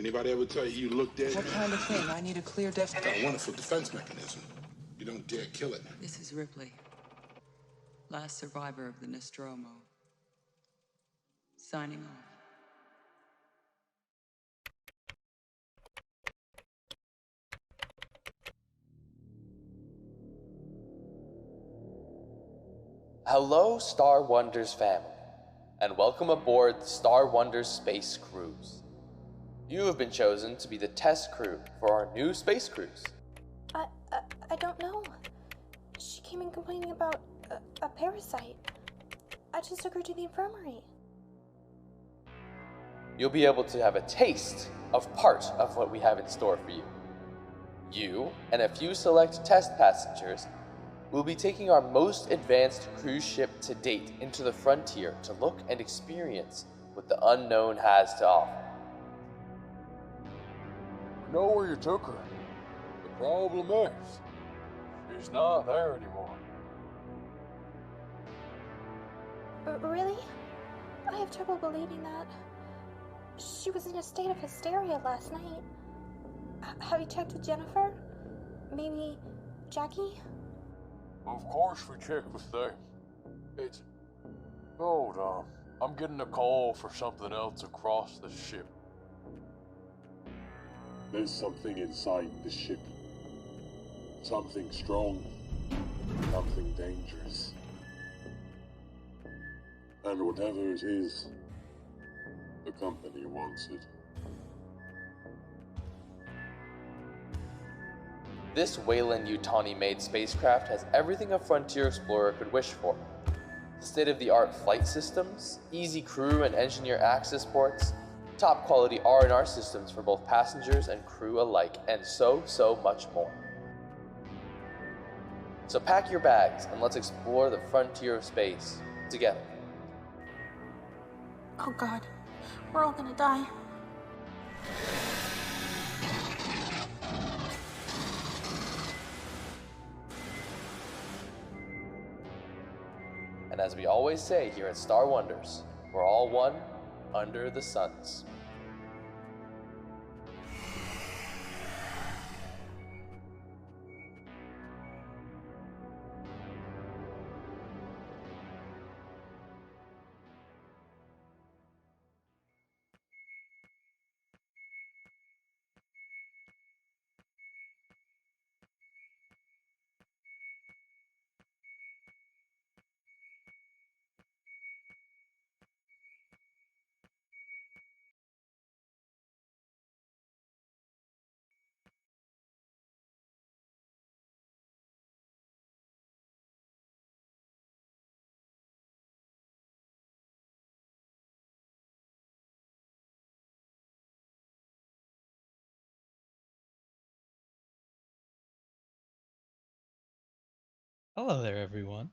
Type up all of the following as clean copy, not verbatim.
Anybody ever tell you look dead? What kind of thing? I need a clear Got a wonderful defense mechanism. You don't dare kill it. This is Ripley, last survivor of the Nostromo. Signing off. Hello, Star Wonders family, and welcome aboard the Star Wonders Space Cruise. You have been chosen to be the test crew for our new space cruise. I don't know. She came in complaining about a parasite. I just took her to the infirmary. You'll be able to have a taste of part of what we have in store for you. You and a few select test passengers will be taking our most advanced cruise ship to date into the frontier to look and experience what the unknown has to offer. I know where you took her. The problem is, she's not there anymore. Really? I have trouble believing that. She was in a state of hysteria last night. Have you checked with Jennifer? Maybe Jackie? Of course we checked with them. Hold on. I'm getting a call for something else across the ship. There's something inside the ship. Something strong. Something dangerous. And whatever it is, the company wants it. This Weyland-Yutani-made spacecraft has everything a Frontier Explorer could wish for. State-of-the-art flight systems, easy crew and engineer access ports, top-quality R&R systems for both passengers and crew alike, and so much more. So pack your bags and let's explore the frontier of space together. Oh God, we're all gonna die. And as we always say here at Star Wonders, we're all one under the suns. Hello there, everyone.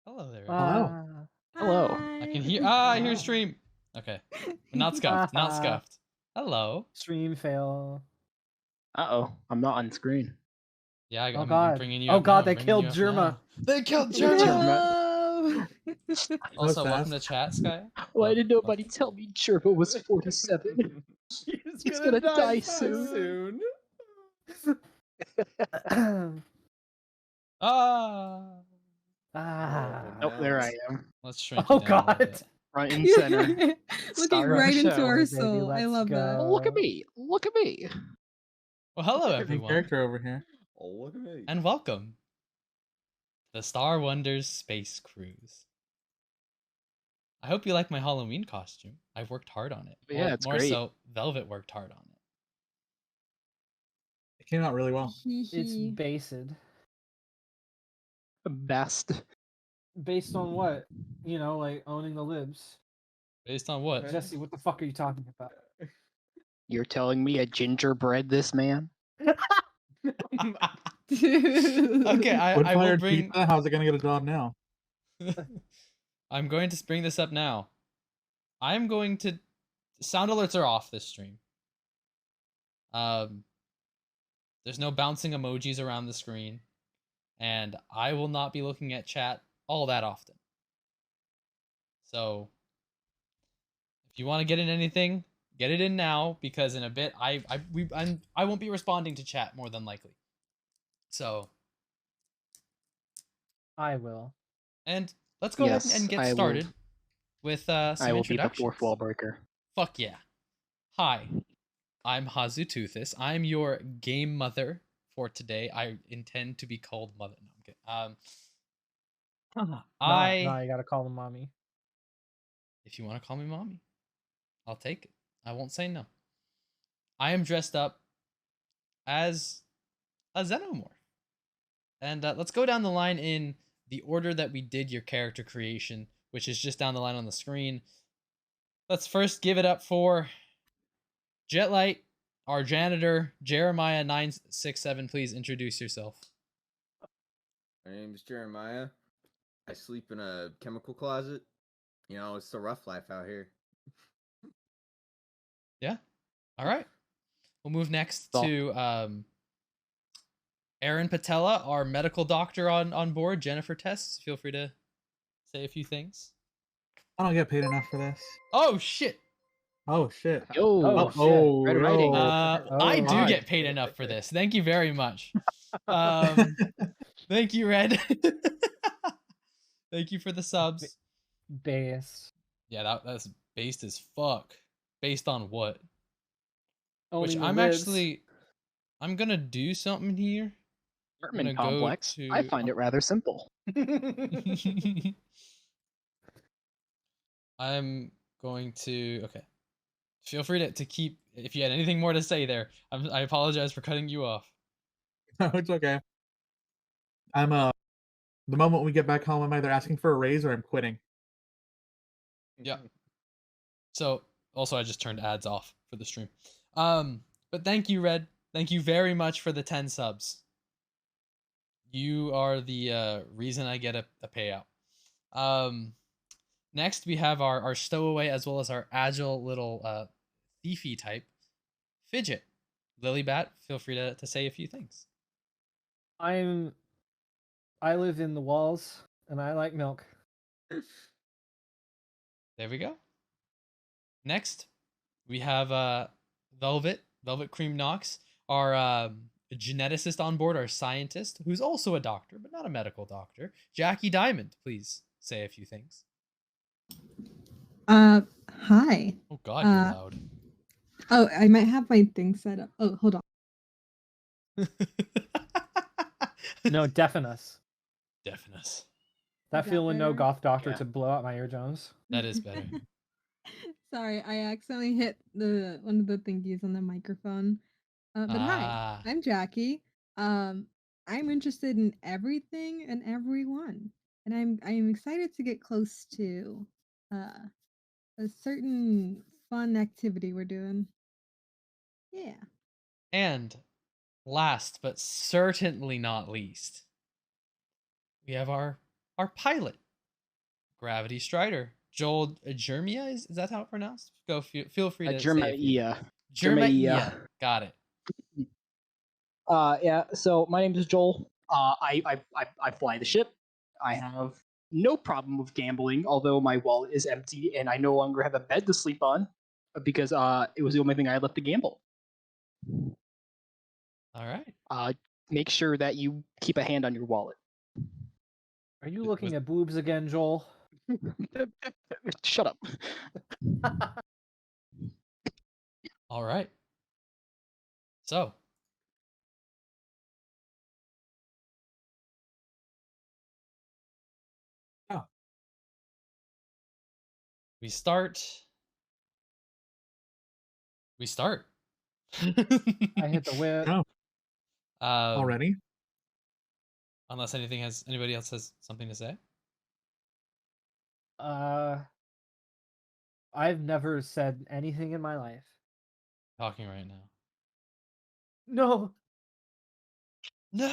Hello there. Hello. I can hear. I hear stream. Okay, not scuffed. Not scuffed. Hello. Stream fail. Uh-oh, I'm not on screen. Yeah, I'm God. bringing you. Oh up God, now, they bringing killed you up Germa. now. They killed Germa. Also, welcome to chat, Sky. Why did nobody tell me Germa was 47? He's gonna die soon. Ah. Oh, there I am. Let's shrink. Oh you down a God. bit. Right in center. Looking Star of right the into show. our Baby, soul. I let's love that. Oh, look at me. Look at me. Well, hello Different everyone, character over here. Oh, look at me. and welcome to the Star Wonders Space Cruise. I hope you like my Halloween costume. I've worked hard on it. Yeah, it's more great. so, Velvet worked hard on it. It came out really well. It's based. Best. Based on what? You know, like owning the libs. Based on what? Jesse, what the fuck are you talking about? You're telling me a gingerbread this man? Okay, I will Wood-fired bring. pizza? How's it gonna get a job now? I'm going to bring this up now. I'm going to. Sound alerts are off this stream. There's no bouncing emojis around the screen, and I will not be looking at chat all that often. So, if you want to get in anything, Get it in now because in a bit I won't be responding to chat more than likely. So I will. And let's go ahead and get started with some I will be the introductions. fourth wall breaker. Fuck yeah. Hi, I'm Hazutoothis. I'm your game mother for today. I intend to be called mother. No, I'm kidding. No, you gotta call him mommy. If you want to call me mommy, I'll take it. I won't say no. I am dressed up as a xenomorph. And let's go down the line in the order that we did your character creation, which is just down the line on the screen. Let's first give it up for Jetlight, our janitor, Jeremiah 967. Please introduce yourself. My name is Jeremiah. I sleep in a chemical closet. You know, it's a rough life out here. Yeah. All right. We'll move next to Aaron Patella, our medical doctor on board. Jennifer Tests, feel free to say a few things. I don't get paid enough for this. Oh shit. Oh shit. Oh, Red Riding. I do get paid enough for this. Thank you very much. Thank you, Red. Thank you for the subs. Based. Yeah, that's based as fuck. Based on what? Owning Which I'm gonna do something here. Apartment complex. I find it rather simple. I'm going to feel free to keep if you had anything more to say there. I apologize for cutting you off. No, it's okay. I'm the moment we get back home, I'm either asking for a raise or I'm quitting. Yeah. So also I just turned ads off for the stream. But thank you, Red. Thank you very much for the 10 subs. You are the reason I get a payout. Next we have our stowaway as well as our agile little thiefy type, Fidget. Lilybat, feel free to say a few things. I live in the walls and I like milk. There we go. Next, we have Velvet Cream Knox, our geneticist on board, our scientist, who's also a doctor, but not a medical doctor. Jackie Diamond, please say a few things. Hi. Oh God, you're loud. Oh, I might have my thing set up. Oh, hold on. No, deafen us. Deafen us. That feeling no goth doctor to blow out my eardrums. That is better. Sorry, I accidentally hit one of the thingies on the microphone. But hi, I'm Jackie. I'm interested in everything and everyone, and I'm excited to get close to a certain fun activity we're doing. Yeah. And last but certainly not least, we have our pilot, Gravity Strider, Joel Jermia. Is that how it's pronounced? Go feel free to Jermia. Jermia. Got it. Yeah. So my name is Joel. I fly the ship. I have no problem with gambling, although my wallet is empty and I no longer have a bed to sleep on because it was the only thing I had left to gamble. All right. Make sure that you keep a hand on your wallet. Are you looking at boobs again, Joel? Shut up. All right. So. Oh. We start. I hit the whip. Oh. Already? Unless anybody else has something to say? I've never said anything in my life. Talking right now. No. No.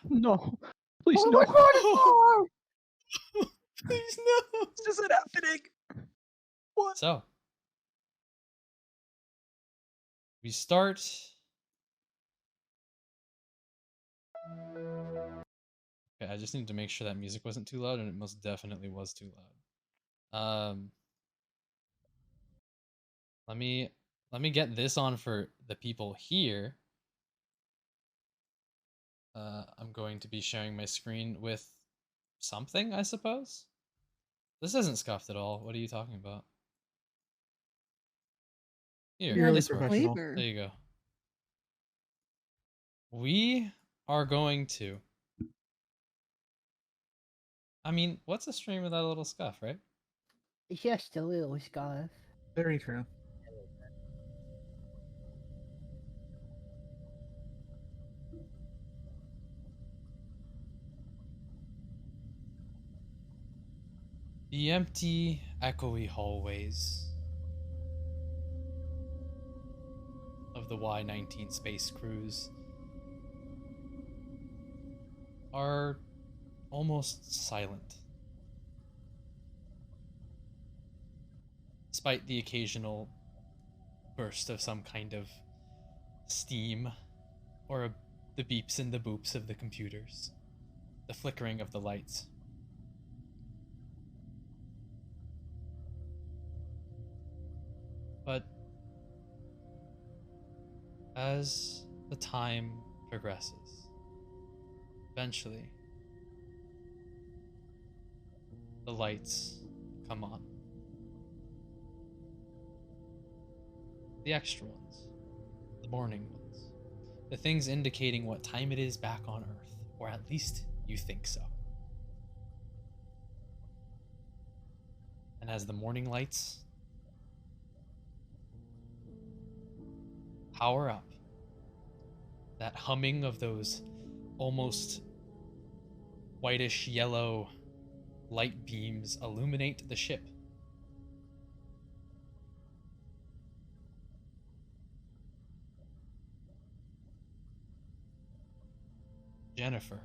No. Please oh no. My God, no. Please no. This isn't happening. What? So. We start. Okay, I just need to make sure that music wasn't too loud, and it most definitely was too loud. Let me let me get this on for the people here. I'm going to be sharing my screen with something, I suppose. This isn't scuffed at all. What are you talking about? Here, Purely this works. professional. There you go. We are going to. I mean, what's a stream without a little scuff, right? It's just a little scarf. Very true. The empty, echoey hallways of the Y-19 space cruise are almost silent, despite the occasional burst of some kind of steam or the beeps and the boops of the computers, the flickering of the lights. But as the time progresses, eventually the lights come on. The extra ones, the morning ones, the things indicating what time it is back on Earth, or at least you think so. And as the morning lights power up, that humming of those almost whitish yellow light beams illuminate the ship. Jennifer.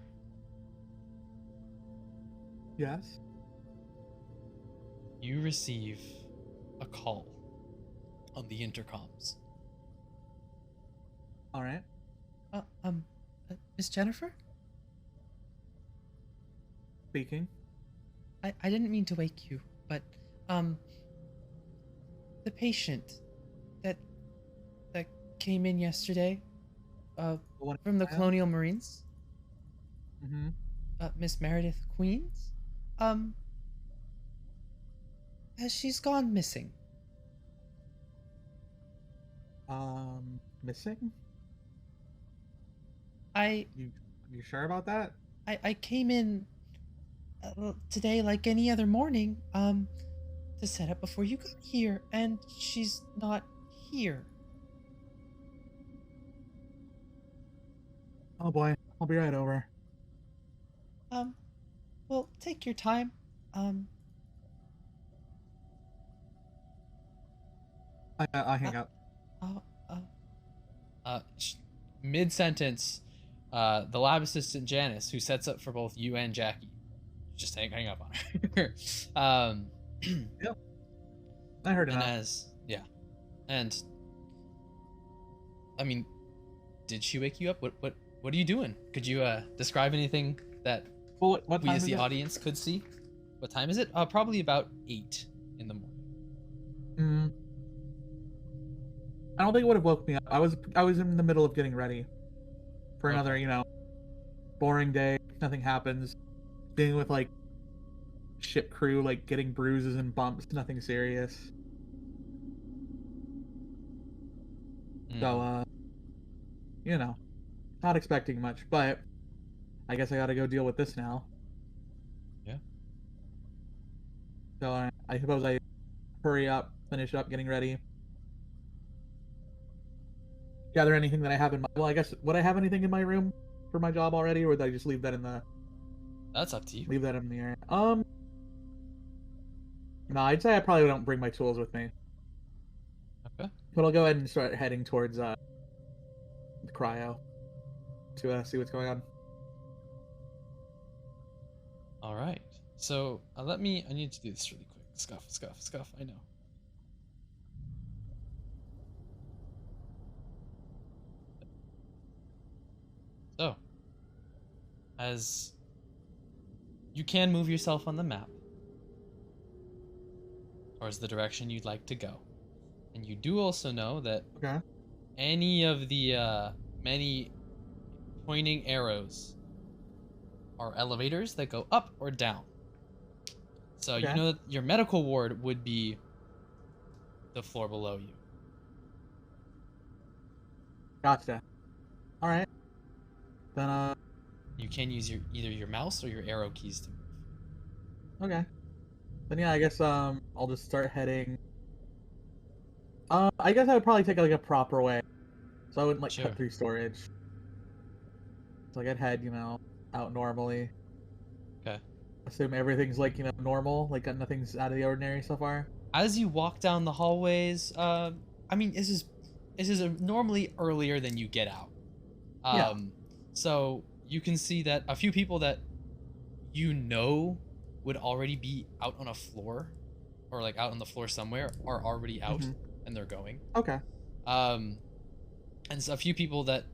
Yes? You receive a call on the intercoms. All right. Miss Jennifer? Speaking. I didn't mean to wake you, but, the patient that came in yesterday, from the Colonial Marines, Mm-hmm. Miss Meredith Queens, she's gone missing. Missing? You sure about that? I came in today like any other morning, to set up before you got here, and she's not here. Oh boy, I'll be right over. Well, take your time. I hang up. Mid-sentence, the lab assistant Janice, who sets up for both you and Jackie, just hang up on her. Yep. I heard and enough. And I mean, did she wake you up? What are you doing? Could you describe anything that what we time as is the it? audience could see? What time is it? Probably about 8 in the morning. I don't think it would have woke me up. I was in the middle of getting ready for another, boring day. Nothing happens. Being with like ship crew, like getting bruises and bumps. Nothing serious. So, not expecting much, but I guess I gotta go deal with this now. Yeah. So I suppose I hurry up, finish up, getting ready. Gather anything that I have in my... Well, I guess, would I have anything in my room for my job already, or would I just leave that in the... That's up to you. Leave that in the area. No, I'd say I probably don't bring my tools with me. Okay. But I'll go ahead and start heading towards the cryo to see what's going on. All right. So I need to do this really quick. Scuff. I know. So, as you can move yourself on the map towards the direction you'd like to go, And you do also know that Okay. any of the many pointing arrows are elevators that go up or down. So you Okay. know that your medical ward would be the floor below you. Gotcha. All right. Then You can use either your mouse or your arrow keys to move. okay. Then yeah, I guess I'll just start heading. I guess I would probably take like a proper way, so I wouldn't like Sure. cut through storage. So like I'd head, out normally. Okay. Assume everything's like normal, like nothing's out of the ordinary so far. As you walk down the hallways, I mean, this is normally earlier than you get out. Yeah. So you can see that a few people that would already be out on a floor, or like out on the floor somewhere, are already out and they're going. Okay. And so a few people that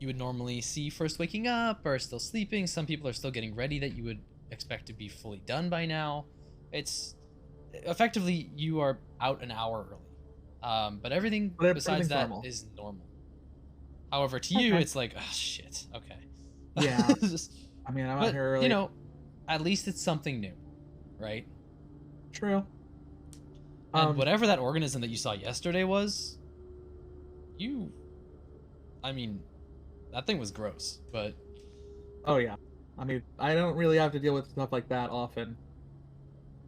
you would normally see first waking up are still sleeping. Some people are still getting ready that you would expect to be fully done by now. It's effectively you are out an hour early. But everything besides that normal. is normal. However, to you, it's like, oh shit, okay. Yeah. Just, I mean, I'm but, out here early. At least it's something new, right? True. And whatever that organism that you saw yesterday was, I mean, that thing was gross, but... Oh yeah. I mean, I don't really have to deal with stuff like that often.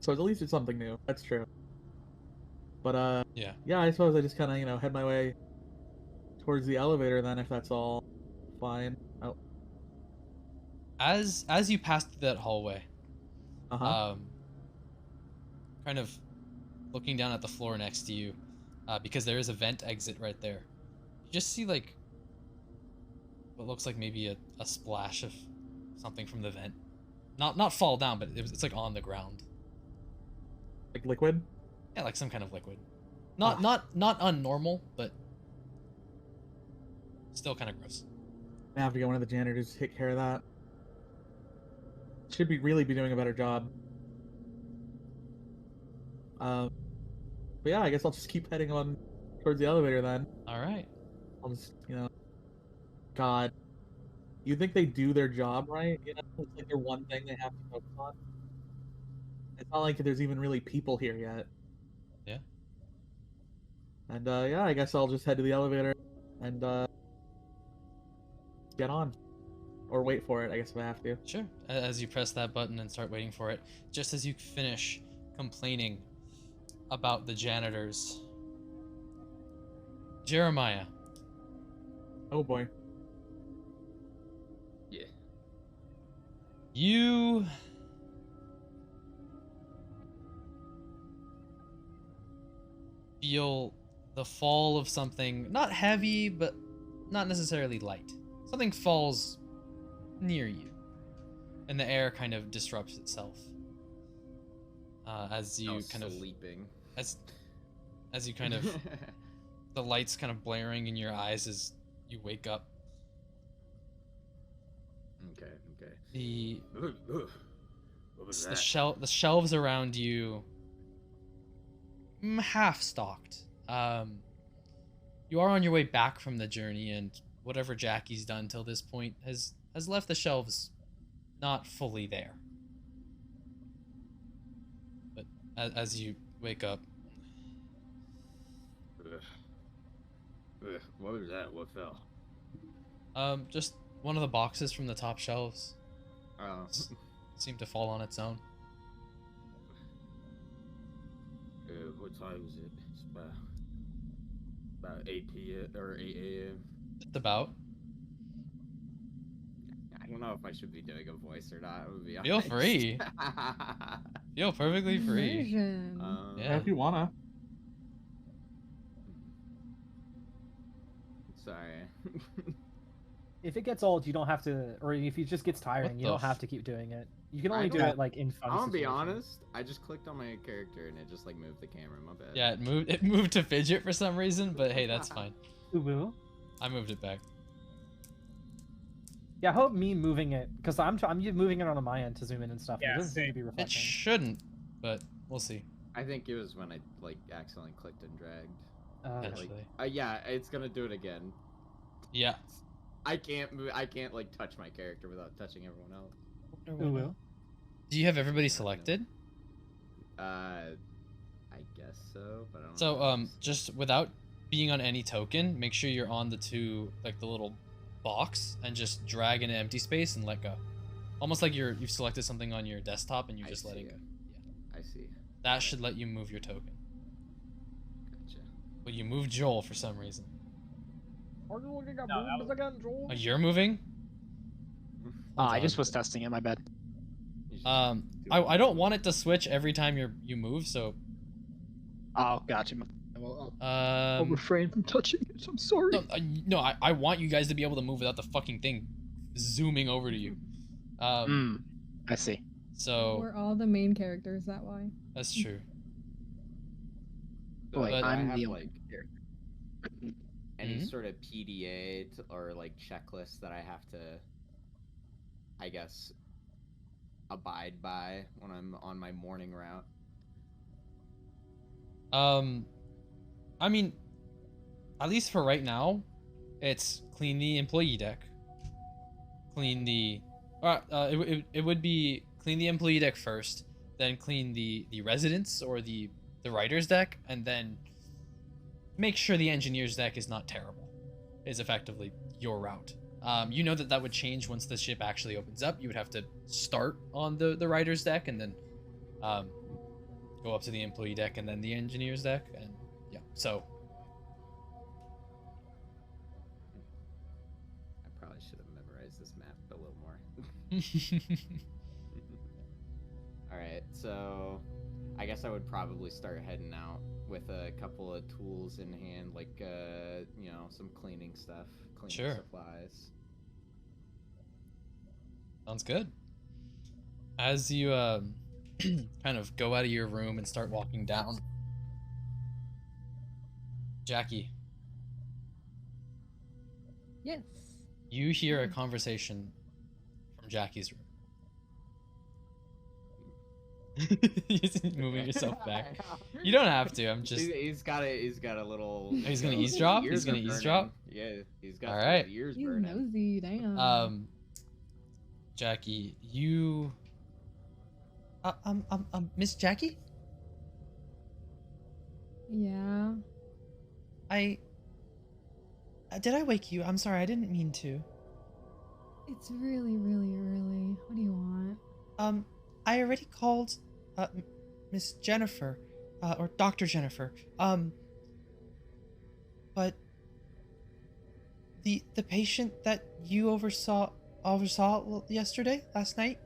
So at least it's something new. That's true. But yeah, I suppose I just kind of head my way towards the elevator then, if that's all fine. Oh. As you pass through that hallway, kind of looking down at the floor next to you, because there is a vent exit right there. You just see like what looks like maybe a splash of something from the vent, not fall down, but it's like on the ground. Like liquid? Yeah, like some kind of liquid. Not unnormal, but still kind of gross. I have to get one of the janitors to take care of that. Should really be doing a better job. But yeah, I guess I'll just keep heading on towards the elevator then. All right. I'll just, God, you think they do their job right? It's like their one thing they have to focus on. It's not like there's even really people here yet. Yeah. And yeah, I guess I'll just head to the elevator and get on. Or wait for it, I guess, if I have to. Sure. As you press that button and start waiting for it, just as you finish complaining about the janitors, Jeremiah. Oh boy. Yeah. You feel the fall of something, not heavy, but not necessarily light. Something falls near you, and the air kind of disrupts itself as you kind of sleeping. As you kind of the lights kind of blaring in your eyes as you wake up. Okay. What was The shelves around you, half stocked. You are on your way back from the journey, and whatever Jackie's done till this point has left the shelves not fully there. But as you wake up, what was that? What fell? just one of the boxes from the top shelves. Oh. Seemed to fall on its own. What time is it? It's about 8 p.m. or 8 a.m. Just about. I don't know if I should be doing a voice or not. To be Feel honest. free. Feel perfectly free. Yeah, if you wanna. Sorry. If it gets old, you don't have to, or if it just gets tiring, you don't have to keep doing it. You can only do it like in fun I'm gonna be situations. honest. I just clicked on my character and it just like moved the camera. My bad. Yeah, it moved to fidget for some reason, but hey, that's fine. Ubu. I moved it back. Yeah, I hope me moving it, because I'm moving it on my end to zoom in and stuff. Yeah, it doesn't seem to be It reflecting. shouldn't, but we'll see. I think it was when I like accidentally clicked and dragged. Potentially. Yeah, it's gonna do it again. Yeah. I can't move. I can't like touch my character without touching everyone else. Who will? Do you have everybody selected? I guess so, but I don't So know. just without being on any token, make sure you're on the the little box and just drag into empty space and let go. Almost like you've selected something on your desktop and you're just letting go. Yeah. I see. That should let you move your token. Gotcha. But you moved Joel for some reason. Are you looking at moves again, Joel? Oh, you're moving? I just was testing it. My bad. I don't want it to switch every time you move, so. Oh, gotcha. I'll refrain from touching it. I'm sorry. No, I want you guys to be able to move without the fucking thing zooming over to you. I see. So. We're all the main characters that way. That's true. But I'm I the have, only like, character. any sort of PDA or like checklist that I have to, I guess, abide by when I'm on my morning route. I mean, at least for right now, it's clean the employee deck. Clean the, it would be clean the employee deck first, then clean the residence or the writer's deck, and then make sure the engineer's deck is not terrible. Is effectively your route. You know that would change once the ship actually opens up. You would have to start on the writer's deck and then go up to the employee deck and then the engineer's deck, and yeah. So I probably should have memorized this map a little more. All right, so I guess I would probably start heading out with a couple of tools in hand, like you know, some cleaning stuff, cleaning supplies. Sounds good. As you kind of go out of your room and start walking down, Jackie. Yes. You hear a conversation from Jackie's room. You're moving yourself back. You don't have to. I'm just. He's got a little. He's gonna eavesdrop. He's gonna eavesdrop. Yeah, he's got. All right. Ears He's burning. nosy, damn. Jackie, you. Miss Jackie. Yeah. Did I wake you? I'm sorry. I didn't mean to. It's really, really early. What do you want? I already called, Miss Jennifer, or Dr. Jennifer, but the patient that you oversaw yesterday, last night,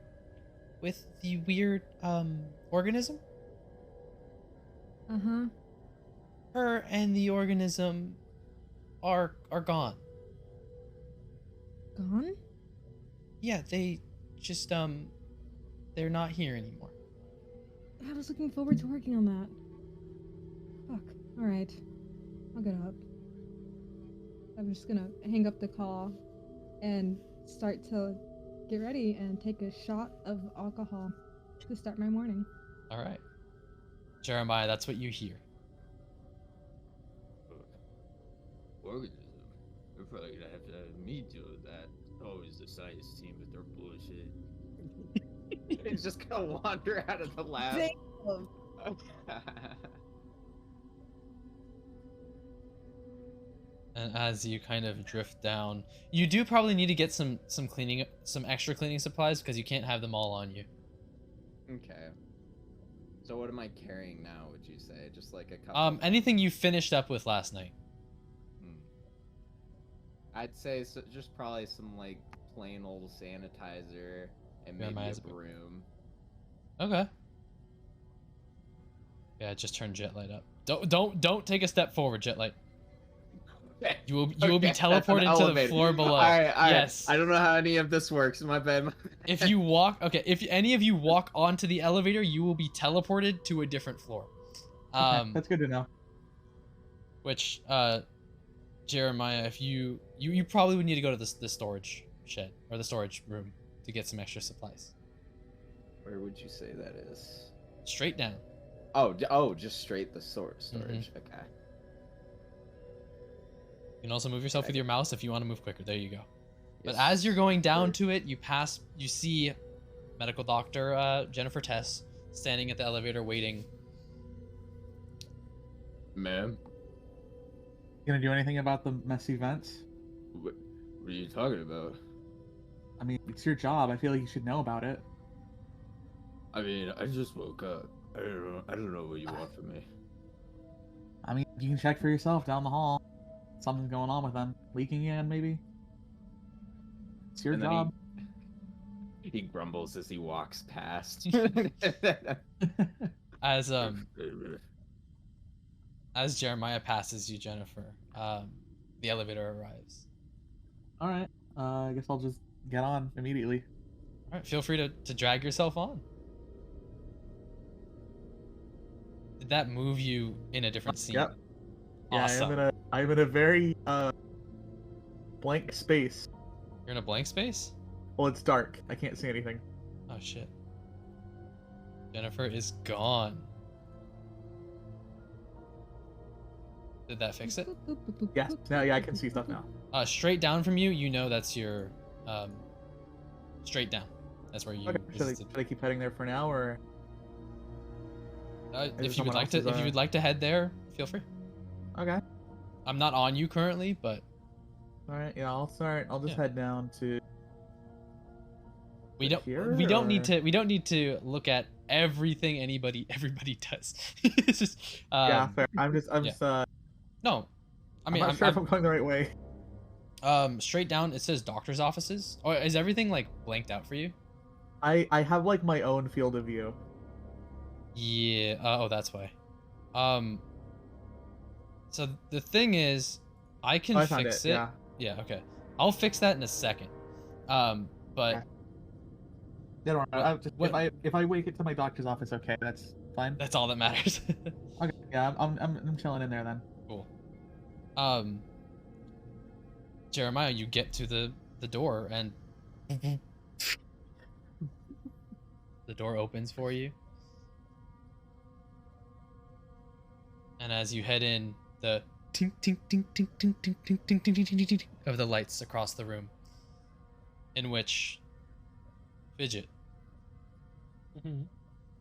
with the weird, organism? Uh-huh. Her and the organism are gone. Gone? Yeah, they just, they're not here anymore. I was looking forward to working on that. Fuck. Alright. I'll get up. I'm just gonna hang up the call and start to get ready and take a shot of alcohol to start my morning. Alright. Jeremiah, that's what you hear. Organism? We're probably gonna have to have me deal with that. Always the science team with their bullshit. He's just gonna wander out of the lab. And as you kind of drift down, you do probably need to get some extra cleaning supplies because you can't have them all on you. Okay. So what am I carrying now, would you say? Just like a couple? Anything you finished up with last night. I'd say just probably some like plain old sanitizer and maybe a broom. Okay. Yeah, just turn Jetlight up. Don't take a step forward, Jetlight. You will be teleported to the floor below. Yes. I don't know how any of this works. My bad. If you walk, if any of you walk onto the elevator, you will be teleported to a different floor. Okay, that's good to know. Which, Jeremiah, if you probably would need to go to the storage shed or the storage room to get some extra supplies. Where would you say that is? Straight down. Oh, just straight the storage. Okay. You can also move yourself with your mouse if you want to move quicker. There you go. But as you're going down to it, you see medical doctor Jennifer Tess standing at the elevator waiting. Ma'am? You gonna do anything about the messy vents? What are you talking about? I mean, it's your job. I feel like you should know about it. I mean, I just woke up. I don't know what you want from me. I mean, you can check for yourself down the hall. Something's going on with them. Leaking again, maybe? It's your job. He grumbles as he walks past. As Jeremiah passes you, Jennifer, the elevator arrives. All right. I guess I'll just get on immediately. All right. Feel free to drag yourself on. Did that move you in a different scene? Yep. Awesome. Yeah, I'm in a very blank space. You're in a blank space? Well, it's dark. I can't see anything. Oh shit. Jennifer is gone. Did that fix it? Yes. Now, yeah, I can see stuff now. Straight down from you, you know that's your straight down. That's where you. Okay. Should I keep heading there for now, or? If you would like to head there, feel free. Okay. I'm not on you currently, but. All right. Yeah, I'll start. I'll just head down to. We don't need to look at everything everybody does. It's just. Yeah, fair. I'm just. No, I mean, I'm not sure if I'm going the right way. Straight down, it says doctor's offices. Or is everything like blanked out for you? I have like my own field of view. Yeah. Oh, that's why. So the thing is, I can fix it. Yeah. Yeah. Okay. I'll fix that in a second. But. Okay. Don't worry. If I wake it to my doctor's office, okay, that's fine. That's all that matters. Okay. Yeah, I'm chilling in there then. Cool. Jeremiah, you get to the door and the door opens for you. And as you head in, the tink tink tink tink tink tink tink tink tink tink tink of the lights across the room, in which Fidget,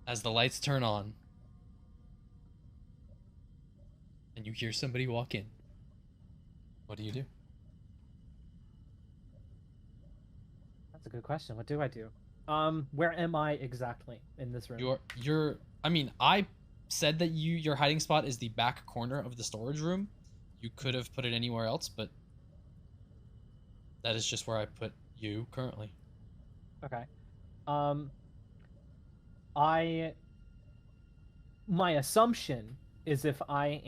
as the lights turn on, and you hear somebody walk in, what do you do? That's a good question. What do I do? Where am I exactly in this room? I mean, I said that your hiding spot is the back corner of the storage room. You could have put it anywhere else, but that is just where I put you currently. Okay. My assumption is if my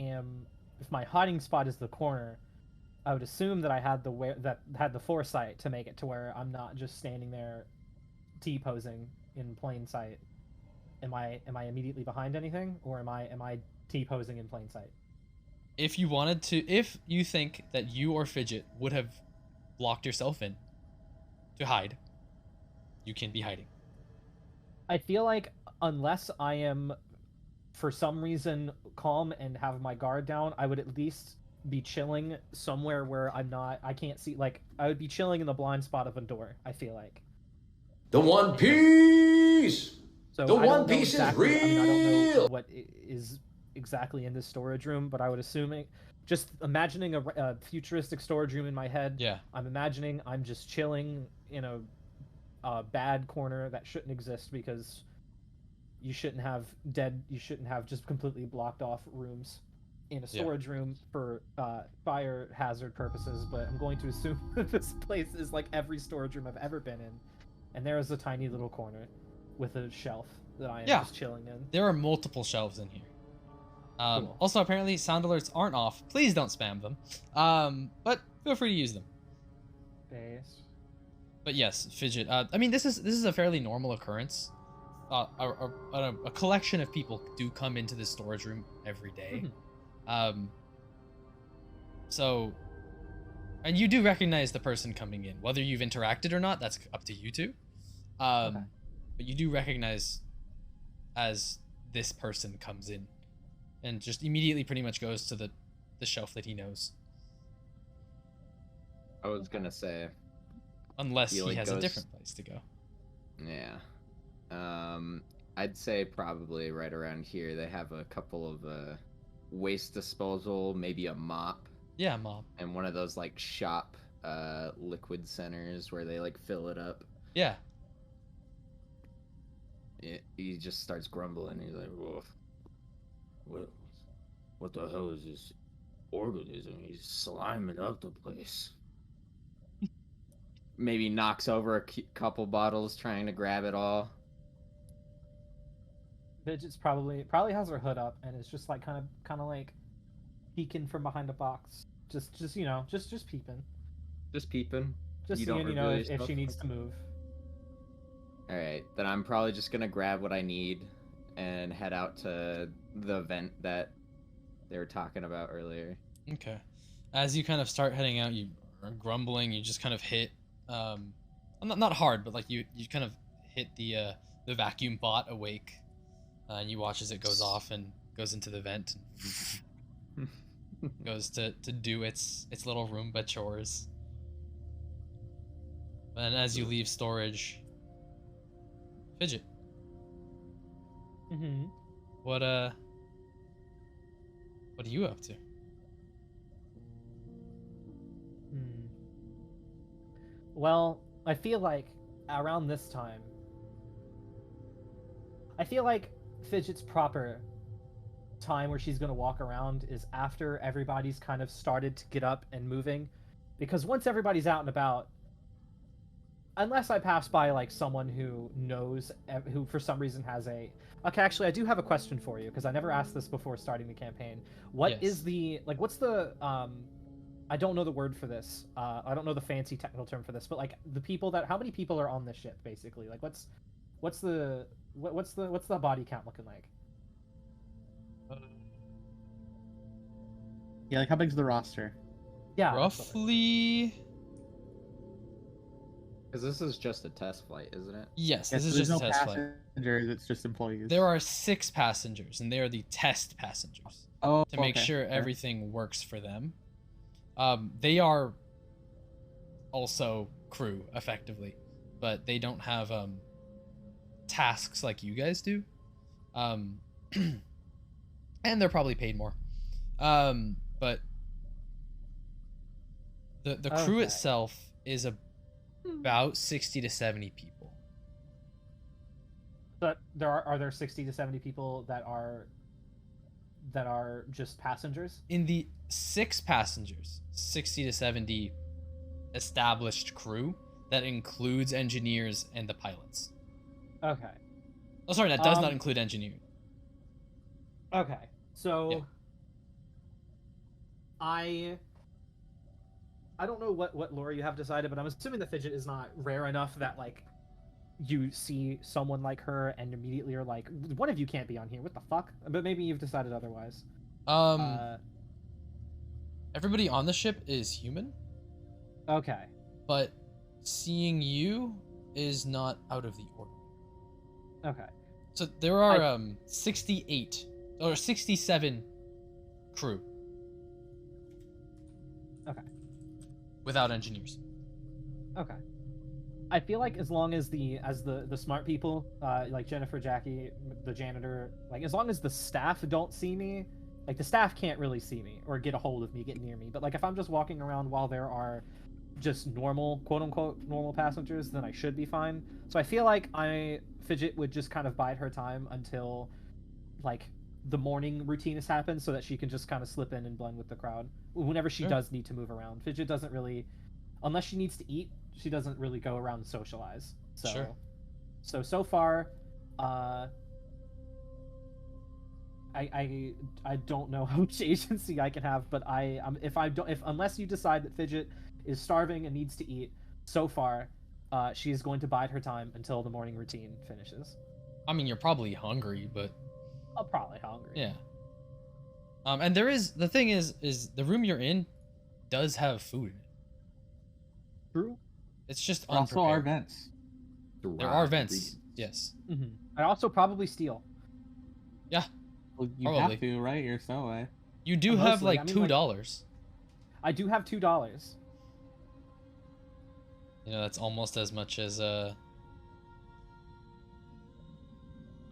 hiding spot is the corner, I would assume that I had the foresight to make it to where I'm not just standing there T-posing in plain sight. Am I immediately behind anything, or am I T-posing in plain sight? If you think that you or Fidget would have locked yourself in to hide, you can be hiding. I feel like unless I am for some reason calm and have my guard down, I would at least be chilling somewhere where I can't see. Like, I would be chilling in the blind spot of a door, I feel like. The One Piece! So the One Piece is real! I mean, I don't know what is exactly in this storage room, but I would assume just imagining a futuristic storage room in my head. Yeah. I'm imagining I'm just chilling in a bad corner that shouldn't exist, because you shouldn't have just completely blocked off rooms in a storage room for fire hazard purposes. But I'm going to assume that this place is like every storage room I've ever been in, and there is a tiny little corner with a shelf that I am just chilling in. There are multiple shelves in here. Cool. Also, apparently, sound alerts aren't off. Please don't spam them. But feel free to use them. Base. But yes, Fidget. I mean, this is a fairly normal occurrence. A collection of people do come into this storage room every day. So, and you do recognize the person coming in, whether you've interacted or not. That's up to you two. But you do recognize as this person comes in and just immediately pretty much goes to the shelf that he knows. I was gonna say, unless he has a different place to go. Yeah. I'd say probably right around here they have a couple of waste disposal, maybe a mop. Yeah, mop. And one of those like shop liquid centers where they like fill it up. Yeah. He just starts grumbling. He's like, "Whoa, what the hell is this organism? He's sliming up the place." Maybe knocks over a couple bottles trying to grab it all. Fidget's probably has her hood up and is just like kind of like peeking from behind a box. Just peeping. Just peeping. Just you seeing, if she needs to move. Alright, then I'm probably just gonna grab what I need and head out to the vent that they were talking about earlier. Okay. As you kind of start heading out, you are grumbling, you just kind of hit not hard, but like you kind of hit the vacuum bot awake, and you watch as it goes off and goes into the vent and goes to do its little Roomba chores. And as you leave storage, Fidget. Mm-hmm. What are you up to? Well, I feel like around this time, Fidget's proper time where she's gonna walk around is after everybody's kind of started to get up and moving, because once everybody's out and about, unless I pass by like someone who knows, who for some reason has a... Okay, actually, I do have a question for you because I never asked this before starting the campaign. What is the what's the I don't know the word for this. I don't know the fancy technical term for this, but like the people that, how many people are on this ship basically? Like what's the body count looking like? Yeah, like how big's the roster? Yeah, roughly. Because this is just a test flight, isn't it? Yes, this is just a test flight. It's just employees. There are 6 passengers, and they are the test passengers. Oh, to make sure everything works for them. They are also crew, effectively, but they don't have tasks like you guys do. And they're probably paid more. But the crew itself is about 60 to 70 people. But are there 60 to 70 people that are just passengers? In the 6 passengers, 60 to 70 established crew that includes engineers and the pilots. Okay. Oh, sorry, that does not include engineering. Okay, so I don't know what lore you have decided, but I'm assuming the Fidget is not rare enough that like you see someone like her and immediately are like, one of you can't be on here. What the fuck? But maybe you've decided otherwise. Everybody on the ship is human. Okay. But seeing you is not out of the order. Okay. So there are 68 or 67 crew. Okay. Without engineers. Okay. I feel like as long as the smart people, like Jennifer, Jackie, the janitor, like as long as the staff don't see me, like the staff can't really see me or get a hold of me, get near me. But like if I'm just walking around while there are just normal, quote unquote, normal passengers, then I should be fine. So I feel like Fidget would just kind of bide her time until like the morning routine has happened, so that she can just kind of slip in and blend with the crowd whenever she does need to move around. Fidget doesn't really, unless she needs to eat, she doesn't really go around and socialize. So, so far, I don't know how much agency I can have, but unless you decide that Fidget is starving and needs to eat, so far, she is going to bide her time until the morning routine finishes. I mean, you're probably hungry, but I'm probably hungry. Yeah. And there is, the thing is the room you're in does have food in it. True. It's just also unprepared. are vents. There are vents. Yes. Mm-hmm. I also probably steal. Yeah. Well, you probably. have to, right? You're Stowaway. You do Mostly, have like I mean, $2. I do have $2. You know, that's almost as much as Don't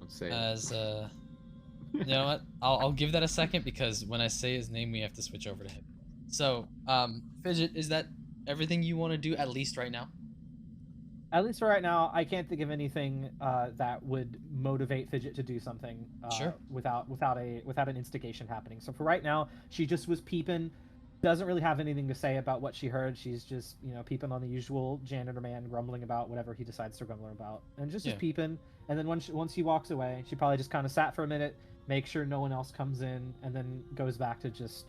say it. you know what? I'll give that a second because when I say his name, we have to switch over to him. So, Fidget, is that everything you want to do at least right now? At least for right now, I can't think of anything that would motivate Fidget to do something Sure. without an instigation happening. So for right now, she just was peeping. Doesn't really have anything to say about what she heard. She's just peeping on the usual janitor man grumbling about whatever he decides to grumble about, and just peeping. And then once he walks away, she probably just kind of sat for a minute, make sure no one else comes in, and then goes back to just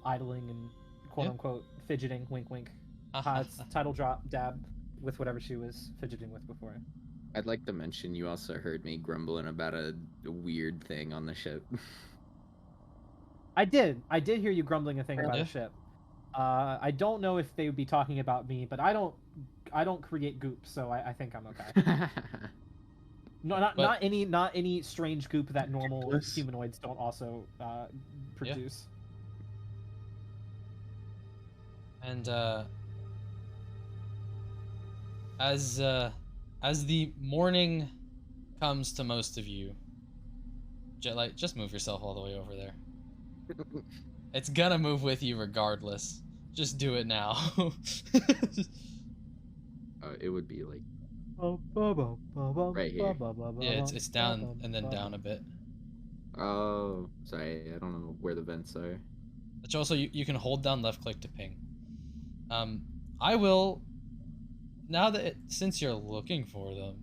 idling and quote unquote fidgeting. Wink, wink. It's title drop dab with whatever she was fidgeting with before. I'd like to mention you also heard me grumbling about a weird thing on the ship. I did hear you grumbling a thing about a ship. I don't know if they would be talking about me, but I don't create goop, so I think I'm okay. No, not any strange goop that normal humanoids don't also produce. And as the morning comes to most of you, Jetlight, just move yourself all the way over there. It's gonna move with you regardless. Just do it now. It would be like Right here. Yeah, it's down and then down a bit. Oh, sorry, I don't know where the vents are. Which also you can hold down left click to ping. I will, now that since you're looking for them,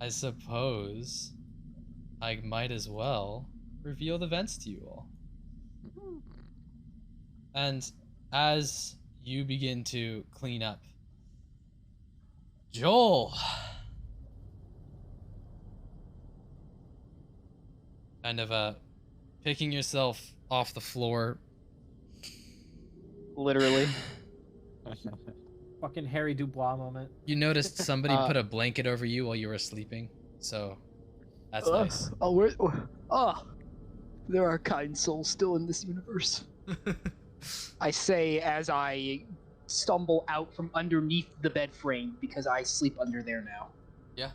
I suppose I might as well reveal the vents to you all. And as you begin to clean up, Joel, kind of picking yourself off the floor. Literally. Fucking Harry Dubois moment. You noticed somebody put a blanket over you while you were sleeping, so that's nice. There are kind souls still in this universe. I say as I stumble out from underneath the bed frame because I sleep under there now. Yeah.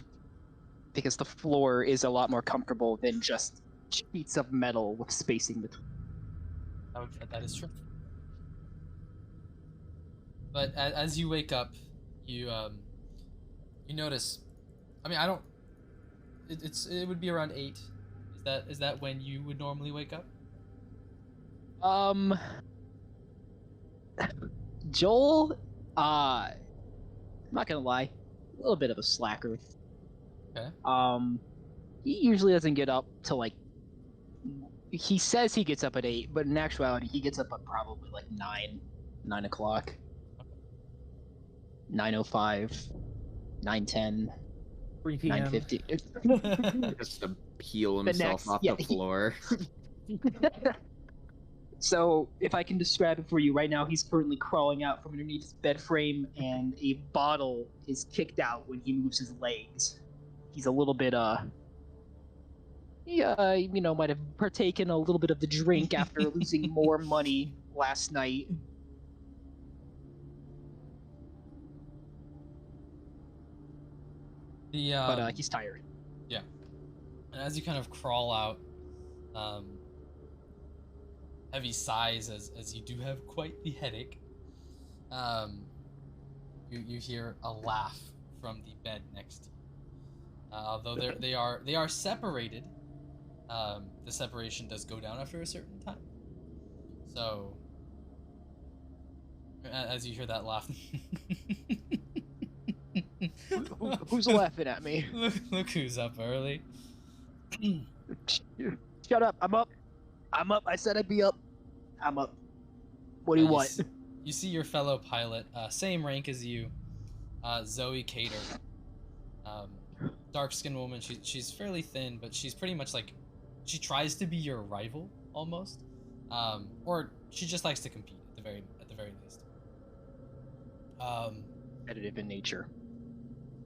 Because the floor is a lot more comfortable than just sheets of metal with spacing between. That is true. But as you wake up, you notice. I mean, I don't. It would be around 8. Is that when you would normally wake up? Joel, I'm not gonna lie, a little bit of a slacker. Okay. He usually doesn't get up till like. He says he gets up at 8, but in actuality, he gets up at probably like 9 o'clock. 9:05, 9:10, 3 p.m. 9:50. Just to peel himself off the floor. So, if I can describe it for you, right now he's currently crawling out from underneath his bed frame, and a bottle is kicked out when he moves his legs. He's a little bit, might have partaken a little bit of the drink after losing more money last night. But he's tired. Yeah. And as you kind of crawl out, heavy sighs as you do have quite the headache. You hear a laugh from the bed next to you. Although they are separated, the separation does go down after a certain time. So as you hear that laugh, Who's laughing at me? Look who's up early. Shut up! I'm up. I said I'd be up. I'm up. What do you want? You see your fellow pilot, same rank as you, Zoe Cater. Dark-skinned woman. She's fairly thin, but she's pretty much like, she tries to be your rival almost, or she just likes to compete at the very least. Competitive in nature.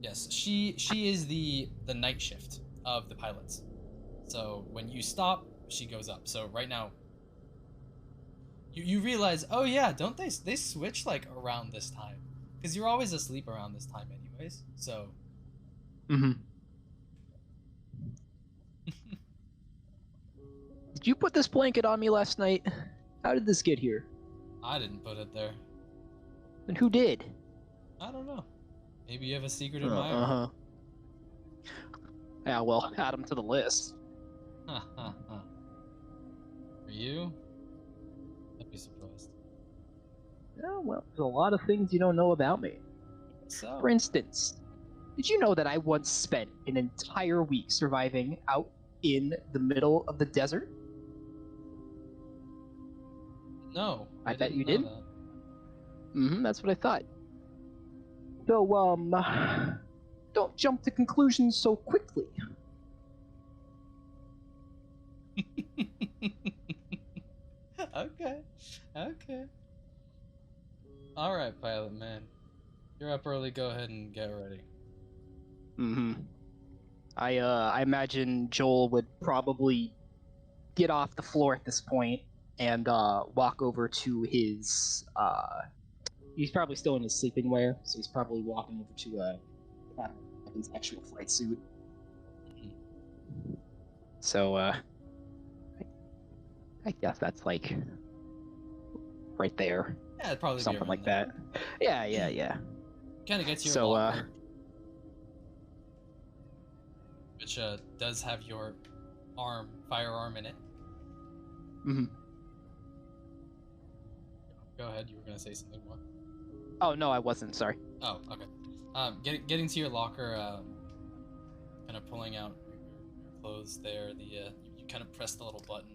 Yes, she is the night shift of the pilots. So when you stop, she goes up. So right now, you realize, oh yeah, don't they switch like around this time? Because you're always asleep around this time anyways. So. Mm-hmm. Did you put this blanket on me last night? How did this get here? I didn't put it there. And who did? I don't know. Maybe you have a secret admirer. Uh-huh. Yeah, well, add him to the list. For you? I'd be surprised. Yeah, well, there's a lot of things you don't know about me. So? For instance, did you know that I once spent an entire week surviving out in the middle of the desert? No. I bet you didn't did. know Mm-hmm, that's what I thought. So, don't jump to conclusions so quickly. Okay. Okay. Alright, Pilot Man. You're up early, go ahead and get ready. Mm-hmm. I imagine Joel would probably get off the floor at this point and walk over to his he's probably still in his sleeping wear, so he's probably walking over to his actual flight suit. So I guess that's like right there. Yeah, it'd probably something be like there. that. Yeah. Kind of gets your So locker, which does have your firearm in it. Mm-hmm. Go ahead, you were gonna say something more. Oh no, I wasn't. Sorry. Oh, okay. Getting to your locker, kind of pulling out your clothes there. You kind of press the little button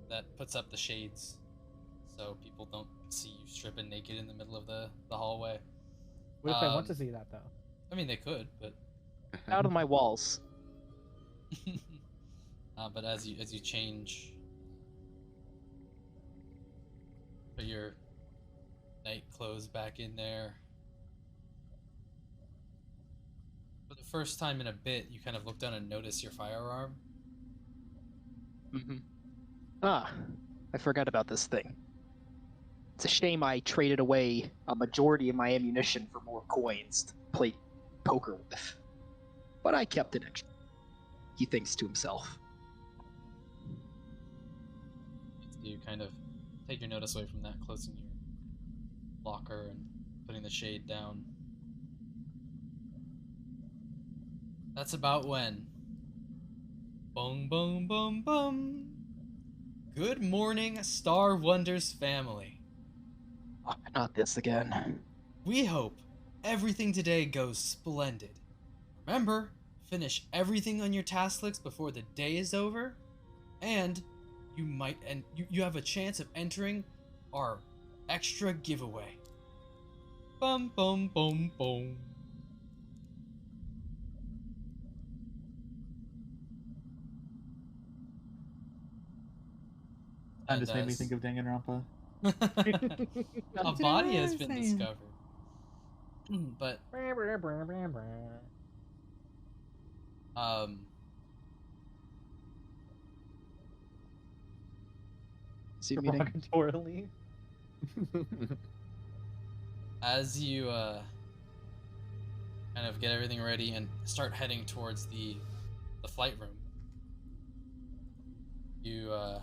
that puts up the shades, so people don't see you stripping naked in the middle of the hallway. What if they want to see that though? I mean, they could, but out of my walls. But as you change, put your night clothes back in there. For the first time in a bit, you kind of look down and notice your firearm. Mm-hmm. Ah, I forgot about this thing. It's a shame I traded away a majority of my ammunition for more coins to play poker with. But I kept it extra. He thinks to himself. You kind of take your notice away from that, closing your locker and putting the shade down. That's about when. Boom, boom, boom, boom. Good morning, Star Wonders family. Oh, not this again. We hope everything today goes splendid. Remember, finish everything on your task list before the day is over, and you have a chance of entering our extra giveaway. Bum bum bum bum. That just made me think of Danganronpa. A body has been discovered. But Suit meeting. Derogatorily. As you kind of get everything ready and start heading towards the flight room, you or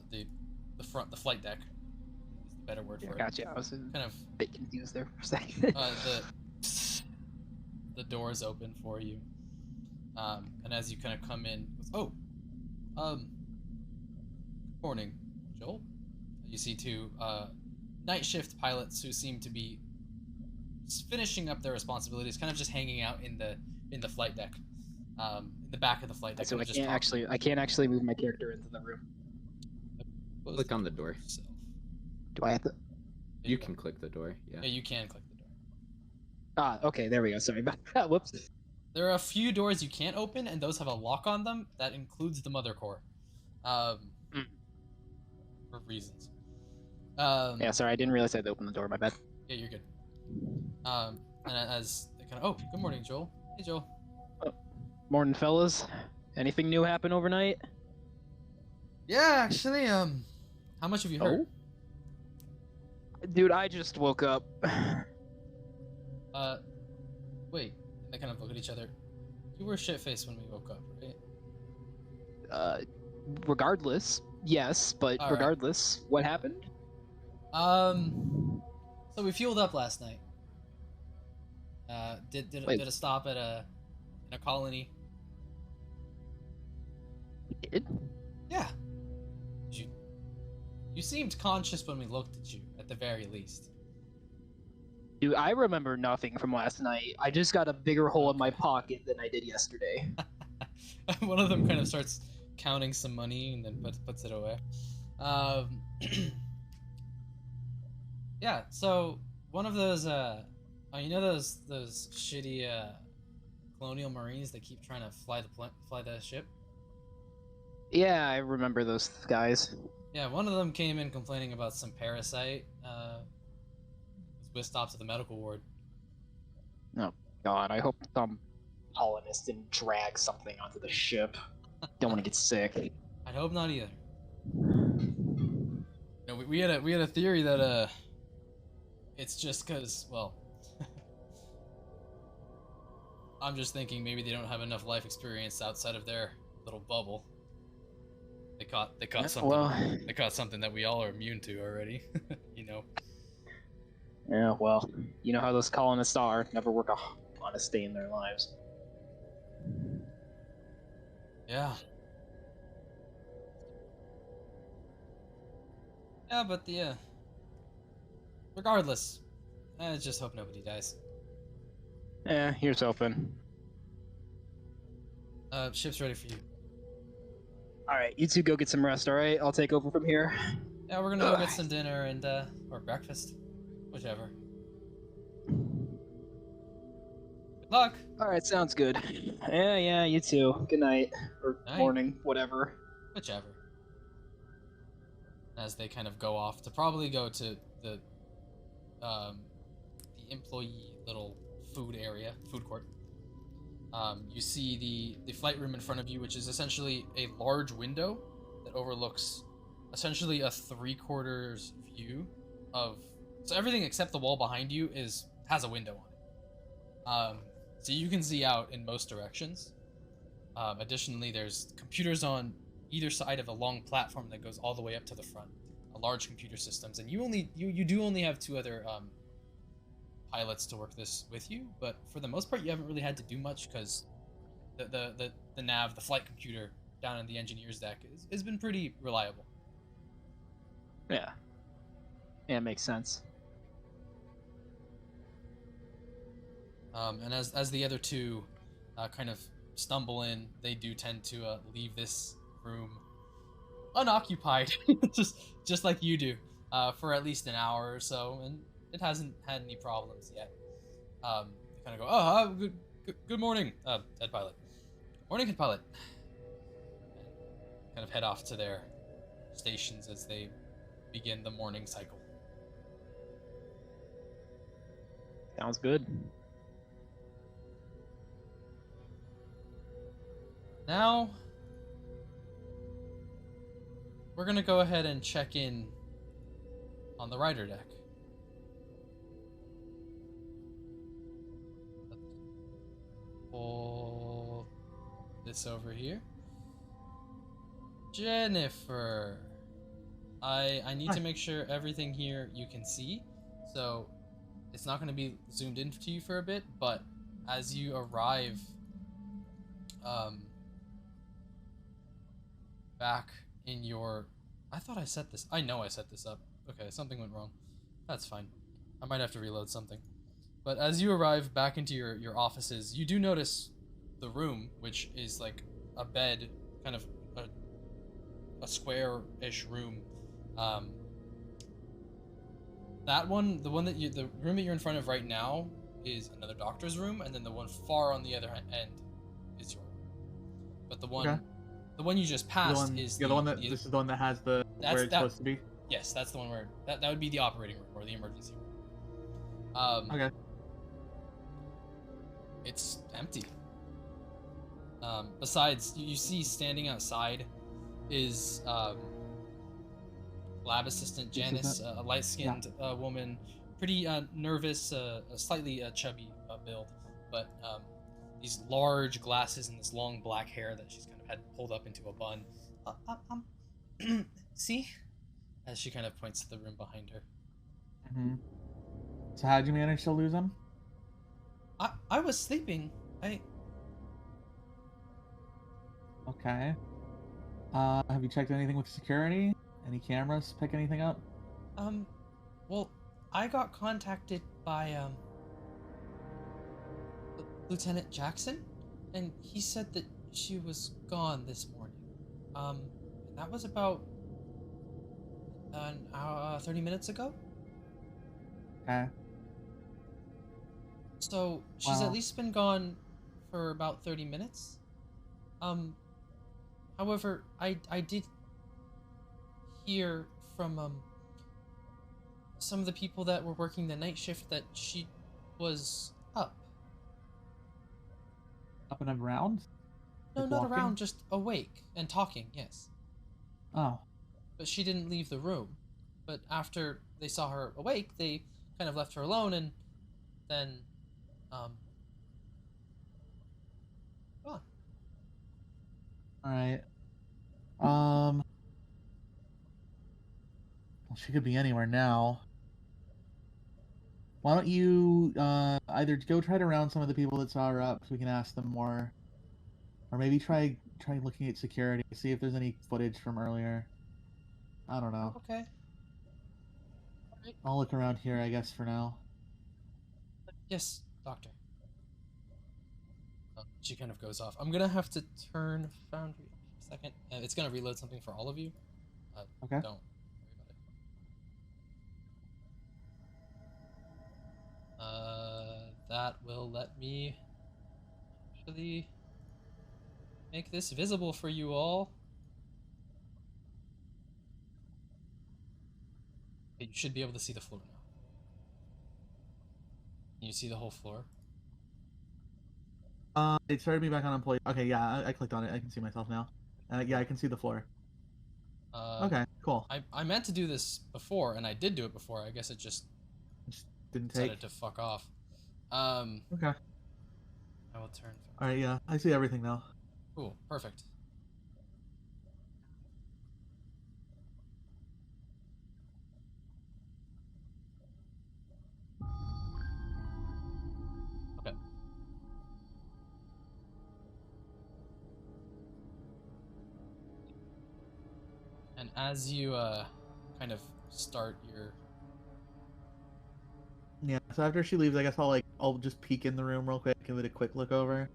the flight deck is the better word for it. Gotcha. I was kind of a bit confused there for a second. The doors open for you, and as you kind of come in, morning, Joel. You see two night shift pilots who seem to be finishing up their responsibilities, kind of just hanging out in the flight deck, in the back of the flight deck. So I can't actually move my character into the room. Click on the door. Do I have to? You can click the door. Yeah. Yeah, you can click the door. Ah, okay, there we go. Sorry about that. Whoops. There are a few doors you can't open, and those have a lock on them. That includes the mother core, for reasons. Yeah, sorry, I didn't realize I had to open the door. My bad. Yeah, you're good. And as they kind of, good morning, Joel. Hey, Joel. Morning, fellas. Anything new happen overnight? Yeah, actually, how much have you heard? Dude, I just woke up. Wait. And they kind of look at each other. You were shit-faced when we woke up, right? Regardless, yes, but All right. regardless, what happened? So we fueled up last night. Did a stop at in a colony. You did? Yeah. You seemed conscious when we looked at you, at the very least. Dude, I remember nothing from last night. I just got a bigger hole in my pocket than I did yesterday. One of them kind of starts counting some money and then puts it away. Yeah, so one of those, you know those shitty colonial marines that keep trying to fly the ship? Yeah, I remember those guys. Yeah, one of them came in complaining about some parasite. Was whisked off to the medical ward. Oh God, I hope some colonist didn't drag something onto the ship. Don't want to get sick. I'd hope not either. No, we had a theory that it's just because, well, I'm just thinking maybe they don't have enough life experience outside of their little bubble. They caught something. Well, they caught something that we all are immune to already. You know. Yeah, well, you know how those colonists are. Never work a honest day in their lives. Yeah. Yeah, but regardless, I just hope nobody dies. Yeah, here's hoping. Ship's ready for you. Alright, you two go get some rest, alright? I'll take over from here. Yeah, we're gonna go get some dinner and, or breakfast. Whichever. Good luck! Alright, sounds good. Yeah, you too. Good night. Or Night. morning, whatever. Whichever. As they kind of go off to probably go to the employee little food court. You see the flight room in front of you, which is essentially a large window that overlooks essentially a 3/4 view of, so everything except the wall behind you has a window on it. So you can see out in most directions. Additionally, there's computers on either side of a long platform that goes all the way up to the front, large computer systems, and you do only have 2 other pilots to work this with you, but for the most part you haven't really had to do much because the nav, the flight computer down in the engineer's deck has been pretty reliable. Yeah, it makes sense. And as the other 2 kind of stumble in, they do tend to leave this room unoccupied, just like you do, for at least an hour or so, and it hasn't had any problems yet. They kind of go, "Oh, good morning, head pilot. Morning, head pilot." And kind of head off to their stations as they begin the morning cycle. Sounds good. Now, we're gonna go ahead and check in on the rider deck. Pull this over here. Jennifer, I need to make sure everything here you can see, so it's not going to be zoomed into you for a bit, but as you arrive back in your, I thought I set this, I know I set this up. Okay, something went wrong. That's fine. I might have to reload something. But as you arrive back into your offices, you do notice the room, which is like a bed, kind of a square-ish room. That one, the room that you're in front of right now is another doctor's room, and then the one far on the other end is your room. But the one, the one you just passed is the one that this is the one that has the where it's supposed to be. Yes, that's the one where that would be the operating room or the emergency room. Okay. It's empty. Besides, you see standing outside is lab assistant Janice, a light-skinned woman, pretty nervous, slightly chubby build, but these large glasses and this long black hair that she's kind of had pulled up into a bun. See? As she kind of points to the room behind her. Mm-hmm. So how'd you manage to lose him? I was sleeping. Okay. Have you checked anything with security? Any cameras pick anything up? Well, I got contacted by Lieutenant Jackson, and he said that she was gone this morning. And that was about an hour, 30 minutes ago. Okay. So she's at least been gone for about 30 minutes. However, I did hear from some of the people that were working the night shift that she was up. Up and around? No, Like not walking? around, just awake and talking, yes. Oh. But she didn't leave the room. But after they saw her awake, they kind of left her alone, and then, gone. Alright. Well, she could be anywhere now. Why don't you either go try to round some of the people that saw her up so we can ask them more, or maybe try looking at security, see if there's any footage from earlier. I don't know. Okay. I'll look around here, I guess, for now. Yes, Doctor. She kind of goes off. I'm gonna have to turn Foundry for a second. It's gonna reload something for all of you. Okay. Don't worry about it. That will let me actually make this visible for you all. Okay, you should be able to see the floor now. Can you see the whole floor? It started me back on employee. Okay, yeah, I clicked on it. I can see myself now. Yeah, I can see the floor. Okay, cool. I meant to do this before, and I did do it before. I guess it just didn't decided to fuck off. Okay. I will turn. Alright, yeah, I see everything now. Cool, perfect. Okay. And as you kind of start your Yeah, so after she leaves, I guess I'll just peek in the room real quick, give it a quick look over.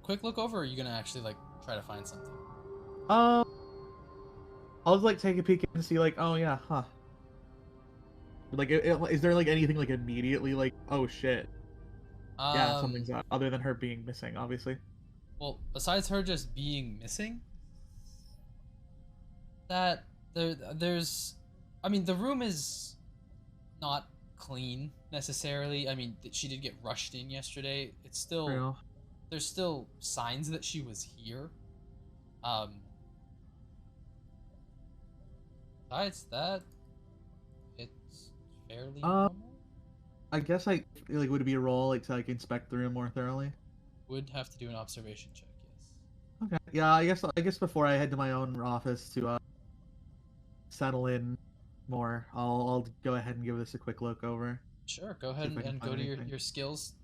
quick look over, or are you gonna actually like try to find something? I'll just like take a peek and see like, oh yeah, huh. Like, is there like anything like immediately like, oh shit? Yeah, something's up, other than her being missing, obviously. Well, besides her just being missing, there's, I mean, the room is not clean necessarily. I mean, she did get rushed in yesterday. It's still, Real. there's still signs that she was here. Besides that, it's fairly normal. I guess would it be a roll like to like inspect the room more thoroughly? Would have to do an observation check, yes. Okay. Yeah, I guess before I head to my own office to settle in more, I'll go ahead and give this a quick look over. Sure, go ahead and go to your skills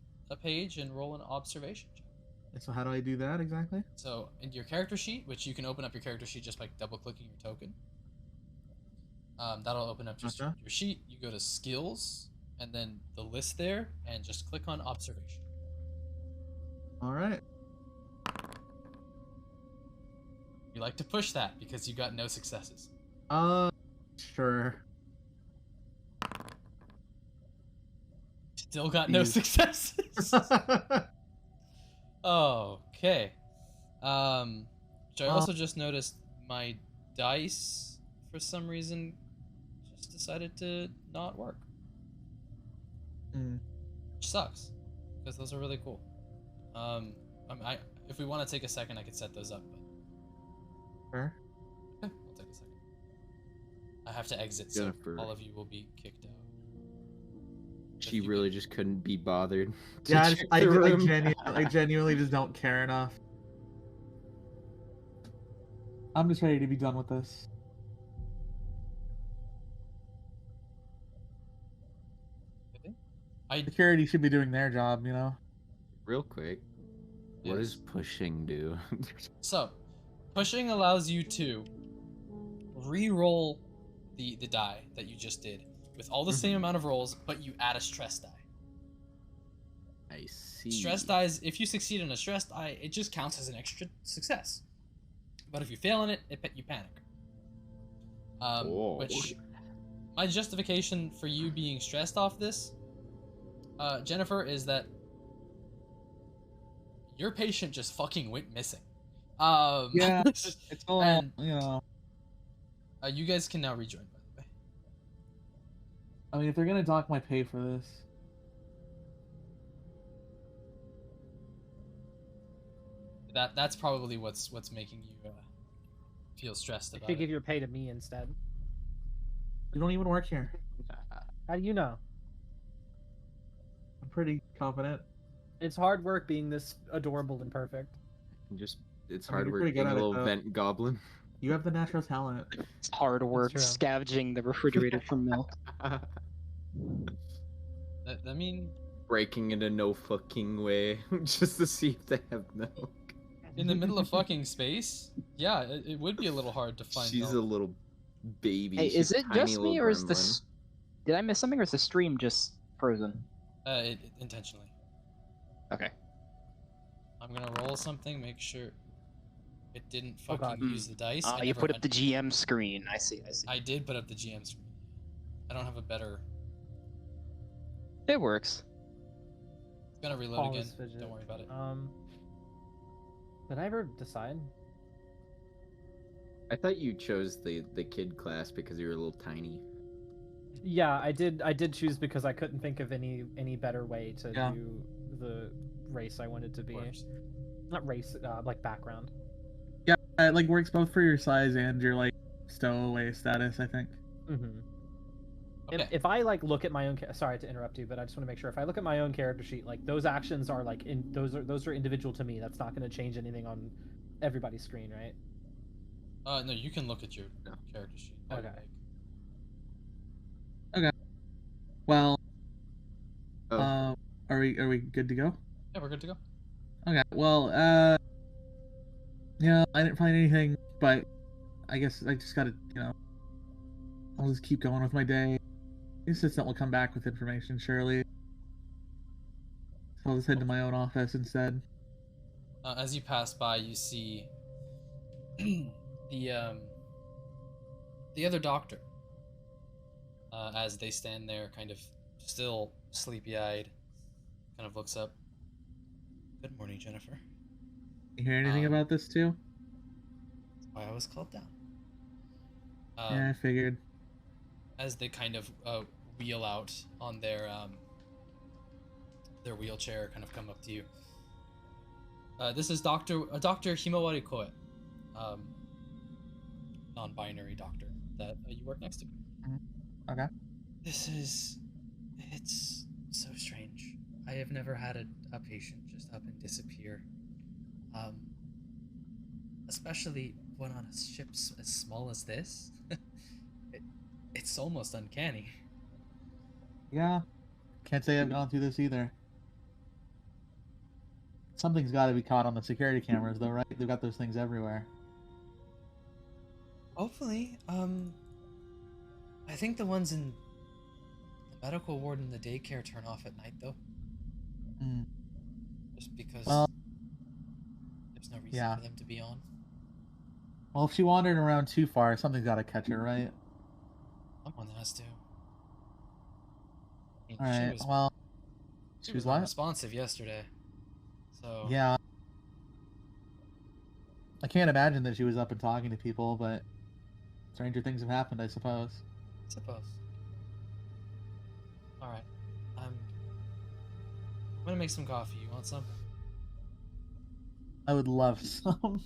page and roll an observation check. And so how do I do that exactly? So in your character sheet, which you can open up your character sheet just by double clicking your token. That'll open up just your sheet. You go to skills and then the list there and just click on observation. All right. You like to push that because you got no successes. Sure. Still got no successes. Okay. So I also just noticed my dice, for some reason, just decided to not work. Which sucks, because those are really cool. if we want to take a second, I could set those up. But... Sure. Okay, we'll take a second. I have to exit, so Jennifer. all of you will be kicked out. She really just couldn't be bothered. to Yeah, check the room. I genuinely just don't care enough. I'm just ready to be done with this. Security should be doing their job, you know? Real quick, what does pushing do? So, pushing allows you to re-roll the die that you just did with all the same amount of rolls, but you add a stress die. I see. Stress dies, if you succeed in a stress die, it just counts as an extra success. But if you fail in it, you panic. Which, my justification for you being stressed off this, Jennifer, is that your patient just fucking went missing. Yeah, it's all, and, you know. You guys can now rejoin, by the way. I mean, if they're gonna dock my pay for this. That's probably what's making you feel stressed You about should it. give your pay to me instead. You don't even work here. How do you know? I'm pretty confident. It's hard work being this adorable and perfect. It's I mean, hard you're work pretty good being a at it, little though. vent goblin. You have the natural talent. It's hard work true. scavenging the refrigerator for milk. I mean, Breaking into no fucking way just to see if they have milk. in the middle of fucking space, yeah, it would be a little hard to find. She's a milk. little baby. Hey, She's is it tiny just me, little or is gremlin. this? Did I miss something, or is the stream just frozen? Intentionally. Okay. I'm gonna roll something, make sure it didn't Oh, fucking God. use the dice. Ah, I you never put up had- the GM screen. I see. I did put up the GM screen. I don't have a better. It works. It's gonna reload Paul again. is fidget. Don't worry about it. Did I ever decide? I thought you chose the kid class because you were a little tiny. Yeah, I did choose because I couldn't think of any better way to Yeah. do the race I wanted to be. Not race, like background. Yeah, it like works both for your size and your like stowaway status, I think. Mm-hmm. Okay. If I like look at my own, sorry to interrupt you, but I just want to make sure if I look at my own character sheet, like those actions are like those are individual to me. That's not going to change anything on everybody's screen, right? No, you can look at your character sheet. Okay. Okay. Well, Oh. are we good to go? Yeah, we're good to go. Okay. Well, yeah, I didn't find anything, but I guess I just gotta, you know, I'll just keep going with my day. The assistant will come back with information, surely. So I'll just head to my own office instead. As you pass by, you see the other doctor. As they stand there, kind of still sleepy-eyed, kind of looks up. Good morning, Jennifer. You hear anything about this too? That's why I was called down. Yeah, I figured. As they kind of wheel out on their wheelchair, kind of come up to you. This is Dr. Himawari Koe, non-binary doctor that you work next to. Okay. It's so strange. I have never had a patient just up and disappear. Especially one on a ship as small as this. It's almost uncanny. Yeah. Can't say I've gone through this either. Something's got to be caught on the security cameras, though, right? They've got those things everywhere. Hopefully, I think the ones in the medical ward and the daycare turn off at night, though. Hmm. Just because there's no reason yeah. for them to be on. Well, if she wandered around too far, something's got to catch her, right? Someone has to. I mean, Alright, well... She She was was what? responsive yesterday. So... Yeah. I can't imagine that she was up and talking to people, but... stranger things have happened, I suppose. Alright. I'm gonna make some coffee. You want some? I would love some.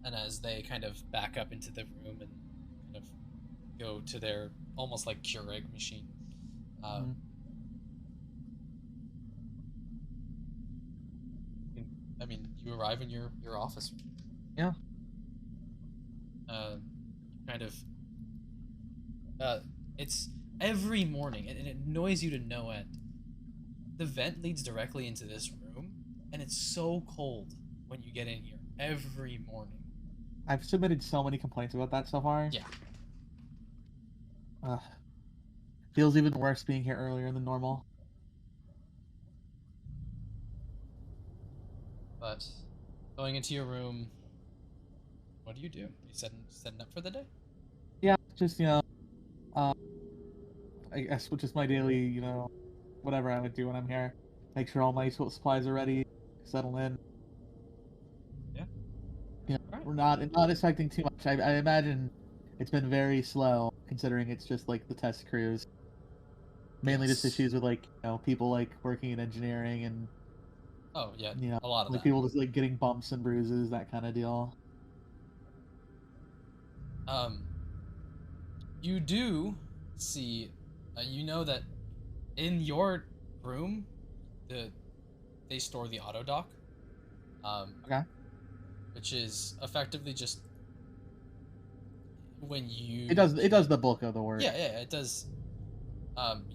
And as they kind of back up into the room and kind of go to their almost like Keurig machine, I mean, you arrive in your office. Yeah. Kind of. It's every morning, and it annoys you to no end. The vent leads directly into this room, and it's so cold when you get in here every morning. I've submitted so many complaints about that so far. Yeah. Feels even worse being here earlier than normal. But going into your room, what do? You setting up for the day? Yeah, just I guess just my daily, whatever I would do when I'm here. Make sure all my supplies are ready, settle in. Yeah. Yeah, we're not expecting too much. I imagine it's been very slow considering it's just like the test crews. Mainly just issues with people working in engineering and a lot of that. people just getting bumps and bruises, that kind of deal. You do see, you know that in your room, they store the auto dock. Okay. Which is effectively just when you. It does the bulk of the work. Yeah, it does.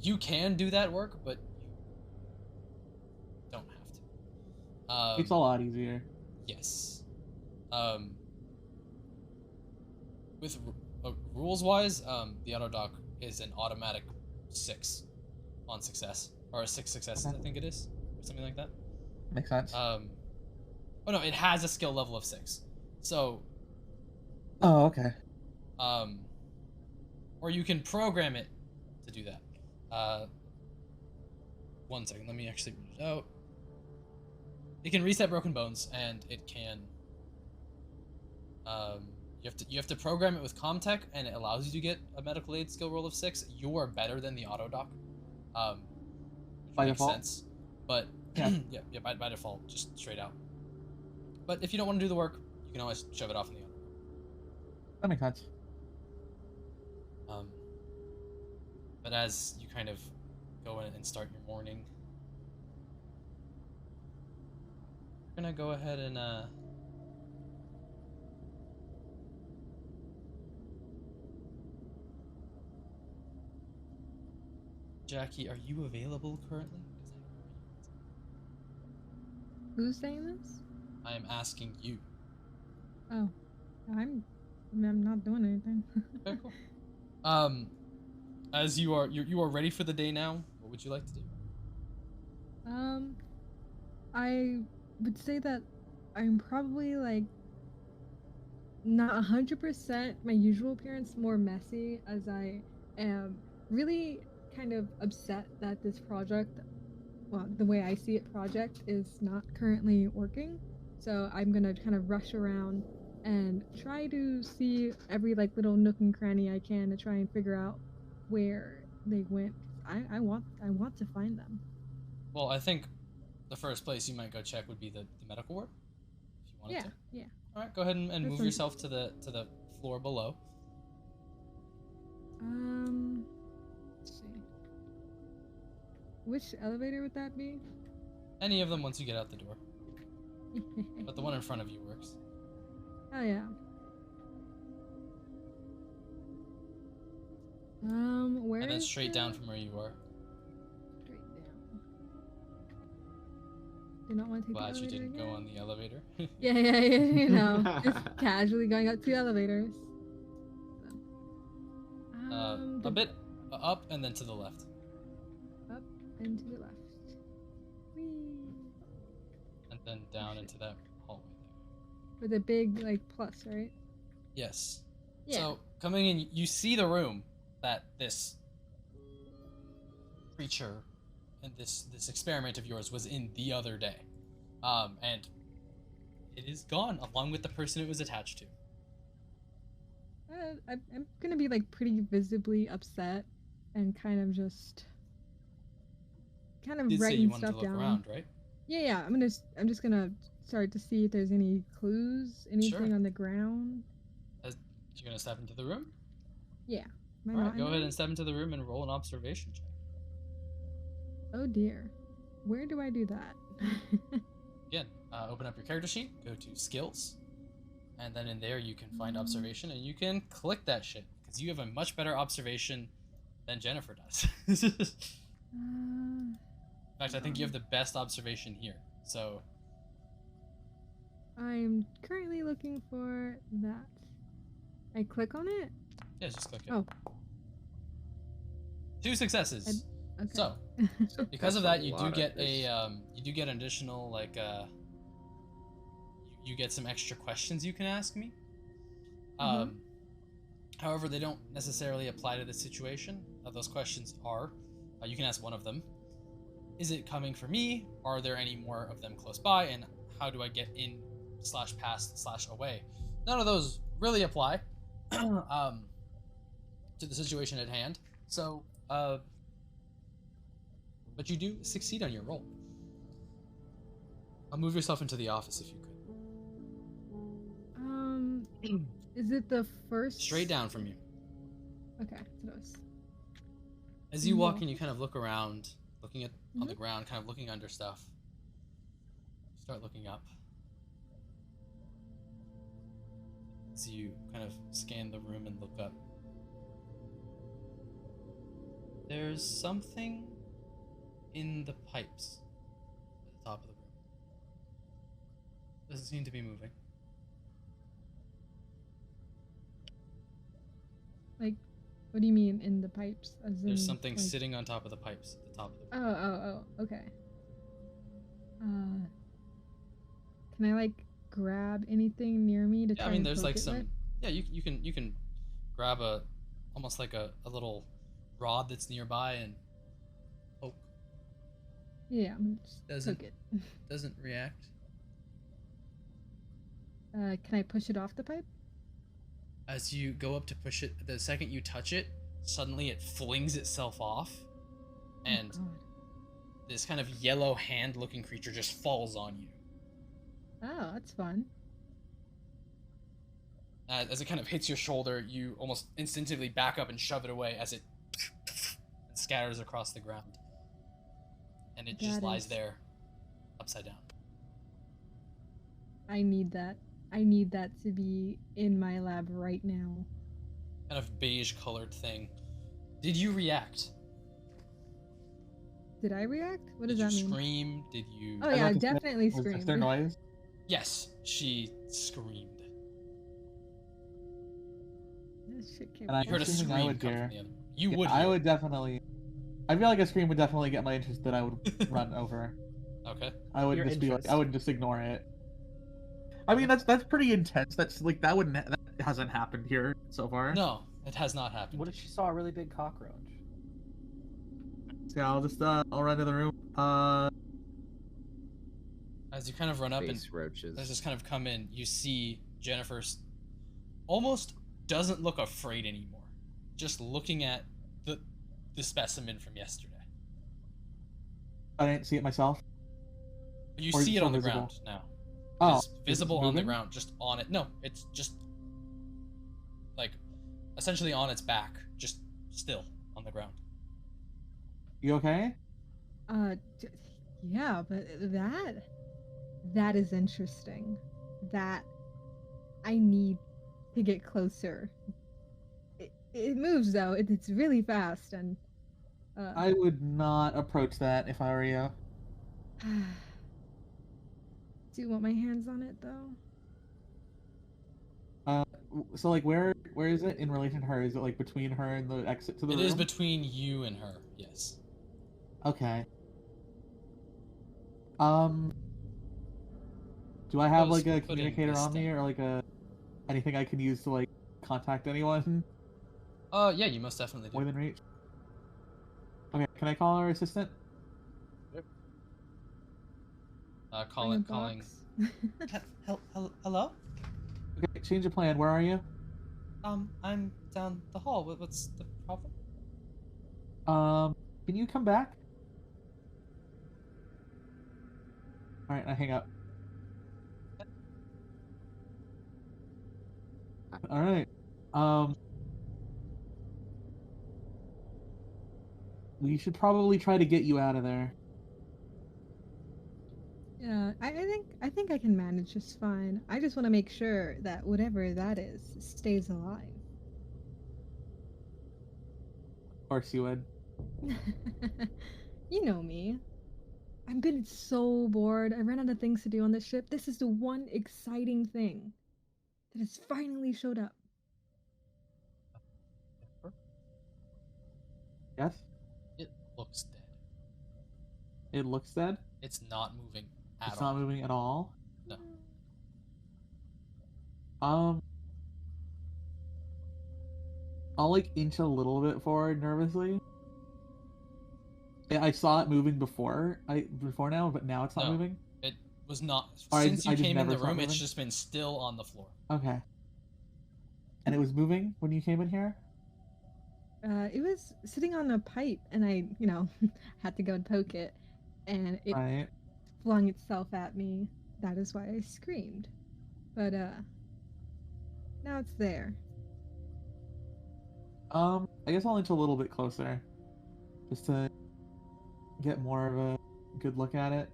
You can do that work, but you don't have to. It's a lot easier. Yes. With rules-wise, the auto dock is an automatic 6 on success, or 6 successes, I think it is, or something like that. Makes sense. Oh no, it has a skill level of 6. So. Oh, okay. Or you can program it to do that. 1 second, let me actually read it out. It can reset broken bones, and it can. You have to program it with Comtech, and it allows you to get a medical aid skill roll of 6. You are better than the auto dock. Which by makes default? sense. But yeah, yeah, by default, just straight out. But if you don't want to do the work, you can always shove it off in the auto. That makes sense. But as you kind of go in and start your morning, you're gonna go ahead and Jackie, are you available currently? Who's saying this? I am asking you. Oh, I'm not doing anything. Okay, cool. As you are ready for the day now, what would you like to do? I would say that I'm probably not 100% my usual appearance, more messy, as I am really kind of upset that this project, well, the way I see it, project is not currently working. So I'm gonna kind of rush around and try to see every little nook and cranny I can to try and figure out where they went. I want to find them. Well, I think the first place you might go check would be the medical ward, if you wanted to. Yeah. All right, go ahead and move yourself to the floor below. Let's see. Which elevator would that be? Any of them once you get out the door. But the one in front of you works. Oh yeah. Where? And then straight down from where you are. Straight down. Do not want to take Glad the you elevator didn't again? go on the elevator. Yeah, just casually going up 2 elevators. A bit up and then to the left. Up and to the left. Whee! And then down into that hallway there. With a big plus, right? Yes. Yeah. So coming in, you see the room that this creature and this experiment of yours was in the other day, and it is gone along with the person it was attached to. I'm gonna be pretty visibly upset and kind of just You did say you writing wanted stuff to look down. around, right? Yeah. I'm just gonna start to see if there's any clues, anything Sure. on the ground. You're gonna step into the room. Yeah. Am I All not right, in go the ahead room? and step into the room and roll an observation check. Oh dear. Where do I do that? Again, open up your character sheet, go to skills, and then in there you can find observation, and you can click that shit because you have a much better observation than Jennifer does. In fact, I think you have the best observation here. So I'm currently looking for that. I click on it? yeah, just click it. Oh. 2 successes. Okay. So because of that, you do get an additional like you get some extra questions you can ask me. However, they don't necessarily apply to the situation. Those questions are, you can ask one of them. Is it coming for me? Are there any more of them close by? And how do I get in / past / away? None of those really apply to the situation at hand. So, but you do succeed on your roll. I'll move yourself into the office if you could. Is it the first? Straight down from you. Okay, so that was... As you walk in, you kind of look around, looking at on the ground, kind of looking under stuff. Start looking up. As you kind of scan the room and look up. There's something in the pipes at the top of the room. Doesn't seem to be moving. Like, what do you mean in the pipes? As There's in, something like... sitting on top of the pipes at the top of the room. Oh, okay. Can I like grab anything near me to try? Yeah, I mean, and there's poke like it some. with? Yeah, you can grab almost like a little rod that's nearby and poke. Yeah, I'm just Doesn't poke it. doesn't react. Can I push it off the pipe? As you go up to push it, the second you touch it, suddenly it flings itself off, and this kind of yellow hand-looking creature just falls on you. Oh, that's fun. As it kind of hits your shoulder, you almost instinctively back up and shove it away as it scatters across the ground. And it just lies there, upside down. I need that. I need that to be in my lab right now. Kind of beige-colored thing. Did you react? Did I react? What does Did that you mean? scream? Did you... Oh yeah, I definitely Was screamed. there noise? Yes, she screamed. This shit came And I You heard a assuming I scream would come hear. from the other. You Yeah, would I hear. would definitely. I feel like a scream would definitely get my interest that I would run over. Okay. I would Your just be like, interest. I would just ignore it. I mean, that's pretty intense. That's like that wouldn't that hasn't happened here so far. No, it has not happened. What if she saw a really big cockroach? So yeah, I'll just I'll run to the room. As you kind of run up and roaches. as just kind of come in, you see Jennifer's almost doesn't look afraid anymore. Just looking at the specimen from yesterday. I didn't see it myself. You Or see it's it on the visible? ground now. Oh, It's is it visible on the moving? ground, just on it. No, it's just like essentially on its back, just still on the ground. You okay? Yeah, but that is interesting. That I need to get closer. It moves though. It's really fast and. I would not approach that if I were you. Do you want my hands on it though? So like where is it in relation to her? Is it like between her and the exit to the It room? is between you and her, yes. Okay. Do I have like a Put in communicator this on me or like anything I can use to like contact anyone? Yeah, you most definitely do. Within reach. Okay, can I call our assistant? Calling. Hello? Okay, change of plan. Where are you? I'm down the hall. What's the problem? Can you come back? Alright, I hang up. Alright. We should probably try to get you out of there. Yeah, I think I can manage just fine. I just want to make sure that whatever that is stays alive. Of course you would. You know me. I've been so bored. I ran out of things to do on this ship. This is the one exciting thing that has finally showed up. Yes? It looks dead. It looks dead? It's not moving at all. It's not moving at all? No. I'll like inch a little bit forward nervously. Yeah, I saw it moving before now, but now it's not moving. It was not. Or Since I you just came in never the saw it room, it's moving? just been still on the floor. Okay. And it was moving when you came in here? It was sitting on a pipe, and I, had to go and poke it, and it Right. flung itself at me. That is why I screamed. But, now it's there. I guess I'll inch a little bit closer. Just to get more of a good look at it.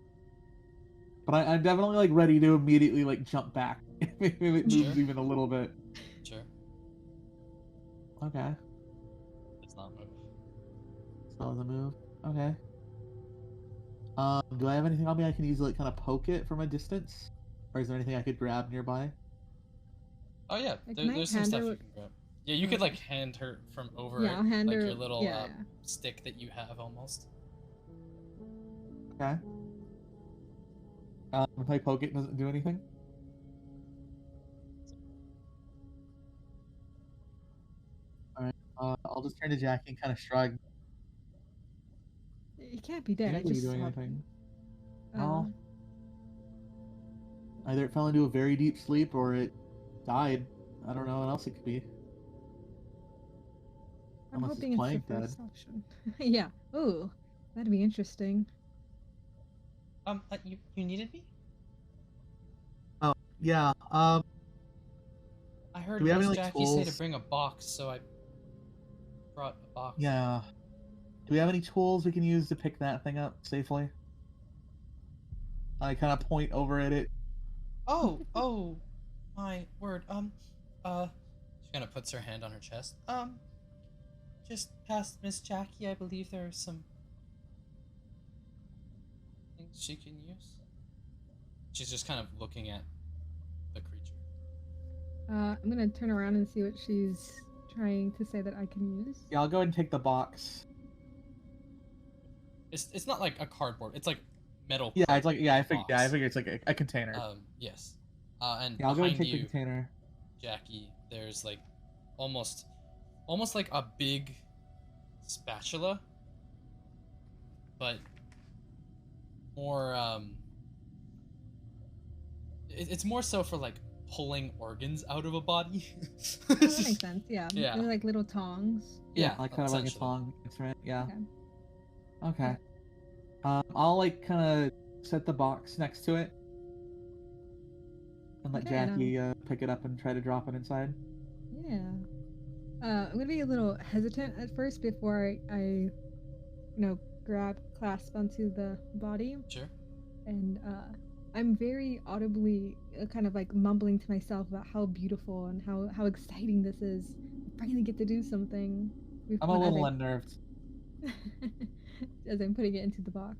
But I'm definitely like ready to immediately like jump back if it moves even a little bit. Sure. Okay. It's not move. Still doesn't move. Okay. Do I have anything on me I can use to like kind of poke it from a distance? Or is there anything I could grab nearby? Oh yeah, Like, there's some stuff you can grab. Yeah, you could like hand her from over Yeah, it, I'll hand like her- your little yeah. stick that you have almost. Okay. If I poke it, does it do anything? Alright, I'll just turn to Jackie and kind of shrug. It can't be dead. You I can't be just doing saw anything. it. Well, either it fell into a very deep sleep or it died. I don't know what else it could be. I'm Unless hoping it's it's playing the dead. first option. Yeah. Ooh, that'd be interesting. You needed me? Oh, yeah, I heard Do we have Miss any, like, Jackie say to tools? bring a box, so I brought a box. Yeah. Do we have any tools we can use to pick that thing up safely? I kind of point over at it. Oh, my word. She kind of puts her hand on her chest. Just past Miss Jackie, I believe there are some things she can use. She's just kind of looking at the creature. I'm gonna turn around and see what she's trying to say that I can use. Yeah, I'll go ahead and take the box. It's not like a cardboard. It's like metal. Yeah, it's like I box. figure it's like a container. Yes. And Yeah, I'll go behind and take the you, container. Jackie, there's like almost like a big spatula, but more it's more so for like pulling organs out of a body. Oh, that makes sense. Yeah. Yeah. They're like little tongs. Yeah, like kind of like a essentially. tongue instrument. Yeah. Okay. Okay. I'll like kind of set the box next to it and let Okay, and, Jackie pick it up and try to drop it inside. Yeah. I'm gonna be a little hesitant at first before I clasp onto the body. Sure. And I'm very audibly kind of like mumbling to myself about how beautiful and how exciting this is. I finally get to do something. with I'm a what little I- unnerved. as I'm putting it into the box.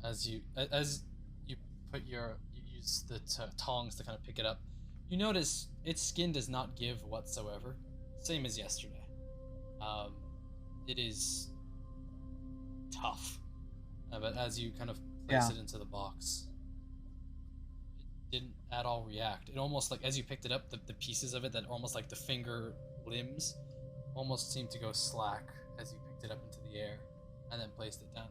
As you put you use the tongs to kind of pick it up, you notice its skin does not give whatsoever, same as yesterday. It is tough, but as you kind of place Yeah. it into the box, it didn't at all react. It almost like as you picked it up, the pieces of it that are almost like the finger limbs almost seemed to go slack as you picked it up into the air and then placed it down in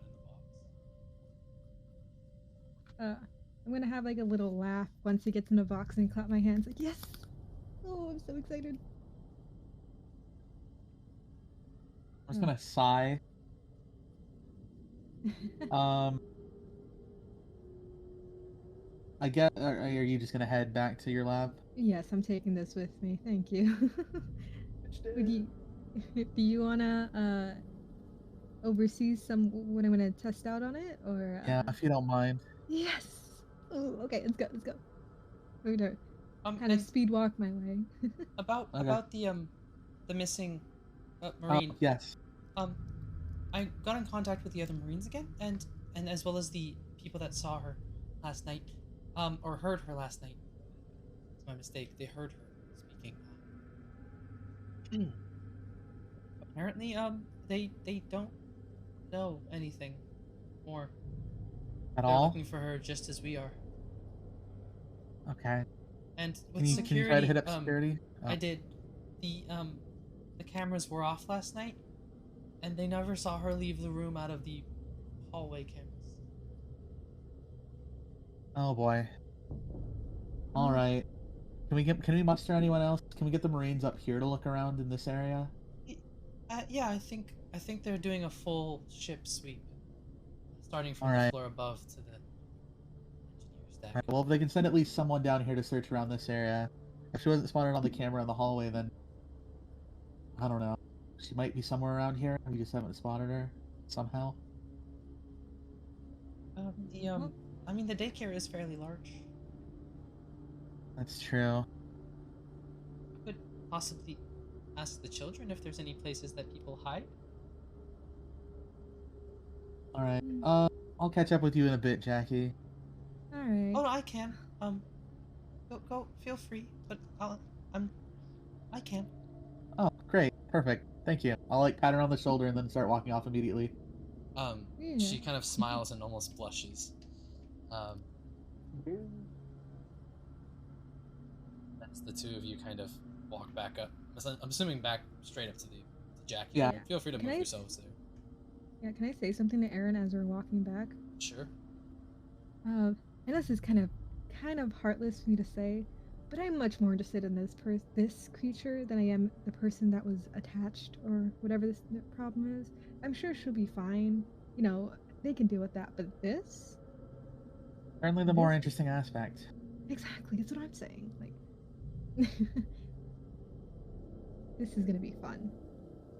the box. I'm gonna have like a little laugh once he gets in the box and clap my hands like, yes! Oh, I'm so excited. I'm just gonna sigh I guess. Are you just gonna head back to your lab? Yes, I'm taking this with me. Thank you. Would you, do you wanna oversee some what I'm gonna test out on it, or? Yeah, if you don't mind. Yes. Oh, okay. Let's go. Let's go. We're gonna kind of and speed walk my way. about the missing Marine. Yes. I got in contact with the other Marines again, and as well as the people that saw her last night, or heard her last night. It's my mistake. They heard her speaking. Apparently, they don't know anything more. At They're all? looking for her just as we are. Okay. And with Can security, you try to hit up security? I did. The cameras were off last night, and they never saw her leave the room out of the hallway cameras. Oh boy. All right. Can we muster anyone else? Can we get the Marines up here to look around in this area? Yeah, I think they're doing a full ship sweep, starting from All the right. floor above to the engineer's deck. Alright, well, if they can send at least someone down here to search around this area. If she wasn't spotted on the camera in the hallway, then I don't know. She might be somewhere around here. We just haven't spotted her somehow. I mean, the daycare is fairly large. That's true. Could possibly ask the children if there's any places that people hide. All right. I'll catch up with you in a bit, Jackie. All right. Oh, no, I can. Go. Feel free, but I can. Oh, great. Perfect. Thank you. I'll like pat her on the shoulder and then start walking off immediately. She kind of smiles and almost blushes. That's the two of you kind of walk back up. I'm assuming back straight up to Jackie. Yeah. Feel free to Can move I- yourselves there. Yeah, can I say something to Aaron as we're walking back? Sure. And this is kind of heartless for me to say, but I'm much more interested in this creature than I am the person that was attached or whatever this problem is. I'm sure she'll be fine. You know, they can deal with that, but this? Certainly the more interesting aspect. Exactly, that's what I'm saying. Like, this is gonna be fun.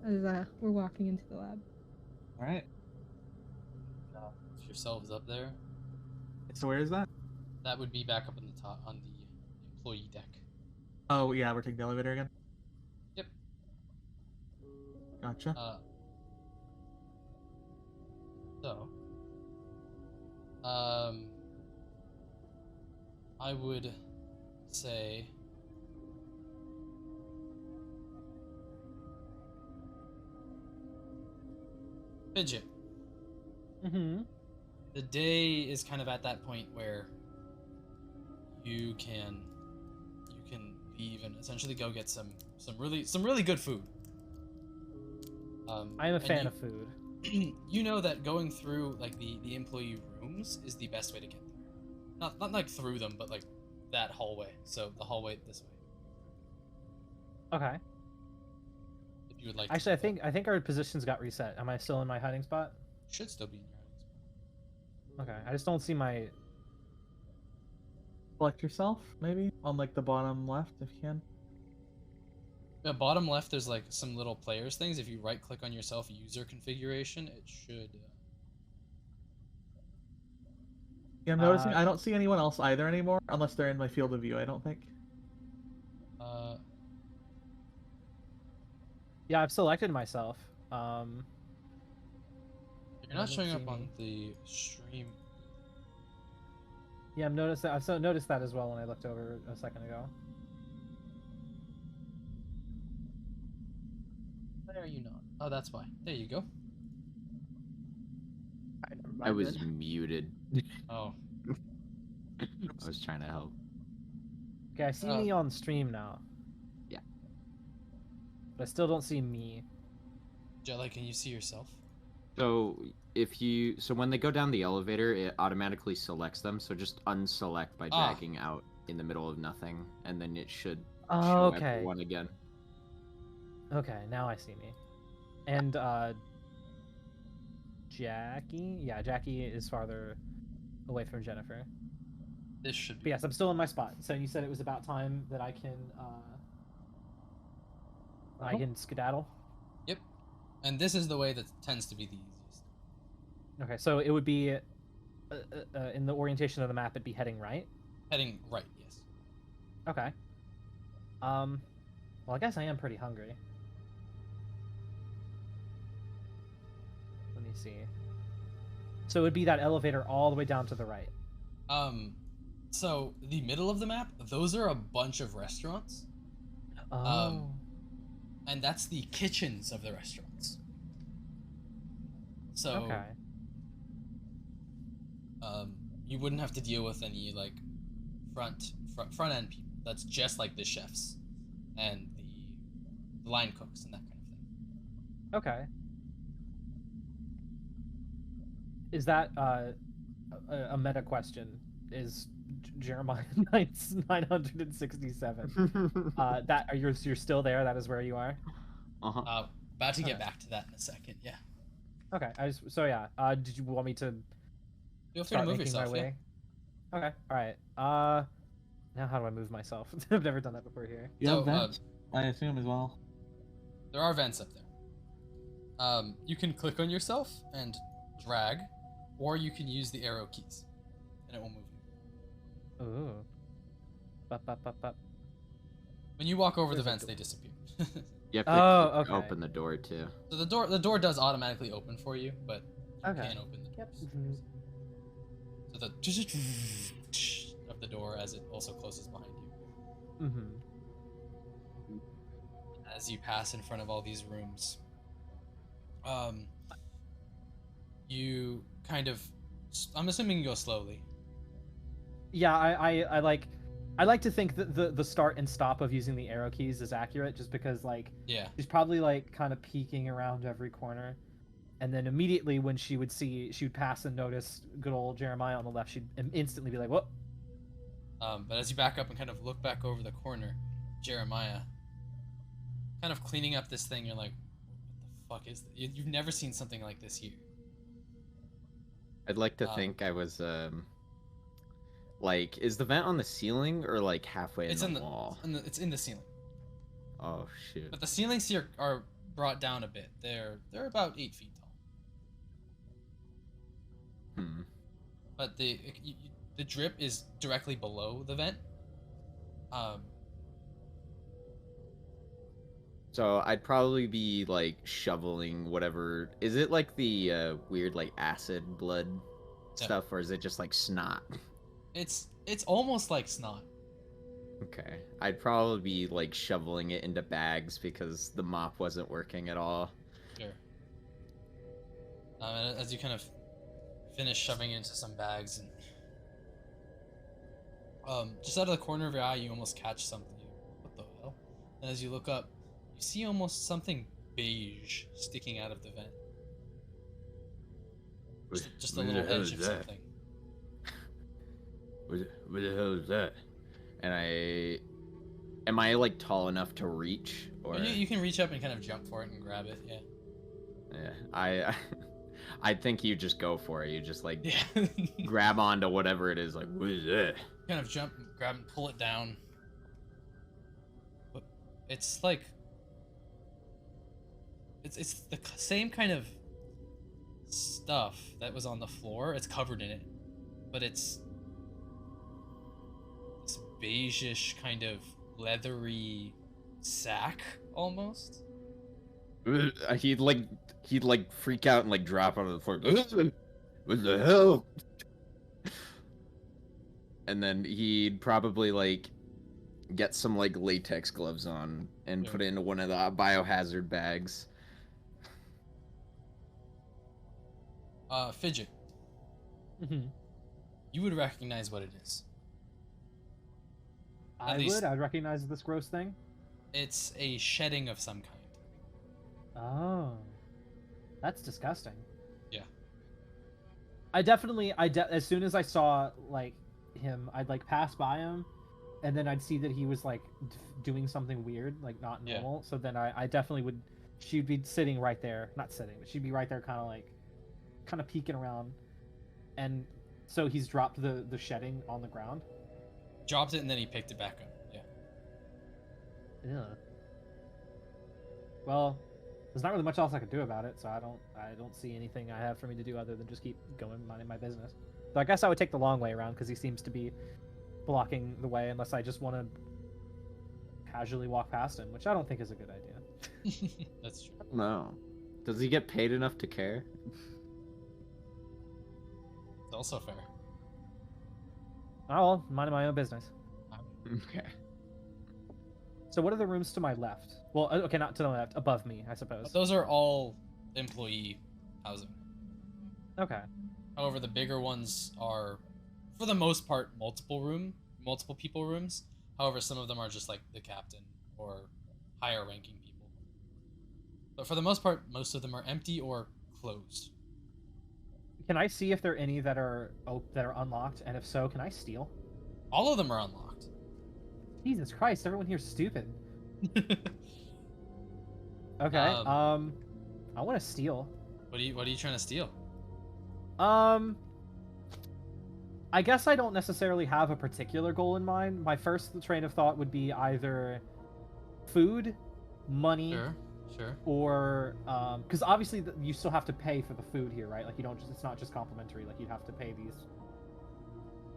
As we're walking into the lab. All right. Put yourselves up there. So where is that? That would be back up on the top on the employee deck. Oh yeah, we're taking the elevator again. Yep. Gotcha. I would say Fidget. Mm-hmm. The day is kind of at that point where you can leave and essentially go get some really good food. I am a fan of food. You know that going through like the employee rooms is the best way to get there. Not like through them, but like that hallway. So the hallway this way. Okay. If you would like. Actually, I think our positions got reset. Am I still in my hiding spot? Should still be in your hiding spot. Okay. I just don't see my. Select yourself, maybe on like the bottom left, if you can. Yeah, bottom left, there's like some little players things. If you right click on yourself, user configuration, it should. Yeah, I'm noticing I don't see anyone else either anymore, unless they're in my field of view. I don't think. Yeah, I've selected myself. You're not showing up on the stream. Yeah, I've noticed that. I've noticed that as well when I looked over a second ago. Why are you not? Oh, that's why. There you go. I was muted. Oh. I was trying to help. Okay, I see me on stream now. Yeah. But I still don't see me. Jelly, can you see yourself? So when they go down the elevator, it automatically selects them. So just unselect by dragging out in the middle of nothing, and then it should show everyone again. Okay, now I see me. And Jackie. Yeah, Jackie is farther away from Jennifer. This should be. But yes, I'm still in my spot. So you said it was about time that I can skedaddle. Yep. And this is the way that tends to be the easiest. Okay, so it would be in the orientation of the map. It'd be heading right. Heading right, yes. Okay. Well, I guess I am pretty hungry. Let me see. So it would be that elevator all the way down to the right. So the middle of the map, those are a bunch of restaurants. Oh. And that's the kitchens of the restaurants. So. Okay. You wouldn't have to deal with any like front end people. That's just like the chefs and the line cooks and that kind of thing. Okay. Is that a meta question? Is Jeremiah 967? That you're still there? That is where you are. About to get back to that in a second. Yeah. Okay. Did you want me to? Feel free to move yourself. Okay. All right. Now how do I move myself? I've never done that before here. You have vents, I assume as well. There are vents up there. You can click on yourself and drag, or you can use the arrow keys, and it will move you. Ooh. When you walk over the vents, they disappear. You have to open the door too. So the door does automatically open for you, but you Okay. can't open the doors. Mm-hmm. So the of the door as it also closes behind you. Mm-hmm. As you pass in front of all these rooms, you kind of, I'm assuming you go slowly. Yeah, I like to think that the start and stop of using the arrow keys is accurate, just because like she's probably like kind of peeking around every corner, and then immediately when she would pass and notice good old Jeremiah on the left, she'd instantly be like, "Whoop!" But as you back up and kind of look back over the corner, Jeremiah, kind of cleaning up this thing, you're like, "What the fuck is this?" You've never seen something like this here. I'd like to think I was like, is the vent on the ceiling or like halfway in the wall? It's in the ceiling. Oh shit! But the ceilings here are brought down a bit. They're about 8 feet tall. But the drip is directly below the vent. So I'd probably be like shoveling whatever. Is it like the weird like acid blood stuff, or is it just like snot? It's almost like snot. Okay, I'd probably be like shoveling it into bags because the mop wasn't working at all. Sure. And as you kind of finish shoving it into some bags, and just out of the corner of your eye, you almost catch something. What the hell? And as you look up, you see almost something beige sticking out of the vent. Just a little edge of something. What the hell is that? And am I like tall enough to reach, or you can reach up and kind of jump for it and grab it. Yeah. Yeah, I think you just go for it. You just like grab onto whatever it is. Like, what is that? Kind of jump, grab, and pull it down. But it's like it's the same kind of stuff that was on the floor. It's covered in it, but it's this beige-ish kind of leathery sack almost. He'd like freak out and like drop onto the floor. What the hell? And then he'd probably like get some like latex gloves on and put it into one of the biohazard bags. Fidget. You would recognize what it is. I'd recognize this gross thing. It's a shedding of some kind. Oh, that's disgusting. Yeah. As soon as I saw like him, I'd like pass by him, and then I'd see that he was like doing something weird, like not normal. So then I definitely would. She'd be sitting right there, not sitting, but she'd be right there, kind kind of peeking around, and so he's dropped the shedding on the ground. Dropped it and then he picked it back up. Yeah. Yeah. Well, there's not really much else I can do about it, so I don't see anything I have for me to do other than just keep going minding my business. So I guess I would take the long way around because he seems to be blocking the way, unless I just want to casually walk past him, which I don't think is a good idea. That's true. No. Does he get paid enough to care? It's also fair. Oh well, minding my own business. Okay. So what are the rooms to my left? Well, okay, not to the left, above me, I suppose. Those are all employee housing. Okay. However, the bigger ones are, for the most part, multiple people rooms. However, some of them are just like the captain or higher ranking people. But for the most part, most of them are empty or closed. Can I see if there are any that are unlocked, and if so, can I steal? All of them are unlocked. Jesus Christ, everyone here's stupid. Okay, I want to steal. What are you trying to steal? I guess I don't necessarily have a particular goal in mind. My first train of thought would be either food, money, sure, or because obviously you still have to pay for the food here, right? Like you don't just, it's not just complimentary. Like you have to pay these.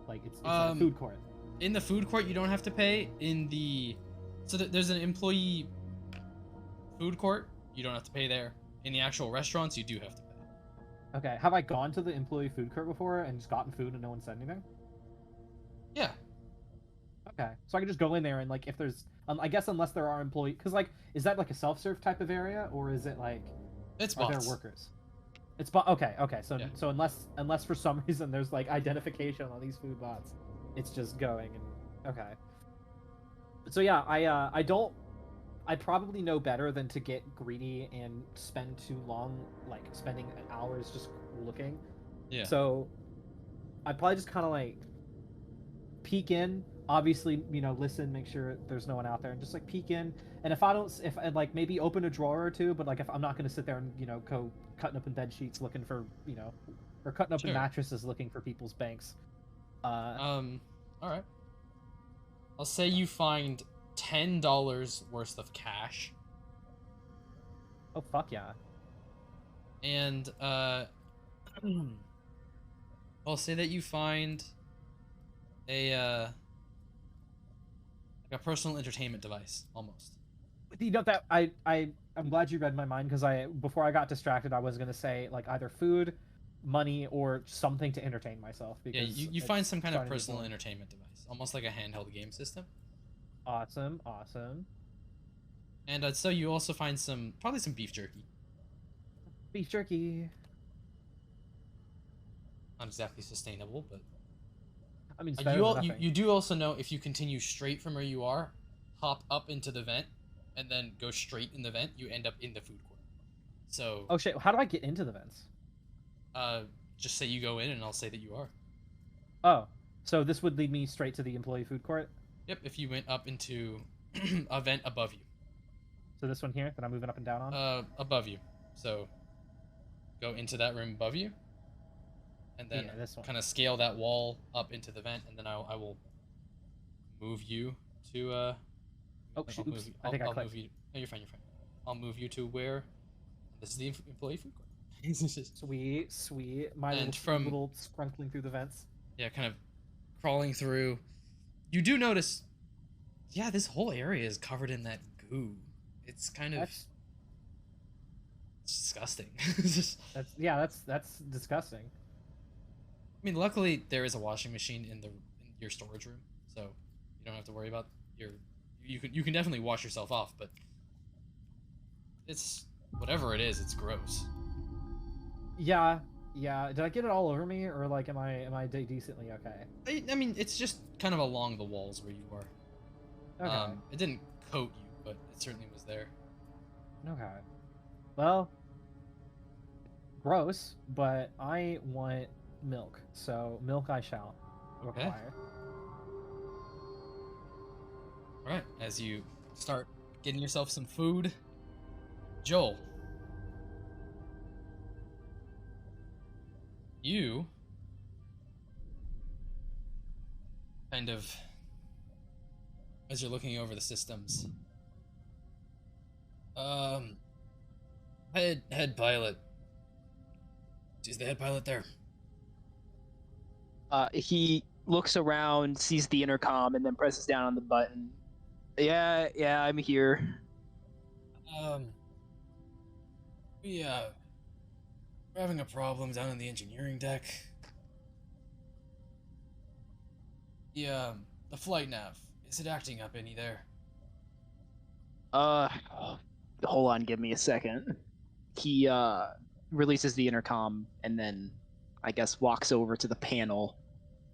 Like it's like a food court. In the food court, you don't have to pay. In the there's an employee food court. You don't have to pay there. In the actual restaurants, you do have to pay. Okay, have I gone to the employee food court before and just gotten food and no one said anything? Yeah. Okay, so I can just go in there and like if there's, I guess unless there are employee, because like is that like a self-serve type of area or is it like? It's are bots. there workers? It's okay. So Yeah. so unless for some reason there's like identification on these food bots, it's just going and okay. So yeah, I probably know better than to get greedy and spend too long, like spending hours just looking. Yeah. So I'd probably just kind of like peek in, obviously, listen, make sure there's no one out there, and just like peek in. And if I like maybe open a drawer or two, but like if I'm not going to sit there and go cutting up in bed sheets looking for or cutting up in mattresses looking for people's banks. All right. I'll say you find $10 worth of cash. Oh fuck yeah. And I'll say that you find a like a personal entertainment device almost. That I'm glad you read my mind because before I got distracted I was gonna say like either food, money, or something to entertain myself. Because yeah, you find some kind of personal entertainment device, almost like a handheld game system. Awesome. And so you also find probably some beef jerky. Beef jerky. Not exactly sustainable, but I mean, you do also know if you continue straight from where you are, hop up into the vent, and then go straight in the vent, you end up in the food court. So. Oh shit! How do I get into the vents? Just say you go in, and I'll say that you are. Oh, so this would lead me straight to the employee food court? Yep, if you went up into a vent above you. So this one here that I'm moving up and down on? Above you. So go into that room above you. And then kind of scale that wall up into the vent, and then I will move you to oh shit, oops. I think I clicked. No, you're fine. I'll move you to where this is the employee food court. Sweet. My little scrunkling through the vents. Yeah, kind of crawling through. You do notice, yeah, this whole area is covered in that goo. It's kind of it's disgusting. That's disgusting. I mean, luckily there is a washing machine in your storage room, so you don't have to worry about you can definitely wash yourself off, but it's whatever it is, it's gross. Yeah. Did I get it all over me, or like am I decently okay? I mean, it's just kind of along the walls where you are. Okay. It didn't coat you, but it certainly was there. Okay. Well, gross, but I want milk, so milk I shall require. Alright, as you start getting yourself some food, Joel. You kind of, as you're looking over the systems, head pilot. Is the head pilot there? He looks around, sees the intercom, and then presses down on the button. Yeah, I'm here. We're having a problem down in the engineering deck. The flight nav, is it acting up any there? Hold on, give me a second. He releases the intercom and then I guess walks over to the panel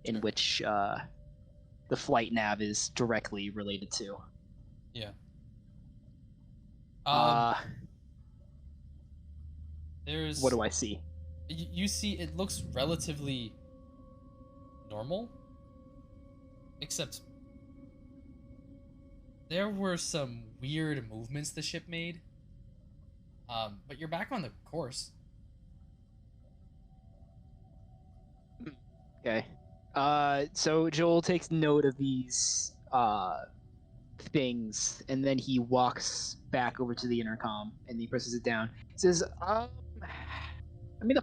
in which the flight nav is directly related to. Yeah. There's... What do I see? You see, it looks relatively normal, except there were some weird movements the ship made. But you're back on the course. Okay. So Joel takes note of these things, and then he walks back over to the intercom, and he presses it down. He says, I mean, the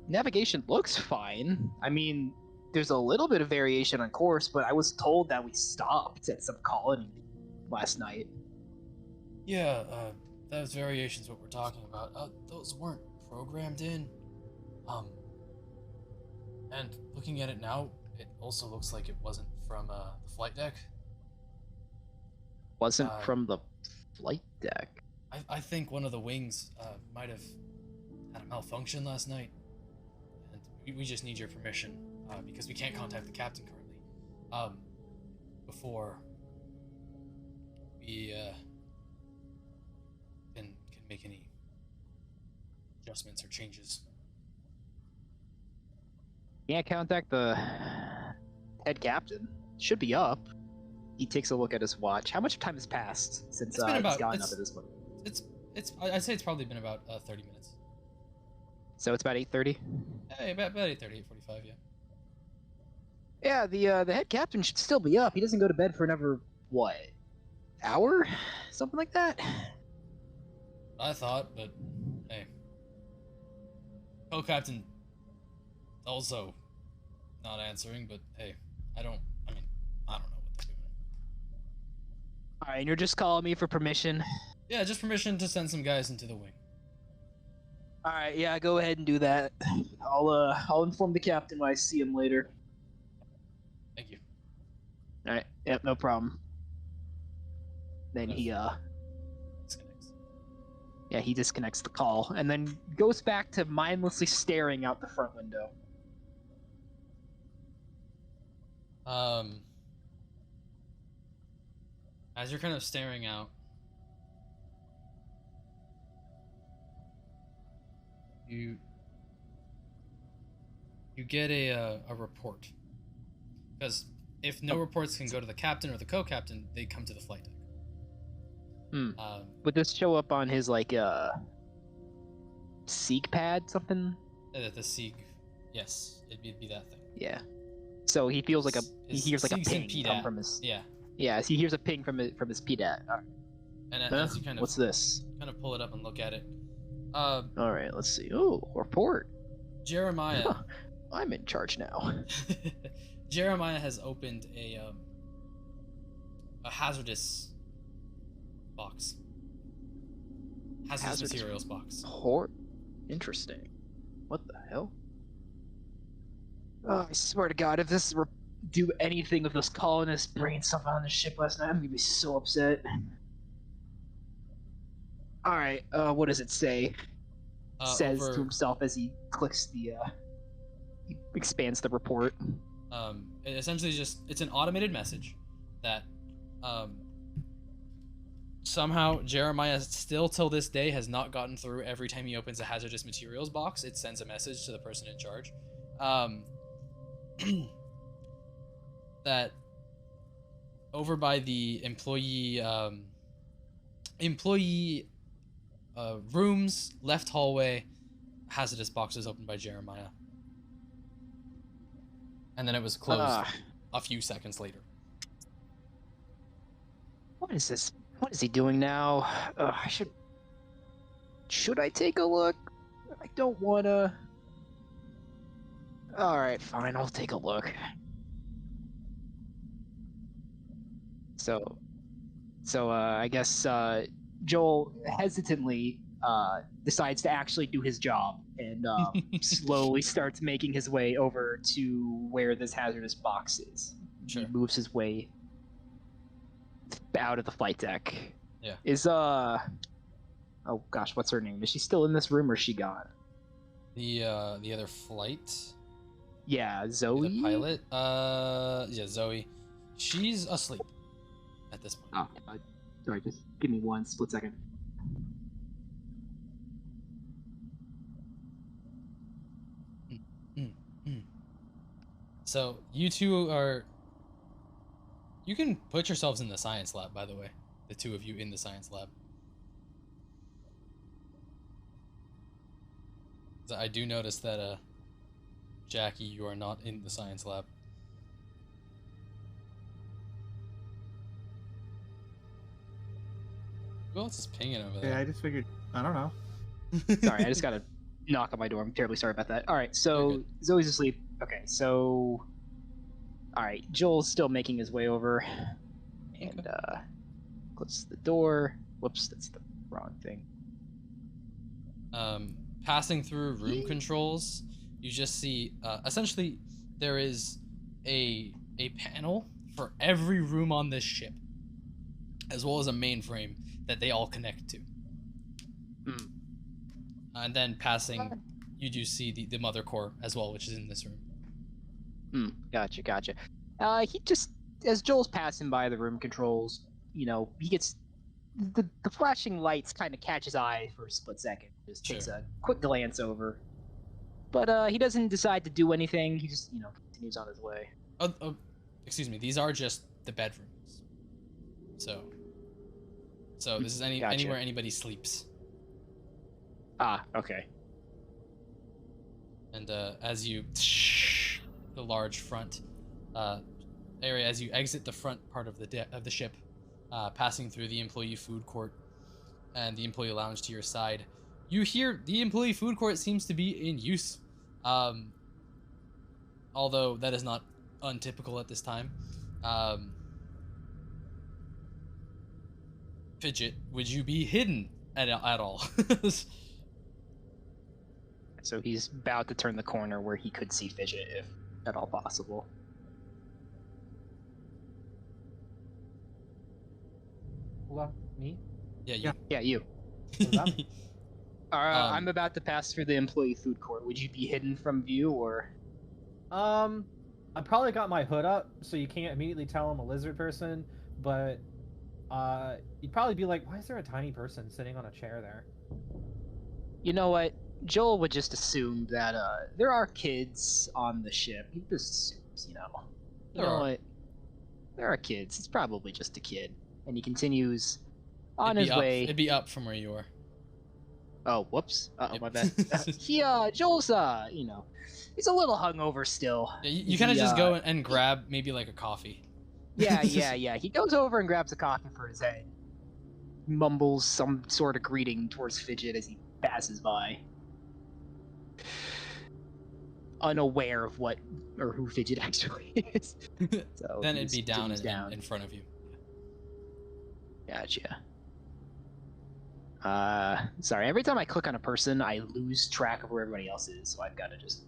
navigation looks fine. I mean, there's a little bit of variation on course, but I was told that we stopped at some colony last night. Yeah, those variations what we're talking about, those weren't programmed in. And looking at it now, it also looks like it wasn't from the flight deck. Wasn't from the flight deck? I think one of the wings might have had a malfunction last night. And we just need your permission, because we can't contact the captain currently. Before we can make any adjustments or changes. Can't contact the head captain. Should be up. He takes a look at his watch. How much time has passed since he's gotten up at this point? I'd say it's probably been about 30 minutes. So it's about 8:30. Hey, about 8:30, 8:45, yeah. Yeah, the head captain should still be up. He doesn't go to bed for another what, hour, something like that. I thought, but hey, co-captain also not answering. But hey, I don't know what they're doing. All right, and you're just calling me for permission. Yeah, just permission to send some guys into the wing. All right, yeah, go ahead and do that. I'll inform the captain when I see him later. Thank you. All right, yep, no problem. Then he disconnects. Yeah, he disconnects the call and then goes back to mindlessly staring out the front window. As you're kind of staring out, you get a report, because if no reports can go to the captain or the co-captain, they come to the flight deck. Would this show up on his Seek pad something? The Seek, yes, it'd be that thing. Yeah. So he feels he hears a ping come from his. Yeah. Yeah, so he hears a ping from his PDAT. All right. And as you kind of what's this? Kind of pull it up and look at it. All right, let's see. Oh, report. Jeremiah. Huh, I'm in charge now. Jeremiah has opened a hazardous box. Hazardous materials box. Interesting. What the hell? Oh, I swear to God, if this do anything with those colonists bringing stuff on the ship last night, I'm gonna be so upset. All right, what does it say? Says to himself as he clicks the. He expands the report. It essentially it's an automated message that somehow Jeremiah still till this day has not gotten through. Every time he opens a hazardous materials box, it sends a message to the person in charge. That over by the employee rooms, left hallway, hazardous boxes opened by Jeremiah. And then it was closed a few seconds later. What is this? What is he doing now? I should I take a look? I don't wanna. Alright, fine, I'll take a look. So I guess Joel hesitantly decides to actually do his job and slowly starts making his way over to where this hazardous box is. Sure. He moves his way out of the flight deck. Yeah. Is oh gosh, what's her name? Is she still in this room or is she gone? The other flight? Yeah, Zoe. The pilot? Yeah, Zoe. She's asleep at this point. Oh, sorry, just give me one split second. So you two are. You can put yourselves in the science lab, by the way. The two of you in the science lab. I do notice that, Jackie, you are not in the science lab. Who else is pinging over there? Yeah, I just figured. I don't know. Sorry, I just got a knock on my door. I'm terribly sorry about that. All right, so Zoe's asleep. Okay, so all right, Joel's still making his way over, and closes the door. Whoops, that's the wrong thing. Passing through room controls, you just see essentially there is a panel for every room on this ship, as well as a mainframe that they all connect to. And then passing, you do see the mother core as well, which is in this room. Gotcha. He just, as Joel's passing by the room controls, you know, he gets the flashing lights kind of catch his eye for a split second. Just takes a quick glance over, but he doesn't decide to do anything. He just, you know, continues on his way. Excuse me. These are just the bedrooms. So this is anywhere anybody sleeps. Okay. And as you the large front area, as you exit the front part of the ship, passing through the employee food court and the employee lounge to your side, you hear the employee food court seems to be in use, although that is not untypical at this time. Fidget, would you be hidden at all? So he's about to turn the corner where he could see Fidget, if at all possible. What? Me? Yeah, you. Yeah, you. What does that mean? I'm about to pass through the employee food court. Would you be hidden from view, or? I probably got my hood up, so you can't immediately tell I'm a lizard person, but you'd probably be like, why is there a tiny person sitting on a chair there? You know what? Joel would just assume that there are kids on the ship. He just assumes, you know. You know what? There are kids. It's probably just a kid. And he continues on his way. It'd be up from where you are. Oh, whoops. My bad. Joel's, you know, he's a little hungover still. Yeah, you kind of just go and grab maybe like a coffee. Yeah. He goes over and grabs a coffee for his head. Mumbles some sort of greeting towards Fidget as he passes by. Unaware of what or who Fidget actually is. So then it'd be down in front of you. Gotcha. Sorry, every time I click on a person, I lose track of where everybody else is, so I've got to just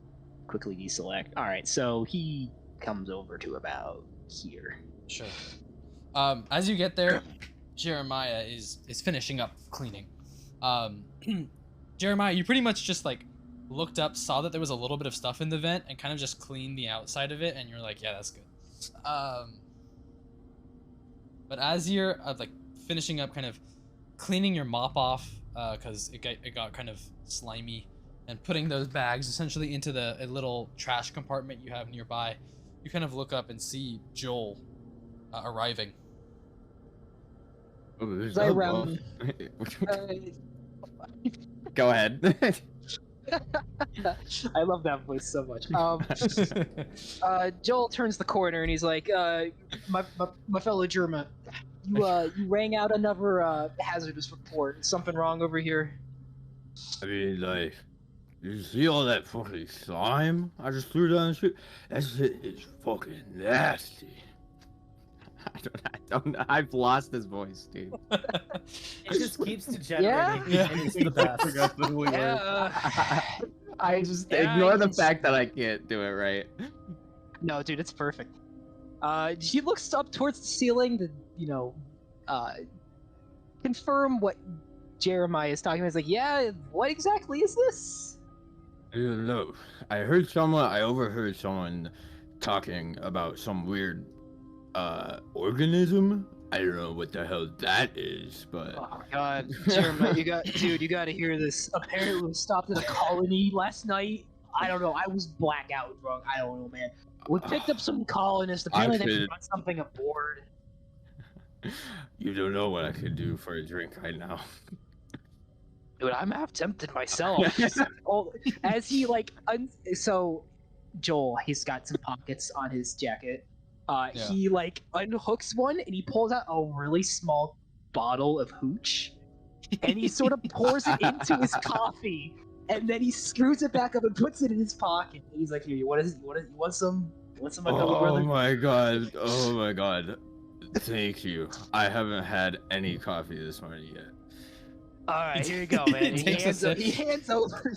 quickly deselect. Alright, so he comes over to about here. Sure. As you get there, Jeremiah is finishing up cleaning. Jeremiah, you pretty much just like looked up, saw that there was a little bit of stuff in the vent, and kind of just cleaned the outside of it, and you're like, yeah, that's good. But as you're like finishing up, kind of cleaning your mop off, because it got kind of slimy, and putting those bags essentially into a little trash compartment you have nearby, you kind of look up and see Joel arriving. Go ahead. I love that voice so much. Joel turns the corner and he's like, my fellow German, you rang out another hazardous report. Is something wrong over here? I mean, like, you see all that fucking slime I just threw down the street? That shit is fucking nasty. I don't know. I've lost his voice, dude. It just keeps degenerating. Yeah. And it's the best. I just ignore the fact that I can't do it right. No, dude, it's perfect. He looks up towards the ceiling to, confirm what Jeremiah is talking about. He's like, yeah, what exactly is this? Look, I overheard someone talking about some weird organism. I don't know what the hell that is, but oh my god, Jeremiah, you gotta hear this. Apparently we stopped at a colony last night. I don't know, I was blackout drunk. I don't know, man. We picked up some colonists. Apparently they brought something aboard. You don't know what I could do for a drink right now. Dude, I'm half tempted myself. As he so Joel, he's got some pockets on his jacket. He unhooks one and he pulls out a really small bottle of hooch, and he sort of pours it into his coffee, and then he screws it back up and puts it in his pocket. And he's like, "Here, you want some? You want some, my fellow brother?" Oh my god! Thank you. I haven't had any coffee this morning yet. All right, here you go, man. He hands over.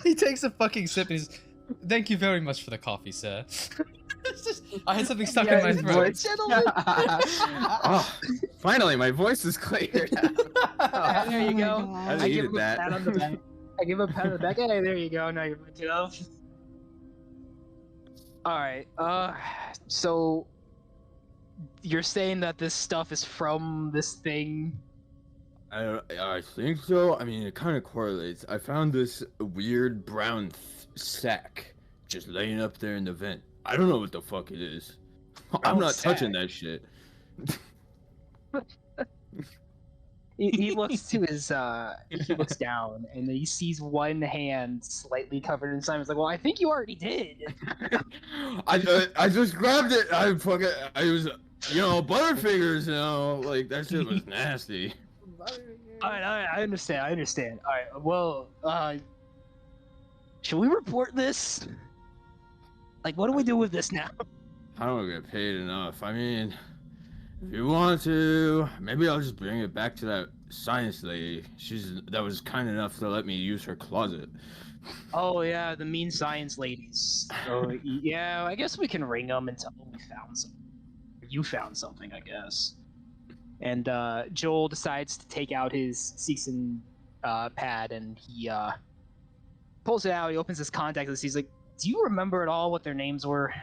He takes a fucking sip and he's, "Thank you very much for the coffee, sir." I had something stuck in my throat. Oh, finally, my voice is clear. There you go. I give him a pat on the back. I give him a pat on the back. Hey, there you go. Now you're good to go. All right. So you're saying that this stuff is from this thing? I think so. I mean, it kind of correlates. I found this weird brown sack just laying up there in the vent. I don't know what the fuck it is. I'm not touching that shit. He looks to his he looks down and he sees one hand slightly covered in slime. He's like, "Well, I think you already did." I just grabbed it. I was Butterfingers. Like that shit was nasty. All right, I understand. All right, well, should we report this? Like, what do we do with this now? I don't get paid enough. I mean, if you want to, maybe I'll just bring it back to that science lady. That was kind enough to let me use her closet. Oh yeah, the mean science ladies. So yeah, I guess we can ring them and tell them we found something. You found something, I guess. And Joel decides to take out his Season pad and he pulls it out. He opens his contact list. He's like, "Do you remember at all what their names were?"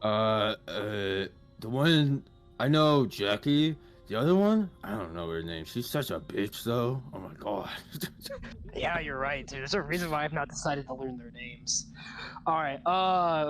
The one I know, Jackie. The other one, I don't know her name. She's such a bitch, though. Oh my god. Yeah, you're right, dude. There's a reason why I've not decided to learn their names. All right.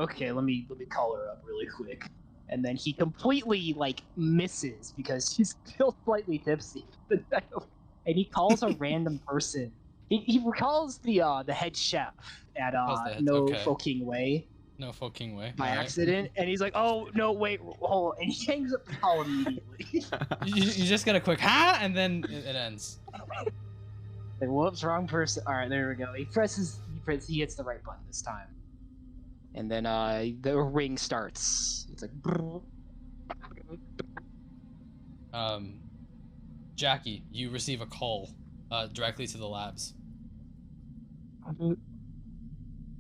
Okay. Let me call her up really quick. And then he completely misses because she's still slightly tipsy. And he calls a random person. He recalls the head chef at No Fucking Way. No fucking way. By accident, and he's like, "Oh no, wait, hold on," and he hangs up the call immediately. you just get a quick "ha," and then it ends. Like, whoops, wrong person. All right, there we go. He hits the right button this time, and then the ring starts. It's like, Jackie, you receive a call directly to the labs.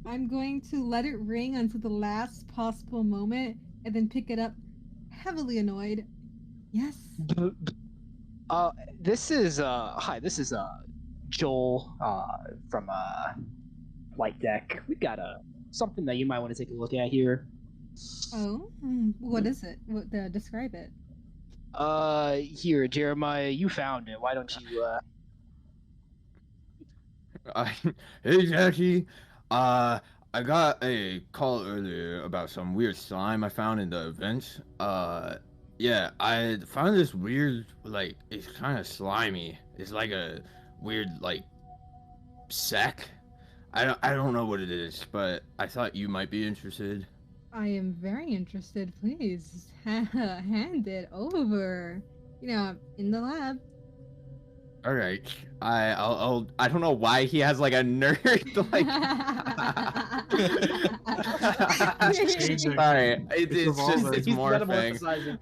I'm going to let it ring until the last possible moment and then pick it up, heavily annoyed. Yes. This is hi, this is Joel from Light Deck. We've got something that you might want to take a look at here. Oh, what is it? Describe it. Here, Jeremiah, you found it. Why don't you Hey, Jackie. I got a call earlier about some weird slime I found in the event. Yeah, I found this weird, like, it's kind of slimy. It's like a weird, like, sack. I don't know what it is, but I thought you might be interested. I am very interested. Please hand it over. You know, I'm in the lab. All right, I don't know why he has like a nerd like. Sorry, it's He's morphing. metamorphosizing.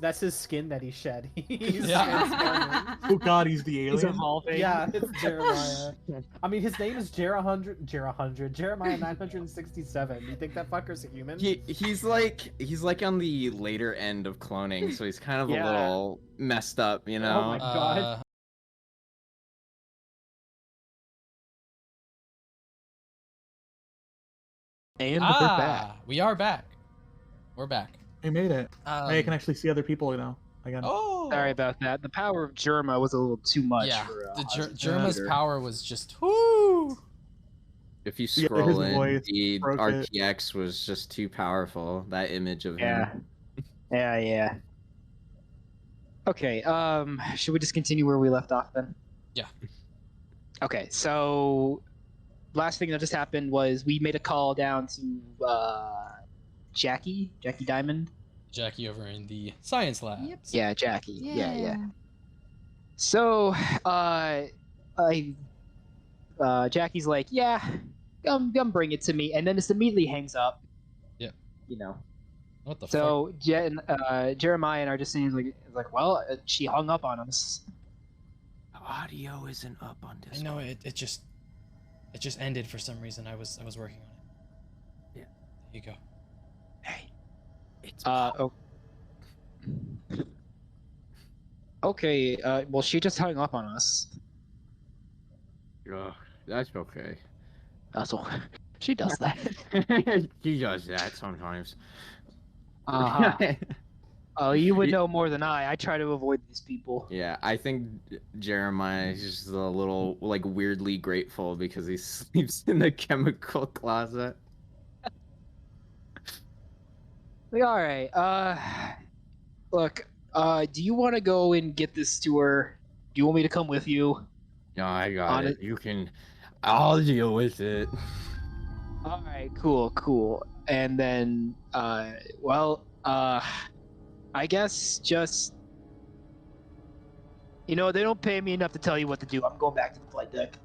That's his skin that he shed. He's transforming. Oh God, he's the alien. He's evolving. Yeah, it's Jeremiah. I mean, his name is Jeremiah 967. You think that fucker's a human? He's like on the later end of cloning, so he's kind of a little messed up, you know. Oh my God. And we're back. We are back. We're back. I made it. I can actually see other people now. Again. Oh, sorry about that. The power of Jerma was a little too much. Yeah, for, the Jerma's power was just whoo. If you scroll in, the broke RTX was just too powerful. That image of him. Yeah. Okay. Should we just continue where we left off then? Yeah. Okay. So, last thing that just happened was we made a call down to Jackie Diamond. Jackie over in the science lab. Yep. Yeah, Jackie. Yeah. So, Jackie's like, yeah, come bring it to me, and then just immediately hangs up. Yeah. You know. What the fuck? So Jeremiah and are just saying like, well, she hung up on us. The audio isn't up on Discord. I know it just ended for some reason. I was working on it. Yeah. There you go. Hey. It's Okay. Well, she just hung up on us. That's okay. That's okay. She does that. She does that sometimes. Oh, you would know more than I. I try to avoid these people. Yeah, I think Jeremiah is just a little like weirdly grateful because he sleeps in the chemical closet. Like, all right. Look. Do you want to go and get this to her? Do you want me to come with you? No, I got it. You can. I'll deal with it. All right. Cool. And then, I guess just, they don't pay me enough to tell you what to do. I'm going back to the flight deck.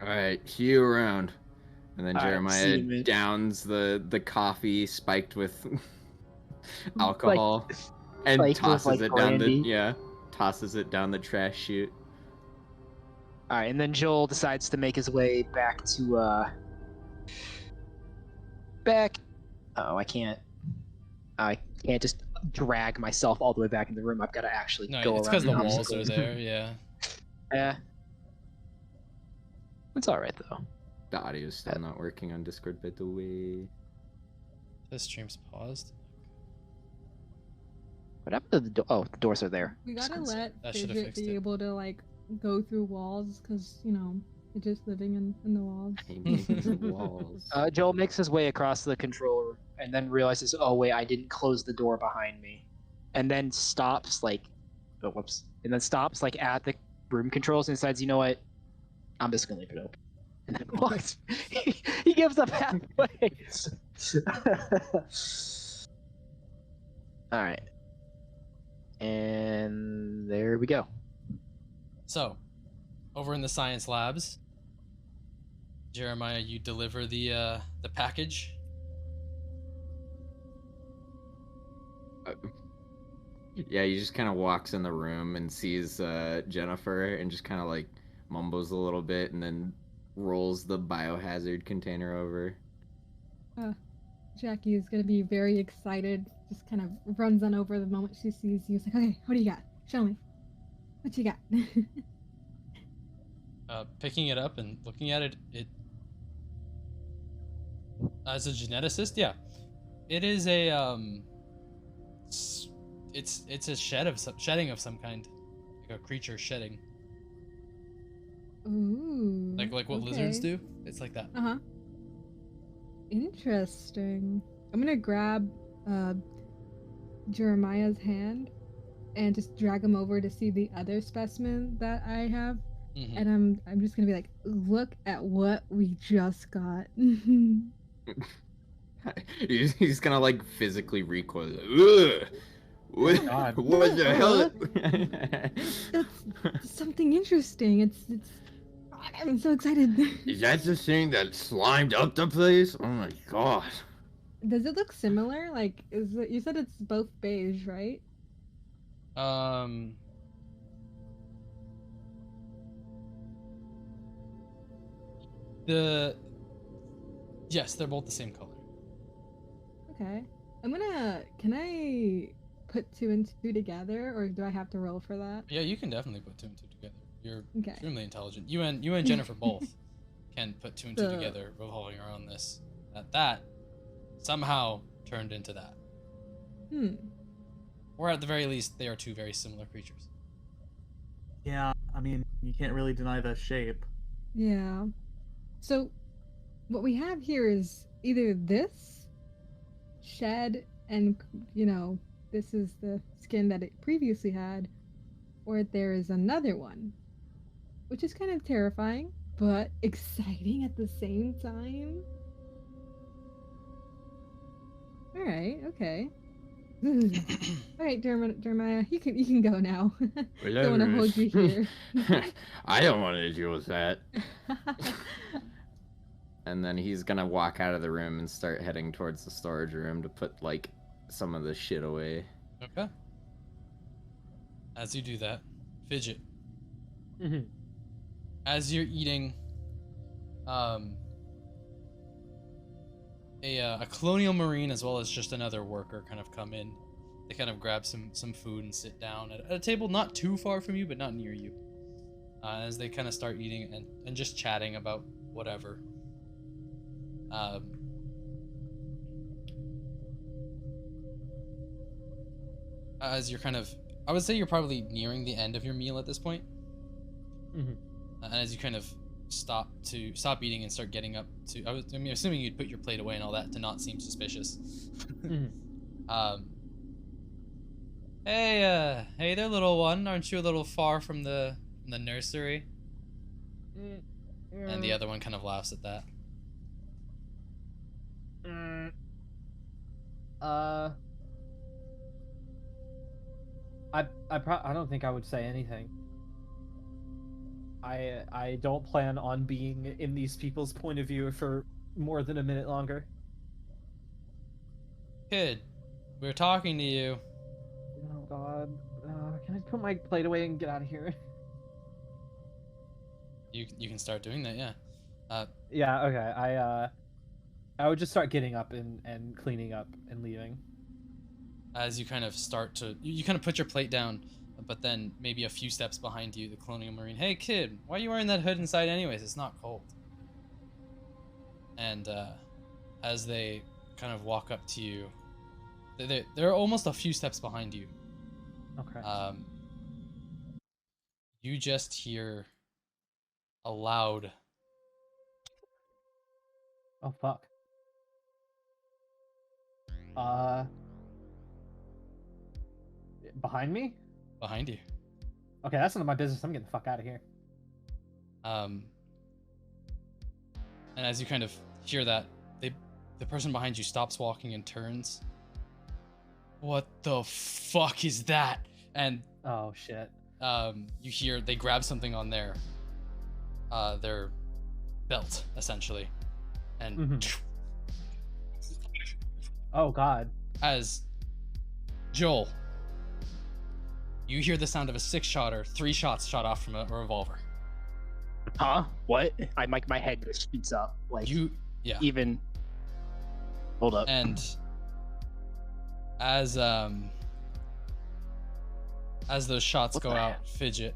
All right, see you around. And then All right, Jeremiah see you, man. Downs the coffee spiked with alcohol and spiked with, tosses it down brandy. tosses it down the trash chute. All right, and then Joel decides to make his way back to Oh, I can't just drag myself all the way back in the room. I've got to actually go around. It's because the the walls obstacle. are there. Yeah. Yeah. It's all right though. The audio is still not working on Discord, by the way. This stream's paused. What happened to the door? Oh, the doors are there. We gotta let That should've Fidget fixed be it. able to like go through walls, because it's just living in the walls. Walls. Joel makes his way across the controller and then realizes, oh wait, I didn't close the door behind me, and then stops at the room controls and decides, you know what, I'm just gonna leave it open. And then walks. He gives up halfway. All right, and there we go. So, over in the science labs, Jeremiah, you deliver the package. Yeah, he just kind of walks in the room and sees Jennifer and just kind of like mumbles a little bit and then rolls the biohazard container over. Jackie is gonna be very excited. Just kind of runs on over the moment she sees you. It's like, okay, what do you got? Show me. What you got? Picking it up and looking at it, as a geneticist, yeah, it is a it's a shedding of some kind, like a creature shedding. Ooh. Like what lizards do. It's like that. Interesting. I'm gonna grab Jeremiah's hand and just drag him over to see the other specimen that I have. Mhm. And I'm just gonna be like, look at what we just got. He's gonna like physically recoil. Ugh! What the hell? That's something interesting. It's I'm so excited. Is that the thing that slimed up the place? Oh my god. Does it look similar? Like, you said it's both beige, right? Yes, they're both the same color. Okay. Can I put 2 and 2 together, or do I have to roll for that? Yeah, you can definitely put 2 and 2 together. You're Okay. extremely intelligent. You and Jennifer both can put 2 and 2 So- together, revolving around this. That somehow turned into that. Or at the very least, they are 2 very similar creatures. Yeah, I mean, you can't really deny the shape. Yeah. So, what we have here is either this shed, and this is the skin that it previously had, or there is another one, which is kind of terrifying but exciting at the same time. All right. Okay. All right, Jeremiah, you can go now. Don't want to hold you here. I don't want to deal with that. And then he's gonna walk out of the room and start heading towards the storage room to put like some of the shit away. Okay. As you do that, Fidget. As you're eating, a colonial marine as well as just another worker kind of come in. They kind of grab some food and sit down at a table not too far from you, but not near you. As they kind of start eating and just chatting about whatever. As you're kind of, I would say you're probably nearing the end of your meal at this point. And as you kind of stop eating and start getting up to, I'm assuming you'd put your plate away and all that to not seem suspicious. Hey there, little one. Aren't you a little far from the nursery? And the other one kind of laughs at that. I don't think I would say anything. I don't plan on being in these people's point of view for more than a minute longer. Kid, we're talking to you. Oh god. Can I put my plate away and get out of here? You can start doing that, yeah. Yeah, okay. I would just start getting up and cleaning up and leaving. As you kind of start to, you kind of put your plate down, but then maybe a few steps behind you, the Colonial Marine, hey kid, why are you wearing that hood inside anyways? It's not cold. And as they kind of walk up to you, they're almost a few steps behind you. Okay. You just hear a loud, oh fuck. Behind me? Behind you. Okay, that's none of my business. I'm getting the fuck out of here. And as you kind of hear that, the person behind you stops walking and turns. What the fuck is that? And oh shit. You hear they grab something on their belt essentially, and oh god. As Joel, you hear the sound of a 6-shot or 3 shots shot off from a revolver. Huh? What? My head just speeds up. Like yeah. Even. Hold up. And as those shots go out, Fidget,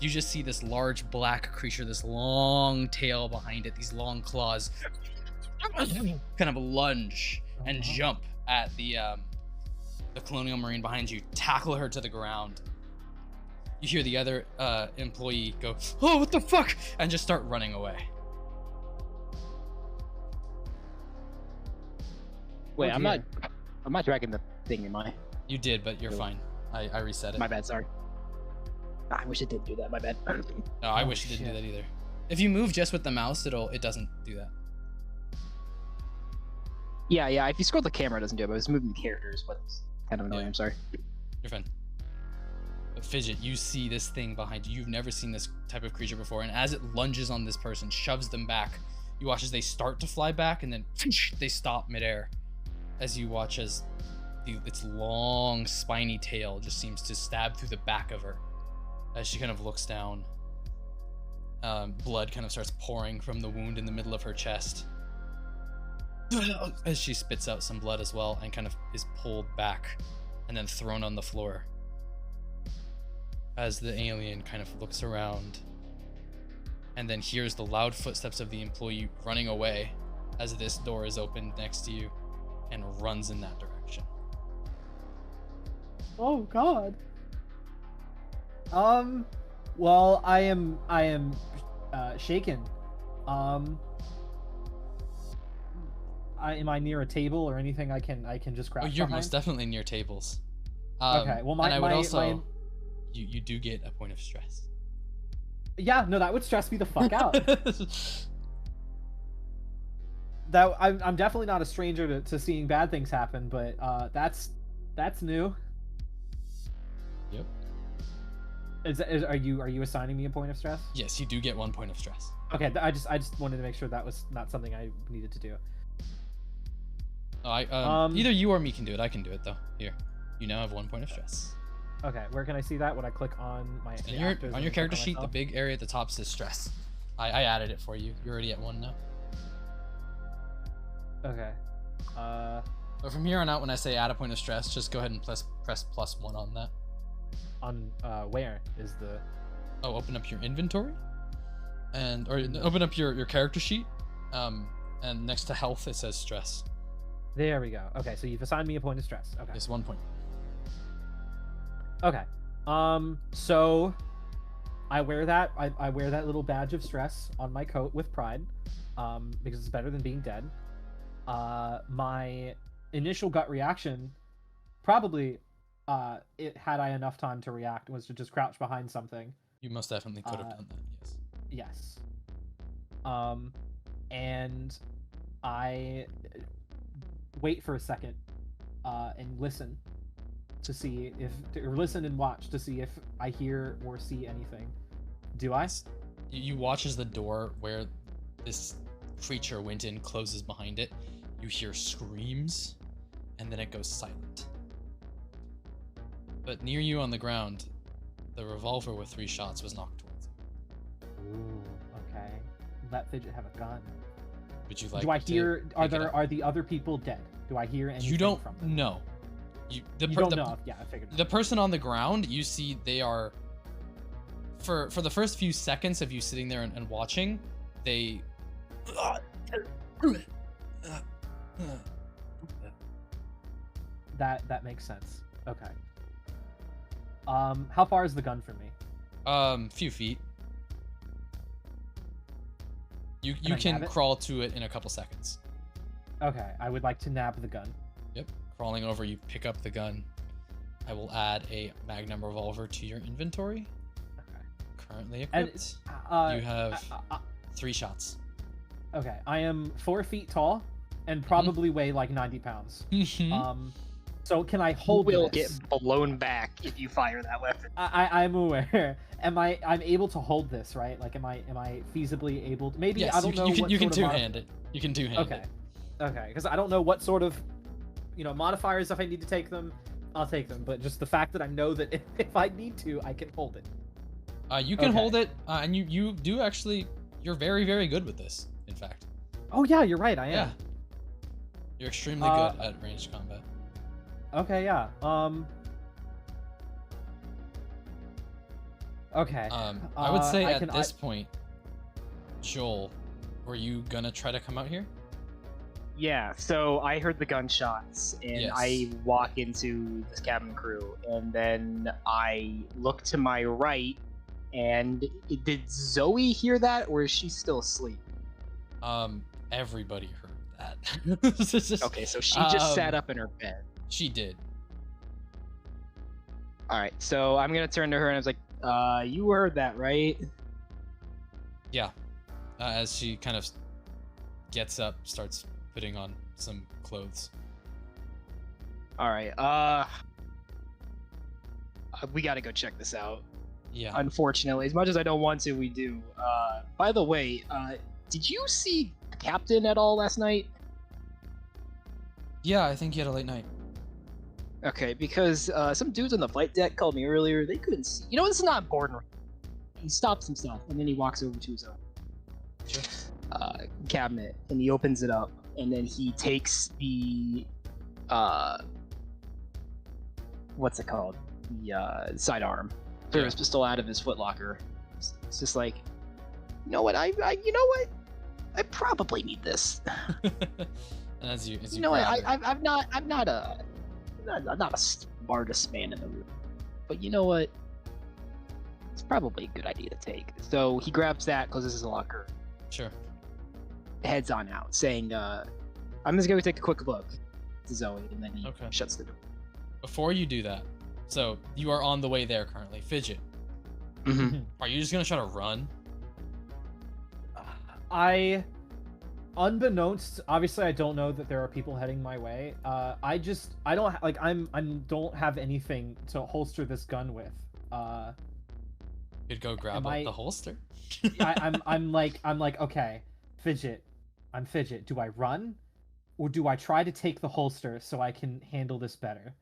you just see this large black creature, this long tail behind it, these long claws, kind of lunge and jump at the Colonial Marine behind you, tackle her to the ground. You hear the other employee go, "Oh, what the fuck!" and just start running away. Wait, Oh, I'm dear. not dragging the thing, am I? You did, but you're Really? fine. I reset it. My bad, sorry. I wish it didn't do that, my bad. No, I Oh, wish it didn't do shit. that either. If you move just with the mouse, it doesn't do that. Yeah, if you scroll the camera, it doesn't do it, but I was moving the characters, but it's kind of annoying, Yeah. I'm sorry. You're fine. But Fidget, you see this thing behind you. You've never seen this type of creature before, and as it lunges on this person, shoves them back, you watch as they start to fly back, and then they stop midair. As you watch as its long, spiny tail just seems to stab through the back of her. As she kind of looks down, blood kind of starts pouring from the wound in the middle of her chest. As she spits out some blood as well and kind of is pulled back and then thrown on the floor. As the alien kind of looks around and then hears the loud footsteps of the employee running away as this door is opened next to you and runs in that direction. Oh God. Well, I am shaken. Am I near a table or anything I can just grab? Oh, you're behind? most definitely near tables. Okay, well, and I would also, you do get a point of stress. Yeah, no, that would stress me the fuck out. I'm definitely not a stranger to seeing bad things happen, but that's new. Yep. Are you assigning me a point of stress? Yes, you do get 1 point of stress. Okay, I just wanted to make sure that was not something I needed to do. Either you or me can do it. I can do it though. Here, you now have 1 point of stress. Okay, where can I see that? Would I click on my And the actors on and your click character on sheet, the myself? big area at the top says stress. I added it for you. You're already at 1 now. Okay. But from here on out, when I say add a point of stress, just go ahead and press +1 on that. On where is the? Oh, open up your inventory, or open up your character sheet, and next to health it says stress. There we go. Okay, so you've assigned me a point of stress. Okay. It's 1 point. Okay. So I wear that. I wear that little badge of stress on my coat with pride, because it's better than being dead. My initial gut reaction, probably, had I enough time to react, was to just crouch behind something. You most definitely could have done that. Yes. Yes. And I wait for a second, and listen to see or listen and watch to see if I hear or see anything. Do I? You watch as the door where this creature went in closes behind it. You hear screams, and then it goes silent. But near you on the ground, the revolver with 3 shots was knocked towards you. Ooh, okay. Let Fidget have a gun. Would you like? Do I to hear? pick it up? Are the other people dead? Do I hear anything You don't from them? know. You You don't know. Yeah, I figured. The person on the ground, you see they are. For the first few seconds of you sitting there and watching, they. That makes sense. Okay. How far is the gun from me? Few feet. You I can nab it? crawl to it in a couple seconds. Okay, I would like to nab the gun. Yep. Crawling over, you pick up the gun. I will add a Magnum revolver to your inventory. Okay. Currently And, equipped. uh, You have 3 shots. Okay, I am 4 feet tall and probably weigh like 90 pounds. So can I hold will this? get blown back if you fire that weapon. I'm aware. I'm able to hold this, right? Like, am I feasibly able to? Maybe Yes, I don't know. you can sort of two-hand it. You can two-hand Okay. it. Okay, because I don't know what sort of, modifiers, if I need to take them, I'll take them. But just the fact that I know that if I need to, I can hold it. You can Okay. hold it, and you do actually. You're very, very good with this. In fact. Oh yeah, you're right. I am. Yeah. You're extremely good at ranged combat. Okay. Yeah. Okay. I would say at this point, Joel, were you gonna try to come out here? Yeah, so I heard the gunshots, and Yes. I walk into this cabin crew, and then I look to my right, and did Zoe hear that, or is she still asleep? Everybody heard that. Okay, so she just sat up in her bed. She did. All right, so I'm gonna turn to her and I was like, "You heard that, right?" Yeah. As she kind of gets up, starts putting on some clothes. All right. We gotta go check this out. Yeah. Unfortunately, as much as I don't want to, we do. By the way, did you see the captain at all last night? Yeah, I think he had a late night. Okay, because some dudes on the flight deck called me earlier. They couldn't see. You know, this is not important. He stops himself, and then he walks over to his own cabinet, and he opens it up, and then he takes the what's it called? The sidearm service pistol out of his footlocker. It's just like, you know what? You know what? I probably need this. And as you know what? I'm not a smartest man in the room, but you know what? It's probably a good idea to take. So he grabs that, closes his locker. Sure. Heads on out, saying, "I'm just gonna take a quick look to Zoe," and then he shuts the door. Before you do that, so you are on the way there currently. Fidget. Mm-hmm. Are you just gonna try to run? Unbeknownst, obviously I don't know that there are people heading my way. I don't have anything to holster this gun with. You'd go grab the holster. I'm like, okay, Fidget. I'm Fidget. Do I run, or do I try to take the holster so I can handle this better?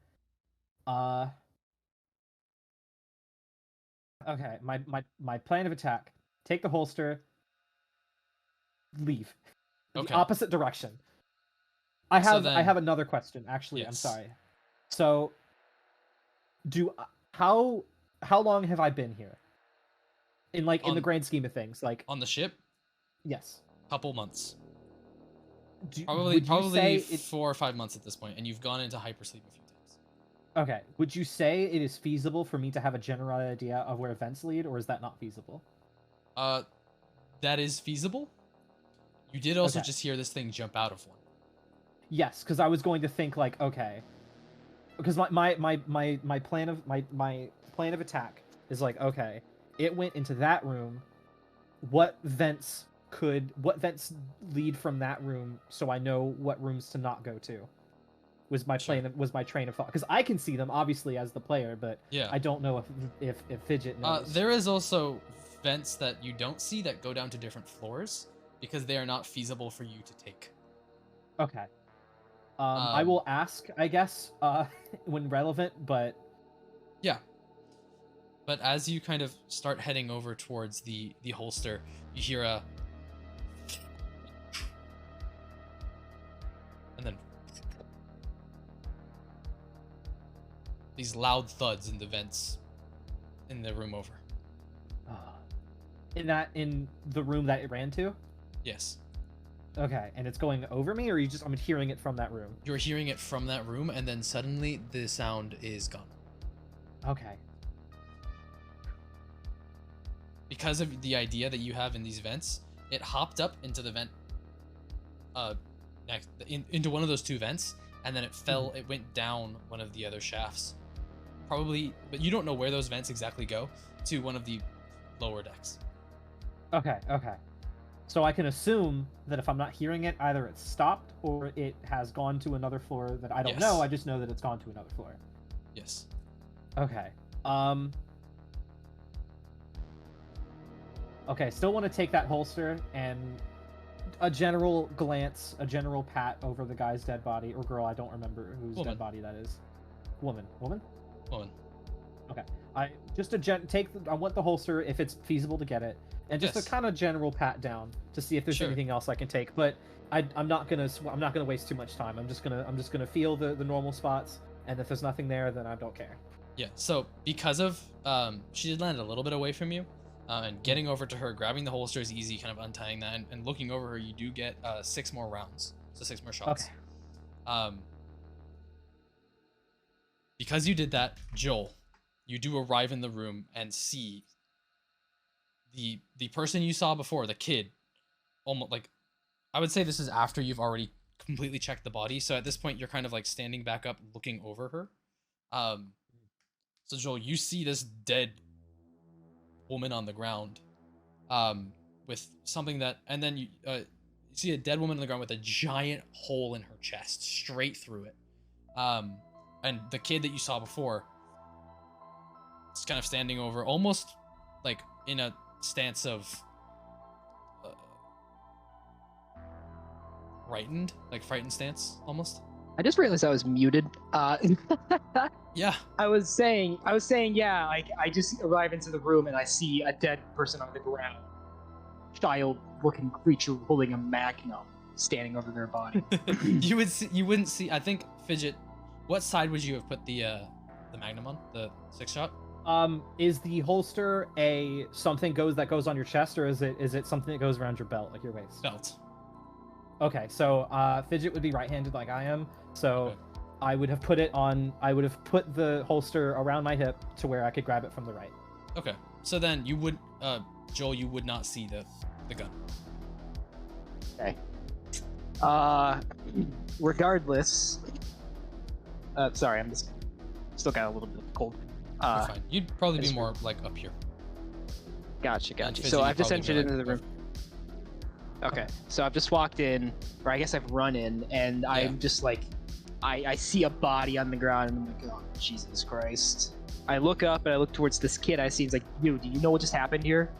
Okay, my plan of attack: take the holster, leave. Okay. The opposite direction. I have another question. Actually, Yes. I'm sorry. So, how long have I been here? In the grand scheme of things, like on the ship? Yes. Couple months. Would you Probably say 4 or 5 months at this point, and you've gone into hypersleep a few times. Okay. Would you say it is feasible for me to have a general idea of where events lead, or is that not feasible? That is feasible. You did also Okay. just hear this thing jump out of one. Yes, because I was going to think like, okay, because my plan of attack is like, okay, it went into that room. What vents lead from that room, so I know what rooms to not go to? Was my train of thought, because I can see them obviously as the player, but Yeah. I don't know if Fidget knows. There is also vents that you don't see that go down to different floors because they are not feasible for you to take. Okay. I will ask, I guess, when relevant, but yeah. But as you kind of start heading over towards the holster, you hear a and then these loud thuds in the vents in the room over. in the room that it ran to. Yes. Okay, and it's going over me, or I'm hearing it from that room? You're hearing it from that room, and then suddenly the sound is gone. Okay. Because of the idea that you have in these vents, it hopped up into the vent, into one of those two vents, and then it fell. It went down one of the other shafts, probably, but you don't know where those vents exactly go, to one of the lower decks. Okay. So I can assume that if I'm not hearing it, either it's stopped or it has gone to another floor that I don't know. I just know that it's gone to another floor. Yes. Okay. Okay, still want to take that holster and a general glance, a general pat over the guy's dead body, or girl, I don't remember whose dead body that is. Woman. Okay. I want the holster if it's feasible to get it, and just a kind of general pat down to see if there's anything else I can take. But I'm not gonna waste too much time. I'm just gonna feel the normal spots, and if there's nothing there, then I don't care. Yeah. So because of she did land a little bit away from you, and getting over to her, grabbing the holster is easy, kind of untying that, and looking over her, you do get 6 more rounds, so 6 more shots. Okay. Because you did that, Joel, you do arrive in the room and see the person you saw before, the kid, almost like, I would say this is after you've already completely check the body. So at this point, you're kind of like standing back up, looking over her. So Joel, you see this dead woman on the ground, with something that, and then you see a dead woman on the ground with a giant hole in her chest, straight through it. And the kid that you saw before is kind of standing over, almost like in a stance of frightened stance, almost. I just realized I was muted. Yeah. I was saying, yeah, I just arrive into the room and I see a dead person on the ground. Child-looking creature holding a magnum standing over their body. You wouldn't see, I think, Fidget, what side would you have put the magnum on? The 6-shot? Is the holster something that goes on your chest, or is it something that goes around your belt, like your waist? Belt. Okay, so Fidget would be right-handed like I am, so Okay. I would have put the holster around my hip to where I could grab it from the right. Okay, so then you would, Joel, you would not see the gun. Okay. Regardless, sorry, I'm just still got a little bit of cold. You're fine. You'd probably be more like up here. Gotcha. Fidget, So you'd I've just probably be, entered like, into the room. Okay, so I've just walked in, or I guess I've run in, and I'm just like, I see a body on the ground, and I'm like, oh, Jesus Christ. I look up, and I look towards this kid I see, he's like, do you know what just happened here?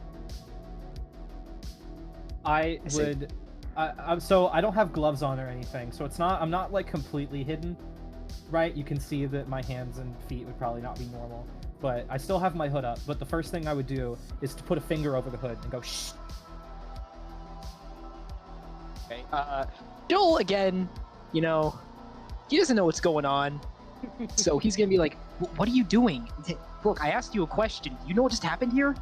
So I don't have gloves on or anything, so I'm not like completely hidden, right? You can see that my hands and feet would probably not be normal, but I still have my hood up. But the first thing I would do is to put a finger over the hood and go, shh. Okay, Joel, again, he doesn't know what's going on, so he's gonna be like, what are you doing? Look, I asked you a question. You know what just happened here?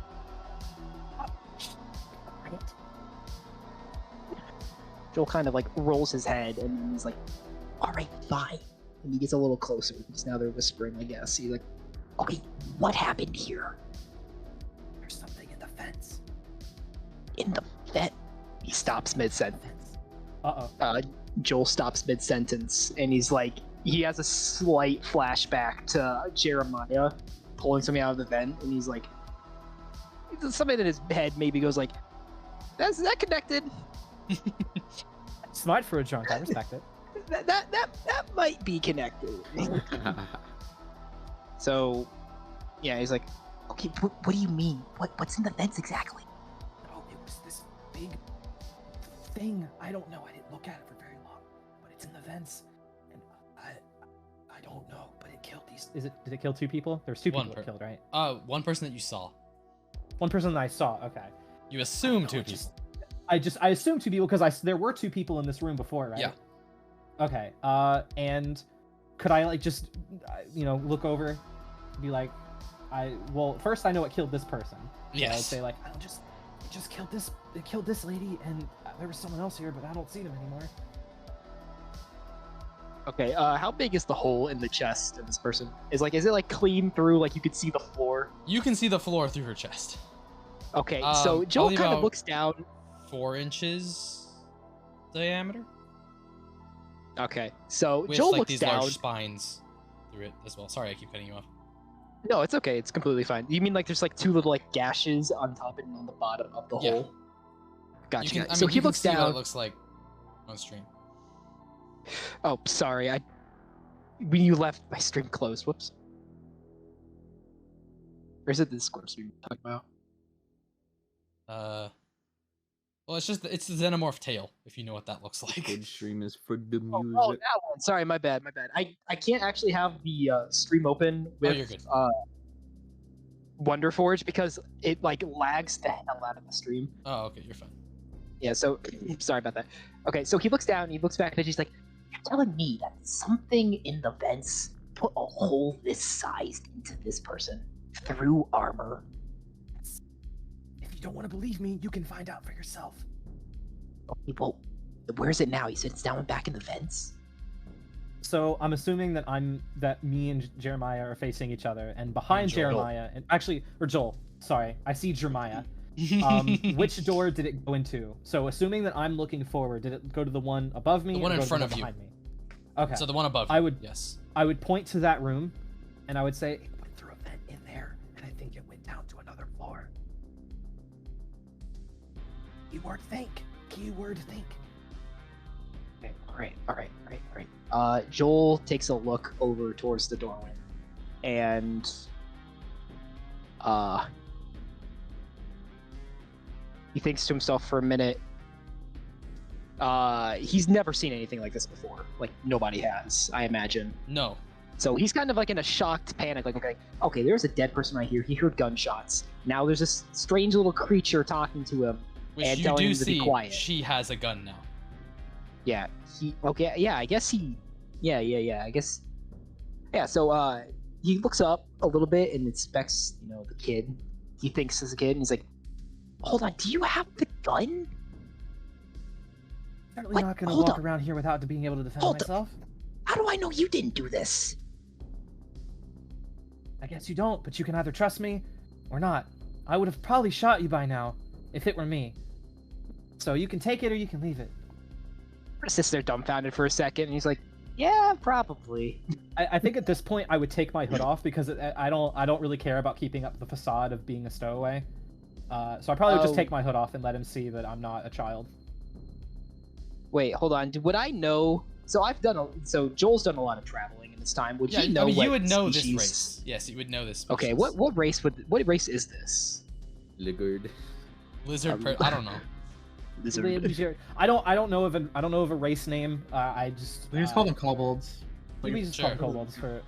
Joel kind of like rolls his head and he's like, all right, fine. And he gets a little closer because now they're whispering, I guess. He's like, okay, what happened here? There's something in the fence. In the fence? He stops mid-sentence. Joel stops mid-sentence and he's like, he has a slight flashback to Jeremiah pulling something out of the vent, and he's like, something in his head maybe goes like, is that connected? Smart for a drunk, I respect it. that might be connected. So, yeah, he's like, okay, what do you mean? What's in the fence exactly? Oh, it was this big thing. I don't know. I didn't look at it for very long, but it's in the vents, and I don't know. But it killed these. Did it kill 2 people? There's 2 people killed, right? One person that you saw. One person that I saw. Okay. You assume 2 people. I assumed 2 people because there were 2 people in this room before, right? Yeah. Okay. And could I like just look over, be like, well, first I know it killed this person. So Yes. I'd say like, it just killed this lady, and there was someone else here, but I don't see them anymore. Okay, how big is the hole in the chest of this person? Is it like clean through, like you could see the floor? You can see the floor through her chest. Okay, so Joel probably kind of about looks down. 4 inches diameter. Okay, so With Joel like looks these down. large spines through it as well. Sorry, I keep cutting you off. No, it's okay. It's completely fine. You mean like there's like 2 little like gashes on top and on the bottom of the hole? Gotcha. You can, So you he can looks see down. what it looks like on stream. Oh, sorry. When you left, my stream closed. Whoops. Or is it the Discord stream you're talking about? Well, it's the xenomorph tail, if you know what that looks like. Good stream is for the music. Oh, that one. Sorry, my bad. I can't actually have the stream open with you're good. Wonderforge because it like lags the hell out of the stream. Oh, okay, you're fine. Yeah, so sorry about that. Okay, so he looks down, he looks back, and he's like, "You're telling me that something in the vents put a hole this size into this person through armor?" If you don't want to believe me, you can find out for yourself. Okay, well, where is it now? He said it's down back in the vents. So I'm assuming that me and Jeremiah are facing each other, and behind Joel. Jeremiah, or Joel. Sorry, I see Jeremiah. Which door did it go into? So assuming that I'm looking forward, did it go to the one above me? The one or in go to front the of one you. behind me? Okay. So the one above. I would. Yes. I would point to that room, and I would say, "It went through a vent in there, and I think it went down to another floor." Keyword think. Keyword think. Okay, all right. Joel takes a look over towards the doorway, and he thinks to himself for a minute. He's never seen anything like this before. Like, nobody has, I imagine. No. So he's kind of like in a shocked panic, like, okay, there's a dead person right here. He heard gunshots. Now there's this strange little creature talking to him Which and you telling do him to see. be quiet. She has a gun now. Yeah, I guess he... Yeah, I guess... Yeah, so, he looks up a little bit and inspects, the kid. He thinks it's a kid, and he's like, hold on, do you have the gun? Certainly not gonna walk around here without being able to defend myself. How do I know you didn't do this? I guess you don't, but you can either trust me or not. I would have probably shot you by now if it were me. So you can take it or you can leave it. Chris sits there dumbfounded for a second, and he's like, "Yeah, probably." I think at this point I would take my hood off because I don't really care about keeping up the facade of being a stowaway. So I probably would just take my hood off and let him see that I'm not a child. Wait, hold on. Would I know? So So Joel's done a lot of traveling in this time. Would he know? You would know species... this race. Yes, you would know this. Species. Okay, what race is this? Lizard. I don't know. Lizard. I don't know of a race name. I just. We just call them kobolds. We just call them kobolds for.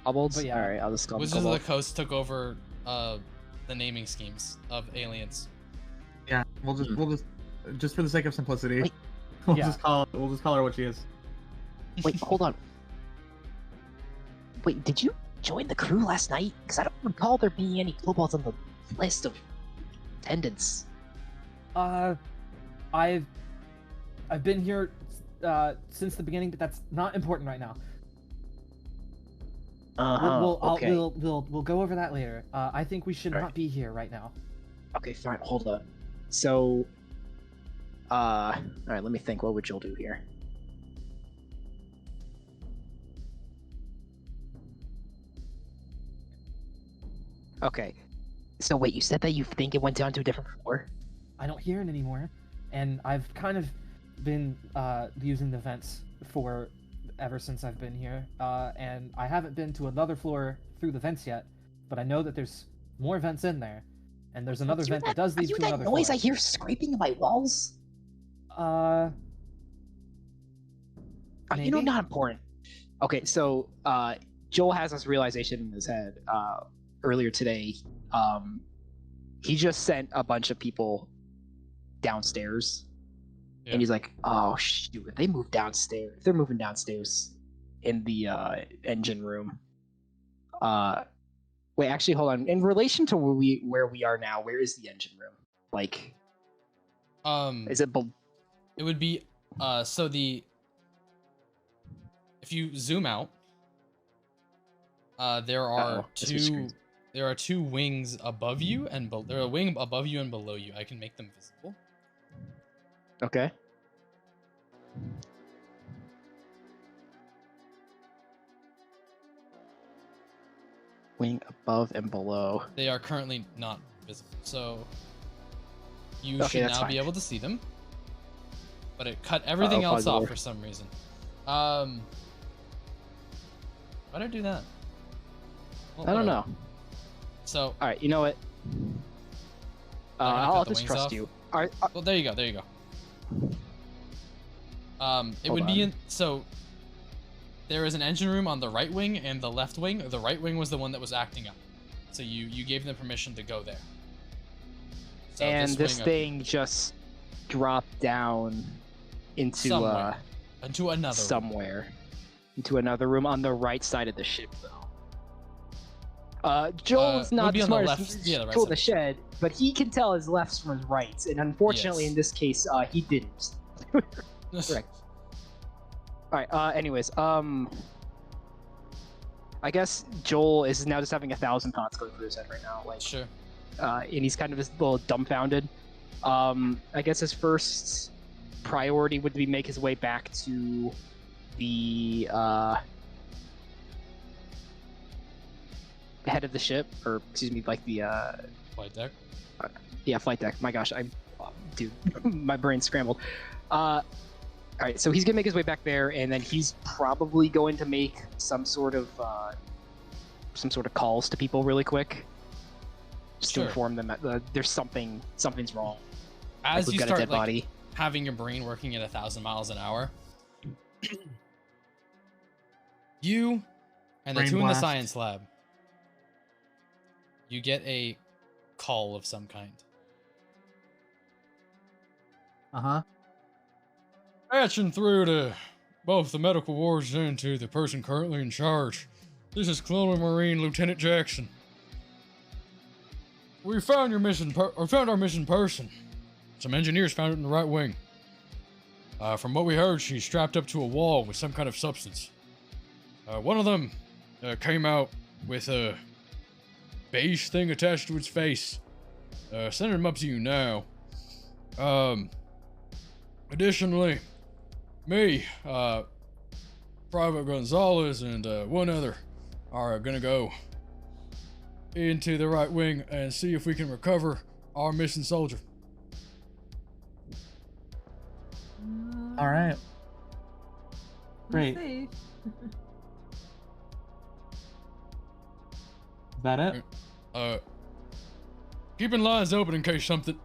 Kobolds. But yeah. All right, I'll just call them Wizards kobolds. of the Coast took over the naming schemes of aliens. Yeah, we'll just for the sake of simplicity, we'll just call her what she is. Wait, hold on. Wait, did you join the crew last night? Because I don't recall there being any kobolds on the list of attendants. I've been here since the beginning, but that's not important right now. Okay. We'll go over that later. I think we should not be here right now. Okay, fine. Hold on. So, all right. Let me think. What would Joel do here? Okay. So wait, you said that you think it went down to a different floor? I don't hear it anymore, and I've kind of been using the vents for ever since I've been here, and I haven't been to another floor through the vents yet, but I know that there's more vents in there, and there's another vent that does lead to another floor. Noise I hear scraping in my walls? Maybe? Not important. Okay, so Joel has this realization in his head earlier today. He just sent a bunch of people downstairs, and he's like, "Oh shoot! If they move downstairs, if they're moving downstairs in the engine room." Wait, actually, hold on. In relation to where we are now, where is the engine room? Like, is it? It would be if you zoom out, there are two wings above you and there are a wing above you and below you. I can make them visible. Okay. Wing above and below. They are currently not visible, so you Okay, should that's now fine. be able to see them. But it cut everything else off puzzler. for some reason. Why'd I do that? Well, I don't whatever. know. So, All right, you know what? I'm gonna cut I'll the just wings trust off. you. All right. Well, there you go. There you go. It Hold would be on. in. So, there is an engine room on the right wing and the left wing. The right wing was the one that was acting up. So you gave them permission to go there. So And this wing up- thing just dropped down into Somewhere. Into another room. somewhere, into another room on the right side of the ship, though. Joel's would not be the on the smartest. left- He's yeah, the right tool in side. the shed, but he can tell his lefts from his rights, and unfortunately, Yes. in this case, he didn't. Correct. All right. Anyways, I guess Joel is now just having 1,000 thoughts going through his head right now. Like, Sure. and he's kind of a little dumbfounded. I guess his first priority would be make his way back to the head of the ship, or excuse me, like the flight deck. Yeah, flight deck. My gosh, dude, my brain's scrambled. All right, so he's gonna make his way back there, and then he's probably going to make some sort of calls to people really quick, just to inform them that there's something's wrong. As we've you got a start dead body. having your brain working at 1,000 miles an hour, you and the Brain two in the blast. science lab, you get a call of some kind. Uh-huh. Patching through to both the medical wards and to the person currently in charge. This is Colonial Marine Lieutenant Jackson. We found our missing person. Some engineers found it in the right wing. From what we heard, she's strapped up to a wall with some kind of substance. One of them came out with a beige thing attached to its face. Sending him up to you now. Additionally, me, Private Gonzalez, and one other are gonna go into the right wing and see if we can recover our missing soldier. All right. Great. Safe. Is that it? Keeping lines open in case something.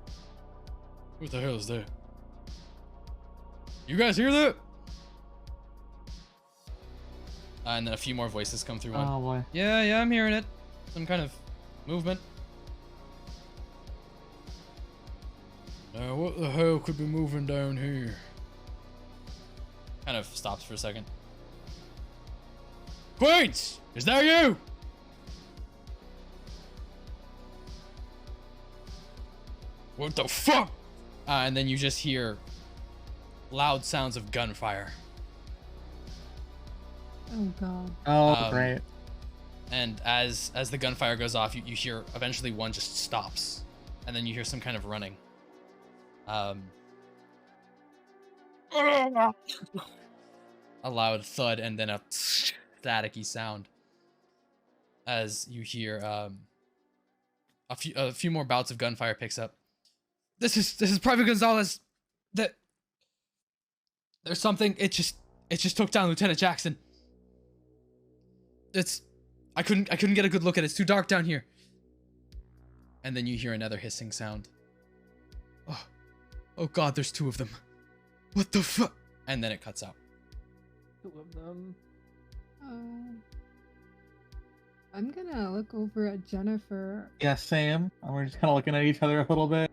What the hell is that? You guys hear that? And then a few more voices come through. Oh boy. Yeah, I'm hearing it. Some kind of movement. Now, what the hell could be moving down here? Kind of stops for a second. Queens! Is that you? What the fuck? And then you just hear loud sounds of gunfire. Oh god. Oh, great. And as the gunfire goes off, you hear eventually one just stops, and then you hear some kind of running. A loud thud and then a staticky sound as you hear a few more bouts of gunfire picks up. This is Private Gonzalez. There's something. It just took down Lieutenant Jackson. I couldn't get a good look at it. It's too dark down here. And then you hear another hissing sound. Oh god, there's two of them. What the fuck? And then it cuts out. Two of them. Oh. I'm gonna look over at Jennifer. Yeah, same. And we're just kind of looking at each other a little bit.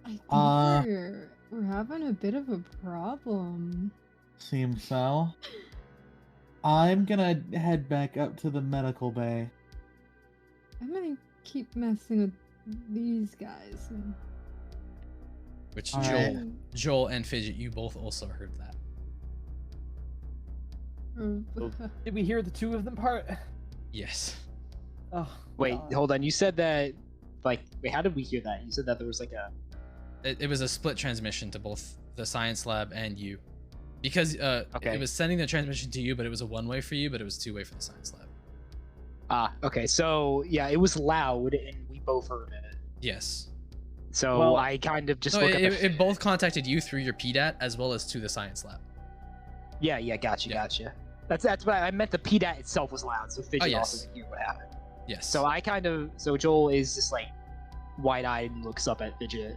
I think we're having a bit of a problem. Seems so. I'm gonna head back up to the medical bay. I'm gonna keep messing with these guys. Which All right. Joel and Fidget, you both also heard that. Did we hear the two of them part? Yes. Oh. Wait, God. hold on. You said that, wait, how did we hear that? You said that there was like a... It was a split transmission to both the science lab and you. Because Okay. it was sending the transmission to you, but it was a one-way for you, but it was two-way for the science lab. Okay, so, yeah, it was loud, and we both heard it. Yes. So Well, I kind of just No, look at the... it both contacted you through your PDAT as well as to the science lab. Yeah, gotcha. That's what I meant. The PDAT itself was loud, so Fidget yes. also could hear what happened. Yes. So Joel is just like wide-eyed and looks up at Fidget.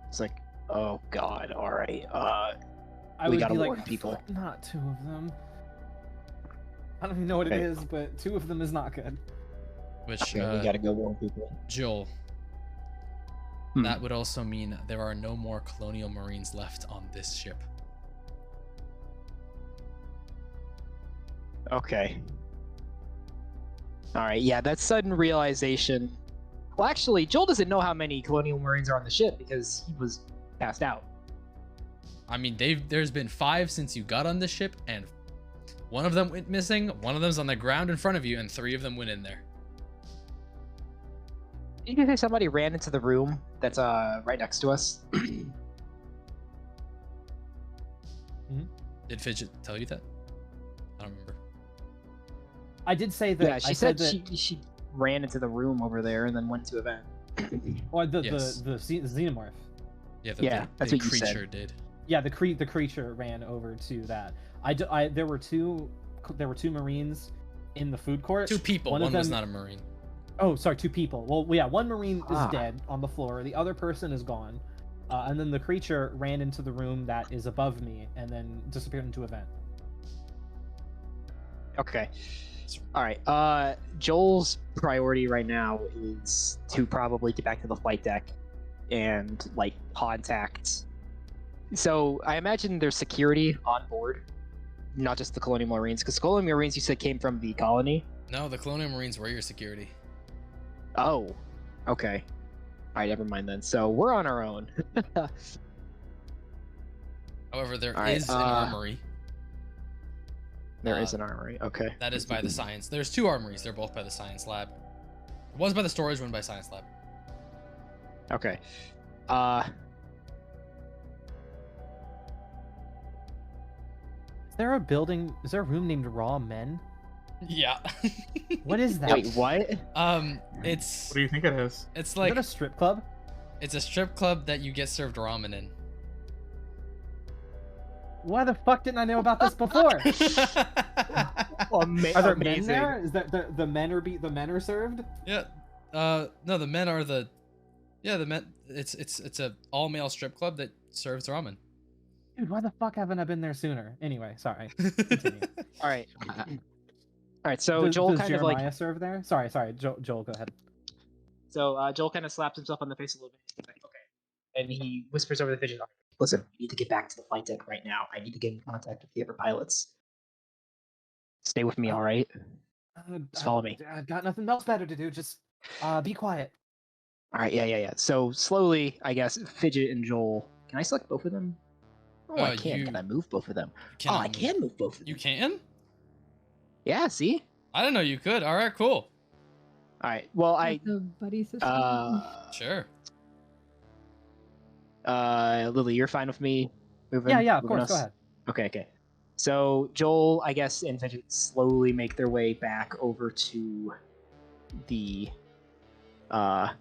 It's like, oh god, all right. I we would gotta be warn like, people. "Fuck, not two of them. I don't even know what Okay. it is, but two of them is not good. Which Okay, we gotta go warn people. Joel. That would also mean that there are no more Colonial Marines left on this ship. Okay. All right. Yeah, that sudden realization. Well, actually, Joel doesn't know how many Colonial Marines are on the ship because he was passed out. I mean, there's been 5 since you got on this ship, and one of them went missing, one of them's on the ground in front of you, and 3 of them went in there. Did you say somebody ran into the room that's right next to us? Did Fidget tell you that? I don't remember. I did say that. Yeah, she said she ran into the room over there and then went to event. Or the Yes. the xenomorph. Yeah, that's the what you said. creature did. Yeah, the creature ran over to that. There were two Marines in the food court. 2 people. One was not a Marine. Oh, sorry, 2 people. Well, yeah, one Marine is dead on the floor. The other person is gone. And then the creature ran into the room that is above me and then disappeared into a vent. Okay. All right. Joel's priority right now is to probably get back to the flight deck and like contact. So I imagine there's security on board, not just the Colonial Marines, because Colonial Marines you said came from the colony. No, the Colonial Marines were your security. Oh, okay. All right, never mind then. So we're on our own. However, there All right, is an armory. There is an armory. Okay. That is by the science. There's 2 armories. They're both by the science lab. One's by the storage, one by science lab. Okay. Is there a building? Is there a room named Raw Men? Yeah. What is that? Wait, what? It's. What do you think it is? It's like is it a strip club? It's a strip club that you get served ramen in. Why the fuck didn't I know about this before? Are there men amazing. there? Is that the men are served? Yeah. No, the men are the. Yeah, the men. It's a all male strip club that serves ramen. Dude, why the fuck haven't I been there sooner? Anyway, sorry. Continue. All right. All right. So Joel does kind of Jeremiah like. serve there? Sorry. Joel, go ahead. So Joel kind of slaps himself on the face a little bit. He's like, okay. And he whispers over the Fidget. Listen, you need to get back to the flight deck right now. I need to get in contact with the other pilots. Stay with me, all right? Just follow me. I got nothing else better to do. Just be quiet. All right, yeah. So slowly, I guess, Fidget and Joel. Can I select both of them? Oh, I can. Can I move both of them? Oh, I can move both of them. You can? Yeah, see? I didn't know you could. All right, cool. All right. Well, Like the buddy system. Sure. Lily, you're fine with me moving? Yeah, of moving course. us? Go ahead. Okay. So Joel, I guess, and Fidget slowly make their way back over to the. Why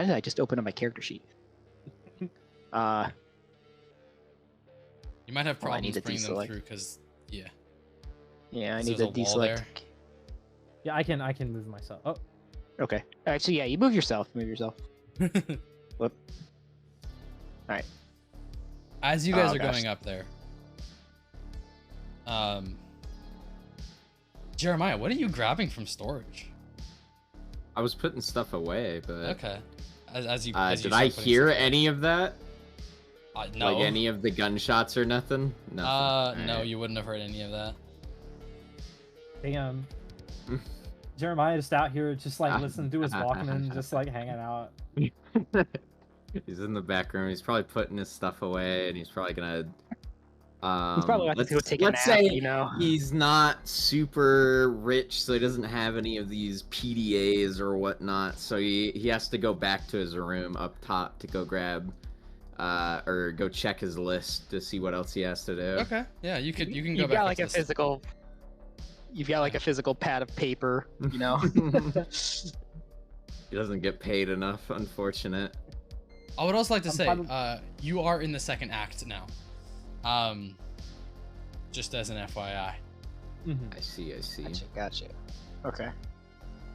did I just open up my character sheet? You might have Oh, I problems need to bringing them deselect. through because, yeah. Yeah, I 'Cause need to there's a wall deselect. there. Yeah, I can move myself. Oh, Okay. All right. So yeah, you move yourself. Whoop. All right. As you guys Oh, are gosh. going up there, Jeremiah, what are you grabbing from storage? I was putting stuff away, but Okay. As you did start I putting hear stuff away. any of that? No. Like any of the gunshots or nothing? Nothing. No, Alright. you wouldn't have heard any of that. damn. Jeremiah just out here, just like listening to his Walkman, just like hanging out. He's in the back room. He's probably putting his stuff away, and he's probably gonna. He's probably about to go take a let's nap, say you know? he's not super rich, so he doesn't have any of these PDAs or whatnot. So he has to go back to his room up top to go grab, or go check his list to see what else he has to do. Okay. Yeah, you can go You've back. got up like to a this- physical. You've got like a physical pad of paper, you know. He doesn't get paid enough, unfortunate. I would also like to say, probably- you are in the second act now. Just as an FYI. I see. Gotcha. Okay.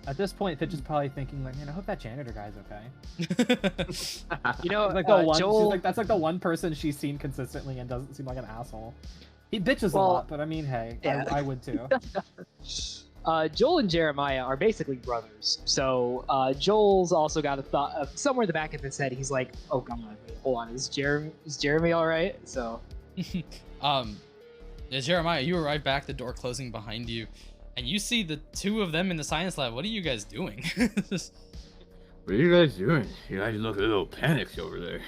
At this point, Fitch is probably thinking, like, man, I hope that janitor guy's okay. You know, Like the one, Joel. she's like, that's like the one person she's seen consistently and doesn't seem like an asshole. He bitches a Well, lot, but I mean, hey, yeah. I would too. Joel and Jeremiah are basically brothers. So Joel's also got a thought somewhere in the back of his head. He's like, "Oh God, wait, hold on, is Jeremy all right?" So, Yeah, Jeremiah, you arrive back, the door closing behind you, and you see the 2 of them in the science lab. What are you guys doing? What are you guys doing? You guys look a little panicked over there.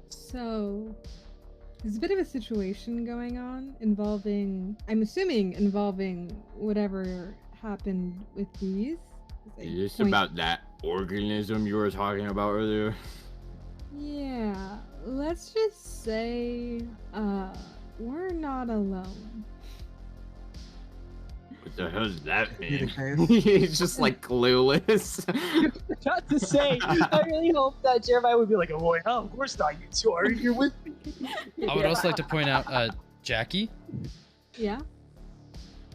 So there's a bit of a situation going on involving, I'm assuming involving whatever happened with these. Is this about that organism you were talking about earlier? Yeah, let's just say, we're not alone. What the hell does that mean? He's just like clueless. Not to say, I really hope that Jeremiah would be like, oh boy, no, of course not, you two are here with me. I would also like to point out, Jackie. Yeah?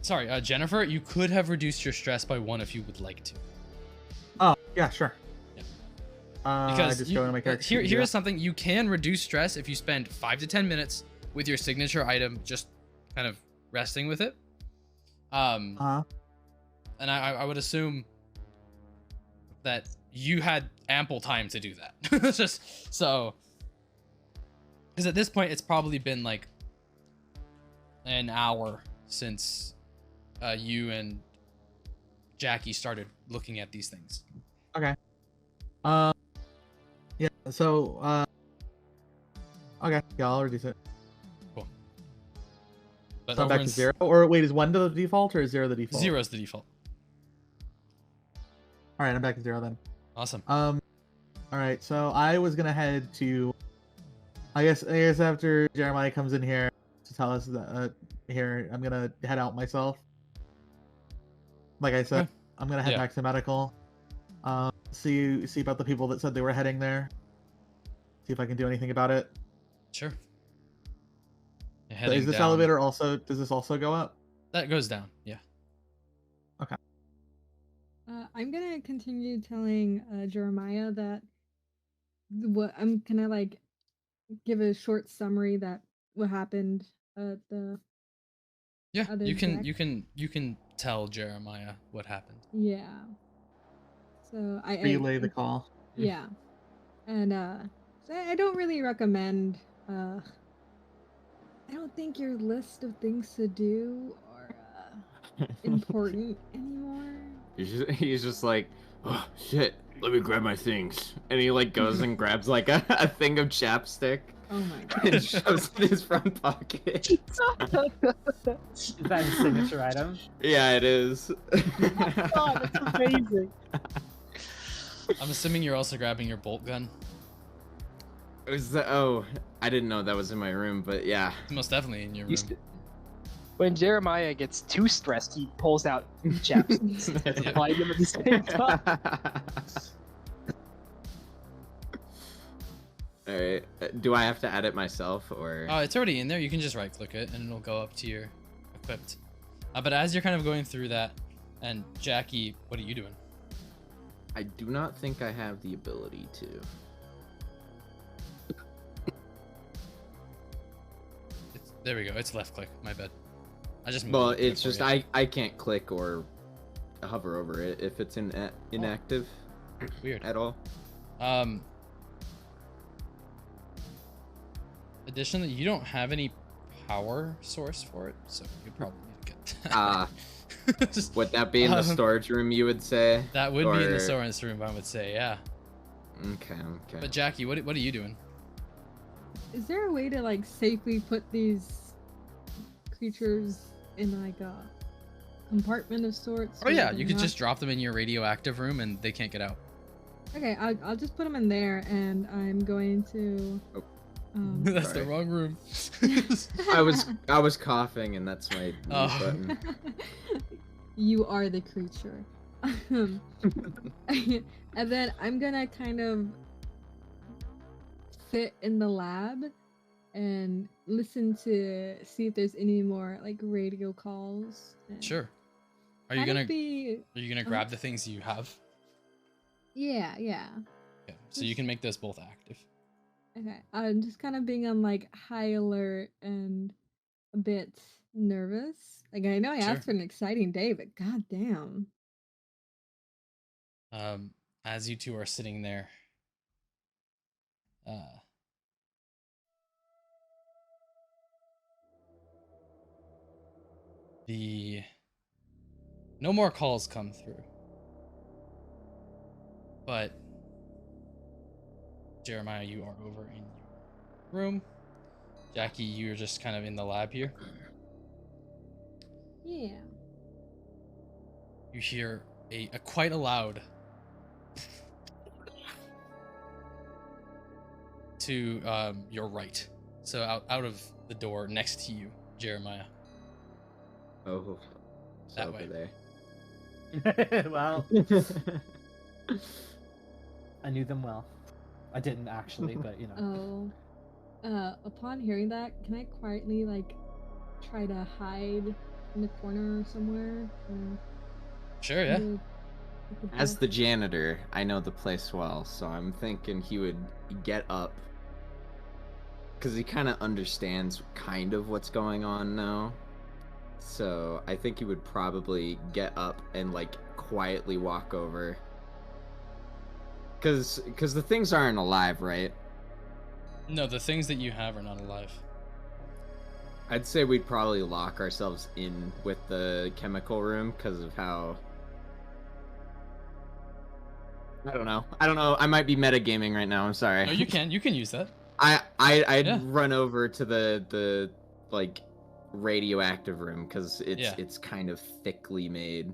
Sorry, Jennifer, you could have reduced your stress by 1 if you would like to. Oh, yeah, sure. Yeah. I just go into my character. Here's something. You can reduce stress if you spend 5 to 10 minutes with your signature item just kind of resting with it. And I would assume that you had ample time to do that. Just so, because at this point it's probably been like an hour since you and Jackie started looking at these things. Okay. Yeah. So. Okay. Yeah, I'll reduce it. Cool. But So I'm back to 0. Or wait, is 1 the default or is 0 the default? 0 is the default. All right, I'm back to 0 then. Awesome. All right. So I was gonna head to. I guess after Jeremiah comes in here to tell us that here, I'm gonna head out myself. Like I said, I'm gonna head back to medical. See about the people that said they were heading there. See if I can do anything about it. Sure. So is this elevator also? Does this also go up? That goes down. Yeah. Okay. I'm gonna continue telling Jeremiah that what I'm gonna like give a short summary that what happened at the. Yeah, other you deck. can tell Jeremiah what happened. Yeah. So I relay the call. Yeah, and so I don't really recommend. I don't think your list of things to do are important anymore. He's just like, oh shit, let me grab my things. And he like goes and grabs like a thing of chapstick. Oh my god. And shoves it in his front pocket. Is that his signature item? Yeah, it is. Oh, that's amazing. I'm assuming you're also grabbing your bolt gun. Oh, I didn't know that was in my room, but yeah. It's most definitely in your room. When Jeremiah gets too stressed, he pulls out chapsticks and applies them at the same time. Alright, do I have to add it myself, or? Oh, it's already in there. You can just right click it and it'll go up to your equipped. But as you're kind of going through that, and Jackie, what are you doing? I do not think I have the ability to. There we go. It's left click. My bad. I just moved Well, it it's for just you. I can't click or hover over it if it's inactive. Weird. At all. Additionally, you don't have any power source for it, so you probably need to get that. Would that be in the storage room, you would say? That would be in the storage room, I would say, yeah. Okay. But Jackie, what are you doing? Is there a way to like safely put these creatures in like a compartment of sorts? Oh yeah, where you they're could not- just drop them in your radioactive room and they can't get out. Okay, I'll just put them in there, and I'm going to. That's the wrong room. I was coughing, and that's my mute button. You are the creature. And then I'm gonna kind of sit in the lab and listen to see if there's any more like radio calls. and Sure. Are you kind of gonna be- grab the things you have? Yeah. Okay, so you can make those both active. Okay. I'm just kind of being on like high alert and a bit nervous. Like I know I asked for an exciting day, but goddamn. As you two are sitting there, no more calls come through, but Jeremiah, you are over in your room. Jackie, you're just kind of in the lab here. Yeah. you hear a quite a loud to your right. So out of the door next to you, Jeremiah. Oh, it's That over way. there. Well, I knew them well. I didn't actually, but you know. Upon hearing that, can I quietly like try to hide in the corner somewhere? Sure, yeah. As the janitor, I know the place well, so I'm thinking he would get up. Because he kind of understands kind of what's going on now. So I think he would probably get up and like quietly walk over. Because the things aren't alive, right? No, the things that you have are not alive. I'd say we'd probably lock ourselves in with the chemical room because of how... I don't know. I might be metagaming right now. I'm sorry. No, you can use that. I'd run over to the like radioactive room because it's kind of thickly made,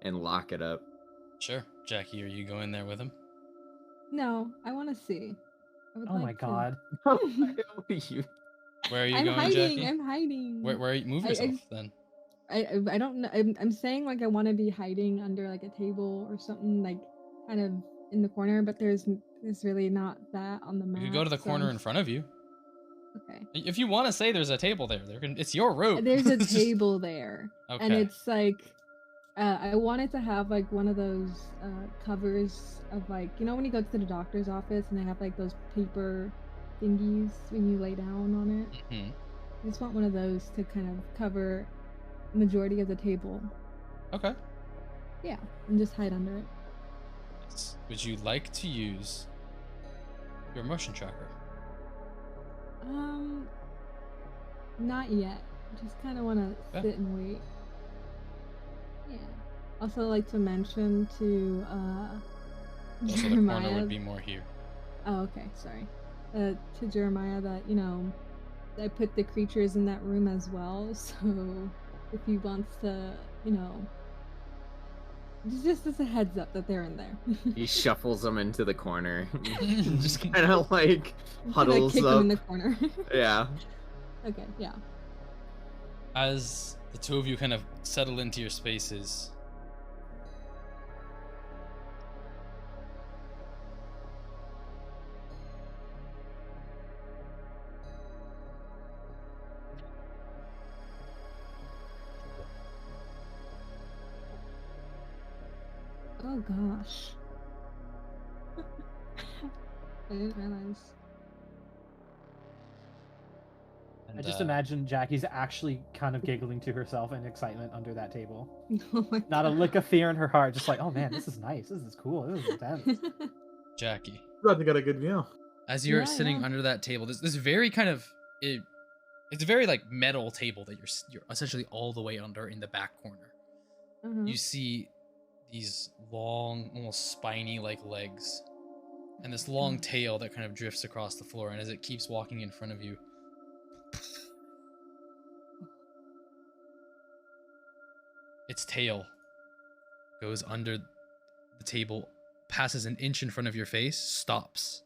and lock it up. Sure, Jackie, are you going there with him? No, I want to see. I would Oh like my god. Where are you I'm going, hiding. Jackie? I'm hiding. Where move yourself then? I don't know. I'm saying like I want to be hiding under like a table or something, like kind of in the corner, but there's really not that on the map. You could go to the so corner in front of you. Okay. If you want to say there's a table there, it's your room. There's a table there, and Okay. it's like I wanted to have like one of those covers of like, you know, when you go to the doctor's office and they have like those paper thingies when you lay down on it. Mm-hmm. I just want one of those to kind of cover majority of the table. Okay. Yeah, and just hide under it. Would you like to use your motion tracker? Not yet. Just kind of want to sit and wait. Yeah. Also like to mention to Also, Jeremiah. the corner would be more here. Oh, okay. Sorry. To Jeremiah that, you know, I put the creatures in that room as well. So if he wants to, you know, just as a heads up that they're in there. He shuffles them into the corner. Just kind of like huddles kick up. them in the corner. Yeah. Okay, yeah. As the two of you kind of settle into your spaces, Oh gosh. I didn't realize. I just imagine Jackie's actually kind of giggling to herself in excitement under that table. Oh my Not a God. lick of fear in her heart, just like, oh man, this is nice. This is cool. This is intense. Jackie, Glad to get a good view. as you're Yeah, sitting yeah. under that table, this very kind of it's a very like metal table that you're essentially all the way under in the back corner. Mhm. You see these long, almost spiny like legs, and this long tail that kind of drifts across the floor. And as it keeps walking in front of you, its tail goes under the table, passes an inch in front of your face, stops.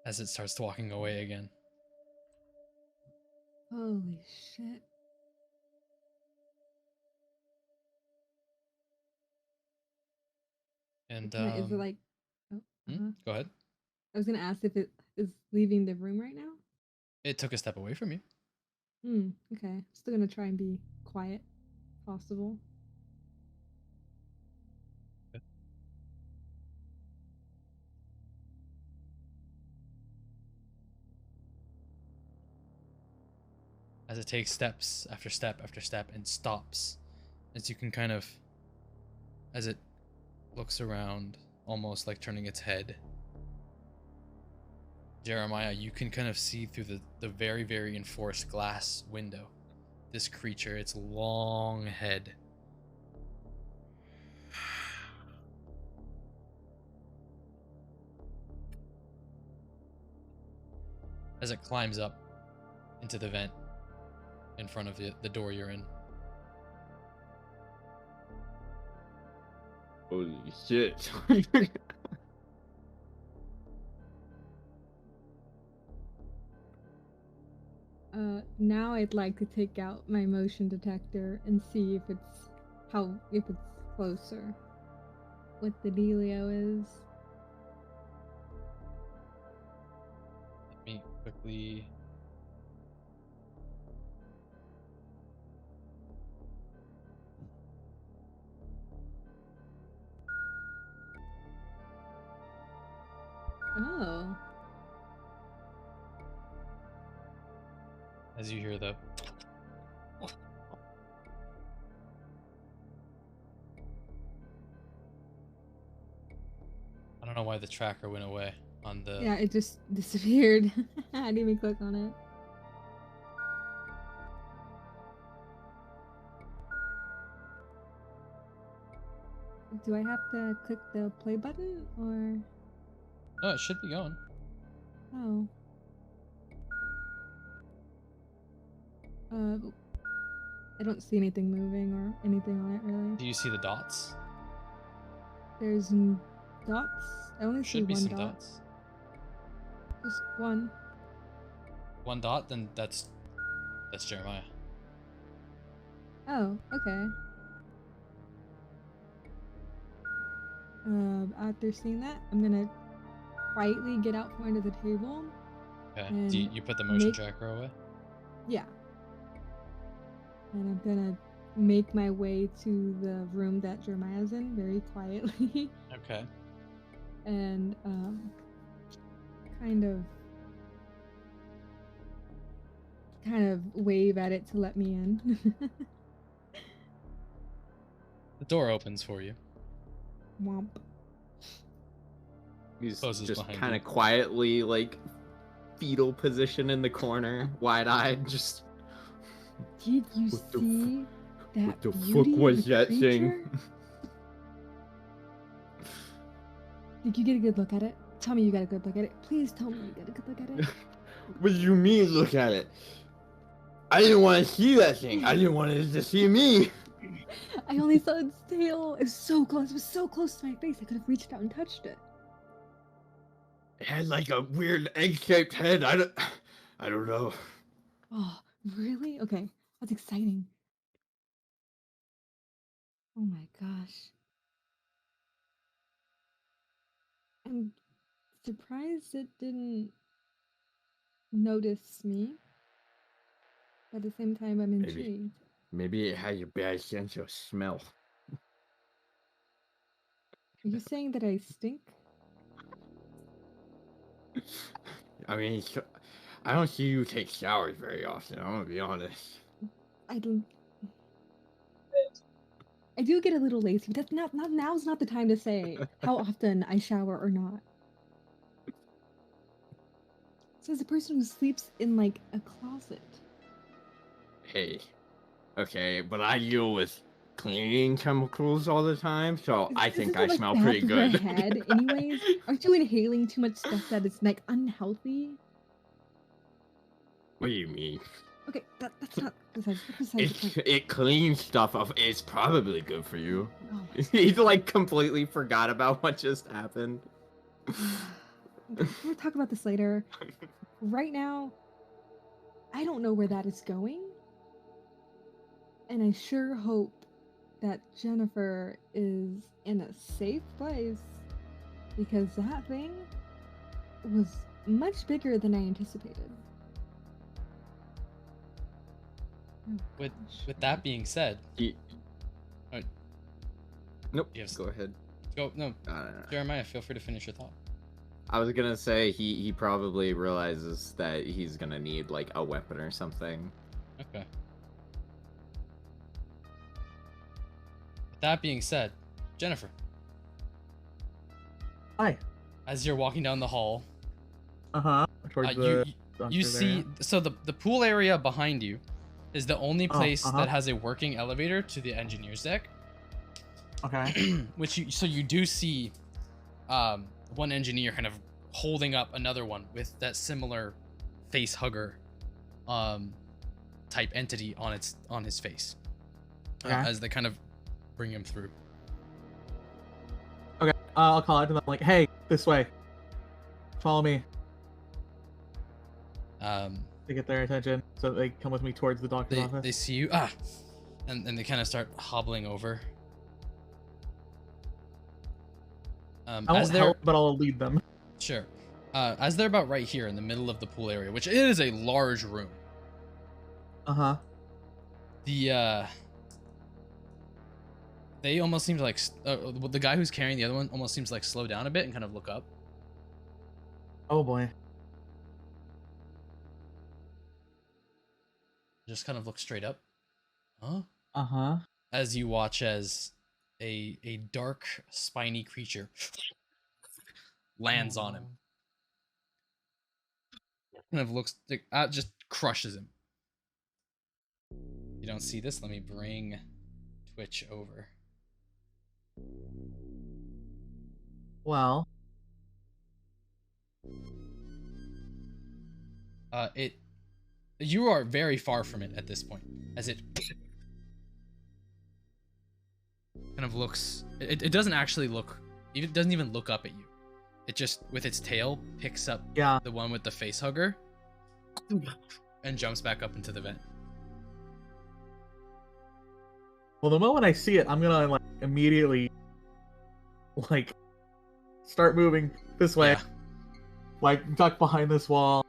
As it starts walking away again. Holy shit. And Is it like? Oh, go ahead. I was gonna ask if it is leaving the room right now. It took a step away from you. Okay. Still gonna try and be quiet, if possible. As it takes steps after step after step and stops, as you can kind of, as it looks around, almost like turning its head. Jeremiah, you can kind of see through the very, very enforced glass window this creature, its long head. As it climbs up into the vent in front of the door you're in. Holy shit. Now I'd like to take out my motion detector and see if it's closer. What the dealio is. Let me quickly. Oh. As you hear the. I don't know why the tracker went away on the. Yeah, it just disappeared. I didn't even click on it. Do I have to click the play button or? No, it should be going. Oh. I don't see anything moving or anything on it really. Do you see the dots? There's dots. I only see Should be one some dot. dots. Just one. One dot, then that's Jeremiah. Oh, okay. After seeing that, I'm gonna quietly get out from under the table. Okay. and Do you put the motion make- tracker away? Yeah. And I'm gonna make my way to the room that Jeremiah's in very quietly. Okay. And kind of wave at it to let me in. The door opens for you. Womp. He's Closes just behind kind you. of quietly, like, fetal position in the corner, wide-eyed, just. Did you What the see that What the beauty fuck of was a that creature? thing? Did you get a good look at it? Tell me you got a good look at it. Please tell me you got a good look at it. What do you mean, look at it? I didn't want to see that thing. I didn't want it to see me. I only saw its tail. It was so close. It was so close to my face. I could have reached out and touched it. It had like a weird egg-shaped head. I don't know. Oh, really? Okay. That's exciting. Oh my gosh. I'm surprised it didn't notice me. But at the same time, I'm intrigued. Maybe it had a bad sense of smell. Are you saying that I stink? I mean, I don't see you take showers very often. I'm gonna be honest. I don't. I do get a little lazy, but that's not now's not the time to say how often I shower or not. So as a person who sleeps in like a closet. Hey, okay, but I deal with cleaning chemicals all the time, so I think I smell pretty good. Bad for your head, anyways. Aren't you inhaling too much stuff that is like unhealthy? What do you mean? Okay, that's not besides the point. It cleans stuff off. It's probably good for you. Oh. He like completely forgot about what just happened. Okay, we'll talk about this later. Right now, I don't know where that is going. And I sure hope that Jennifer is in a safe place. Because that thing was much bigger than I anticipated. With that being said, Nope. Yes. Go ahead. Go no. Jeremiah, feel free to finish your thought. I was gonna say he probably realizes that he's gonna need like a weapon or something. Okay. With that being said, Jennifer. Hi. As you're walking down the hall, Towards you see so the pool area behind you is the only place uh-huh. that has a working elevator to the engineer's deck. Okay. So you do see one engineer kind of holding up another one with that similar face hugger type entity on his face Okay. as they kind of bring him through. Okay, I'll call out to them like, "Hey, this way. Follow me." To get their attention, so they come with me towards the doctor's office. They see you, and they kind of start hobbling over. I won't help, but I'll lead them. Sure. As they're about right here in the middle of the pool area, which it is a large room. Uh-huh. They almost seem to like the guy who's carrying the other one almost seems like slow down a bit and kind of look up. Oh boy. Just kind of look straight up. Huh? Uh-huh. As you watch as a dark, spiny creature lands on him. Kind of looks like just crushes him. You don't see this? Let me bring Twitch over. Well. You are very far from it at this point, as it kind of looks. It doesn't actually look. It doesn't even look up at you. It just, with its tail, picks up the one with the face hugger and jumps back up into the vent. Well, the moment I see it, I'm gonna like immediately like start moving this way. Yeah. Like duck behind this wall.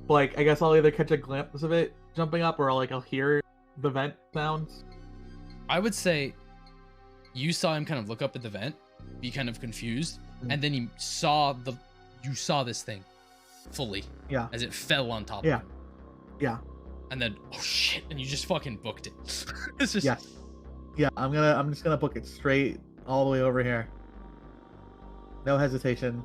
Like I guess I'll either catch a glimpse of it jumping up, or like I'll hear the vent sounds. I would say you saw him kind of look up at the vent, be kind of confused, and then you saw this thing fully. Yeah. As it fell on top of him. Yeah. And then, oh shit, and you just fucking booked it. It's just Yeah, I'm just gonna book it straight all the way over here. No hesitation.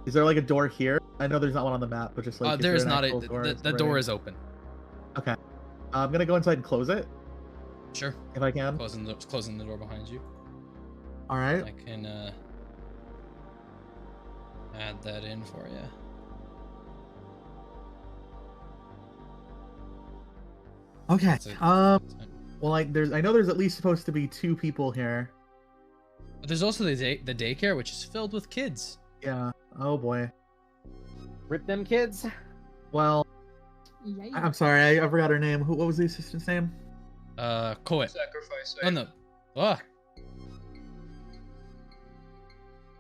Is there like a door here? I know there's not one on the map, but just like there is not the door is open. Okay. I'm gonna go inside and close it. Sure. If I can. Closing the door behind you. All right. I can add that in for you. Okay. Well, like I know there's at least supposed to be 2 people here. But there's also the daycare, which is filled with kids. Yeah. Oh boy. Rip them kids. Well, I'm sorry, I forgot her name. What was the assistant's name? Koe. Sacrifice. Oh no. Ah.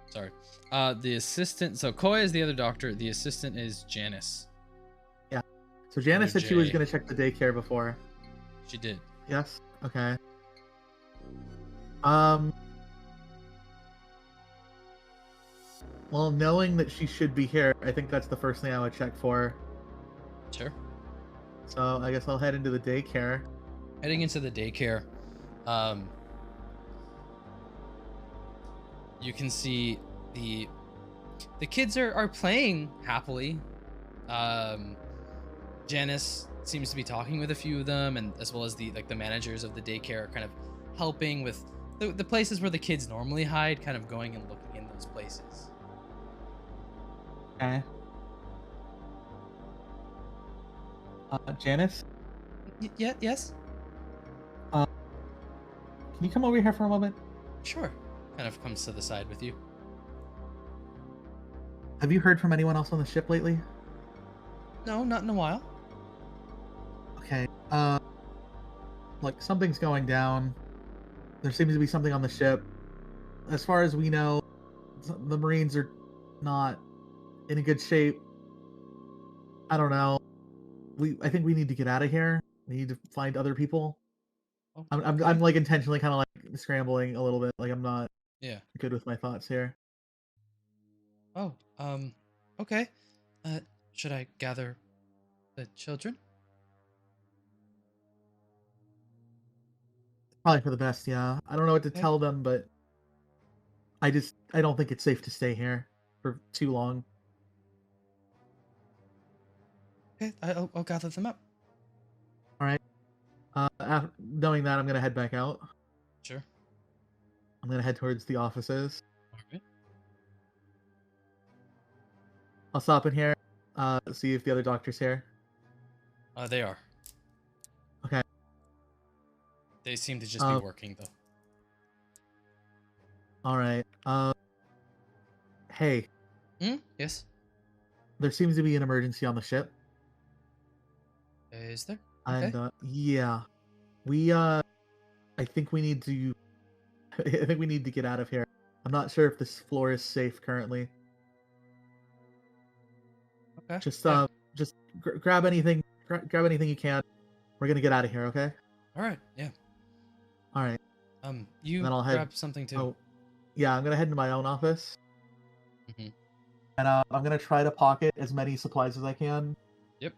Sorry. The assistant. So Koe is the other doctor. The assistant is Janice. Yeah. So Janice said she was Jay. gonna check the daycare before. She did. Yes. Okay. Well, knowing that she should be here, I think that's the first thing I would check for. Sure. So I guess I'll head into the daycare. Heading into the daycare, you can see the kids are playing happily. Janice seems to be talking with a few of them, and as well as the managers of the daycare are kind of helping with the places where the kids normally hide, kind of going and looking in those places. Okay. Janice? Yeah, yes? Can you come over here for a moment? Sure. Kind of comes to the side with you. Have you heard from anyone else on the ship lately? No, not in a while. Okay. Like something's going down. There seems to be something on the ship. As far as we know, the Marines are not in a good shape. I don't know. I think we need to get out of here. We need to find other people. I'm like intentionally kind of like scrambling a little bit. Like I'm not good with my thoughts here. Oh, okay. Should I gather the children? Probably for the best, yeah. I don't know what to tell them, but I don't think it's safe to stay here for too long. Okay, I'll gather them up. All right. Knowing that, I'm gonna head back out. Sure. I'm gonna head towards the offices. Okay. I'll stop in here. see if the other doctor's here? They are. Okay. They seem to just be working though. All right. Hey. Yes. There seems to be an emergency on the ship. Is there? And Okay. yeah, we I think we need to. I think we need to get out of here. I'm not sure if this floor is safe currently. Okay. Just grab anything. Grab anything you can. We're gonna get out of here. Okay. All right. Yeah. All right. You and then I'll grab something too. Oh, yeah. I'm gonna head into my own office. Mm-hmm. And I'm gonna try to pocket as many supplies as I can. Yep.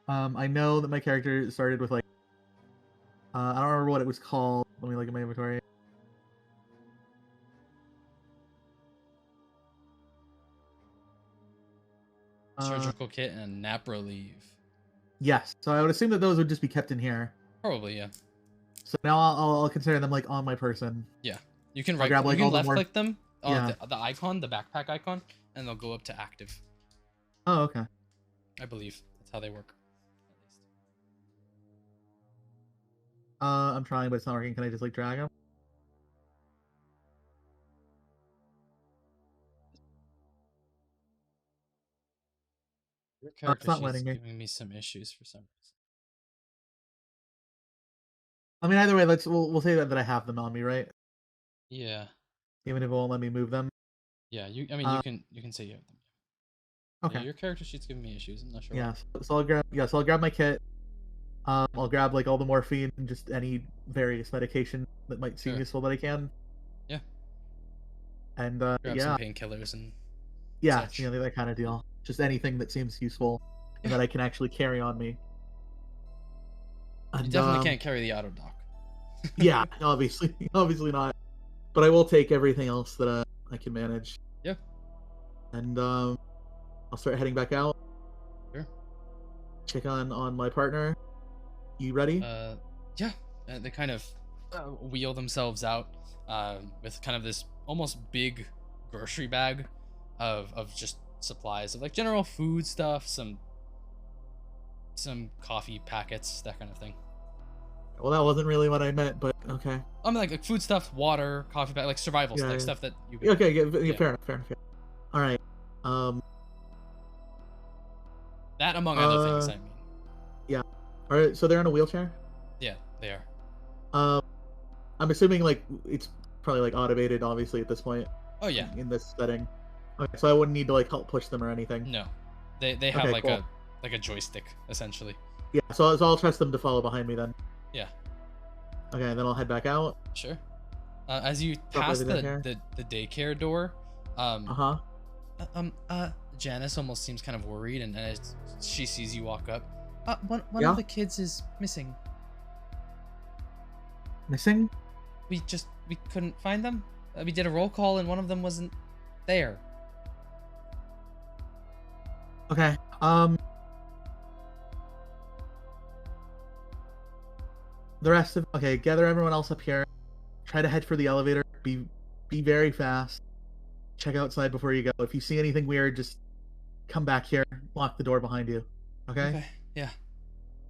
I know that my character started with like, I don't remember what it was called. Let me look at my inventory. Surgical kit and nap relief. Yes. So I would assume that those would just be kept in here. Probably, yeah. So now I'll consider them like on my person. Yeah. You can grab, like, you all can the left click them. Yeah. The icon, the backpack icon, and they'll go up to active. Oh, okay. I believe that's how they work. I'm trying, but it's not working. Can I just like drag them? Your It's character not sheet's letting me. giving me some issues for some reason. I mean, either way, we'll say that I have them on me, right? Yeah. Even if it won't let me move them. Yeah. You can say you have them. Okay. Yeah, your character sheet's giving me issues. I'm not sure. Yeah. So I'll grab my kit. I'll grab like all the morphine and just any various medication that might seem useful that I can. Yeah. And Grab yeah. some painkillers and Yeah, that kind of deal. Just anything that seems useful and that I can actually carry on me. And, you definitely can't carry the auto dock. Yeah, obviously not. But I will take everything else that I can manage. Yeah. And I'll start heading back out. Sure. Check on my partner. You ready? Yeah. They kind of wheel themselves out with kind of this almost big grocery bag of just supplies of like general food stuff, some coffee packets, that kind of thing. Well, that wasn't really what I meant, but okay. I mean, like food stuff, water, coffee pack, like survival stuff, like stuff that you. Okay, yeah, fair enough. All right. That among other things, I mean. Yeah. All right. So they're in a wheelchair. Yeah, they are. I'm assuming like it's probably like automated, obviously at this point. Oh yeah. In this setting. Okay, so I wouldn't need to like help push them or anything. No, they have okay, cool. a joystick essentially. Yeah. So I'll trust them to follow behind me then. Yeah. Okay, then I'll head back out. Sure. As you pass the daycare door, Janice almost seems kind of worried, and as she sees you walk up, one of the kids is missing. Missing? We couldn't find them. We did a roll call, and one of them wasn't there. Okay. The rest of gather everyone else up here. Try to head for the elevator. Be very fast. Check outside before you go. If you see anything weird, just come back here. Lock the door behind you. Okay? Yeah.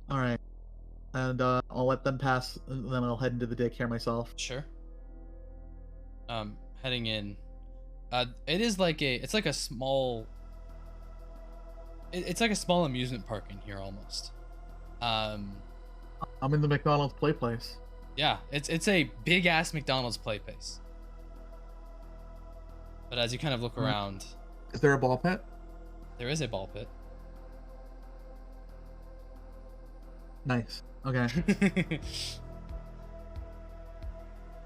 All right. And I'll let them pass, and then I'll head into the daycare myself. Sure. Heading in. It's like a small. It's like a small amusement park in here almost. I'm in the McDonald's play place. Yeah, it's a big ass McDonald's play place. But as you kind of look around, is there a ball pit? There is a ball pit. Nice. Okay.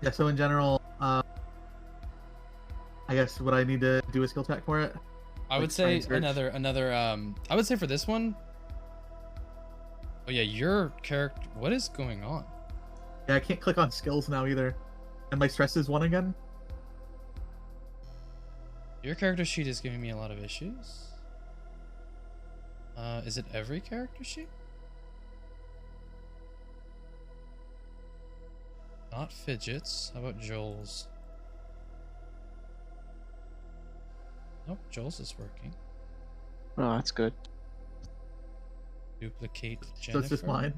Yeah. So in general, I guess would I need to do a skill check for it? I would say another. I would say for this one. Oh yeah, your character. What is going on? Yeah, I can't click on skills now either. And my stress is 1 again. Your character sheet is giving me a lot of issues. Is it every character sheet? Not Fidget's. How about Joel's? Nope, Joel's is working. Oh, that's good. Duplicate Jennifer. So it's just mine.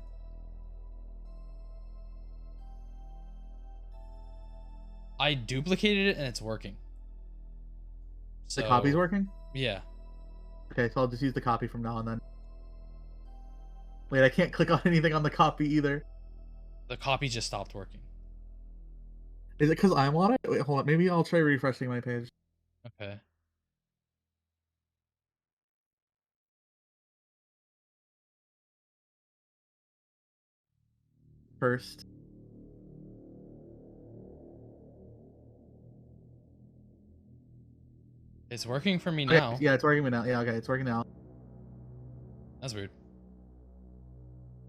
I duplicated it and it's working. The copy's working? Yeah. Okay, so I'll just use the copy from now on then. Wait, I can't click on anything on the copy either. The copy just stopped working. Is it because I'm on it? Wait, hold on. Maybe I'll try refreshing my page. Okay. First. It's working for me Okay, now. yeah, it's working now. Yeah, okay, it's working now. That's weird.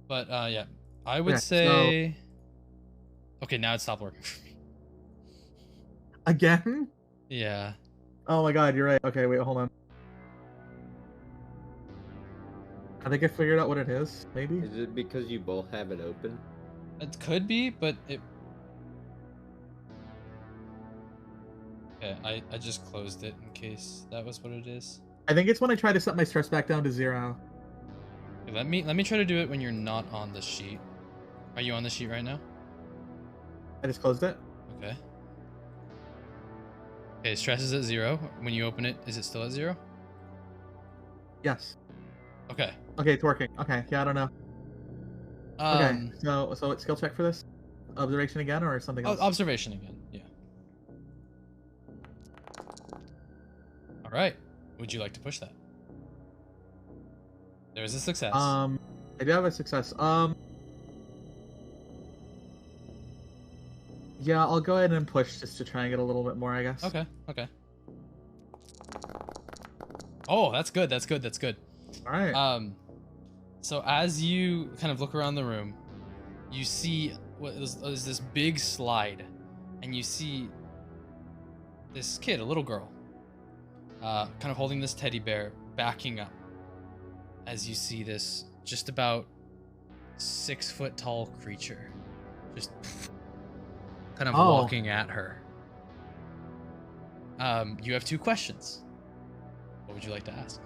But yeah, I would Okay, say. Okay, now it stopped working for me. Again? Yeah. Oh my god, you're right. Okay, wait, hold on. I think I figured out what it is, maybe? Is it because you both have it open? It could be, but it. Okay, I just closed it in case that was what it is. I think it's when I try to set my stress back down to 0. Okay, let me try to do it when you're not on the sheet. Are you on the sheet right now? I just closed it. Okay. Okay, stress is at 0. When you open it, is it still at 0? Yes. Okay. Okay, it's working. Okay, yeah, I don't know. Okay, so it's skill check for this? Observation again or something else? Observation again, yeah. All right. Would you like to push that? There's a success. I do have a success. Yeah, I'll go ahead and push just to try and get a little bit more, I guess. Okay, okay. Oh, that's good. That's good. That's good. All right. So as you kind of look around the room, you see what is this big slide, and you see this kid, a little girl, kind of holding this teddy bear, backing up. As you see this just about 6 foot tall creature, just kind of walking at her. You have 2 questions. What would you like to ask?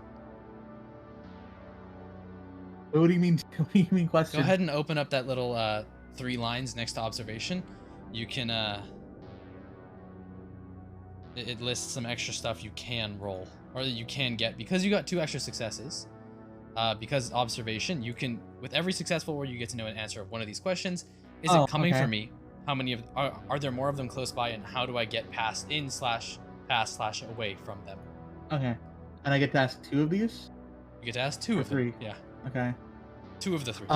What do you mean? What do you mean question? Go ahead and open up that little 3 lines next to observation. You can it lists some extra stuff you can roll or that you can get because you got 2 extra successes. Because observation, you can with every successful roll you get to know an answer of one of these questions. Is it coming for me? How many of are there more of them close by, and how do I get past away from them? Okay. And I get to ask 2 of these? You get to ask 2 of 3. them. Yeah. Okay. 2 of the 3.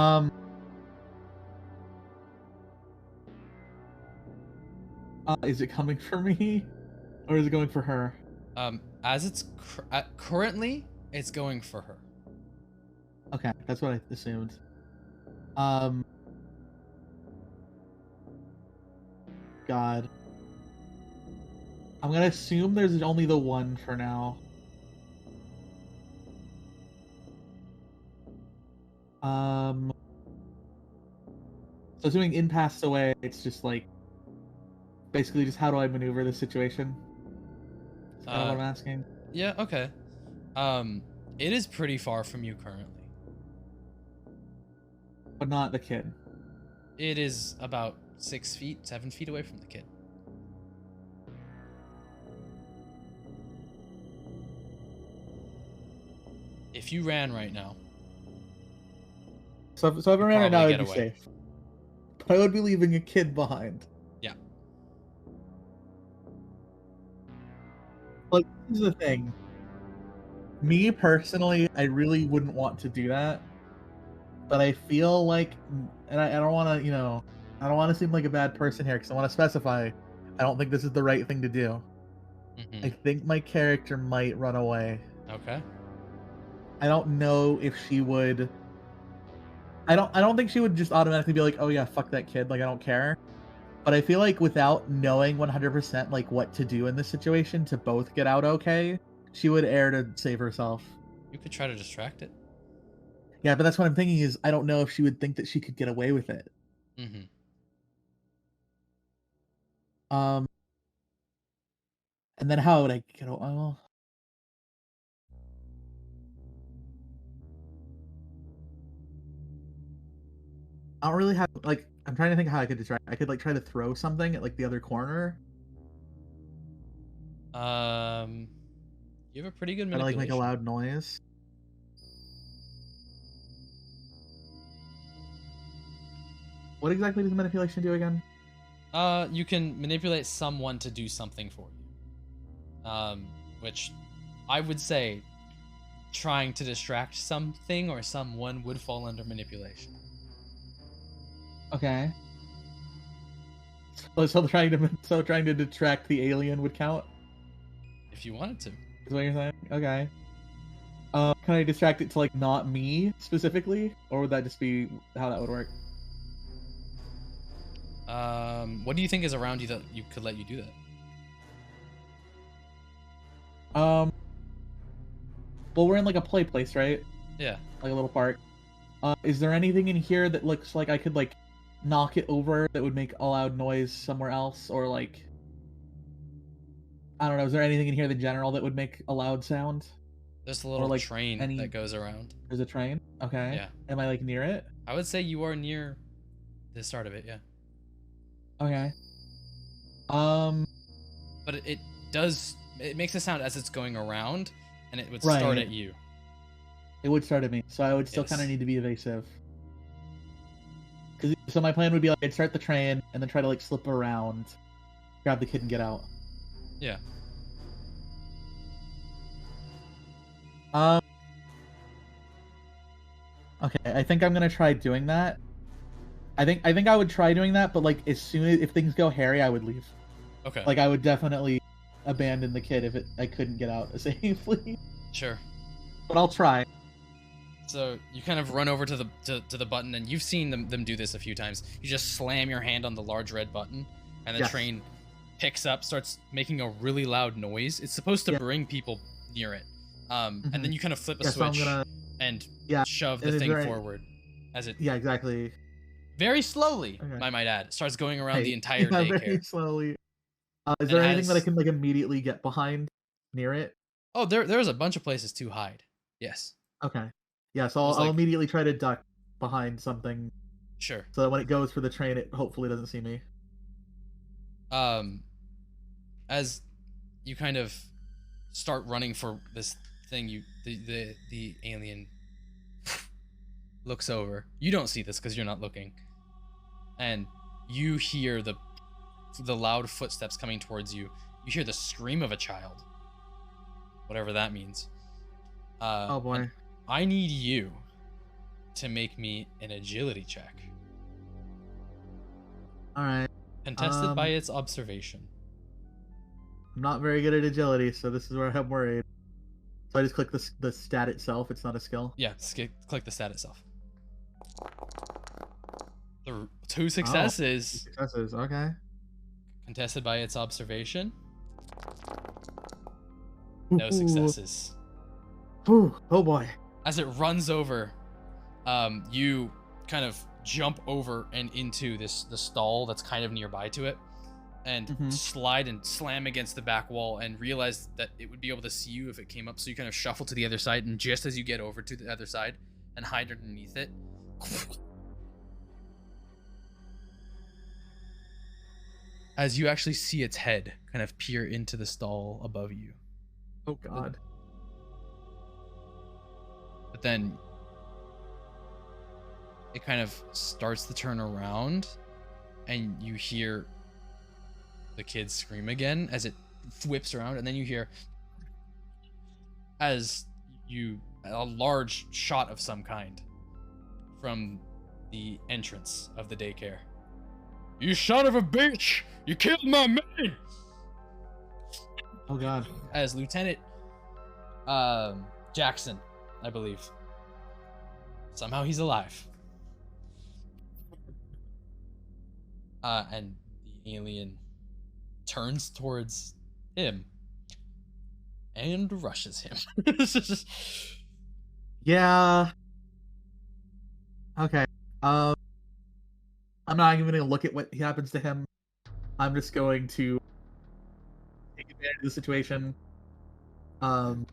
Is it coming for me, or is it going for her? As it's currently, it's going for her. Okay, that's what I assumed. God. I'm gonna assume there's only the one for now. So assuming in passed away, it's just like basically just how do I maneuver this situation? That's kind of what I'm asking. Yeah, okay. It is pretty far from you currently. But not the kid. It is about 6 feet, 7 feet away from the kid. If you ran right now. So if I ran right now, I'd be safe. But I would be leaving a kid behind. Yeah. Like, this is the thing. Me personally, I really wouldn't want to do that. But I feel like, and I don't want to, I don't want to seem like a bad person here because I want to specify, I don't think this is the right thing to do. I think my character might run away. Okay. I don't know if she would. I don't think she would just automatically be like, oh yeah, fuck that kid, like I don't care. But I feel like without knowing 100% like what to do in this situation to both get out okay, she would err to save herself. You could try to distract it. Yeah, but that's what I'm thinking is I don't know if she would think that she could get away with it. And then how would I get? Oh, I don't really have like. I'm trying to think how I could distract. I could like try to throw something at like the other corner. You have a pretty good Try to like manipulation. make a loud noise. What exactly does manipulation do again? You can manipulate someone to do something for you. Which I would say trying to distract something or someone would fall under manipulation. Okay. So trying to distract the alien would count? If you wanted to. Is what you're saying? Okay. Can I distract it to like not me specifically, or would that just be how that would work? What do you think is around you that you could let you do that? Well, we're in like a play place, right? Yeah. Like a little park. Is there anything in here that looks like I could like knock it over that would make a loud noise somewhere else, or like I don't know. Is there anything in here in general that would make a loud sound? There's a little like, train that goes around. There's a train? Okay. Yeah. Am I like near it? I would say you are near the start of it, yeah. Okay. But it makes a sound as it's going around, and it would start at you. It would start at me, so I would still kind of need to be evasive. So my plan would be like I'd start the train and then try to like slip around, grab the kid and get out. Yeah. Okay, I think I'm gonna try doing that. I think I would try doing that, but like as soon as if things go hairy, I would leave. Okay. Like I would definitely abandon the kid if I couldn't get out safely. Sure. But I'll try. So you kind of run over to the button, and you've seen them do this a few times. You just slam your hand on the large red button, and the train picks up, starts making a really loud noise. It's supposed to bring people near it. And then you kind of flip a switch and shove the thing forward as it. Yeah, exactly. Very slowly, I might add. Starts going around the entire daycare. Very slowly. Is there anything that I can like immediately get behind near it? Oh, there's a bunch of places to hide. Yes. Okay. Yeah, so I'll immediately try to duck behind something. Sure. So that when it goes for the train, it hopefully doesn't see me. As you kind of start running for this thing, the alien looks over. You don't see this because you're not looking, and you hear the loud footsteps coming towards you. You hear the scream of a child, whatever that means. Oh boy. I need you to make me an agility check. Alright. Contested by its observation. I'm not very good at agility, so this is where I'm worried. So I just click the stat itself, it's not a skill? Yeah, click the stat itself. The 2 successes. 2 successes, okay. Contested by its observation. No successes. Ooh, oh boy. As it runs over, you kind of jump over and into the stall that's kind of nearby to it, and slide and slam against the back wall, and realize that it would be able to see you if it came up. So you kind of shuffle to the other side, and just as you get over to the other side and hide underneath it, as you actually see its head kind of peer into the stall above you. Oh god. But then it kind of starts to turn around, and you hear the kid scream again as it whips around, and then you hear a large shot of some kind from the entrance of the daycare. You son of a bitch! You killed my man! Oh god. As Lieutenant Jackson, I believe. Somehow he's alive. And the alien turns towards him and rushes him. Yeah. Okay. I'm not even gonna look at what happens to him. I'm just going to take advantage of the situation. I'm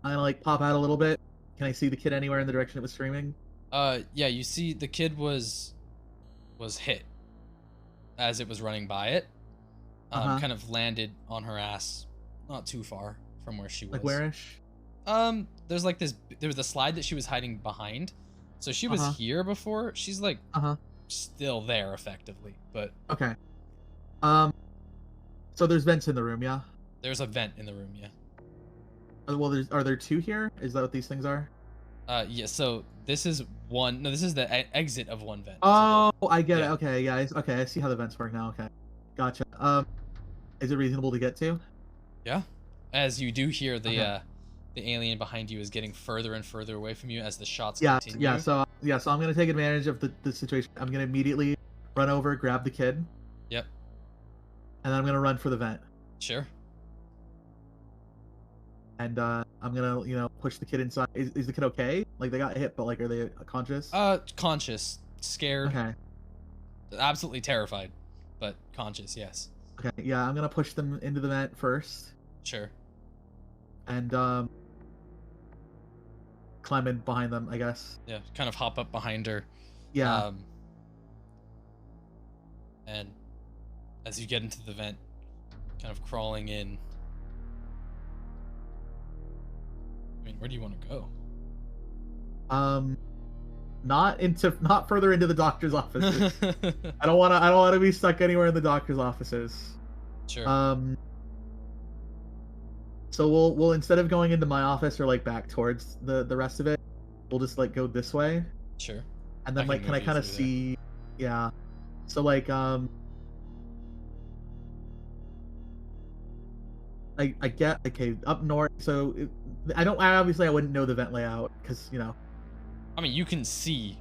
gonna like pop out a little bit. Can I see the kid anywhere in the direction it was screaming? Yeah, you see the kid was was hit as it was running by it. Kind of landed on her ass, not too far from where she was. Like where-ish? There's like this. There was a slide that she was hiding behind, so she was here before. She's like still there effectively, but okay. So there's vents in the room, yeah. There's a vent in the room, yeah. Well, are there two here? Is that what these things are? Yeah. So this is one. No, this is the exit of one vent. Oh, I get it. Okay, yeah. Okay, I see how the vents work now. Okay, gotcha. Is it reasonable to get to? Yeah. As you do hear the alien behind you is getting further and further away from you as the shots continue. Yeah. So I'm gonna take advantage of the situation. I'm gonna immediately run over, grab the kid. Yep. And then I'm gonna run for the vent. Sure. And I'm gonna, push the kid inside. Is the kid okay? Like they got hit, but like, are they conscious? Conscious, scared. Okay. Absolutely terrified, but conscious, yes. Okay. Yeah, I'm gonna push them into the vent first. Sure. And climb in behind them, I guess. Yeah, kind of hop up behind her. Yeah. And as you get into the vent, kind of crawling in. I mean, where do you want to go? Not further into the doctor's offices. I don't want to be stuck anywhere in the doctor's offices. Sure. So we'll instead of going into my office or like back towards the rest of it, we'll just like go this way. Sure. And then like, can I kind of see? Yeah. So like I get up north. So I wouldn't know the vent layout because I mean, you can see.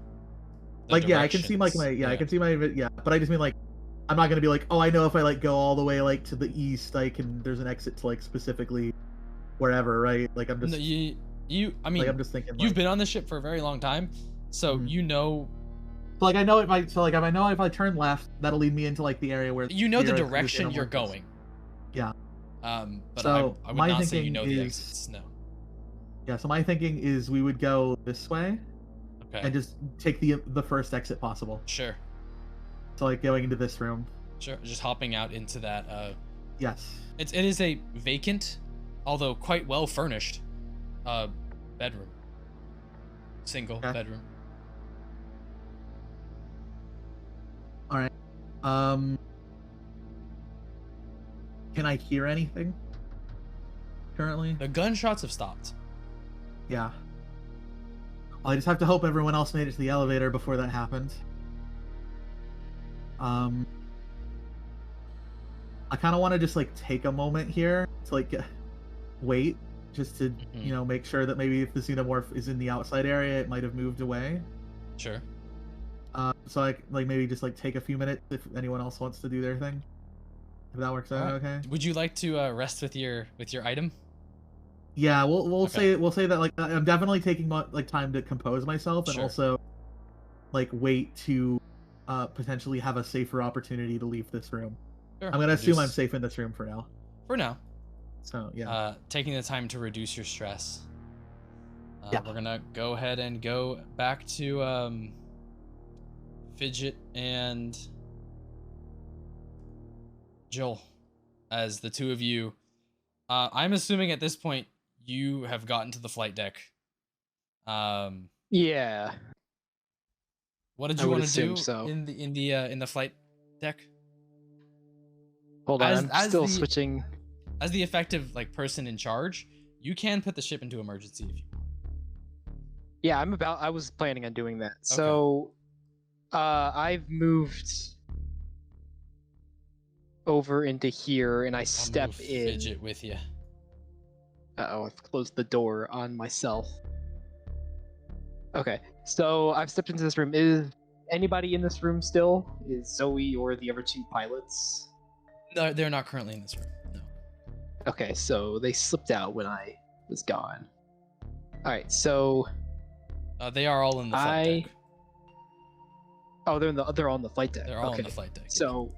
I can see like I can see but I just mean like I'm not gonna be like, oh, I know if I like go all the way like to the east, there's an exit to like specifically wherever, right? Like I'm just I mean, like, I'm just thinking you've been on this ship for a very long time, so you know. So like I know if I turn left, that'll lead me into like the area where you know the direction you're going. Yeah. But so I would not say you know the exits. No. Yeah. So my thinking is we would go this way. Okay. And just take the first exit possible. Sure. So like going into this room. Sure. Just hopping out into that. Yes. It is a vacant, although quite well furnished, bedroom. Single bedroom. All right. Can I hear anything currently? The gunshots have stopped. Yeah. Well, I just have to hope everyone else made it to the elevator before that happened. I kind of want to just like take a moment here to like wait, just to make sure that maybe if the xenomorph is in the outside area, it might have moved away. Sure. So I like maybe just like take a few minutes if anyone else wants to do their thing. If that works out, okay. Would you like to rest with your item? Yeah, we'll say that like I'm definitely taking like time to compose myself and also like wait to potentially have a safer opportunity to leave this room. Sure. I'm gonna assume I'm safe in this room for now. For now. So yeah. Taking the time to reduce your stress. Yeah. We're gonna go ahead and go back to Fidget and Joel as the two of you. I'm assuming at this point you have gotten to the flight deck. Yeah. What did you want to do in the flight deck? Hold on, I'm still switching. As the effective person in charge, you can put the ship into emergency if you want. Yeah, I was planning on doing that. Okay. So I've moved over into here and I step in. Fidget with you. Uh-oh, I've closed the door on myself. Okay, so I've stepped into this room. Is anybody in this room still? Is Zoe or the other two pilots? No, they're not currently in this room. No. Okay, so they slipped out when I was gone. Alright, so... they are all in the flight deck. Oh, they're on the flight deck. They're all on the flight deck. So,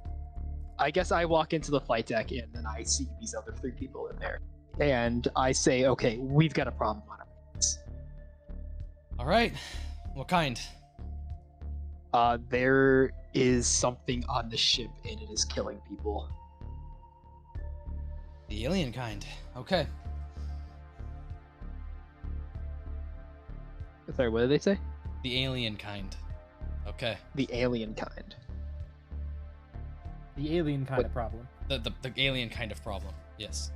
I guess I walk into the flight deck and then I see these other three people in there. And I say, okay, we've got a problem on our hands. All right. What kind? There is something on the ship and it is killing people. The alien kind. Okay. Sorry, what did they say? The alien kind. Okay. The alien kind. The alien kind of problem. The alien kind of problem. Yes.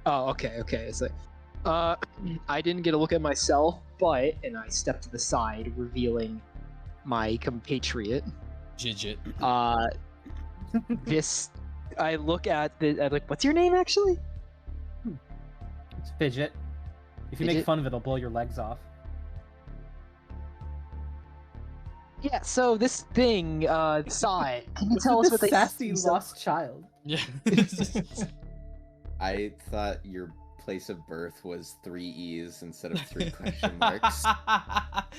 Oh, okay. It's like, I didn't get a look at myself, and I stepped to the side, revealing my compatriot. Jidget. I look at I'm like, what's your name actually? It's Fidget. If you make fun of it, it'll blow your legs off. Yeah, so this thing, saw it. Can you tell us what they sassy lost child? Yeah. I thought your place of birth was 3 E's instead of 3 question marks.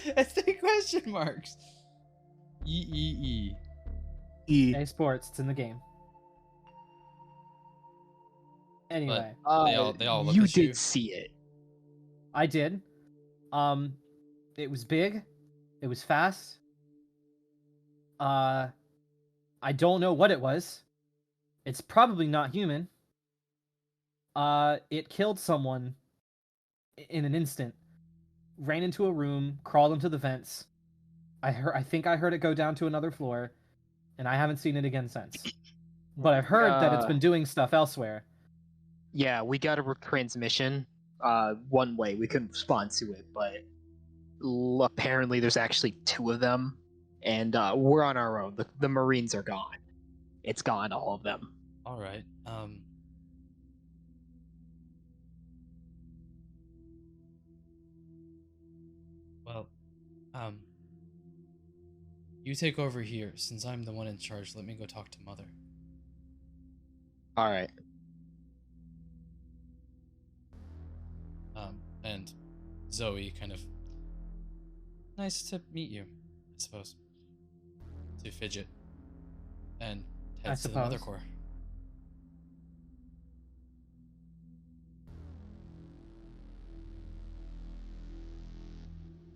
It's 3 question marks. E. EA Sports, it's in the game. Anyway, they all look you at did see it. I did. It was big. It was fast. I don't know what it was. It's probably not human. It killed someone in an instant. Ran into a room, crawled into the vents. I think I heard it go down to another floor, and I haven't seen it again since. But I've heard that it's been doing stuff elsewhere. Yeah, we got a retransmission. One way we couldn't respond to it, but apparently there's actually 2 of them, and we're on our own. The Marines are gone. It's gone, all of them. All right. Well, you take over here. Since I'm the one in charge, let me go talk to Mother. All right. And Zoe kind of... Nice to meet you, I suppose. To Fidget. And heads to the Mother Core.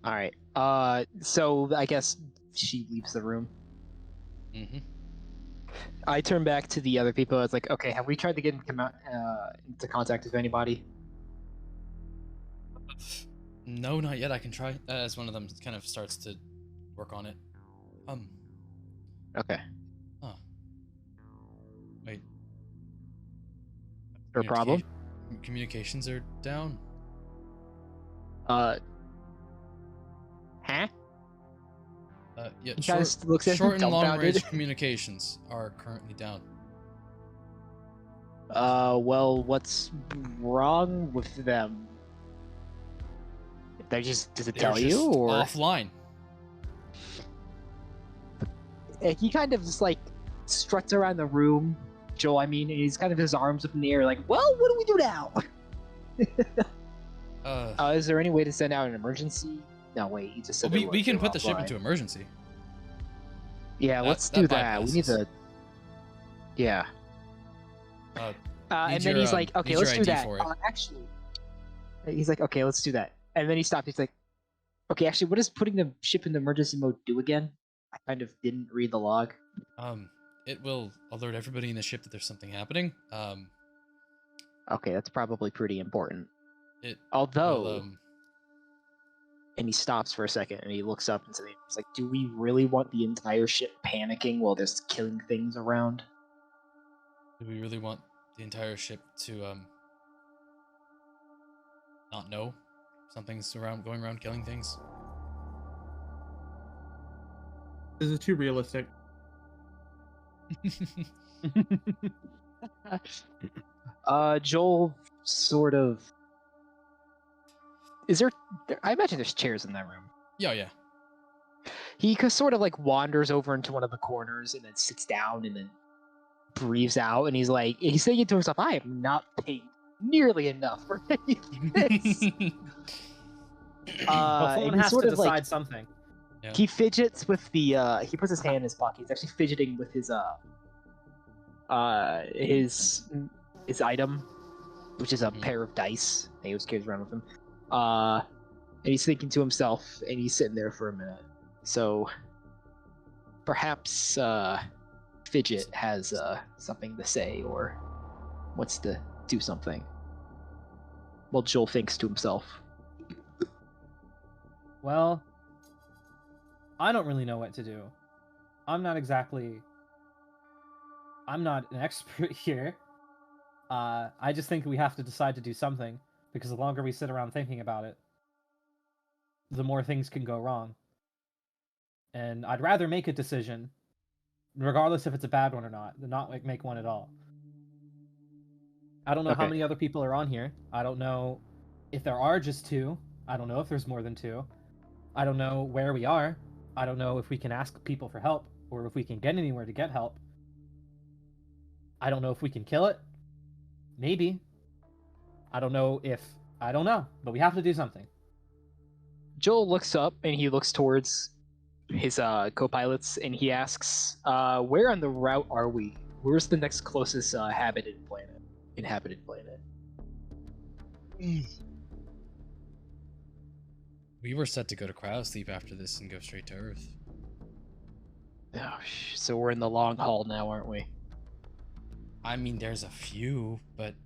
All right. So I guess she leaves the room. Mm-hmm. I turn back to the other people. I was like, okay, have we tried to get into contact with anybody? No, not yet. I can try. As one of them kind of starts to work on it. Okay. Huh. Wait. No problem? Communications are down. Huh? Yeah, He kinda looks at short him and long dumbfounded. range communications are currently down. Well, what's wrong with them? Does it tell They're you, just or offline? He kind of just like struts around the room, Joel. I mean, and he's kind of his arms up in the air, like, well, what do we do now? Is there any way to send out an emergency? No, wait, he just said we can put the ship into emergency. Yeah, let's do that. We need to. Yeah. And then he's like, okay, let's do that. Actually, he's like, okay, let's do that. And then he stopped. He's like, okay, actually, what does putting the ship into emergency mode do again? I kind of didn't read the log. It will alert everybody in the ship that there's something happening. Okay, that's probably pretty important. Although, and he stops for a second and he looks up and says, he's like, do we really want the entire ship panicking while there's killing things around? do we really want the entire ship to not know something's going around killing things? This is too realistic. Joel sort of... Is there... I imagine there's chairs in that room. Yeah. He sort of like wanders over into one of the corners and then sits down and then breathes out, and he's saying to himself, I am not paid nearly enough for any of this. Well, someone has to decide something. Yeah. He fidgets with the he puts his hand in his pocket. He's actually fidgeting with his item, which is a pair of dice that he always carries around with him. And he's thinking to himself, and he's sitting there for a minute. So Perhaps Fidget has something to say or wants to do something. Well, Joel thinks to himself. Well, I don't really know what to do. I'm not an expert here. I just think we have to decide to do something, because the longer we sit around thinking about it, the more things can go wrong. And I'd rather make a decision, regardless if it's a bad one or not, than not make one at all. I don't know how many other people are on here. I don't know if there are just 2. I don't know if there's more than 2. I don't know where we are. I don't know if we can ask people for help, or if we can get anywhere to get help. I don't know if we can kill it. Maybe. I don't know, but we have to do something. Joel looks up and he looks towards his co-pilots and he asks, where on the route are we? Where's the next closest inhabited planet? We were set to go to cryosleep after this and go straight to Earth. Oh, so we're in the long haul now, aren't we? I mean, there's a few, but...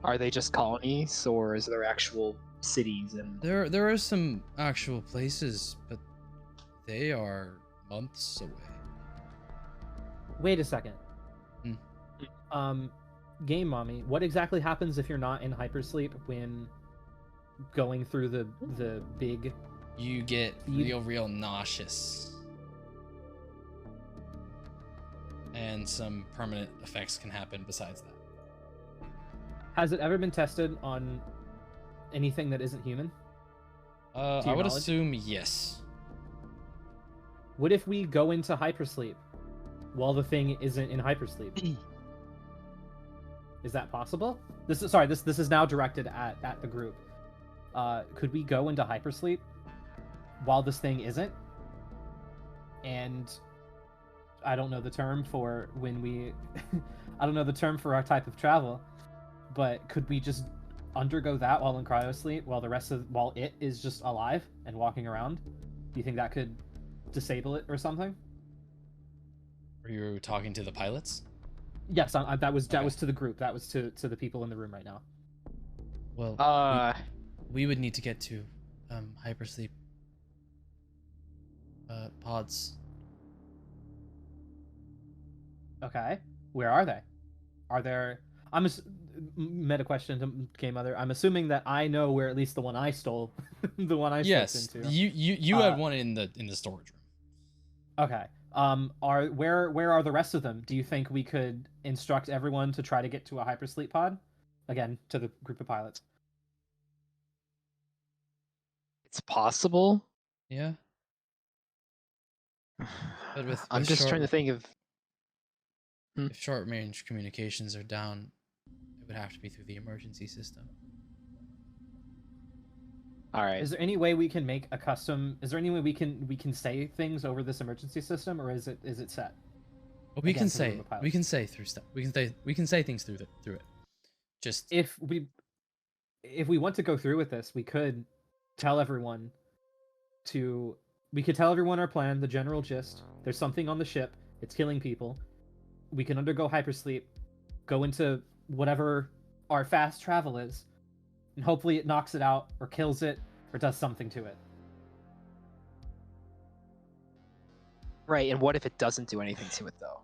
Are they just colonies, or is there actual cities? And There are some actual places, but they are months away. Wait a second. Game Mommy, what exactly happens if you're not in hypersleep when going through the big... You get real nauseous. And some permanent effects can happen besides that. Has it ever been tested on anything that isn't human? I would assume yes. What if we go into hypersleep while the thing isn't in hypersleep? Is that possible? This is now directed at the group. Could we go into hypersleep while this thing isn't? And I don't know the term for when we I don't know the term for our type of travel, but could we just undergo that while in cryosleep while it is just alive and walking around? Do you think that could disable it or something? Were you talking to the pilots? Yes, that was to the group. That was to the people in the room right now. Well, we would need to get to hypersleep pods. Okay, where are they? Are there? Meta question to Game Mother. I'm assuming that I know where at least the one I stole, the one I yes, into. You had one in the storage room. Okay. Where are the rest of them? Do you think we could instruct everyone to try to get to a hypersleep pod? Again, to the group of pilots. It's possible. Yeah. But with I'm just trying to think of. If short range communications are down, it would have to be through the emergency system. All right. Is there any way we can make a custom? Is there any way we can say things over this emergency system, or is it set? Well, we can say through stuff. We can say things through it. Just if we want to go through with this, we could tell everyone our plan, the general gist. There's something on the ship. It's killing people. We can undergo hypersleep, go into whatever our fast travel is, and hopefully it knocks it out or kills it or does something to it. Right, and what if it doesn't do anything to it though?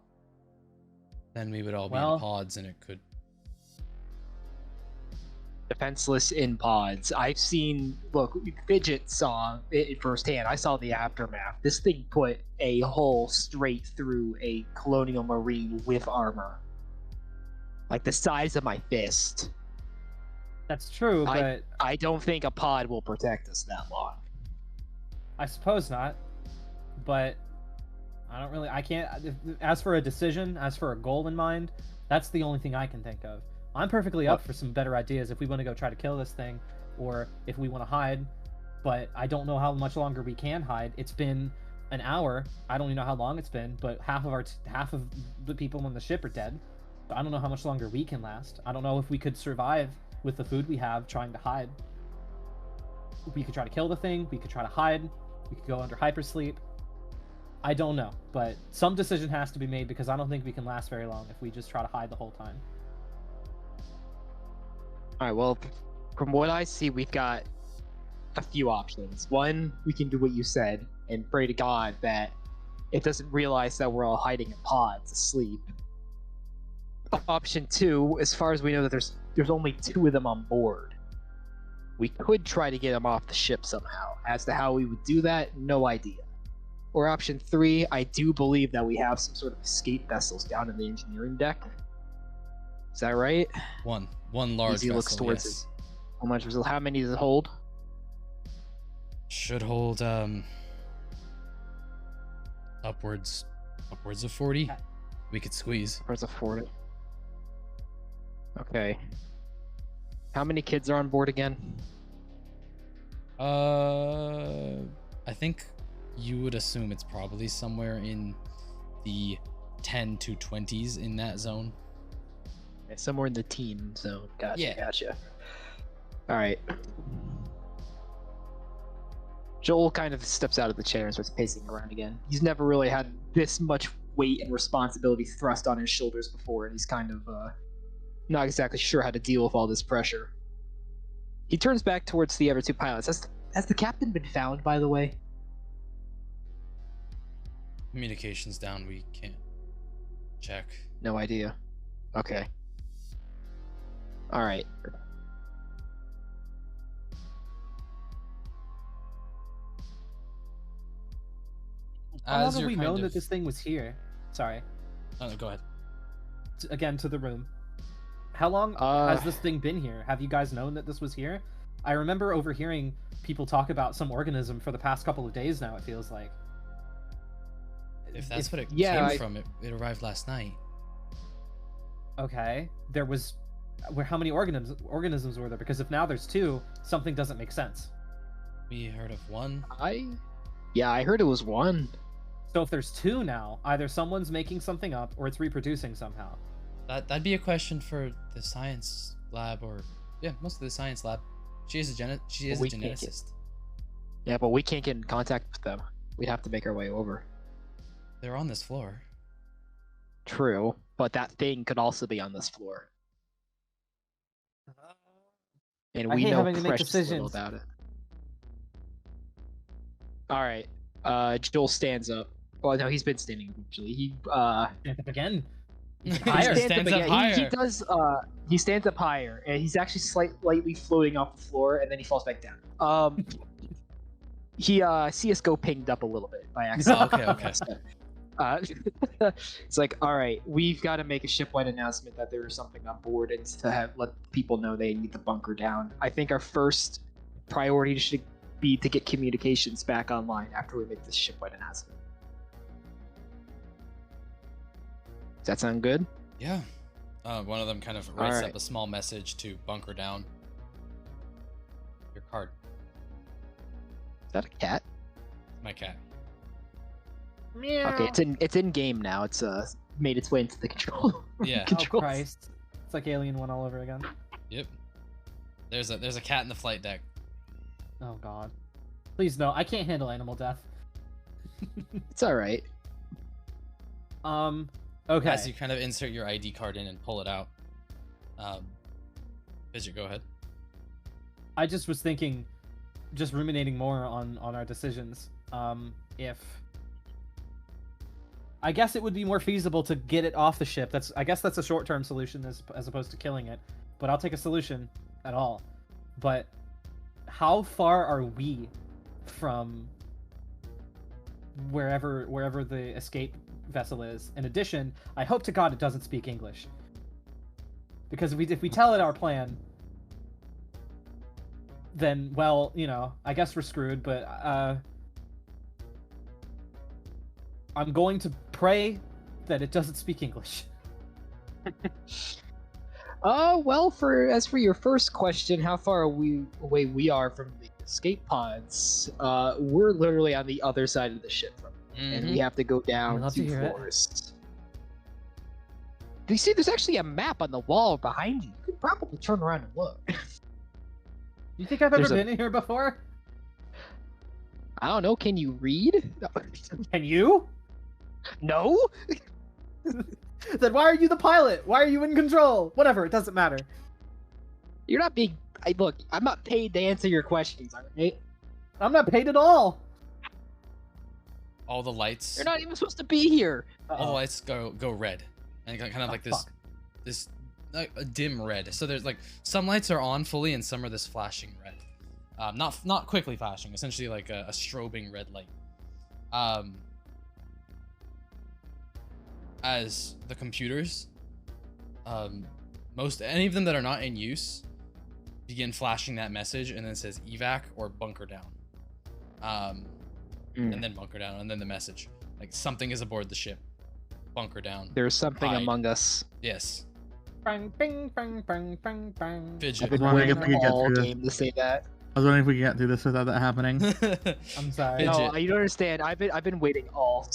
Then we would all be in pods and it could... Defenseless in pods. I've seen... Look, Fidget saw it firsthand. I saw the aftermath. This thing put a hole straight through a Colonial Marine with armor. Like the size of my fist. That's true, but... I don't think a pod will protect us that long. I suppose not. But... I can't... As for a decision, as for a goal in mind, that's the only thing I can think of. I'm perfectly up for some better ideas if we want to go try to kill this thing, or if we want to hide, but I don't know how much longer we can hide. It's been an hour. I don't even know how long it's been, but half of the people on the ship are dead. So I don't know how much longer we can last. I don't know if we could survive with the food we have trying to hide. We could try to kill the thing. We could try to hide. We could go under hypersleep. I don't know, but some decision has to be made because I don't think we can last very long if we just try to hide the whole time. Alright, well, from what I see, we've got a few options. One, we can do what you said and pray to God that it doesn't realize that we're all hiding in pods asleep. Option 2, as far as we know, that there's only 2 of them on board. We could try to get them off the ship somehow. As to how we would do that, no idea. Or option 3, I do believe that we have some sort of escape vessels down in the engineering deck. Is that right? One large Easy vessel, looks towards yes. it. How many does it hold? Should hold upwards of 40. We could squeeze. Upwards of 40. Okay. How many kids are on board again? I think you would assume it's probably somewhere in the 10 to 20s in that zone. Okay, somewhere in the teen zone. Gotcha. Yeah. Gotcha. All right. Joel kind of steps out of the chair and starts pacing around again. He's never really had this much weight and responsibility thrust on his shoulders before, and he's kind of not exactly sure how to deal with all this pressure. He turns back towards the other 2 pilots. Has the captain been found, by the way? Communications down, we can't check. No idea. Okay. Alright. How long have we known that this thing was here? Sorry. Oh, no, go ahead. Again, to the room. How long has this thing been here? Have you guys known that this was here? I remember overhearing people talk about some organism for the past couple of days now, it feels like. If that's what it came from, it arrived last night. Okay. There was... How many organisms were there? Because if now there's 2, something doesn't make sense. We heard of 1. Yeah, I heard it was 1. So if there's 2 now, either someone's making something up or it's reproducing somehow. That'd be a question for the science lab, or mostly the science lab. She is a geneticist. Yeah, but we can't get in contact with them. We'd have to make our way over. They're on this floor. True, but that thing could also be on this floor. And we know precious little about it. Alright, Joel stands up. Well, no, he's been standing actually. He stands up again. Higher. Stands up higher. He does. He stands up higher, and he's actually slightly floating off the floor, and then he falls back down. He CS:GO pinged up a little bit by accident. Oh, okay. It's like, all right, we've got to make a shipwide announcement that there is something on board, and to let people know they need the bunker down. I think our first priority should be to get communications back online after we make this shipwide announcement. Does that sound good? Yeah. One of them kind of writes up a small message to bunker down. Your card. Is that a cat? My cat. Meow. Okay, it's in game now. It's made its way into the control. Yeah. Oh Christ! It's like Alien 1 all over again. Yep. There's a cat in the flight deck. Oh God. Please no, I can't handle animal death. It's all right. Okay. As you kind of insert your ID card in and pull it out. Fidget, go ahead. I just was thinking, just ruminating more on our decisions. If I guess it would be more feasible to get it off the ship. I guess that's a short-term solution as opposed to killing it. But I'll take a solution at all. But how far are we from wherever the escape vessel is? In addition, I hope to God it doesn't speak English. Because if we tell it our plan, then, well, you know, I guess we're screwed, but I'm going to pray that it doesn't speak English. Well, as for your first question, how far away we are from the escape pods, we're literally on the other side of the ship from it, and we have to go down 2 floors. You see, there's actually a map on the wall behind you. You could probably turn around and look. You think I've ever been in here before? I don't know. Can you read? Can you? No. Then why are you the pilot? Why are you in control? Whatever, it doesn't matter. You're not being. Look, I'm not paid to answer your questions, alright? I'm not paid at all. All the lights. You're not even supposed to be here. All the lights go red, and kind of like this like a dim red. So there's like some lights are on fully, and some are this flashing red. Not quickly flashing, essentially like a strobing red light. As the computers, any of them that are not in use, begin flashing that message, and then it says evac or bunker down. And then bunker down, and then the message like something is aboard the ship. Bunker down. There's something hide. among us. Yes. Bang, bang, bang, bang, bang, bang. Fidget. I was wondering if we could get all through game to say that. I was wondering if we could get through this without that happening. I'm sorry. No, you don't understand. I've been waiting all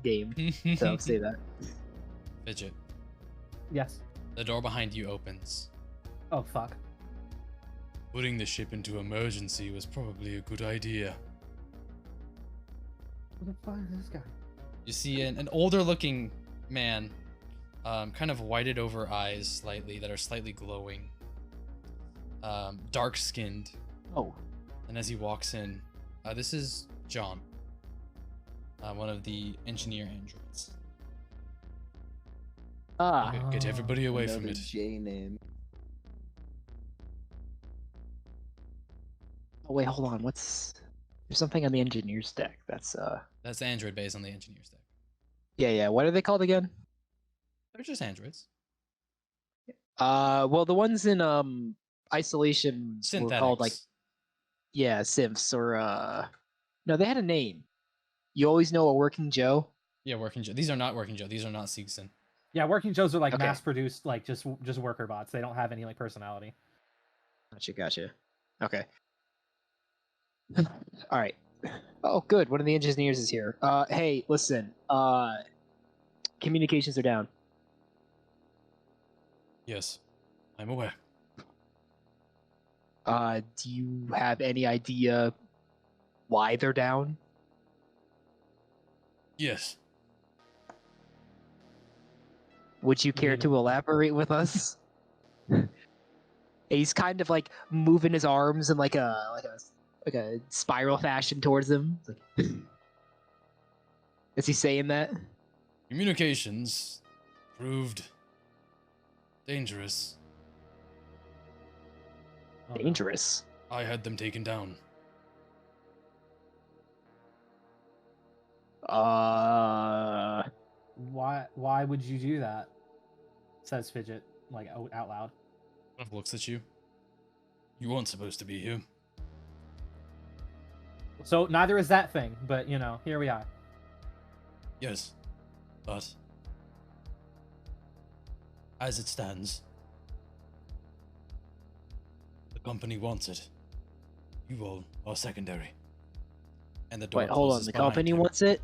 game to say that. Fidget. Yes. The door behind you opens. Oh fuck. Putting the ship into emergency was probably a good idea. Who the fuck is this guy? You see an older looking man, kind of whited over eyes slightly that are slightly glowing, dark skinned. Oh. And as he walks in, this is John, one of the engineer androids. Get everybody away from it. J name. Oh wait, hold on. There's something on the engineer's deck. That's the android base on the engineer's deck. Yeah. What are they called again? They're just androids. Well, the ones in isolation were called like, yeah, synths or no, they had a name. You always know a working Joe. Yeah, working Joe. These are not working Joe. These are not Seegson. Yeah, working Joes are like mass-produced, like just worker bots. They don't have any like personality. Gotcha. Okay. All right. Oh, good. One of the engineers is here. Hey, listen. Communications are down. Yes, I'm aware. Do you have any idea why they're down? Yes. Would you care to elaborate with us? He's kind of like moving his arms in like a spiral fashion towards them. Is he saying that? Communications proved dangerous. Dangerous? I had them taken down. Why would you do that? Says Fidget, like out loud. Looks at you. You weren't supposed to be here. So neither is that thing, but you know, here we are. Yes, but as it stands, the company wants it. You all are secondary. And the door Wait, hold on. closes The behind company you. wants it?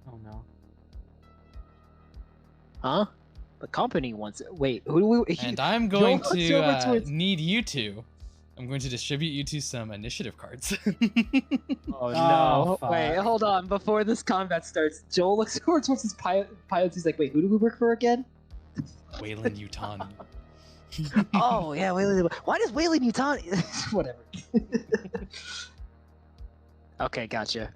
Oh no. Huh? The company wants it. Wait, who do we? And I'm going to need you two. I'm going to distribute you to some initiative cards. Oh no! Wait, hold on. Before this combat starts, Joel looks towards his pilots. He's like, "Wait, who do we work for again?" Wayland Utani. Oh yeah, Wayland. Why does Wayland Utani? Whatever. Okay, gotcha.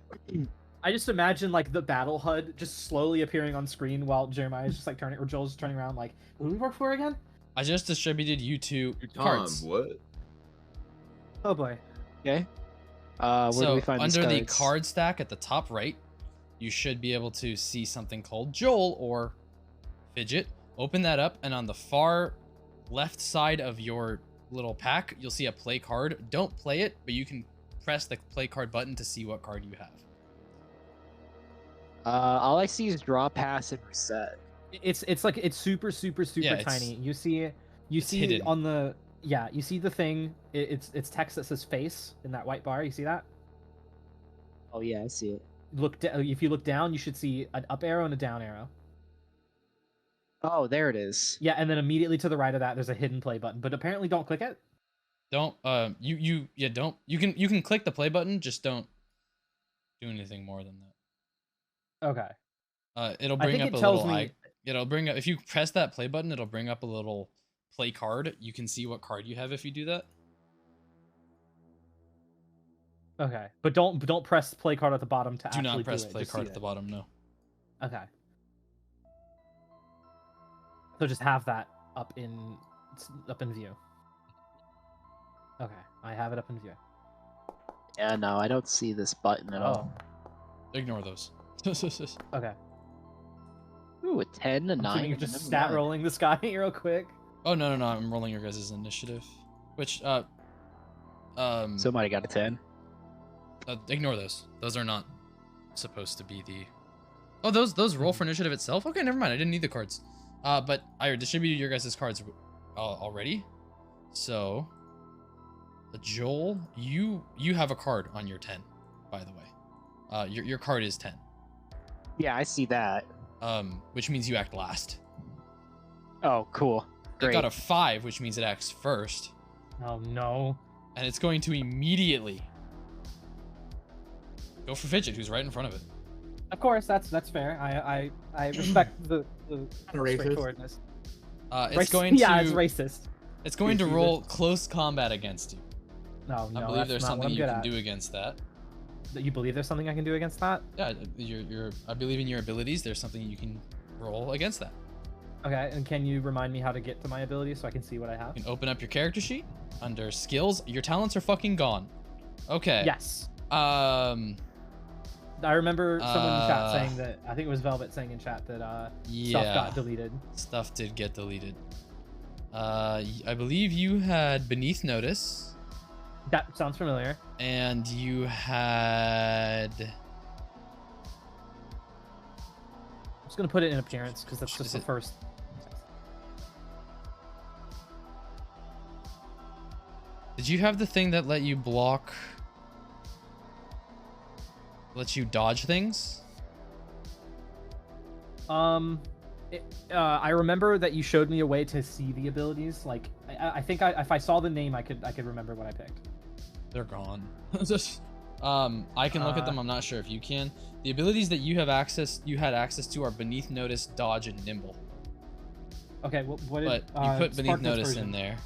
I just imagine like the battle HUD just slowly appearing on screen while Jeremiah's just like turning, or Joel's just turning around like, "Who do we work for again?" I just distributed you two cards. What? Oh boy. Okay. Where do we find these under the cards? card stack at the top right, you should be able to see something called Joel or Fidget. Open that up, and on the far left side of your little pack, you'll see a play card. Don't play it, but you can press the play card button to see what card you have. All I see is draw, pass, and reset. It's super Yeah, tiny. You see hidden. on the you see the thing. It's text that says face in that white bar. You see that? Oh yeah, I see it. If you look down, you should see an up arrow and a down arrow. Oh, there it is. Yeah, and then immediately to the right of that, there's a hidden play button. But apparently, don't click it. Don't you can click the play button, just don't do anything more than that. Okay. It'll I bring think up it a tells little. me. It'll bring up if you press that play button. It'll bring up a little play card. You can see what card you have if you do that. Okay, but don't press play card at the bottom to Do actually not press do it. play Just card see at the it. bottom. No. Okay. So just have that up in view. Okay, I have it up in view. Yeah, no, I don't see this button at all. Ignore those. Okay. Ooh, a 10, a I'm 9, assuming you're and a just stat 9. rolling this guy real quick. Oh no. I'm rolling your guys' initiative, which Somebody got a 10. Ignore those. Those are not supposed to be the. Oh, those roll for initiative itself. Okay, never mind. I didn't need the cards. But I distributed your guys' cards already. So, Joel, you have a card on your 10, by the way. Your card is 10. Yeah, I see that. Which means you act last. Oh, cool. Great. It got a 5, which means it acts first. Oh no. And it's going to immediately go for Fidget, who's right in front of it. Of course, that's fair. I respect the straightforwardness. It's going to. Yeah, it's racist. It's going to roll close combat against you. No, I believe there's something you can do against that. You believe there's something I can do against that? Yeah, I believe in your abilities. There's something you can roll against that. Okay, and can you remind me how to get to my abilities so I can see what I have? You can open up your character sheet under skills. Your talents are fucking gone. Okay. Yes. I remember someone in chat saying that. I think it was Velvet saying in chat that stuff got deleted. Stuff did get deleted. I believe you had Beneath Notice. That sounds familiar. And you had. I'm just gonna put it in appearance because that's just the first. Did you have the thing that let you block? Lets you dodge things? I remember that you showed me a way to see the abilities. Like, I think if I saw the name, I could remember what I picked. They're gone. I can look at them. I'm not sure if you can. The abilities that you had access to are Beneath Notice, Dodge, and Nimble. Okay, what did, but you put Beneath Notice in there.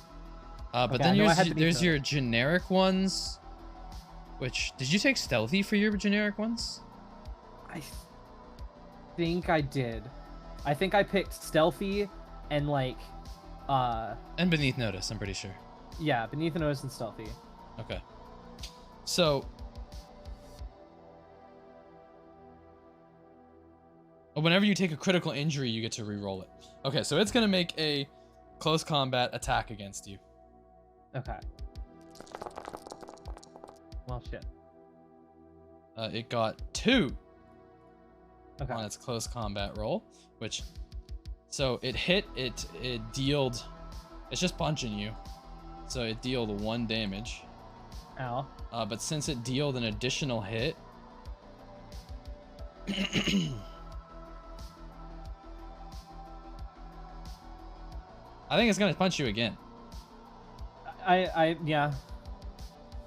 But Okay, then there's your generic ones. Which did you take Stealthy for your generic ones? I think I did. I think I picked Stealthy and like and Beneath Notice, I'm pretty sure. Yeah, Beneath Notice and Stealthy. Okay. So whenever you take a critical injury, you get to re-roll it. Okay, so it's gonna make a close combat attack against you. Okay. Well, shit. It got 2 on its close combat roll, which, so it hit, it dealed, it's just punching you, so it dealed 1 damage. Ow. But since it dealed an additional hit, I think it's gonna punch you again. Yeah.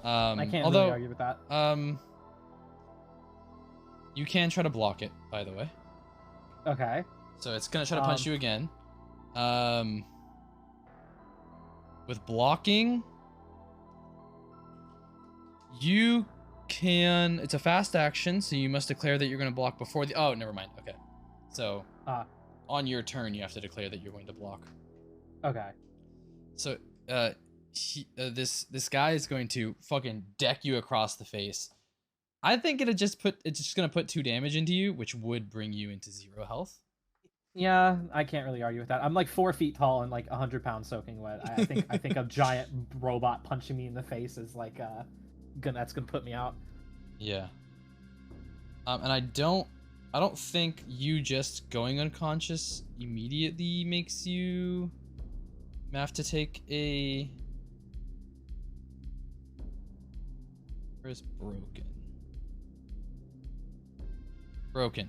I can't really argue with that. You can try to block it, by the way. Okay. So it's gonna try to punch you again. With blocking, you can. It's a fast action, so you must declare that you're gonna block before the. Oh, never mind. Okay. So on your turn, you have to declare that you're going to block. Okay. So this guy is going to fucking deck you across the face. I think it's just gonna put 2 damage into you, which would bring you into 0 health. Yeah, I can't really argue with that. I'm like 4 feet tall and like 100 pounds soaking wet. I think a giant robot punching me in the face is like that's gonna put me out. Yeah. And I don't think you just going unconscious immediately makes you have to take a. Where's broken? Broken.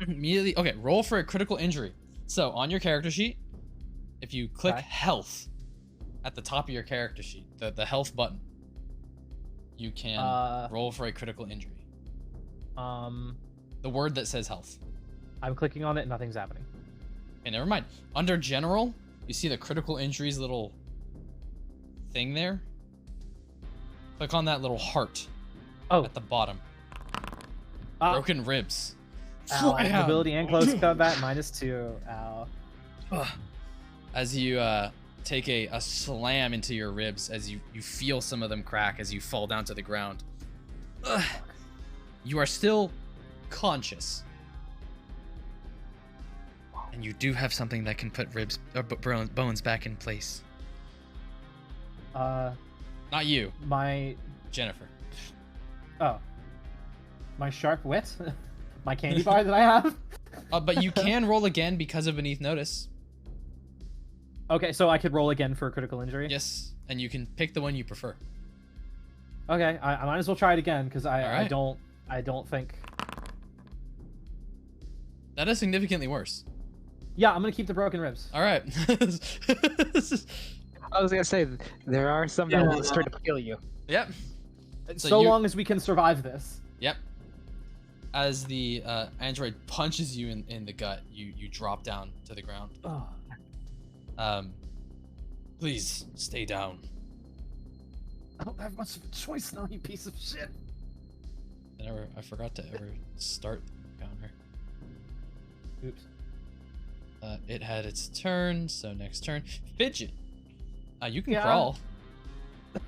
Immediately. Okay, roll for a critical injury. So on your character sheet, if you click health at the top of your character sheet, the health button, you can roll for a critical injury. The word that says health. I'm clicking on it and nothing's happening. Okay, never mind. Under general, you see the critical injuries little thing there. Click on that little heart. At the bottom. Broken ribs. Ow, ability and close combat -2. Ow. As you take a slam into your ribs, as you feel some of them crack as you fall down to the ground. You are still conscious. And you do have something that can put ribs or bones back in place. Not you. Jennifer. Oh. My sharp wit? My candy bar that I have? But you can roll again because of Beneath Notice. Okay, so I could roll again for a critical injury? Yes, and you can pick the one you prefer. Okay, I might as well try it again because I don't think that is significantly worse. Yeah, I'm gonna keep the broken ribs. All right. I was gonna say there are some that will start to kill you. Yep. So long as we can survive this. Yep. As the android punches you in the gut, you drop down to the ground. Oh. Please stay down. I don't have much of a choice now, you piece of shit. I forgot to ever start the counter. Oops. It had its turn, so next turn. Fidget. You can crawl.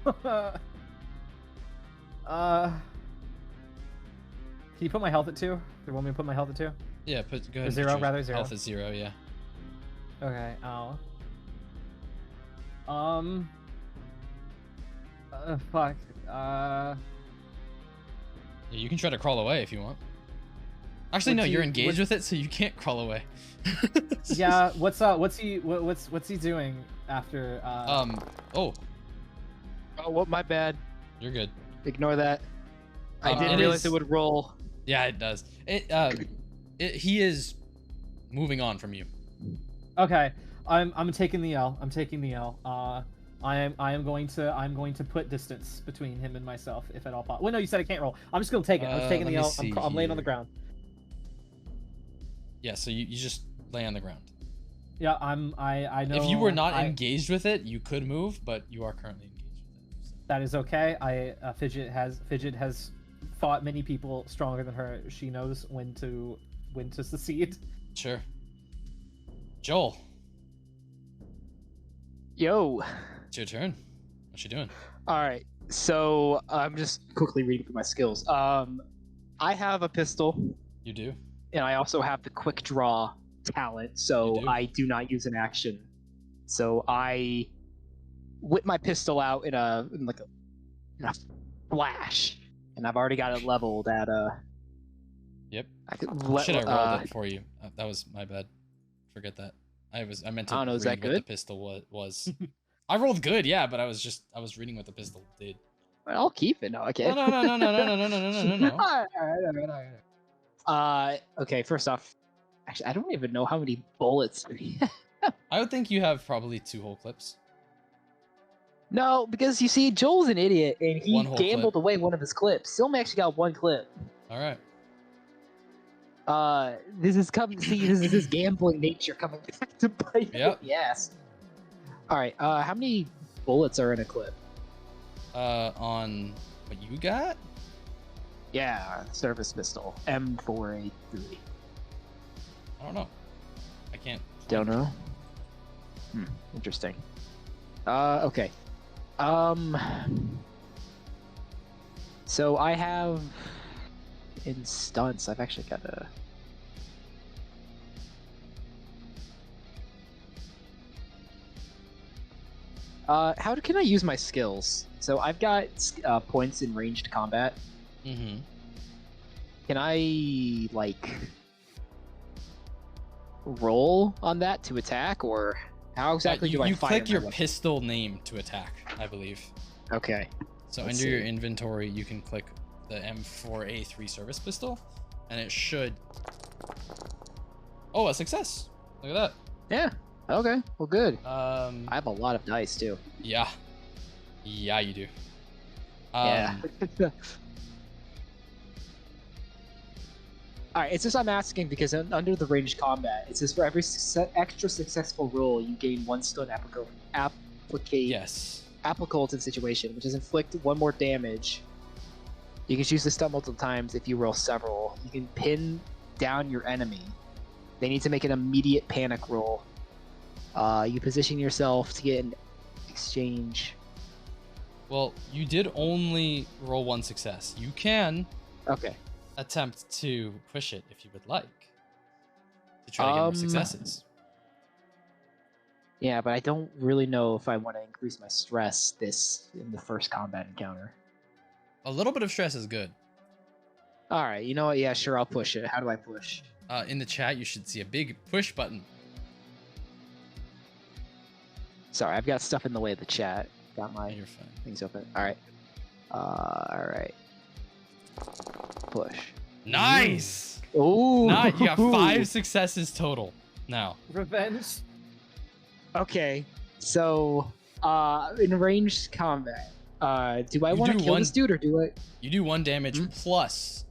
Can you put my health at 2? Do you want me to put my health at 2? Yeah, go ahead. 0, rather 0. Health is 0, yeah. Okay, ow. Fuck. Yeah, you can try to crawl away if you want. Actually, no, you're engaged with it, so you can't crawl away. Yeah, what's he doing after Oh, what, my bad. You're good. Ignore that. I didn't realize it would roll. Yeah, it does. He is moving on from you. Okay, I'm taking the L. I'm taking the L. I'm going to put distance between him and myself, if at all possible. Well, no, you said I can't roll. I'm just gonna take it. I was taking the L. I'm laying on the ground. Yeah, so you just lay on the ground. Yeah, I know. If you were not engaged with it, you could move, but you are currently engaged with it. So. That is okay. Fidget has fought many people stronger than her. She knows when to secede. Sure. Joel. Yo. It's your turn. What you doing? All right. So I'm just quickly reading through my skills. I have a pistol. You do. And I also have the quick draw talent, so I do not use an action. So I whip my pistol out in a flash, and I've already got it leveled at Yep. I could Should I rolled it for you? That was my bad. Forget that. I meant to I don't know, read is that what good? the pistol was. I rolled good, yeah, but I was reading what the pistol did. I'll keep it. No, I can't. No. Okay, first off, actually, I don't even know how many bullets. I would think you have probably 2 whole clips. No, because you see, Joel's an idiot, and he One whole gambled clip. away one of his clips. Silm actually got 1 clip. All right. This is his gambling nature coming back to bite me in the ass. All right, how many bullets are in a clip? On what you got? Yeah, service pistol, M4A3. I don't know. I can't. Don't know. Interesting. Okay. So I have in stunts. I've actually got a. How can I use my skills? So I've got points in ranged combat. Mm-hmm. Can I roll on that to attack, or how exactly do I you fire click my your weapon? pistol name to attack, I believe. Okay. So Let's under your see. inventory, you can click the M4A3 service pistol, and it should. Oh, a success! Look at that. Yeah. Okay. Well, good. I have a lot of dice too. Yeah. Yeah, you do. Yeah. Alright, it's just I'm asking because under the ranged combat, it says for every extra successful roll, you gain 1 stun applicable to the situation, which is inflict 1 more damage. You can choose to stun multiple times if you roll several. You can pin down your enemy. They need to make an immediate panic roll. You position yourself to get an exchange. Well, you did only roll 1 success. You can attempt to push it if you would like. To try to get more successes. Yeah, but I don't really know if I want to increase my stress in the first combat encounter. A little bit of stress is good. Alright, you know what? Yeah, sure, I'll push it. How do I push? In the chat, you should see a big push button. Sorry, I've got stuff in the way of the chat. Got my You're fine. things open. Alright. Alright. Push. Nice! Ooh! Nice. You got 5 successes total now. Revenge. Okay, so in ranged combat, do I want to kill this dude or do I? You do 1 damage plus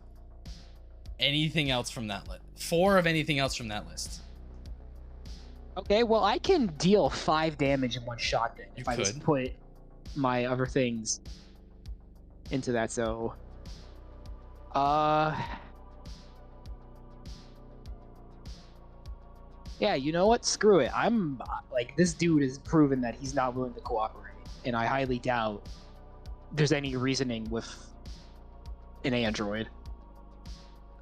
anything else from that list. 4 of anything else from that list. Okay, well I can deal 5 damage in 1 shot then if I just put my other things into that. So, yeah, you know what? Screw it. I'm like, this dude has proven that he's not willing to cooperate, and I highly doubt there's any reasoning with an android.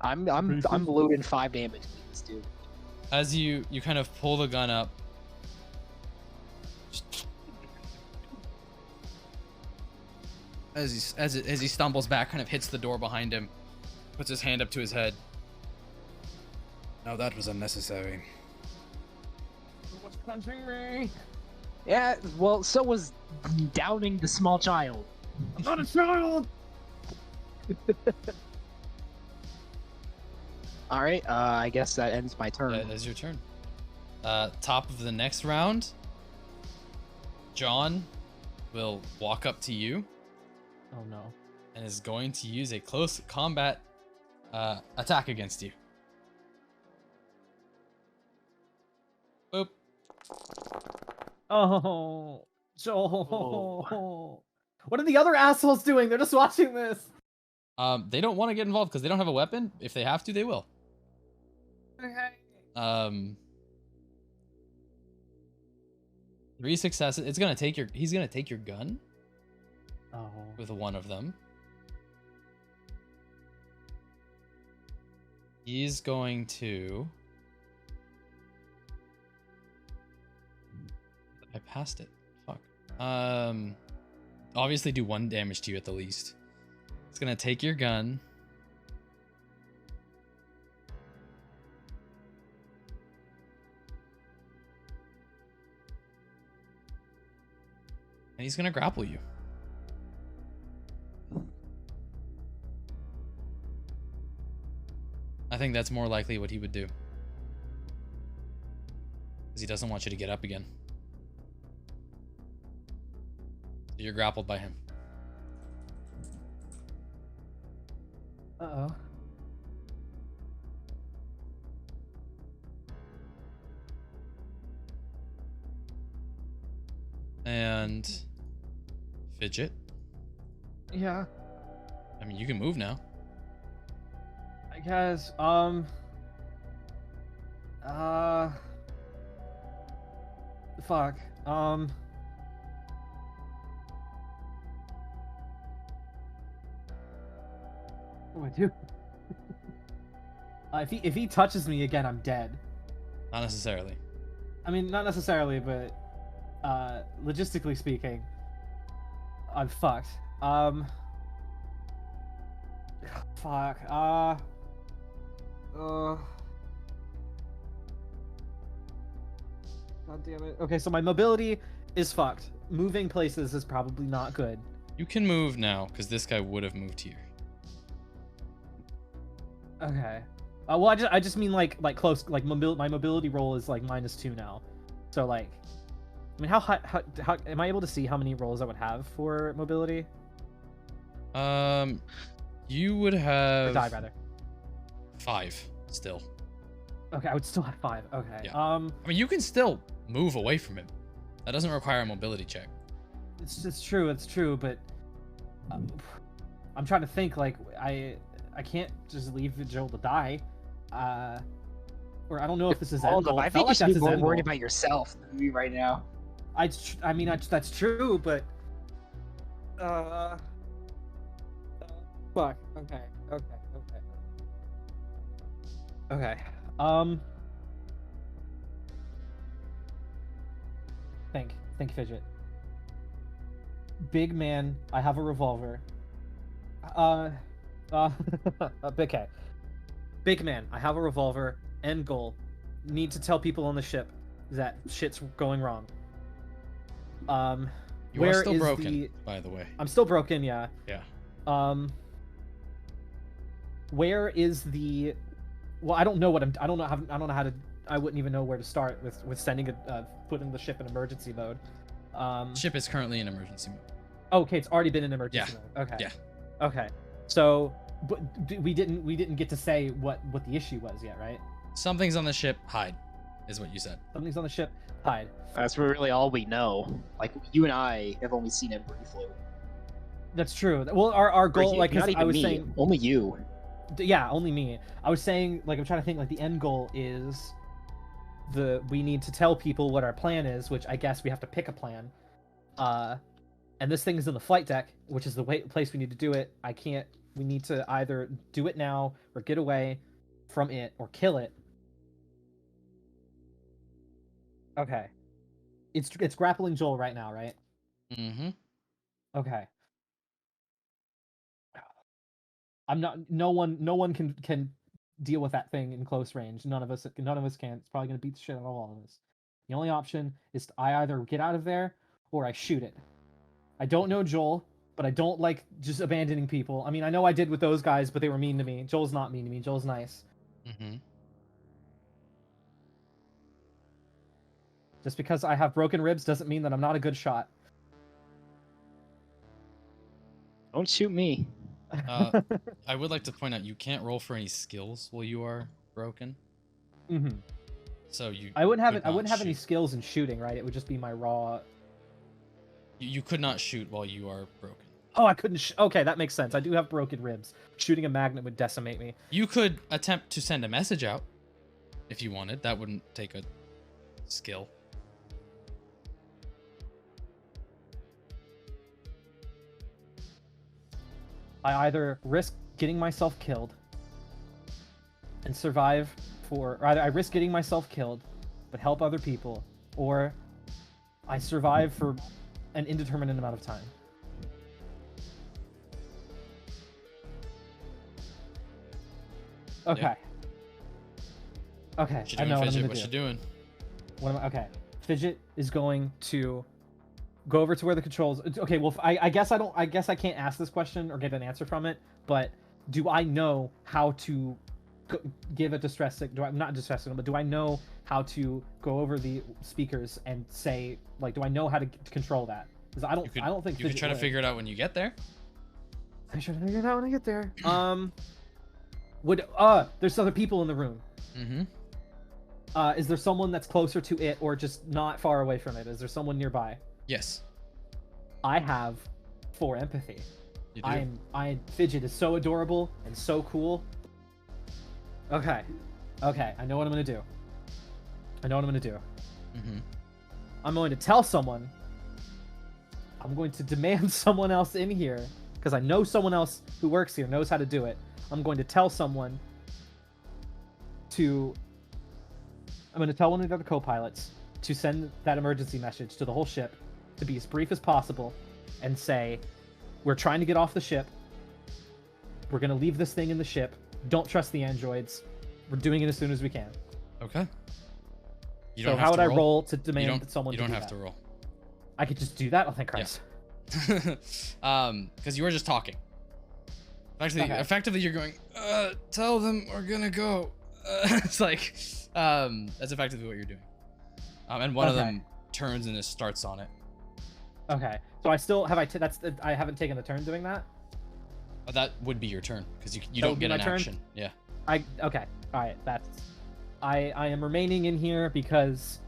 I'm loading 5 damage with this dude. As you kind of pull the gun up, as he stumbles back, kind of hits the door behind him, puts his hand up to his head. Now that was unnecessary. What's punching me? Yeah, well, so was downing the small child. I'm not a child. All right, I guess that ends my turn. That is your turn. Top of the next round, John will walk up to you. Oh no. And is going to use a close combat attack against you. Boop. Oh, Joel. Oh. What are the other assholes doing? They're just watching this. They don't want to get involved because they don't have a weapon. If they have to, they will. Okay. 3 successes. He's gonna take your gun. Oh. With 1 of them. He's going to. I passed it. Fuck. Obviously do 1 damage to you at the least. It's gonna take your gun. And he's gonna grapple you. I think that's more likely what he would do. Because he doesn't want you to get up again. So you're grappled by him. Uh-oh. And fidget. Yeah. I mean, you can move now. I guess, fuck, what do I do? If he touches me again, I'm dead. Not necessarily. I mean, not necessarily, but logistically speaking, I'm fucked. Fuck. God damn it. Okay, so my mobility is fucked. Moving places is probably not good. You can move now, because this guy would have moved here. Okay. Well, I just mean like close, like my mobility roll is like -2 now. So like, I mean, how am I able to see how many rolls I would have for mobility? You would have Or die rather. 5 still. Okay, I would still have 5. Okay. Yeah. I mean, you can still move away from him. That doesn't require a mobility check. It's true, but I'm trying to think. Like, I can't just leave Joel to die. Or I don't know if this is end goal. I think you should be more worried about yourself than me right now. I mean, that's true, but fuck. Okay. Think, Fidget. Big man, I have a revolver. Okay. Big man, I have a revolver. End goal. Need to tell people on the ship that shit's going wrong. You are still broken, by the way. I'm still broken, yeah. Yeah. Where is the? Well, I don't know how to. I wouldn't even know where to start with sending putting the ship in emergency mode. Ship is currently in emergency mode. Okay, it's already been in emergency mode. Okay. Yeah. Okay. So, but we didn't get to say what the issue was yet, right? Something's on the ship. Hide, is what you said. Something's on the ship. Hide. That's really all we know. Like, you and I have only seen it briefly. That's true. Well, our goal, like, not even I was me, saying, only you. Yeah, only me. I was saying, like, I'm trying to think, like, the end goal is we need to tell people what our plan is, which I guess we have to pick a plan. And this thing is in the flight deck, which is the place we need to do it. We need to either do it now or get away from it or kill it. Okay. It's grappling Joel right now, right? Mm-hmm. Okay. I'm not. No one can deal with that thing in close range. None of us can. It's probably gonna beat the shit out of all of us. The only option is I either get out of there or I shoot it. I don't know Joel, but I don't like just abandoning people. I mean, I know I did with those guys, but they were mean to me. Joel's not mean to me. Joel's nice. Mm-hmm. Just because I have broken ribs doesn't mean that I'm not a good shot. Don't shoot me. I would like to point out you can't roll for any skills while you are broken. Mm-hmm. So I wouldn't have any skills in shooting, right? It would just be my raw. You could not shoot while you are broken. Oh, I couldn't. Okay, that makes sense. I do have broken ribs. Shooting a magnet would decimate me. You could attempt to send a message out if you wanted. That wouldn't take a skill. I either risk getting myself killed and survive or either I risk getting myself killed but help other people, or I survive for an indeterminate amount of time. Okay. Yeah. Okay. I know what I'm gonna do. What you doing? Okay. Fidget is going to go over to where the controls. Okay, well, I guess I can't ask this question or get an answer from it. But do I know how to give a distress signal? Not distress signal, but do I know how to go over the speakers and say, like, do I know how to control that? Because I don't think you could try to figure it out when you get there. I should figure it out when I get there. There's other people in the room. Mm-hmm. Is there someone that's closer to it or just not far away from it? Is there someone nearby? Yes. I have 4 empathy. You do? Fidget is so adorable and so cool. Okay. I know what I'm gonna do. Mm-hmm. I'm going to tell someone. I'm going to demand someone else in here because I know someone else who works here knows how to do it. I'm going to tell someone to. I'm going to tell one of the other co-pilots to send that emergency message to the whole ship, to be as brief as possible, and say, we're trying to get off the ship. We're going to leave this thing in the ship. Don't trust the androids. We're doing it as soon as we can. Okay. So how would I roll to demand that someone? You don't have to roll. I could just do that. Oh, thank Christ. Yeah. Because you were just talking. Effectively, you're going. Tell them we're gonna go. It's like, that's effectively what you're doing. And one of them turns and just starts on it. Okay. So I still have I haven't taken a turn doing that. That would be your turn because you That don't would be get an my turn? action. Yeah. Okay. All right. I am remaining in here because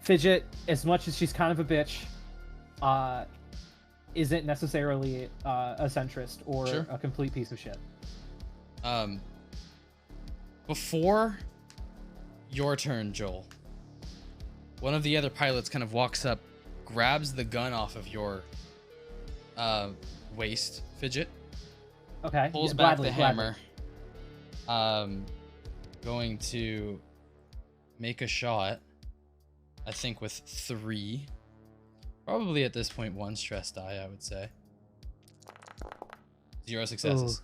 Fidget, as much as she's kind of a bitch, isn't necessarily a centrist or Sure. a complete piece of shit. Before your turn, Joel, one of the other pilots kind of walks up, grabs the gun off of your waist, Fidget. Okay. Pulls yeah, back gladly, the hammer. Going to make a shot. I think with 3. Probably at this point 1 stress die, I would say. 0 successes.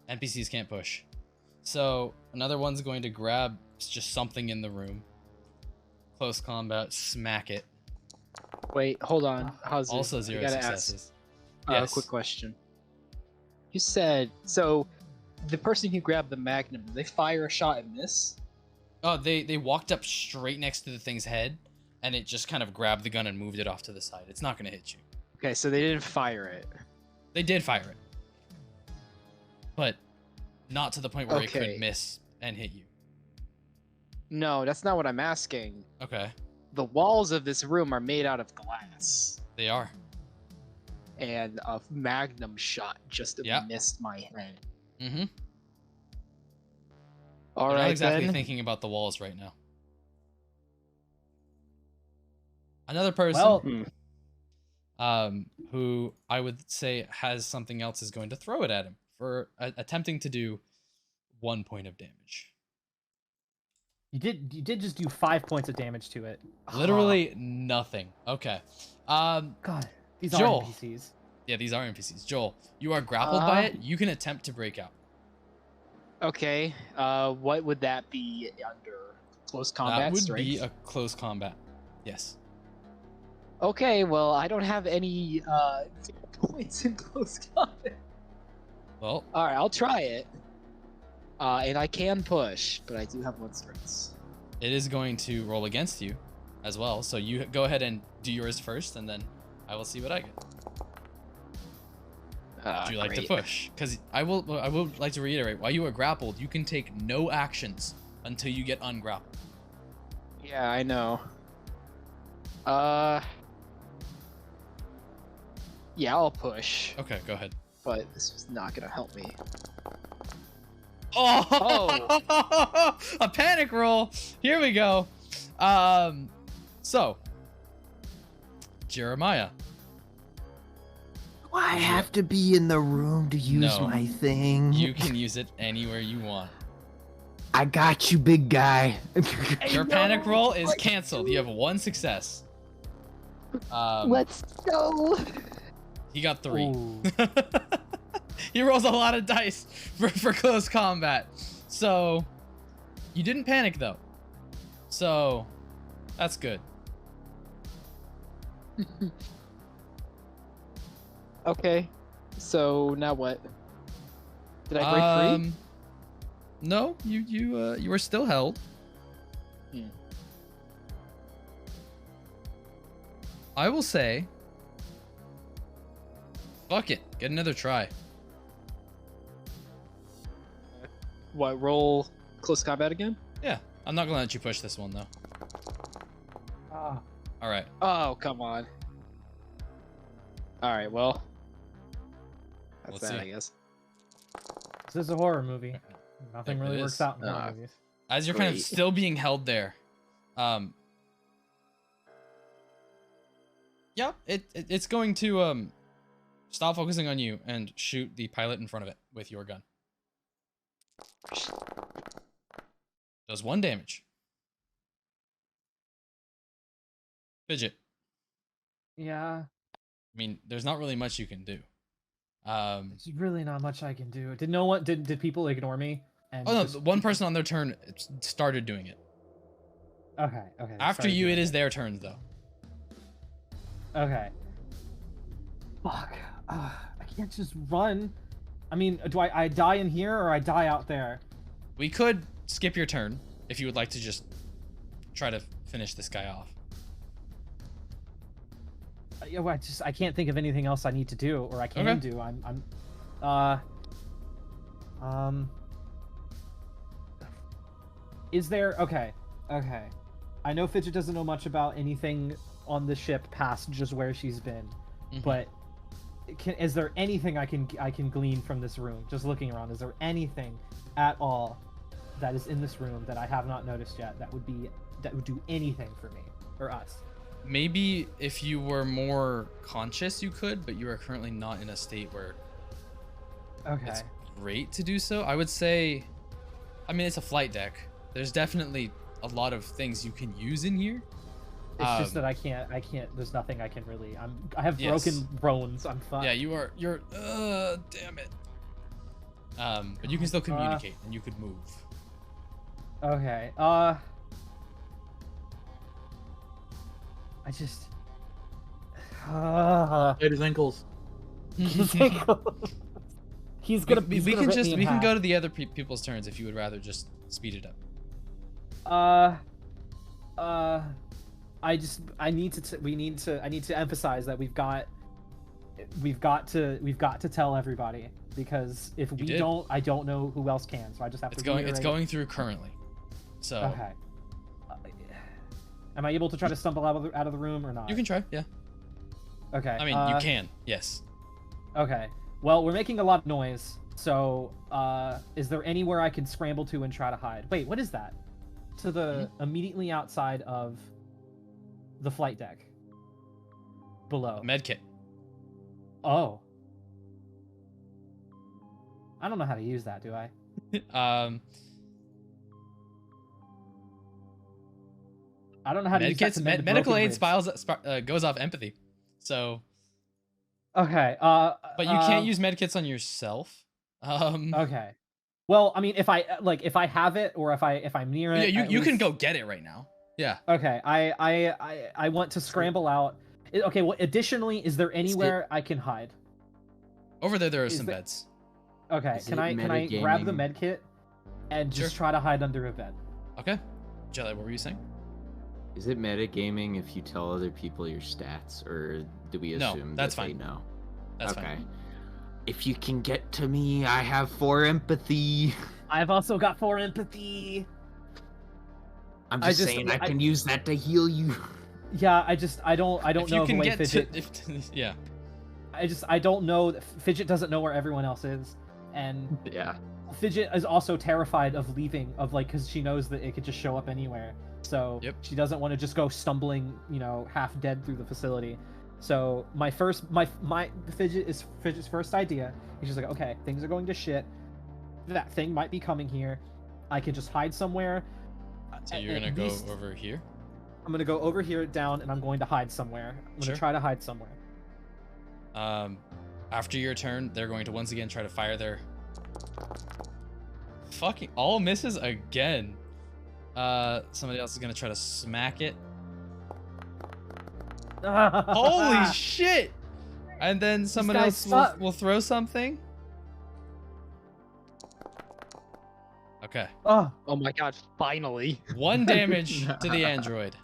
NPCs can't push. So another one's going to grab just something in the room. Close combat, smack it. Wait, hold on. How's Also it? 0 I gotta successes. ask Yes. a quick question. You said so. The person who grabbed the magnum, did they fire a shot and miss? Oh, they walked up straight next to the thing's head, and it just kind of grabbed the gun and moved it off to the side. It's not gonna hit you. Okay, so they didn't fire it. They did fire it, but not to the point where it Okay. could miss and hit you. No, that's not what I'm asking. Okay, The walls of this room are made out of glass, they are. and a magnum shot just missed my head. Mm-hmm. All They're right, not exactly then. thinking about the walls right now. Another person, who I would say has something else, is going to throw it at him for attempting to do 1 point of damage. You did just do 5 points of damage to it. Literally nothing. Okay. God, these Joel. are NPCs. Yeah, these are NPCs. Joel, you are grappled by it. You can attempt to break out. Okay, what would that be under close combat That would strength? be a close combat. Yes. Okay, well, I don't have any points in close combat. Well, all right, I'll try it. And I can push, but I do have 1 strength. it is going to roll against you as well. So you go ahead and do yours first, and then I will see what I get. Would you like to Great. push? Because I will like to reiterate, while you are grappled, you can take no actions until you get ungrappled. Yeah, I know. Yeah, I'll push. Okay, go ahead. But this is not gonna help me. Oh! A panic roll. Here we go. So Jeremiah. Do I have to be in the room to use No. my thing? You can use it anywhere you want. I got you, big guy. Your panic roll is canceled. You have 1 success. Let's go. He got 3. He rolls a lot of dice for close combat. So you didn't panic though. So that's good. Okay, so now what? Did I break free? No, you were still held. I will say, fuck it, get another try. What, roll close combat again? Yeah, I'm not gonna let you push this one though. Ah. All right. Oh, come on. All right, well, that's Let's that, see. I guess. This is a horror movie. Nothing It really is. works out in horror movies. As you're kind of Great. still being held there, yeah, it's going to stop focusing on you and shoot the pilot in front of it with your gun. Does 1 damage. Fidget. Yeah, I mean, there's not really much you can do. there's really not much I can do. Did no one? Did people ignore me? And Oh no, just- the one person on their turn started doing it. Okay. After sorry, you, dude. it is their turns though. Okay. Fuck. I can't just run. I mean, do I die in here or I die out there? We could skip your turn if you would like to just try to finish this guy off. I can't think of anything else I need to do or I can do. Is there okay. I know Fidget doesn't know much about anything on the ship past just where she's been, but is there anything I can glean from this room? Just looking around, is there anything at all that is in this room that I have not noticed yet that would do anything for me or us? Maybe if you were more conscious, you could, but you are currently not in a state where it's great to do so. I would say, I mean, it's a flight deck. There's definitely a lot of things you can use in here. It's just that I can't. There's nothing I can really. I have broken bones. I'm fine. Yeah, you're. Damn it. But you can still communicate and you could move. Okay. I just. Hit his ankles. His ankles. He's gonna. We can go to the other people's turns if you would rather just speed it up. I need to emphasize that we've got to tell everybody, because if we don't, I don't know who else can. So I just have to. It's going through currently. So. Okay. Am I able to try to stumble out of the room or not? You can try. Yeah. Okay. I mean, you can. Yes. Okay. Well, we're making a lot of noise. So, is there anywhere I can scramble to and try to hide? Wait, what is that? To the immediately outside of the flight deck. Below. Medkit. Oh. I don't know how to use that, do I? I don't know how to use that to mend medical broken aid ribs. goes off empathy. So. Okay. But you can't use medkits on yourself. Okay. Well, I mean, if I have it or if I'm near it. Yeah, you can go get it right now. Yeah. Okay. I want to scramble out. Okay. Well, additionally, is there anywhere I can hide? Over there are some beds. Okay. Can I grab the med kit and just try to hide under a bed? Okay. Jelly, what were you saying? Is it metagaming if you tell other people your stats, or do we assume that's that fine. they know? That's okay. fine. If you can get to me, I have 4 empathy. I've also got 4 empathy. I'm just saying I can use that to heal you. Yeah, I don't if know you can the way get Fidget. Yeah. I don't know. Fidget doesn't know where everyone else is, and yeah. Fidget is also terrified of leaving, because she knows that it could just show up anywhere. So she doesn't want to just go stumbling, half dead through the facility. So Fidget's first idea is just like, okay, things are going to shit. That thing might be coming here. I can just hide somewhere. So you're gonna go over here? I'm gonna go over here down, and I'm going to hide somewhere. I'm gonna try to hide somewhere. After your turn, they're going to once again try to fire their fucking all misses again. Somebody else is gonna try to smack it. Holy shit! And then someone else will throw something. Okay. Oh my god! Finally. 1 damage to the android.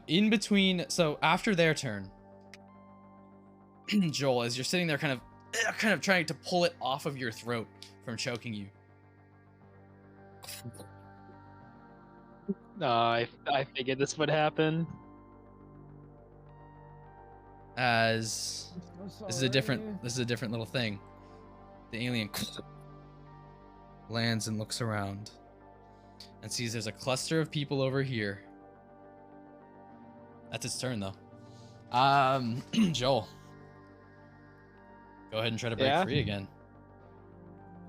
In between, so after their turn, Joel, as you're sitting there, kind of trying to pull it off of your throat from choking you. I figured this would happen. As this is a different little thing. The alien lands and looks around and sees there's a cluster of people over here. That's its turn though. Joel, go ahead and try to break free again.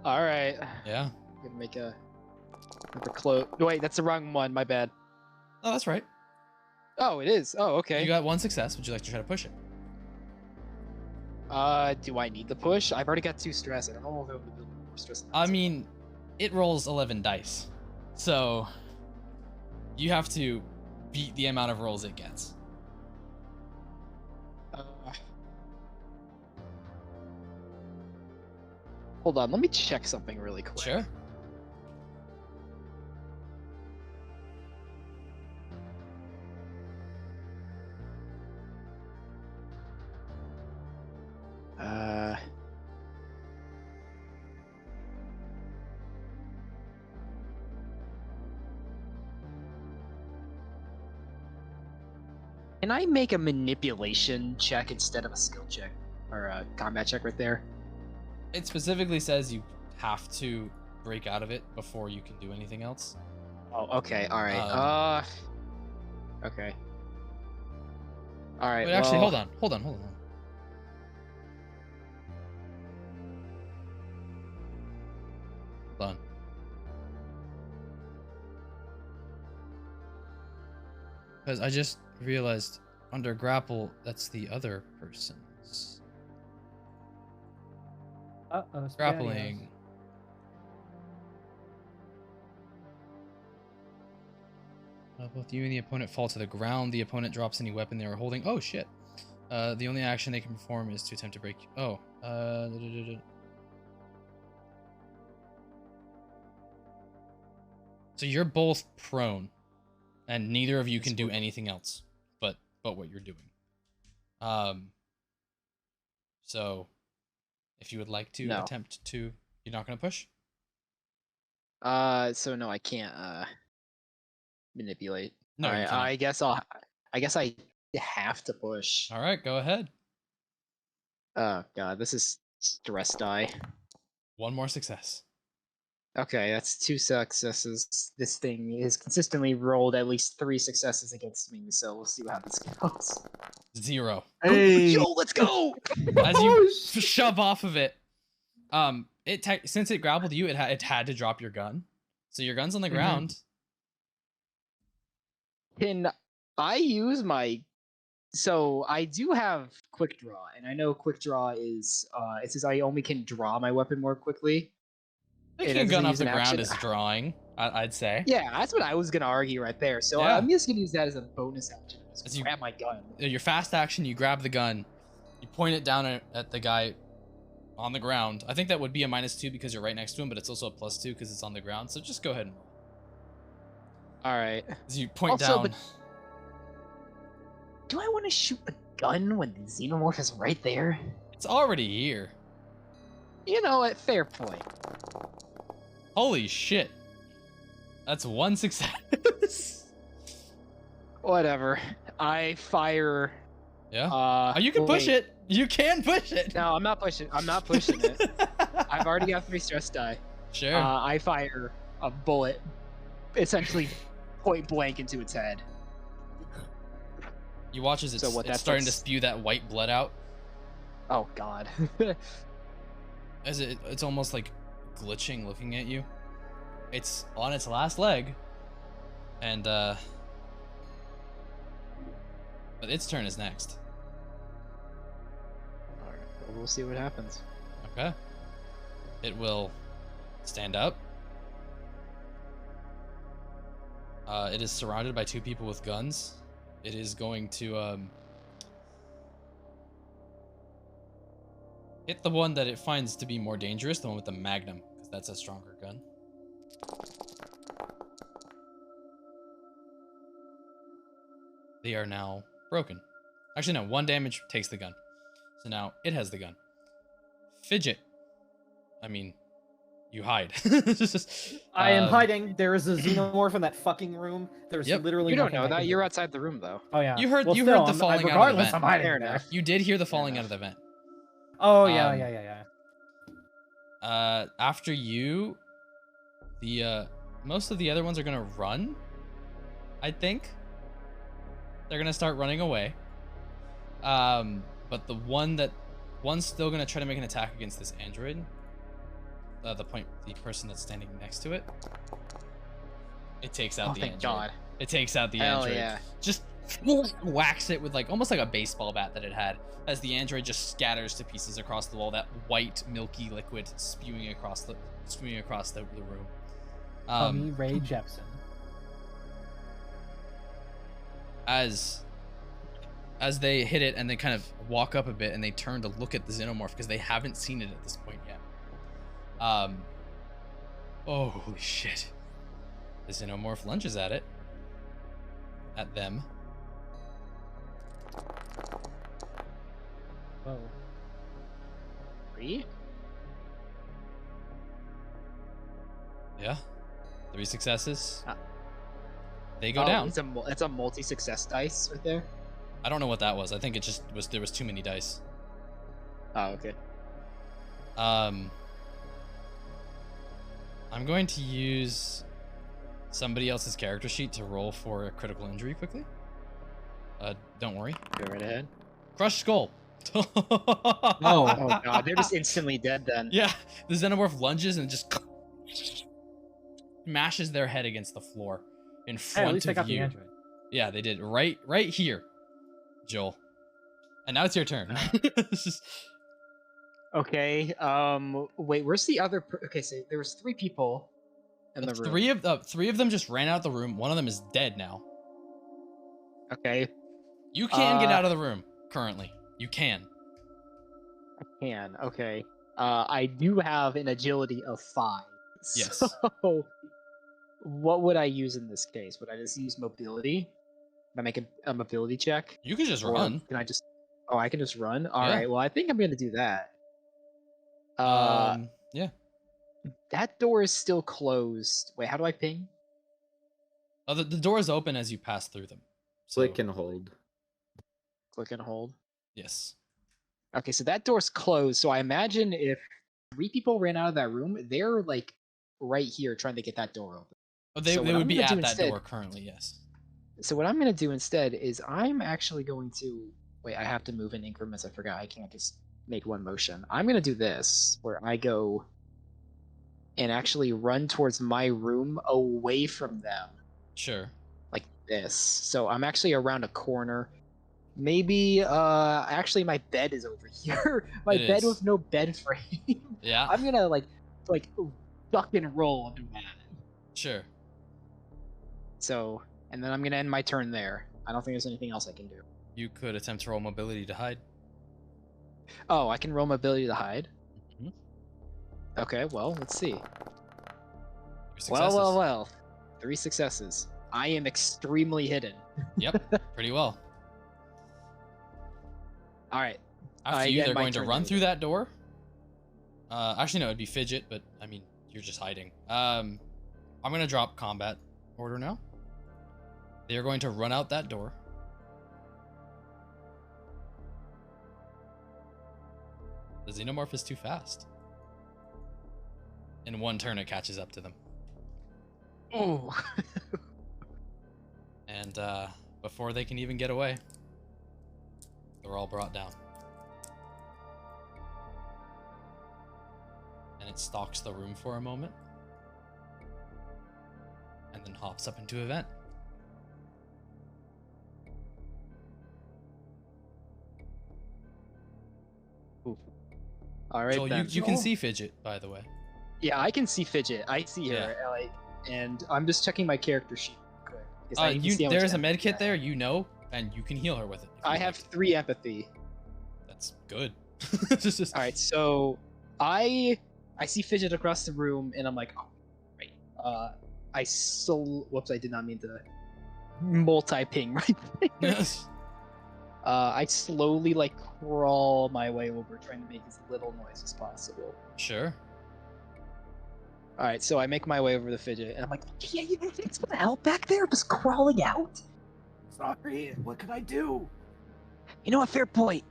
All right. Yeah. I'm gonna make a close. Wait, that's the wrong one. My bad. Oh, that's right. Oh, it is. Oh, okay. You got 1 success. Would you like to try to push it? Do I need to push? I've already got 2 stress. I don't know if I would build more stress. I mean, it rolls 11 dice, so you have to beat the amount of rolls it gets. Hold on, let me check something really quick. Sure. Can I make a manipulation check instead of a skill check or a combat check right there? It specifically says you have to break out of it before you can do anything else. Oh, okay, all right. Okay. All right. Wait, actually, well, hold on. Hold on. Because I just realized under grapple, that's the other person's. Grappling. Both you and the opponent fall to the ground. The opponent drops any weapon they are holding. Oh shit. The only action they can perform is to attempt to break. Oh. So you're both prone, and neither of you can do anything else but what you're doing. So if you would like to attempt to, you're not gonna push? So no, I can't manipulate. No, all you right, cannot. I guess I have to push. All right, go ahead. Oh god, this is stress die. One more success. Okay, that's 2 successes. This thing is consistently rolled at least 3 successes against me, so we'll see how this goes. 0. Hey. Yo, let's go! As you shove off of it, since it grappled you, it had to drop your gun. So your gun's on the ground. Can I use my... So I do have quick draw, and I know quick draw is it says I only can draw my weapon more quickly. Taking a gun off the ground is drawing, I'd say. Yeah, that's what I was gonna argue right there. So I'm just gonna use that as a bonus action. As you grab my gun. Your fast action, you grab the gun, you point it down at the guy on the ground. I think that would be a -2 because you're right next to him, but it's also a +2 because it's on the ground. So just go ahead and roll. All right. As you point down. But do I want to shoot a gun when the xenomorph is right there? It's already here. You know what? Fair point. Holy shit. That's 1 success. Whatever. I fire. Yeah. You can push it. You can push it. No, I'm not pushing. I'm not pushing it. I've already got 3 stress die. Sure. I fire a bullet, essentially point blank into its head. You watch as it's starting to spew that white blood out. Oh god. As it's almost like glitching, looking at you. It's on its last leg, and but its turn is next. All right, well, we'll see what happens. Okay. It will stand up. It is surrounded by 2 people with guns. It is going to hit the one that it finds to be more dangerous, the one with the magnum, because that's a stronger gun. They are now broken. Actually, no, 1 damage takes the gun. So now it has the gun. Fidget. I mean, you hide. I am hiding. There is a xenomorph in that fucking room. There's literally. You don't nothing know I that. can You're do. outside the room, though. Oh yeah. You heard Well, the still, falling out of the regardless, vent. I'm hiding there. You did hear the falling out of the vent. Oh yeah. After you, the most of the other ones are gonna run. I think they're gonna start running away. But the one's still gonna try to make an attack against this android. The person that's standing next to it. It takes out the thank android. God. It takes out the Hell android. yeah. Just whacks it with almost like a baseball bat that it had, as the android just scatters to pieces across the wall. That white milky liquid spewing across the room. Tommy Ray Jepsen. As they hit it and they kind of walk up a bit and they turn to look at the xenomorph because they haven't seen it at this point yet. Oh, holy shit. The xenomorph lunges at them. Whoa. 3? Yeah. 3 successes. They go down. It's a multi-success dice right there. I don't know what that was. I think it just was there was too many dice. Oh, okay. I'm going to use somebody else's character sheet to roll for a critical injury quickly. Don't worry. Go right ahead. Crush skull. Oh god, they're just instantly dead then. Yeah, the xenomorph lunges and just smashes their head against the floor in front at least I of got the you. injury. Yeah, they did right here, Joel. And now it's your turn. It's just- Okay. Wait, where's the other? Okay, so there was 3 people in the room. Three of them just ran out the room. One of them is dead now. Okay. You can get out of the room currently. You can. I can. Okay. I do have an agility of 5. Yes. So, what would I use in this case? Would I just use mobility? Can I make a mobility check? You can just Or run. Can I just? Oh, I can just run. All Yeah. right. Well, I think I'm gonna do that. Yeah. That door is still closed. Wait, how do I ping? Oh, the door is open as you pass through them. So, Click and hold. Click and hold. yes. Okay, so that door's closed. So I imagine if 3 people ran out of that room, they're like right here trying to get that door open. Oh, they So what would I'm be gonna at do that instead- door currently, yes. So what I'm gonna do instead is I'm actually going to wait. I have to move in increments. I forgot. I can't just make one motion. I'm gonna do this where I go and actually run towards my room away from them, Sure. like this. So I'm actually around a corner. Maybe actually my bed is over here. My It bed is. with no bed frame. Yeah. I'm gonna like duck and roll and do that. Sure. So, and then I'm gonna end my turn there. I don't think there's anything else I can do. You could attempt to roll mobility to hide. Oh, I can roll mobility to hide. Mhm. Okay, well, let's see. Your Well, successes. well. 3 successes. I am extremely hidden. Yep. Pretty well. All right. After I you, end they're my going to turn run then. through that door. Actually, no, it'd be fidget, but I mean, you're just hiding. I'm gonna drop combat order now. They are going to run out that door. The xenomorph is too fast. In one turn, it catches up to them. Oh. And before they can even get away, they're all brought down. And it stalks the room for a moment. And then hops up into a vent. All right. Joel, then. you can see Fidget, by the way. Yeah, I can see Fidget. I see her. Like, and I'm just checking my character sheet. Real quick, 'cause I need to see how much There's a empathy med kit there, you know, and you can heal her with it. if I you'd have like. 3 empathy. That's good. All right, so I see Fidget across the room, and I'm like, oh, right. Whoops, I did not mean to multi-ping right there. Yes. I slowly like crawl my way over, trying to make as little noise as possible. Sure. All right, so I make my way over the Fidget, and I'm like, yeah, you think some help back there, just crawling out? Sorry, what can I do? You know what? Fair point.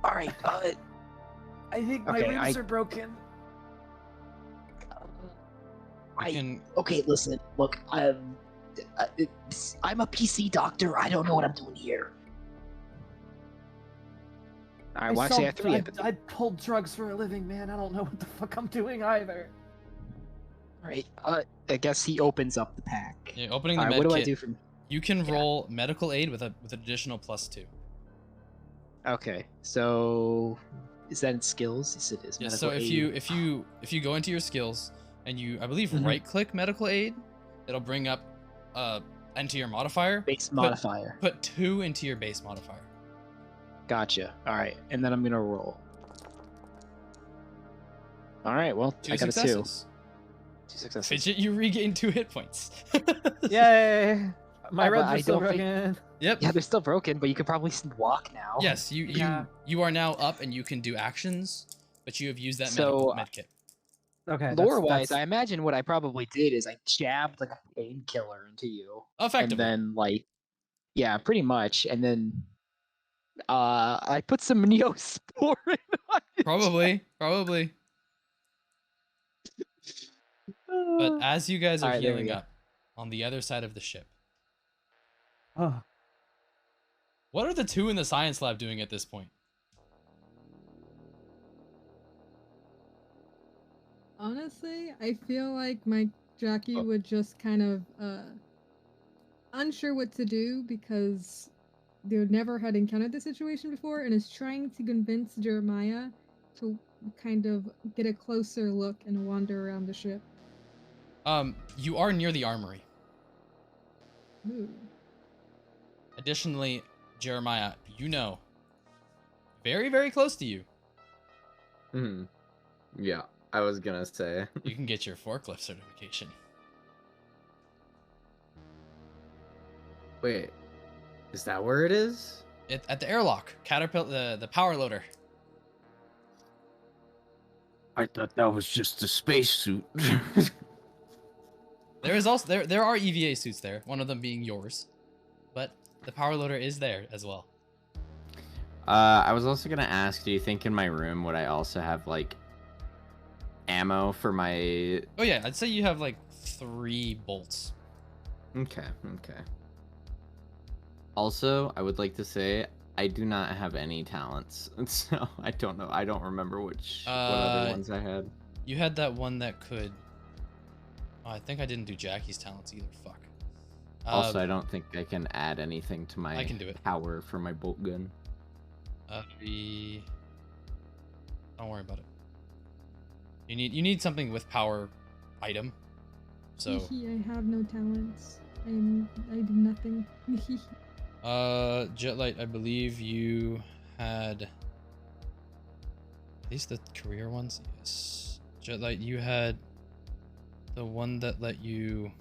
All right. I think my Okay, ribs are broken. Okay, listen. Look, I'm a PC doctor. I don't know what I'm doing here. All right, well, actually, I have 3 empathy. I pulled drugs for a living, man. I don't know what the fuck I'm doing either. All right. I guess he opens up the pack. Yeah, opening the All right, med what do kit. I do from? You can roll medical aid with an additional +2. Okay, so is that in skills? Yes, it is. Yeah, Medical so if aid. you go into your skills and you, I believe, Mhm. right click medical aid, it'll bring up into your modifier. Base modifier. Put 2 into your base modifier. Gotcha. All right, and then I'm gonna roll. All right, well, 2 I got successes. 2 successes. Fidget, you regain 2 hit points. Yay! My Oh, but ribs I are still don't think- broken. Yep. Yeah, they're still broken, but you can probably walk now. Yes, Yeah. you are now up and you can do actions, but you have used that So, med kit. Okay. Lore-wise, I imagine what I probably did is I jabbed like a painkiller into you. Effectively. And then yeah, pretty much, and then I put some Neosporin on it. Probably. But as you guys are Alright, there we healing go. up on the other side of the ship, Oh. what are the two in the science lab doing at this point? Honestly, I feel like my Jackie would just kind of unsure what to do because they never had encountered this situation before and is trying to convince Jeremiah to kind of get a closer look and wander around the ship. You are near the armory. Ooh. Additionally, Jeremiah, you know, very, very close to you, Yeah, I was gonna say. you can get your forklift certification. Wait, is that where it is? At the airlock, Caterpillar, the power loader. I thought that was just a spacesuit. There is also there are EVA suits there, one of them being yours, but the power loader is there as well. I was also gonna ask, do you think in my room would I also have like ammo for my? Oh yeah, I'd say you have like 3 bolts. Okay. Also, I would like to say I do not have any talents, so I don't know. I don't remember what other ones I had. You had that one that could. Oh, I think I didn't do Jackie's talents either. Fuck. Also, I don't think I can add anything to my I can do it. power for my bolt gun. Don't worry about it. You need something with power item. So I have no talents. I do nothing. Jetlight, I believe you had at least the career ones. Yes. Jetlight, you had the one that let you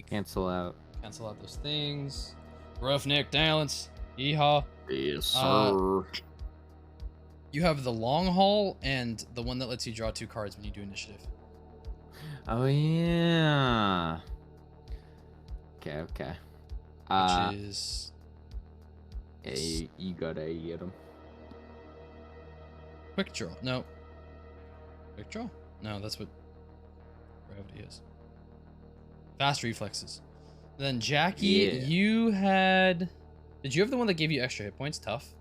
cancel out those things. Roughneck talents. Yeehaw. Yes, sir. You have the long haul and the one that lets you draw 2 cards when you do initiative. Oh yeah. Okay. Which is yeah, you gotta get them. Quick draw. No. Quick draw? No, that's what gravity is. Fast reflexes. Then Jackie, you had. Did you have the one that gave you extra hit points? Tough.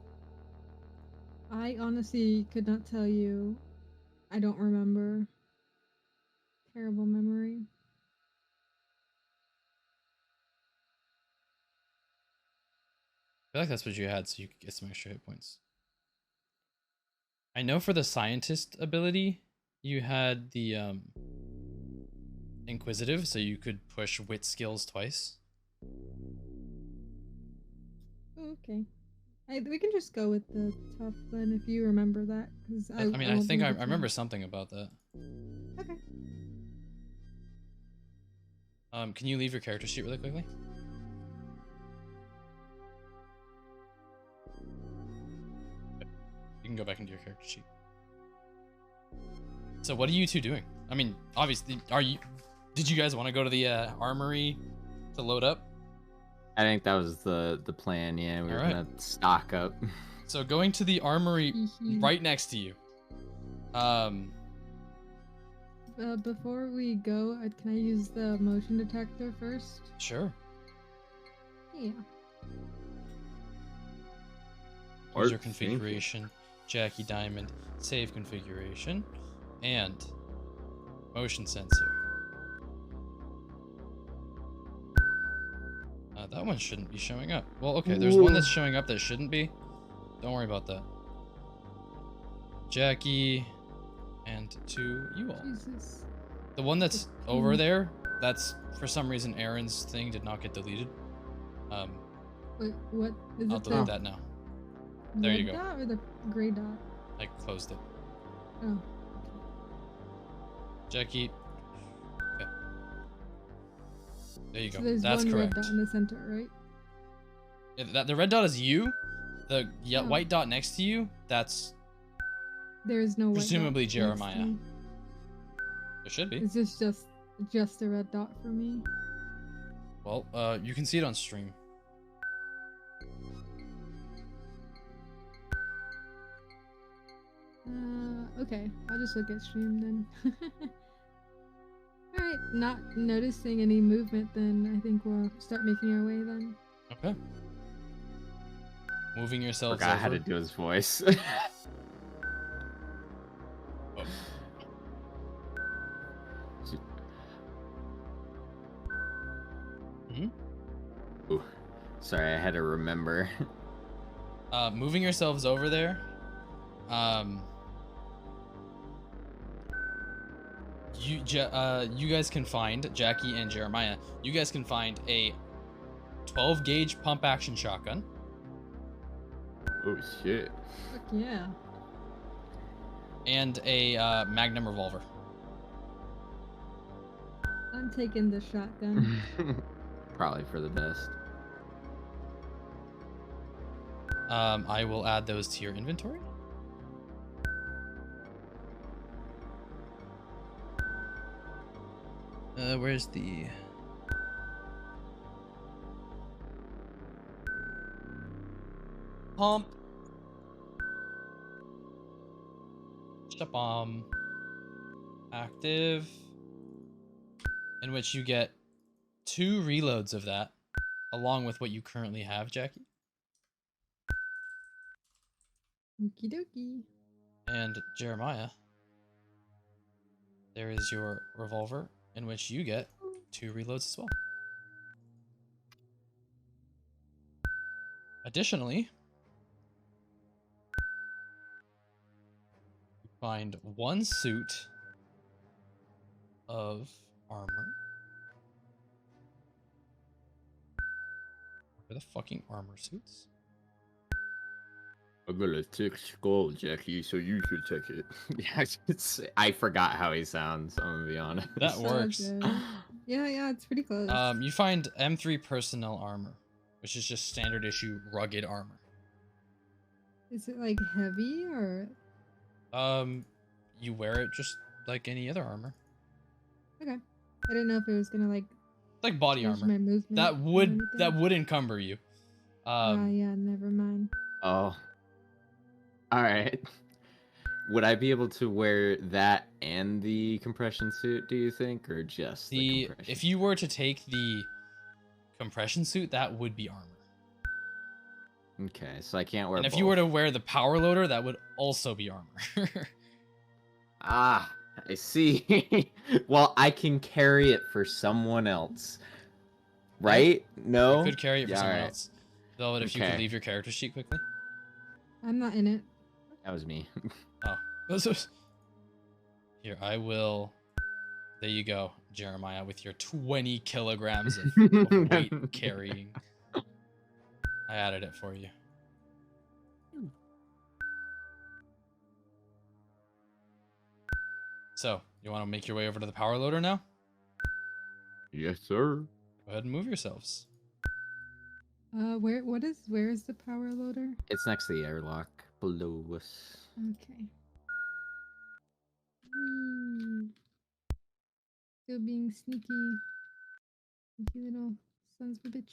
I honestly could not tell you. I don't remember. Terrible memory. I feel like that's what you had, so you could get some extra hit points. I know for the scientist ability, you had the inquisitive, so you could push wit skills twice. Okay. We can just go with the tough then if you remember that, because I mean, I think I remember something about that. Okay. Can you leave your character sheet really quickly? You can go back into your character sheet. So what are you two doing? I mean, obviously, did you guys want to go to the armory to load up? I think that was the plan. Yeah, we were gonna stock up. So going to the armory right next to you. Before we go, can I use the motion detector first? Sure. Yeah. User configuration, Jackie Diamond, save configuration, and motion sensor. That one shouldn't be showing up. Well, okay, there's one that's showing up that shouldn't be. Don't worry about that. Jackie, and to you all. Jesus. The one that's over there, that's for some reason Aaron's thing did not get deleted. Wait, what is I'll it? delete that now. There you go. The red dot or the gray dot? I closed it. Oh. Jackie. Okay. There you go. So there's That's one correct. red dot in the center, right? The red dot is you. The white dot next to you, that's There's no white presumably dot next to Jeremiah. me. There should be. Is this just a red dot for me? Well, you can see it on stream. okay. I'll just look at stream then. Alright, not noticing any movement then I think we'll start making our way then. Okay. Moving yourselves Forgot over. how to do his voice. Ooh, sorry, I had to remember. Moving yourselves over there. You guys can find, Jackie and Jeremiah, you guys can find a 12 gauge pump action shotgun. Oh shit. Fuck yeah. And a Magnum revolver. I'm taking the shotgun. Probably for the best. I will add those to your inventory. Where's the... Pump. Bomb. Active. In which you get 2 reloads of that, along with what you currently have, Jackie. Okie dokie. And Jeremiah, there is your revolver, in which you get 2 reloads as well. Additionally, you find 1 suit of armor. Where are the fucking armor suits? I'm gonna take skull, Jackie, so you should take it. Yeah, I forgot how he sounds, I'm gonna be honest. That works. Yeah, it's pretty close. You find M3 personnel armor, which is just standard issue rugged armor. Is it like heavy or? You wear it just like any other armor. Okay. I didn't know if it was gonna like. Like body change armor. my movement That or would anything. encumber you. Yeah, never mind. Oh. Alright. Would I be able to wear that and the compression suit, do you think? Or just the compression? If you were to take the compression suit, that would be armor. Okay, so I can't wear And if both. you were to wear the power loader, that would also be armor. Ah, I see. Well, I can carry it for someone else. Right? No? You could carry it for someone alright. else. Though, if you could leave your character sheet quickly. I'm not in it. That was me. Oh. Here, I will... There you go, Jeremiah, with your 20 kilograms of weight carrying. I added it for you. So, you want to make your way over to the power loader now? Yes, sir. Go ahead and move yourselves. Where is the power loader? It's next to the airlock below us. Okay. Still being sneaky. Sneaky little sons of a bitch.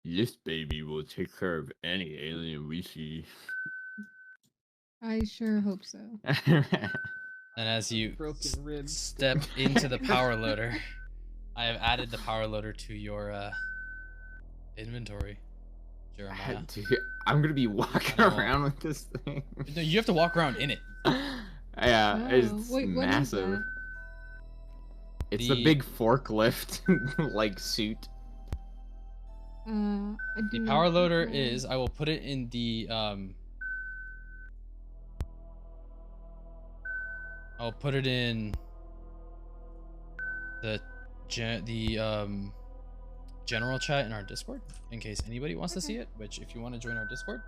This baby will take care of any alien we see. I sure hope so. And as you step into the power loader, I have added the power loader to your inventory, Jeremiah. Dude, I'm gonna be walking around with this thing. No, you have to walk around in it. Yeah, it's wait, what is massive. that? It's the big forklift like suit. The power loader is, I will put it in the I'll put it in the general chat in our Discord in case anybody wants to see it, which if you want to join our Discord.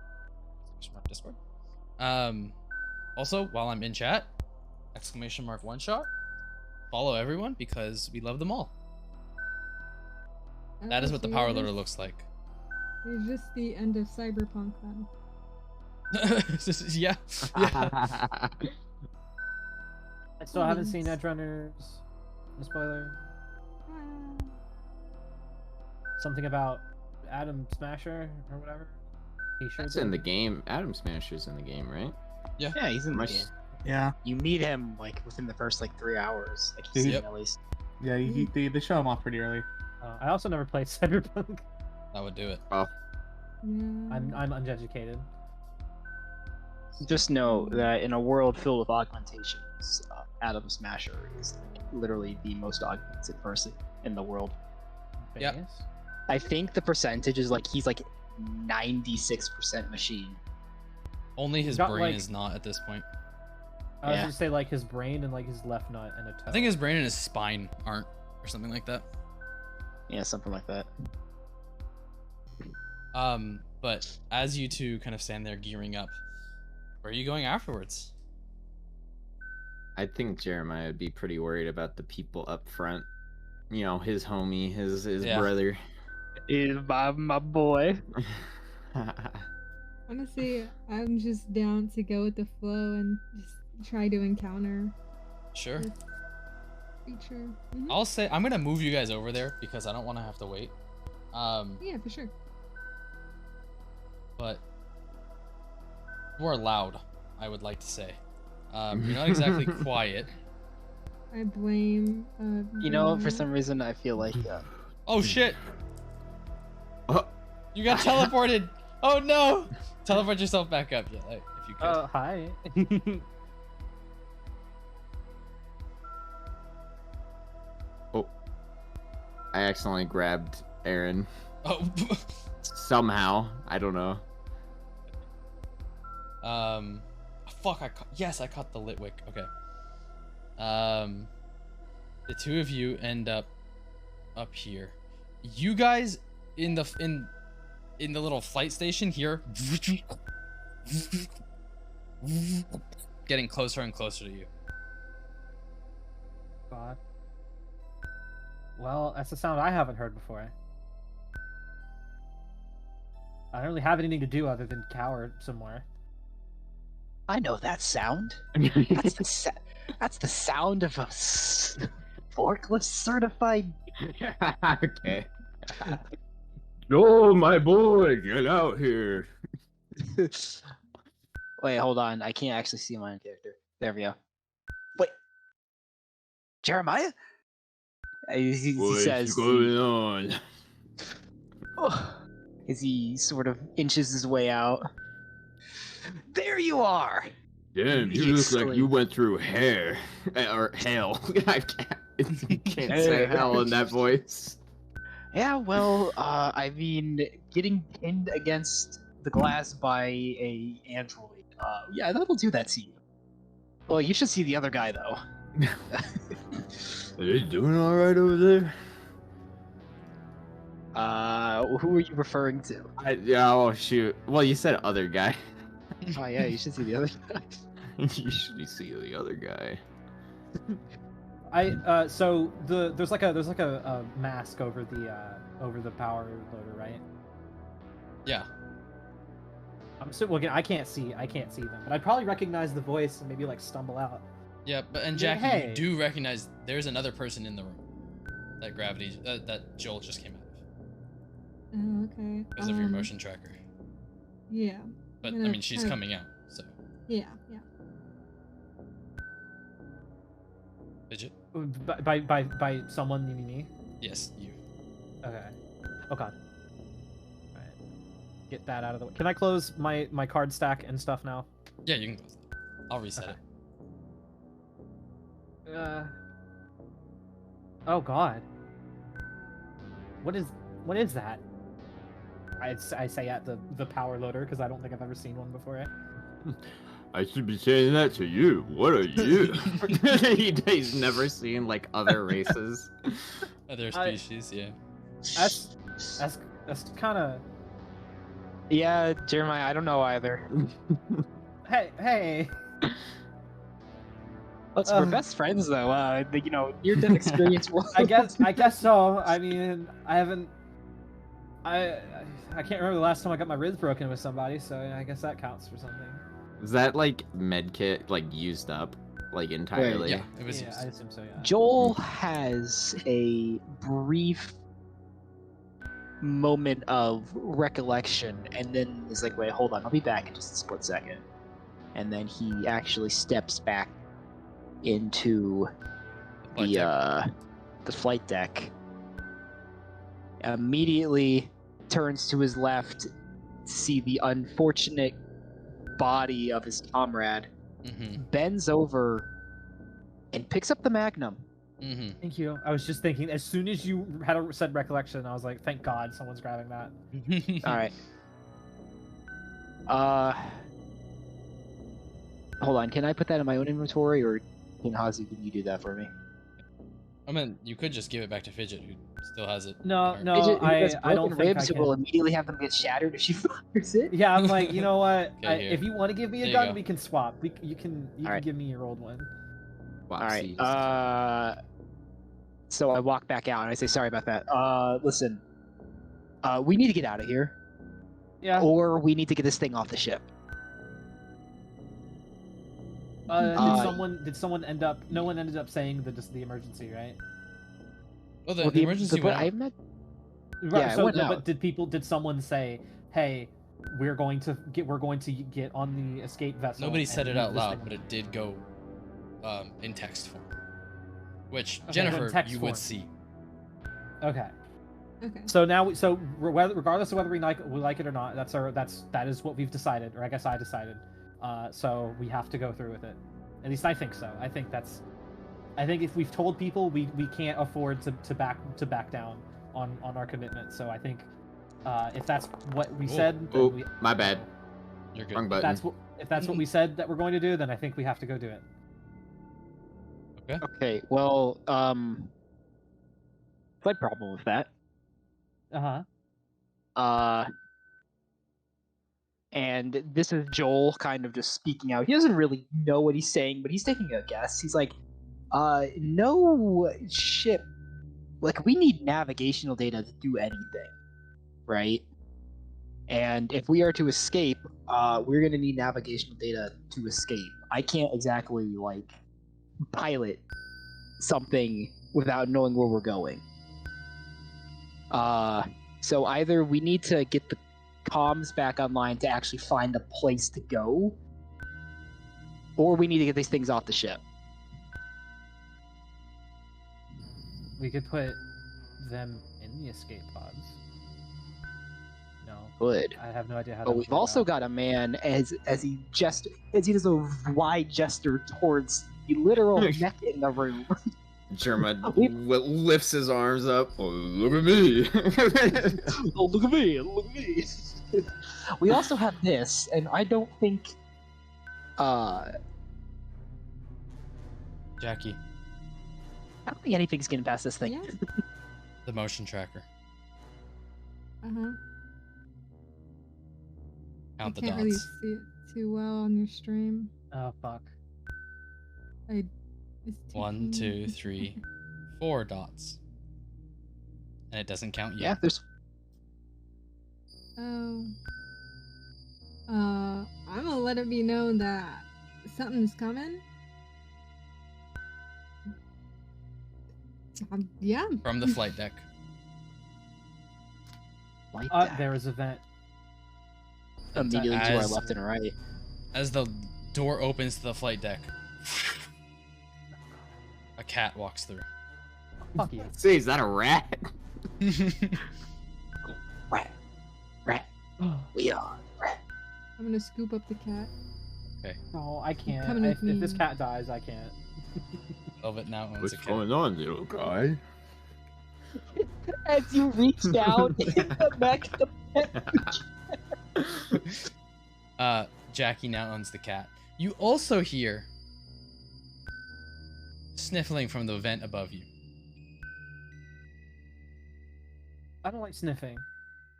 Also, while I'm in chat, !1 shot. Follow everyone because we love them all. That is what the power loader looks like. It's just the end of Cyberpunk then. yeah. I still haven't seen Edge Runners. No spoiler. Something about Adam Smasher or whatever. That's in the game. Adam Smasher's in the game, right? Yeah. Yeah, he's in the game. Yeah. You meet him like within the first like 3 hours. Like he's Yep. at least. Yeah, they show him off pretty early. I also never played Cyberpunk. That would do it. Oh. I'm uneducated. Just know that in a world filled with augmentations, Adam Smasher is like, literally the most augmented person in the world. Yeah. I think the percentage is like he's like 96% machine. Only his got, brain like- is not at this point. I was Yeah. gonna say like his brain and like his left nut and a toe. I think his brain and his spine aren't, or something like that. Yeah, something like that. But as you two kind of stand there gearing up, where are you going afterwards? I think Jeremiah would be pretty worried about the people up front. You know, his homie, his Yeah. brother. Is my boy. Honestly, I'm just down to go with the flow and just try to encounter Sure. this creature. Mhm. I'll say I'm gonna move you guys over there because I don't want to have to wait. Yeah, for sure. But you are loud, I would like to say. You're not exactly quiet. I blame. You know, for Bruno. some reason, I feel like. Oh shit! You got teleported. Oh no! Teleport yourself back up, yeah, if you could. Oh, hi. Oh. I accidentally grabbed Aaron. Oh. Somehow. I don't know. Fuck, yes, I caught the lit wick. Okay. The two of you end up here. You guys in the little flight station here, getting closer and closer to you. God. Well, that's a sound I haven't heard before. I don't really have anything to do other than cower somewhere. I know that sound. That's the sound of a forklift certified. Okay. Oh, my boy, get out here. Wait, hold on. I can't actually see my own character. There we go. Wait, Jeremiah? He What's says. going on? As he sort of inches his way out. There you are. Damn, you look like you went through hair. Or hell. I can't say hell in that voice. Yeah, well, I mean, getting pinned against the glass by a android. Yeah, that'll do that to you. Well, you should see the other guy though. Are they doing all right over there? Who are you referring to? Yeah, oh shoot. Well, you said other guy. Oh yeah, you should see the other guy. You should see the other guy. So there's like a mask over the power loader, right? Yeah. Well, again, I can't see them, but I'd probably recognize the voice and maybe like stumble out. Yeah, but and Yeah, Jackie, hey. you do recognize there's another person in the room. That gravity, that Joel just came out of Oh, okay. because of your motion tracker. Yeah. But I'm I gonna mean, she's kind of- coming out, so. Yeah, yeah. Fidget? By someone, you mean me? Yes, you. Okay. Oh god. Alright. Get that out of the way. Can I close my card stack and stuff now? Yeah, you can close that. I'll reset it. Oh god. What is that? I say at the power loader because I don't think I've ever seen one before. I should be saying that to you. What are you? He's never seen like other races. Other species, yeah. That's kind of. Yeah, Jeremiah, I don't know either. Hey. We're best friends though. You know, near-death experience. I guess so. I mean, I can't remember the last time I got my ribs broken with somebody, so I guess that counts for something. Is that like medkit like used up like entirely? Yeah, it was Yeah, used. I assume so. Yeah. Joel has a brief moment of recollection, and then is like, "Wait, hold on, I'll be back in just a split second." and then he actually steps back into the flight deck. Immediately turns to his left to see the unfortunate body of his comrade, bends over and picks up the Magnum. Thank you. I was just thinking, as soon as you said recollection, I was like, thank God someone's grabbing that. Alright. Hold on, can I put that in my own inventory, or can you do that for me? I mean, you could just give it back to Fidget, who still has it. No, Fidget, who has I don't broken think ribs, I can. will immediately have them get shattered if she fires it. Yeah, I'm like, you know what? Okay, here. If you want to give me a There you gun, go. we can swap. You can give me your old one. Alright, so I walk back out and I say, sorry about that. Listen, we need to get out of here. Yeah. Or we need to get this thing off the ship. Did someone end up? No one ended up saying the emergency, right? Well, the emergency went out. Right. Yeah, So, it went out. but did someone say, "Hey, we're going to get on the escape vessel"? Nobody said and it leave out this loud, thing but it did go in text form, which Okay, Jennifer in text you form. would see. Okay. Okay. So now, regardless of whether we like it or not, that is what we've decided, or I guess I decided. So we have to go through with it. At least I think so. I think if we've told people, we can't afford to back down on our commitment. So I think if that's what we said, then we, my bad. You're good. Wrong button. if that's what we said that we're going to do, then I think we have to go do it. Okay. Okay, well, slight problem with that. And this is Joel kind of just speaking out. He doesn't really know what he's saying, but he's taking a guess. He's like, no ship, like, we need navigational data to do anything, right? And if we are to escape, we're gonna need navigational data to escape. I can't exactly, like, pilot something without knowing where we're going. So either we need to get the comms back online to actually find a place to go, or we need to get these things off the ship. We could put them in the escape pods. No. Good. I have no idea how. But we've also got a man as he does a wide gesture towards the literal neck in the room. German lifts his arms up. Oh, look at me! Oh, look at me! Look at me! We also have this, and I don't think. Jackie, I don't think anything's getting past this thing. Yeah. the motion tracker. Uh-huh. Count the Can't dots. really see it too well on your stream. Oh fuck. It's too 1, faint. 2, 3, 4 dots. And it doesn't count Yeah, yet. there's. Oh. I'm gonna let it be known that something's coming. Yeah. From the flight deck. There is a vent. Immediately to our As- left and right. As the door opens to the flight deck, a cat walks through. Fuck you. See, is that a rat? Rat. We are rat. I'm gonna scoop up the cat. Okay. No, I can't. Coming with If this me. cat dies, I can't. Velvet now owns What's a cat. going on, little guy? As you reach down in the back of the Jackie now owns the cat. You also hear sniffling from the vent above you. I don't like sniffing.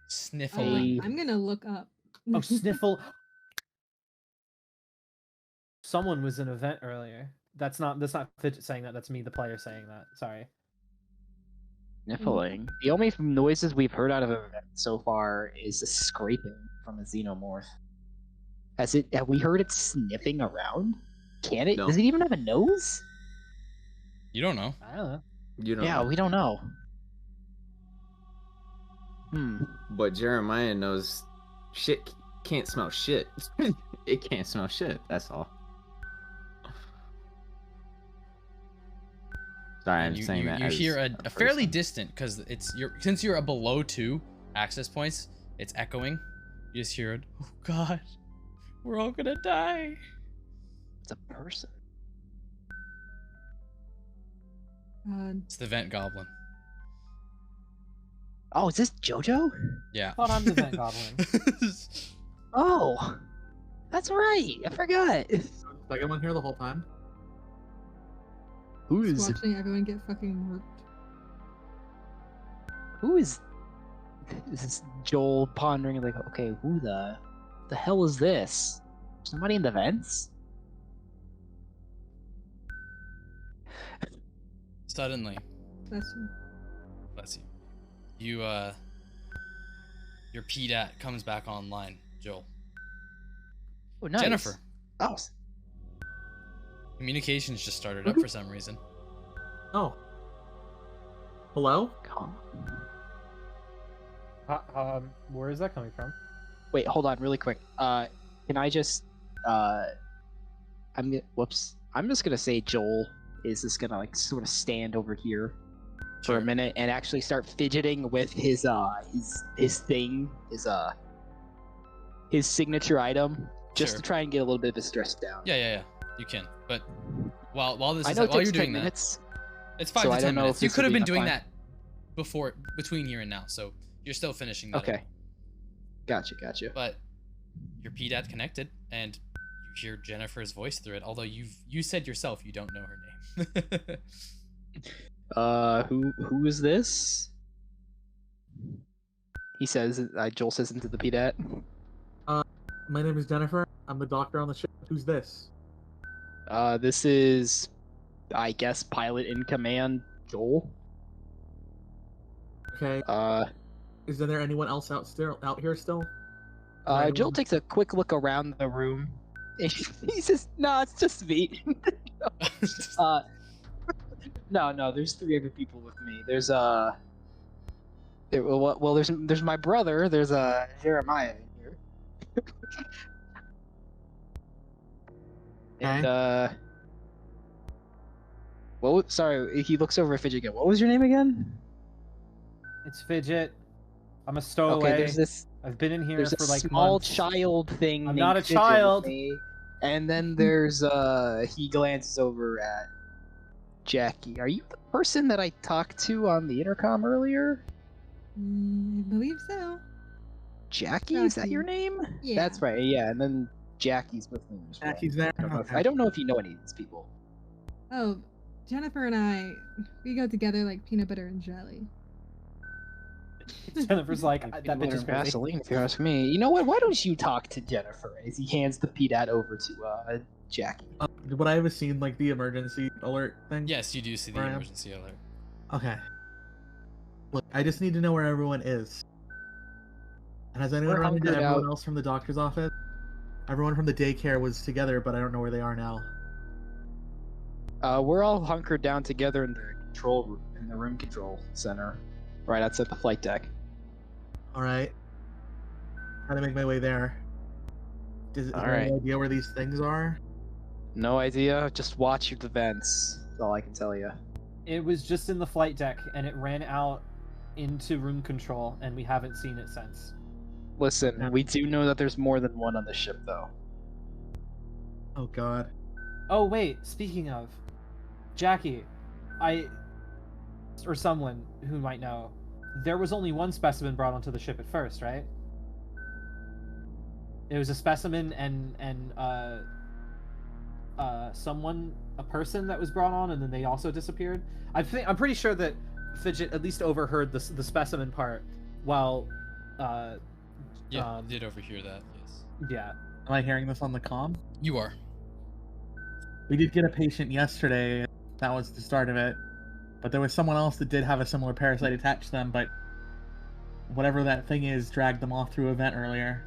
Sniffling. I'm gonna look up. Oh, sniffle. Someone was in a vent earlier. That's not Fidget saying that. That's me, the player, saying that. Sorry. Sniffling. The only noises we've heard out of it so far is a scraping from a xenomorph. Have we heard it sniffing around? Can it? No. Does it even have a nose? You don't know. I don't know. You don't Yeah, know. we don't know. But Jeremiah knows shit can't smell shit. It can't smell shit. That's all. Sorry, I'm saying that. You as hear a person. fairly distant, because since you're a below 2 access points, it's echoing. You just hear it. Oh God, we're all gonna die. It's a person. It's the vent goblin. Oh, is this JoJo? Yeah. I thought I'm the vent goblin. Oh, that's right. I forgot. Second one here the whole time. Who Just is watching everyone get fucking murked. who is this? Joel pondering like, okay, who the hell is this? Somebody in the vents? Suddenly, That's bless you. Your PDAT comes back online, Joel. Oh, nice. Jennifer. Oh. Communications just started up for some reason. Oh. Hello? Where is that coming from? Wait, hold on, really quick. Can I just, whoops. I'm just gonna say Joel is just gonna like sort of stand over here for a minute and actually start fidgeting with his thing, his signature item, just to try and get a little bit of his stress down. Yeah. You can. But while this I is know it while takes you're 10 doing minutes, that, it's 5 so to I 10 don't know minutes. if You this could will have be been enough doing time. that between here and now, so you're still finishing that. Okay. Gotcha. But your PDAT connected, and you hear Jennifer's voice through it. Although you said yourself you don't know her name. Who is this? He says, Joel says into the PDAT. My name is Jennifer. I'm the doctor on the ship. Who's this? This is, I guess, pilot in command, Joel. Okay. Is there anyone else out here still? Joel takes a quick look around the room. He says, "No, it's just me." No, there's 3 other people with me. There's there's my brother. There's Jeremiah in here. And sorry, he looks over at Fidget again. What was your name again? It's Fidget. I'm a stowaway. Okay, there's this. I've been in here There's for a like small months. child thing. I'm named not a Fidget with child. me. And then there's he glances over at Jackie. Are you the person that I talked to on the intercom earlier? I believe so. Jackie, is that your name? Yeah. That's right. Yeah, and then Jackie's with me as well. Jackie's there? I don't know if you know any of these people. Oh, Jennifer and we go together like peanut butter and jelly. Jennifer's like, that bitch is crazy. Vaseline, if you ask me. You know what? Why don't you talk to Jennifer as he hands the PDAT over to Jackie? Would I have seen like the emergency alert thing? Yes, you do see the Where I am? emergency alert. Okay. Look, I just need to know where everyone is. And has anyone We're run into hunkered everyone out. else from the doctor's office? Everyone from the daycare was together, but I don't know where they are now. We're all hunkered down together in the control room, in the room control center, right outside the flight deck. Alright. Trying to make my way there. Is there any idea where these things are? No idea. Just watch the vents. That's all I can tell you. It was just in the flight deck, and it ran out into room control, and we haven't seen it since. Listen, we do know that there's more than one on the ship, though. Oh god. Oh wait, speaking of, Jackie, or someone who might know, there was only one specimen brought onto the ship at first, right? It was a specimen and a person that was brought on, and then they also disappeared. I'm pretty sure that Fidget at least overheard the specimen part, while did overhear that. Yes. Yeah. Am I hearing this on the comm? You are. We did get a patient yesterday. That was the start of it. But there was someone else that did have a similar parasite attached to them, but whatever that thing is dragged them off through a vent earlier.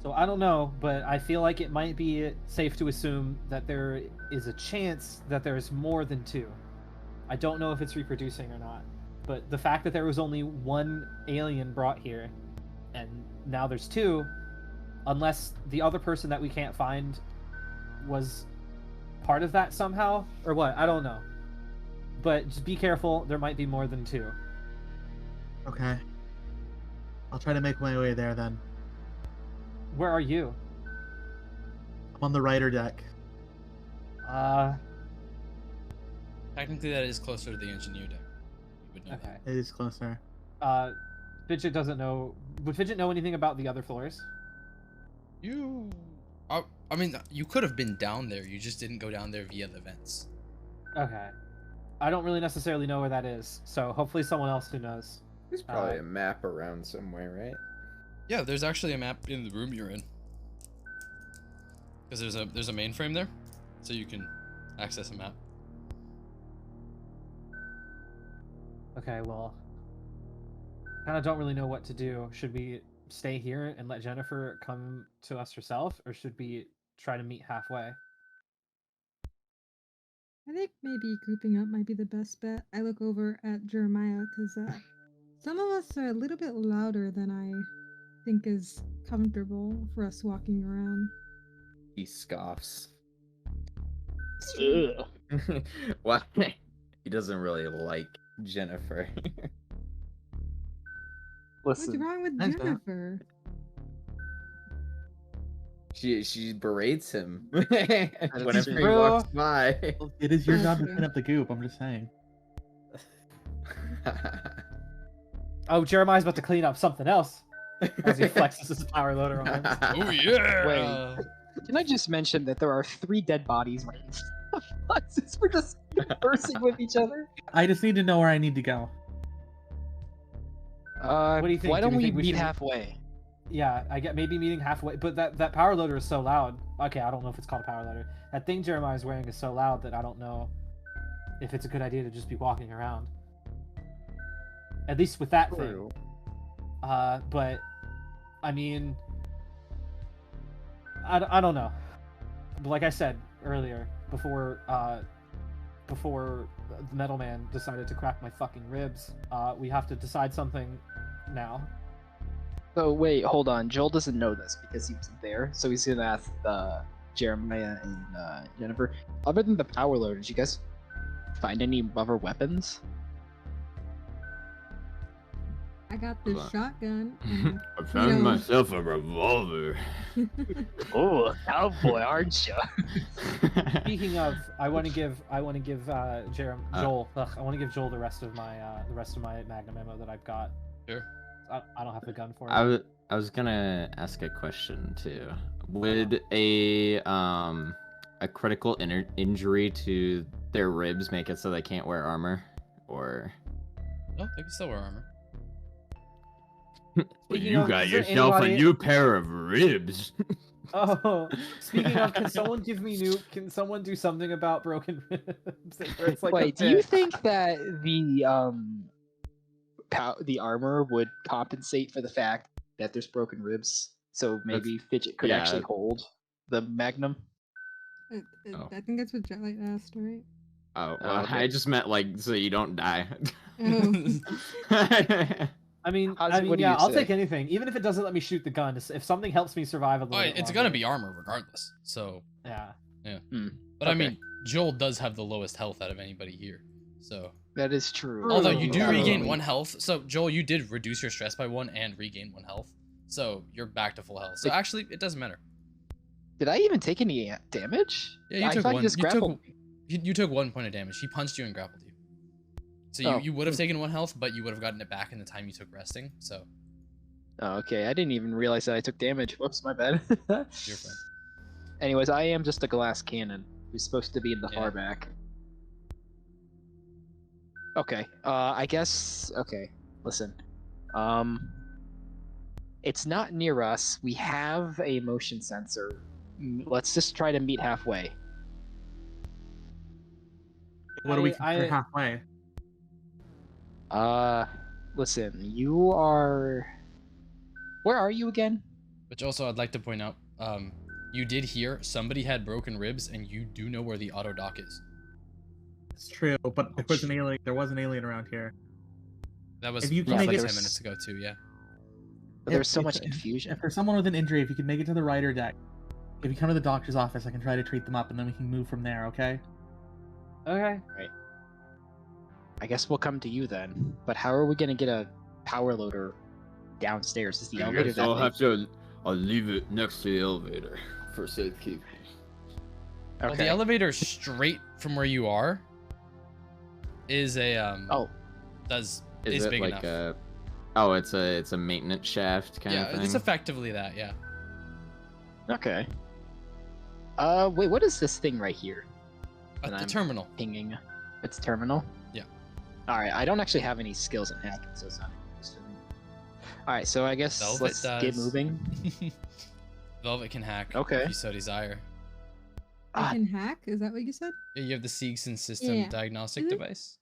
So I don't know, but I feel like it might be safe to assume that there is a chance that there's more than 2. I don't know if it's reproducing or not, but the fact that there was only one alien brought here, and now there's 2, unless the other person that we can't find was part of that somehow, or what? I don't know. But just be careful. There might be more than 2. Okay. I'll try to make my way there then. Where are you? I'm on the rider deck. Technically, that is closer to the engineer deck. You would know Okay. It is closer. Fidget doesn't know. Would Fidget know anything about the other floors? I mean, you could have been down there. You just didn't go down there via the vents. Okay. I don't really necessarily know where that is, so hopefully someone else who knows. There's probably a map around somewhere, right? Yeah, there's actually a map in the room you're in. Because there's a mainframe there, so you can access a map. Okay, well, kind of don't really know what to do. Should we stay here and let Jennifer come to us herself, or should we try to meet halfway? I think maybe grouping up might be the best bet. I look over at Jeremiah because some of us are a little bit louder than I think is comfortable for us walking around. He scoffs. Ugh. Why? He doesn't really like Jennifer. What's wrong with Thanks, man. Jennifer? She berates him is whenever he true. walks by. It is your job to clean up the goop, I'm just saying. Oh, Jeremiah's about to clean up something else as he flexes his power loader on us. Oh yeah! Wait, can I just mention that there are 3 dead bodies right in front of us as we're just conversing with each other? I just need to know where I need to go. What do you think? Why Do don't you we think meet should- halfway? Yeah, I get maybe meeting halfway, but that power loader is so loud. Okay, I don't know if it's called a power loader. That thing Jeremiah's wearing is so loud that I don't know if it's a good idea to just be walking around. At least with that thing. But I mean, I don't know. But like I said earlier, before the Metal Man decided to crack my fucking ribs, we have to decide something now. So wait, hold on. Joel doesn't know this because he wasn't there, so he's gonna ask Jeremiah and Jennifer. Other than the power loader, did you guys find any other weapons? I got this shotgun. I found myself a revolver. Oh, a cowboy, aren't you? Speaking of, I want to give Joel. I want to give Joel the rest of my Magnum ammo that I've got. Sure. I don't have the gun for it. I was gonna ask a question too. Would a critical injury to their ribs make it so they can't wear armor, or? No, they can still wear armor. Well, you got yourself a new pair of ribs. Oh, speaking of, can someone do something about broken ribs? It's like Wait, do you think that the armor would compensate for the fact that there's broken ribs? So maybe Fidget could actually hold the Magnum? I think that's what Jelly asked, right? Oh, well, okay. I just meant like so you don't die. I mean, yeah, I'll take anything, even if it doesn't let me shoot the gun. If something helps me survive a little bit it's longer. gonna be armor regardless. So yeah. But I mean, Joel does have the lowest health out of anybody here. So that is true. Although you do regain 1 health. So Joel, you did reduce your stress by 1 and regain 1 health. So you're back to full health. So actually, it doesn't matter. Did I even take any damage? Yeah, you took 1. You took 1 point of damage. He punched you and grappled you. So you would have taken 1 health, but you would have gotten it back in the time you took resting. So. Oh, okay. I didn't even realize that I took damage. Whoops, my bad. You're fine. Anyways, I am just a glass cannon who's supposed to be in the far back. Okay. I guess. Okay. Listen. It's not near us. We have a motion sensor. Let's just try to meet halfway. What do we consider halfway? Listen, you are... Where are you again? Which also I'd like to point out, you did hear somebody had broken ribs, and you do know where the auto dock is. It's true, but there was an alien. There was an alien around here. That was if you can like make 10 minutes ago too, yeah. But there's so much confusion. If there's someone with an injury, if you can make it to the rider deck, if you come to the doctor's office, I can try to treat them up, and then we can move from there. Okay? Okay. Right. I guess we'll come to you then. But how are we gonna get a power loader downstairs? Is the I elevator guess that I'll leave it next to the elevator for safekeeping. Okay. Well, the elevator straight from where you are is a is Is it big like enough. it's a maintenance shaft kind of Yeah, thing? it's effectively that. Yeah. Okay. Wait, what is this thing right here? The terminal. Pinging. It's terminal? Yeah. Alright, I don't actually have any skills in hacking, so it's not interesting. Alright, so I guess Velvet let's get does. moving. Velvet can hack. Okay. If you so desire. I can hack? Is that what you said? Yeah, you have the Seegson system Yeah. diagnostic Mhm. device.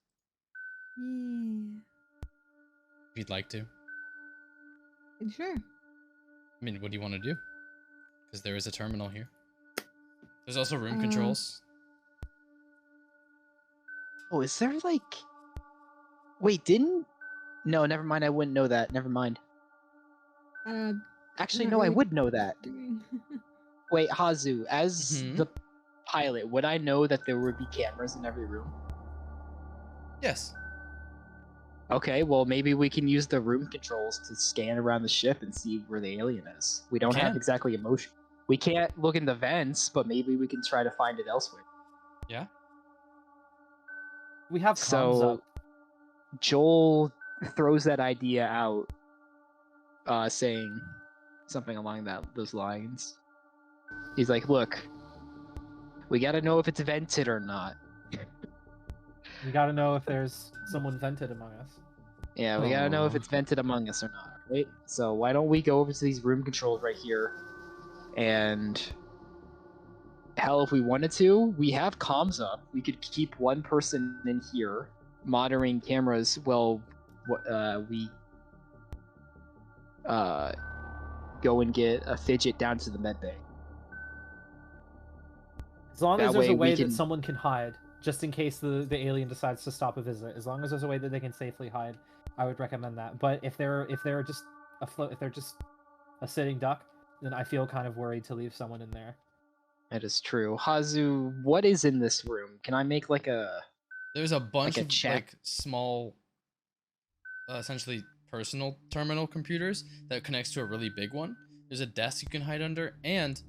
Yeah. If you'd like to. Sure. I mean, what do you want to do? Because there is a terminal here. There's also room Uh, controls. Oh, is there like... Wait, didn't... No, never mind, I wouldn't know that. Never mind. Actually, not no, I really would know that. doing- Wait, Hazu, as Mhm. the pilot, would I know that there would be cameras in every room? Yes. Okay, well, maybe we can use the room controls to scan around the ship and see where the alien is. We don't have can. exactly a motion. We can't look in the vents, but maybe we can try to find it elsewhere. Yeah. We have comms So, up. Joel throws that idea out, saying something along those lines. He's like, "Look, we gotta know if it's vented or not. We gotta know if there's someone vented among us. Yeah, we gotta know if it's vented among us or not, right? So why don't we go over to these room controls right here, and hell, if we wanted to, we have comms up. We could keep one person in here monitoring cameras while we go and get a fidget down to the med bay. As long That as there's a way we way can- that someone can hide, just in case the alien decides to stop a visit. As long as there's a way that they can safely hide, I would recommend that. But if they're just afloat, if they're just a sitting duck, then I feel kind of worried to leave someone in there. That is true. Hazu, what is in this room? Can I make like a... There's a bunch a of check? like small, essentially personal terminal computers that connects to a really big one. There's a desk you can hide under, and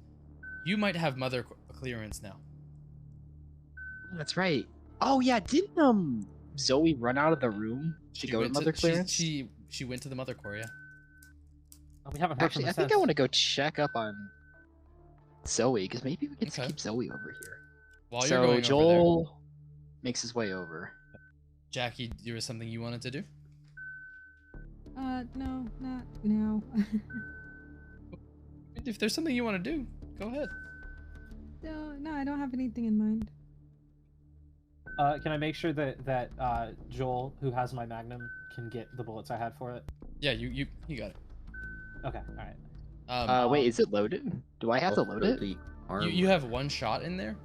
you might have mother clearance now. That's right. Oh yeah, didn't Zoe run out of the room to go to went mother clearance? She went to the mother core, yeah. We haven't heard Actually, from I her think I since. want to go check up on Zoe because maybe we can Okay. keep Zoe over here. While so you're going Joel makes his way over. Jackie, there was something you wanted to do? No, not now. If there's something you want to do, go ahead. No, I don't have anything in mind. Can I make sure that Joel, who has my Magnum, can get the bullets I had for it? Yeah, you got it. Okay, all right. Wait, is it loaded? Do I have to load it? You have one shot in there.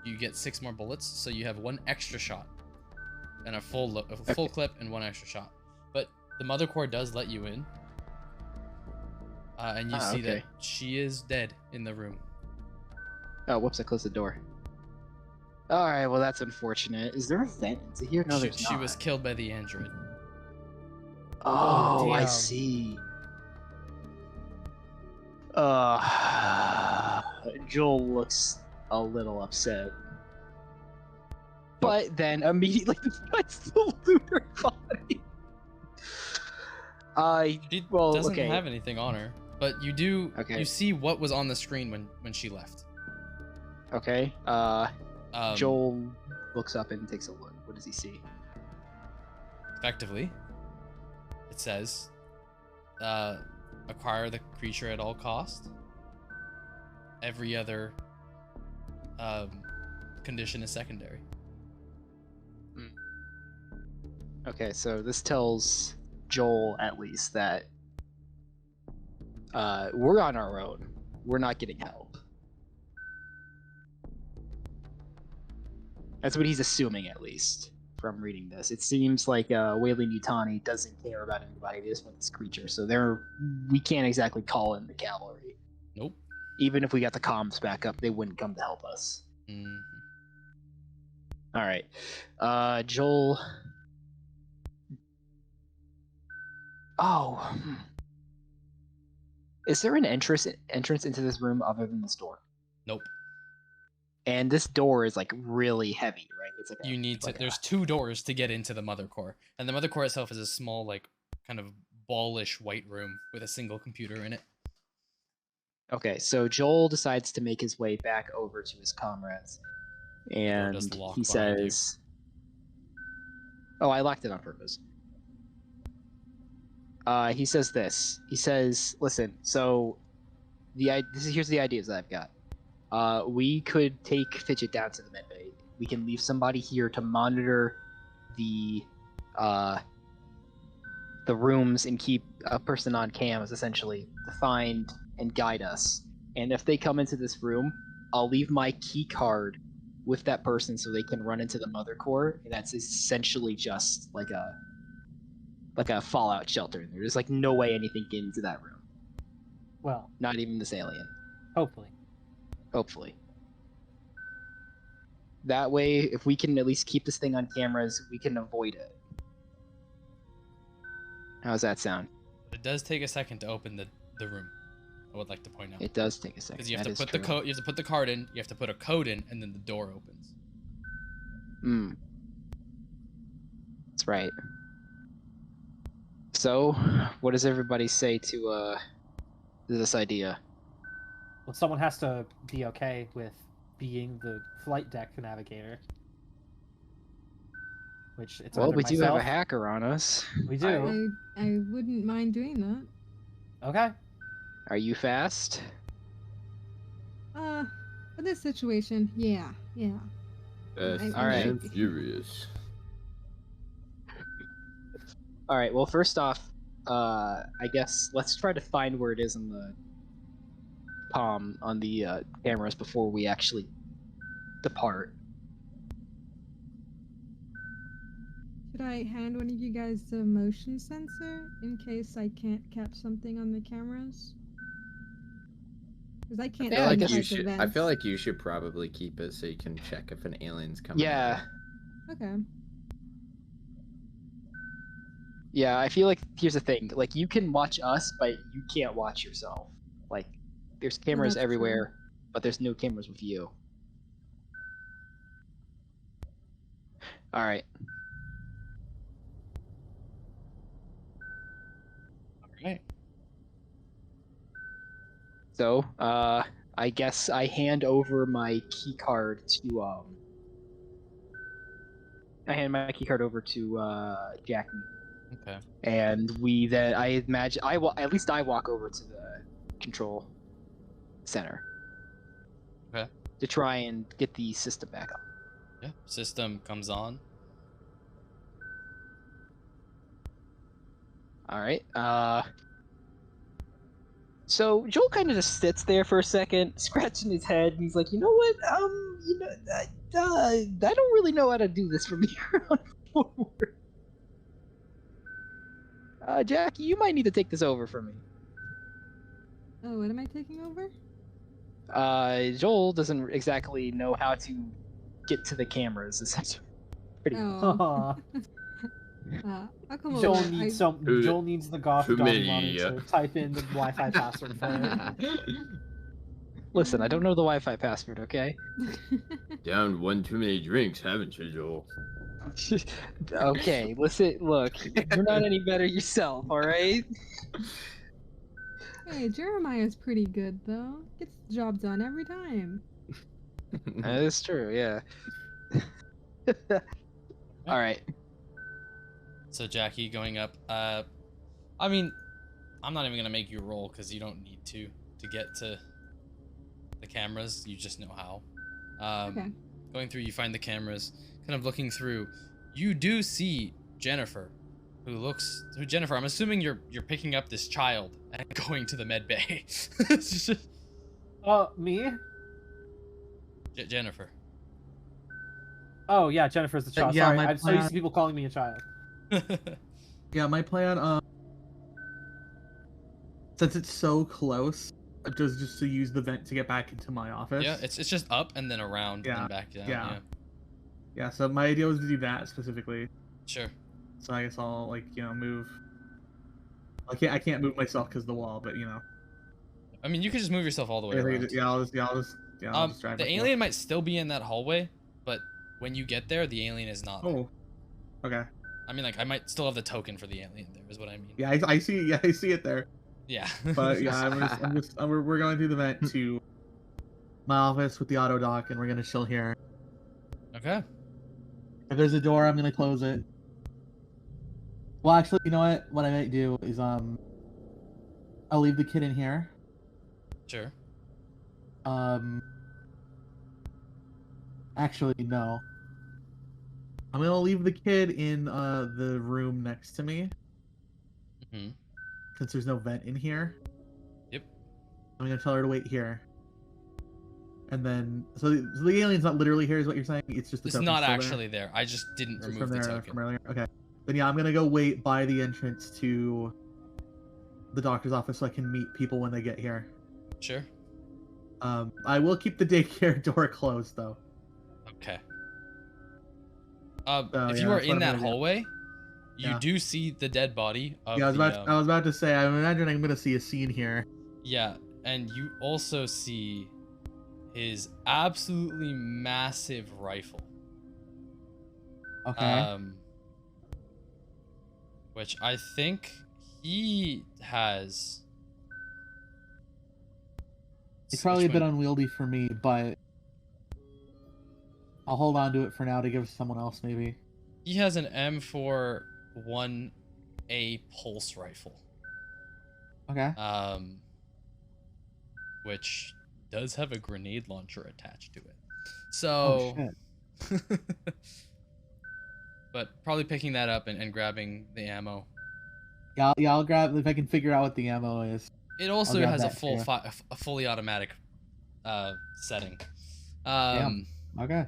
You get 6 more bullets, so you have 1 extra shot, and a full clip and 1 extra shot. But the mother core does let you in, and you see that okay. she is dead in the room. Oh, whoops! I closed the door. All right, well that's unfortunate. Is there a vent into here? No, there's She not. was killed by the android. Oh, I damn. see. Joel looks a little upset. But then immediately finds the looter body. She well, doesn't okay. have anything on her, but you do. Okay. You see what was on the screen when she left. Okay. Joel looks up and takes a look. What does he see? Effectively, it says, acquire the creature at all cost. Every other condition is secondary. Okay, so this tells Joel at least that we're on our own. We're not getting help. That's what he's assuming, at least. from reading this. It seems like Whaley Nutani doesn't care about anybody. They just want this creature. So we can't exactly call in the cavalry. Nope. Even if we got the comms back up, they wouldn't come to help us. Mm-hmm. All right, Joel. Oh, is there an entrance into this room other than this door? Nope. And this door is like really heavy, right? It's like you need to. There's 2 doors to get into the mother core, and the mother core itself is a small, like, kind of ballish white room with a single computer in it. Okay, so Joel decides to make his way back over to his comrades, and he says, "Oh, I locked it on purpose." He says this. He says, "Listen, so here's the ideas that I've got. We could take Fidget down to the medbay. We can leave somebody here to monitor the rooms and keep a person on cams, essentially, to find and guide us. And if they come into this room, I'll leave my key card with that person so they can run into the mother core, and that's essentially just like a fallout shelter. There's like no way anything can get into that room. Well, not even this alien. Hopefully. That way, if we can at least keep this thing on cameras, we can avoid it. How's that sound? It does take a second to open the room. I would like to point out. It does take a second. Because you have to put the code. You have to put the card in. You have to put a code in, and then the door opens. That's right. So, what does everybody say to this idea? Well, someone has to be okay with being the flight deck navigator. Which it's well, we myself. do have a hacker on us. We do. I wouldn't mind doing that. Okay. Are you fast? For this situation, yeah. Fast all right. and furious. All right. Well, first off, I guess let's try to find where it is in the comm on the cameras before we actually depart. Should I hand one of you guys the motion sensor in case I can't catch something on the cameras? Because I can't. I feel like you should probably keep it so you can check if an alien's coming. Yeah. Okay. Yeah, I feel like here's the thing. Like, you can watch us, but you can't watch yourself. Like, there's cameras everywhere, but there's no cameras with you. All right. Right. So, I guess I hand over my key card to Jackie. Okay. And I walk over to the control center. Okay. To try and get the system back on. Yeah. System comes on. All right. So Joel kind of just sits there for a second, scratching his head, and he's like, "You know what? I don't really know how to do this from here on forward. Jackie, you might need to take this over for me." Oh, what am I taking over? Joel doesn't exactly know how to get to the cameras. Essentially, pretty. Oh. I'll come Joel over. needs Joel needs the goth monitor to type in the Wi-Fi password for him. Listen, I don't know the Wi-Fi password. Okay. Down one too many drinks, haven't you, Joel? Okay, listen. Look, you're not any better yourself. All right. Hey, Jeremiah's pretty good though. Gets the job done every time. That is true. Yeah. All right. So Jackie going up. I mean, I'm not even gonna make you roll because you don't need to get to the cameras. You just know how. Okay. Going through, you find the cameras. Kind of looking through, you do see Jennifer, Jennifer. I'm assuming you're picking up this child and going to the med bay. Me? Jennifer. Oh yeah, Jennifer's the child. yeah, Sorry, my I'm so used to plan- people calling me a child. Yeah, my plan, since it's so close, just to use the vent to get back into my office. Yeah, it's just up and then around and then back down. Yeah. Yeah, so my idea was to do that specifically. Sure. So I guess I'll, like, move. I can't move myself because of the wall, but, I mean, you could just move yourself all the way around. I'll just drive The myself. alien might still be in that hallway, but when you get there, the alien is not there. Oh, okay. I mean, like, I might still have the token for the alien there, is what I mean. Yeah, I see. Yeah, I see it there. Yeah. But yeah, we're going through the vent to my office with the auto dock, and we're gonna chill here. Okay. If there's a door, I'm gonna close it. Well, actually, you know what? What I might do is I'll leave the kid in here. Sure. Actually, no. I'm gonna leave the kid in the room next to me. Mm-hmm. Since there's no vent in here. Yep. I'm gonna tell her to wait here. And then, so the alien's not literally here, is what you're saying? It's just the It's token's not still actually there. I just didn't It's remove from the there, token. from earlier. Okay. Then yeah, I'm gonna go wait by the entrance to the doctor's office so I can meet people when they get here. Sure. I will keep the daycare door closed though. Okay. If yeah, you are that's what in I'm that gonna do. hallway, you Yeah. do see the dead body of Yeah, I the, was about to say, I imagine I'm gonna see a scene here. Yeah, and you also see his absolutely massive rifle. Okay. Which I think he has. It's probably a Which bit one? unwieldy for me, but I'll hold on to it for now to give it to someone else, maybe. He has an M4 1A pulse rifle. Okay. Which does have a grenade launcher attached to it. So. Oh, shit. But probably picking that up and grabbing the ammo. Yeah, I'll grab if I can figure out what the ammo is. It also I'll grab has a that full too. a fully automatic setting. Damn. Okay.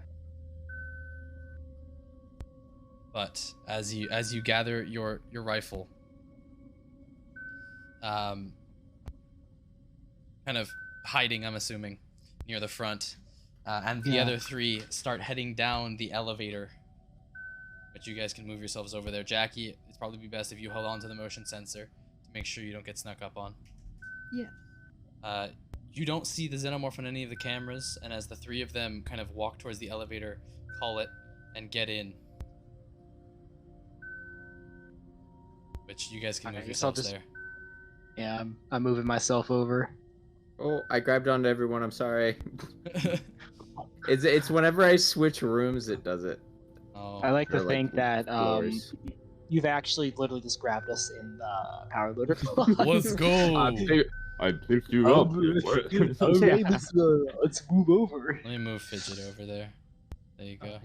But as you gather your rifle, kind of hiding, I'm assuming, near the front, and the Yeah. other three start heading down the elevator. But you guys can move yourselves over there. Jackie, it's probably be best if you hold on to the motion sensor to make sure you don't get snuck up on. Yeah. You don't see the xenomorph on any of the cameras, and as the three of them kind of walk towards the elevator, call it, and get in, which you guys can Okay, move I guess I'll yourselves just- there. Yeah, I'm moving myself over. Oh, I grabbed onto everyone. I'm sorry. It's whenever I switch rooms, it does it. Oh. I like to Or, like, think that floors. you've actually literally just grabbed us in the power loader. Let's go. I picked you Oh, up. okay, let's move over. Let me move Fidget over there. There you go.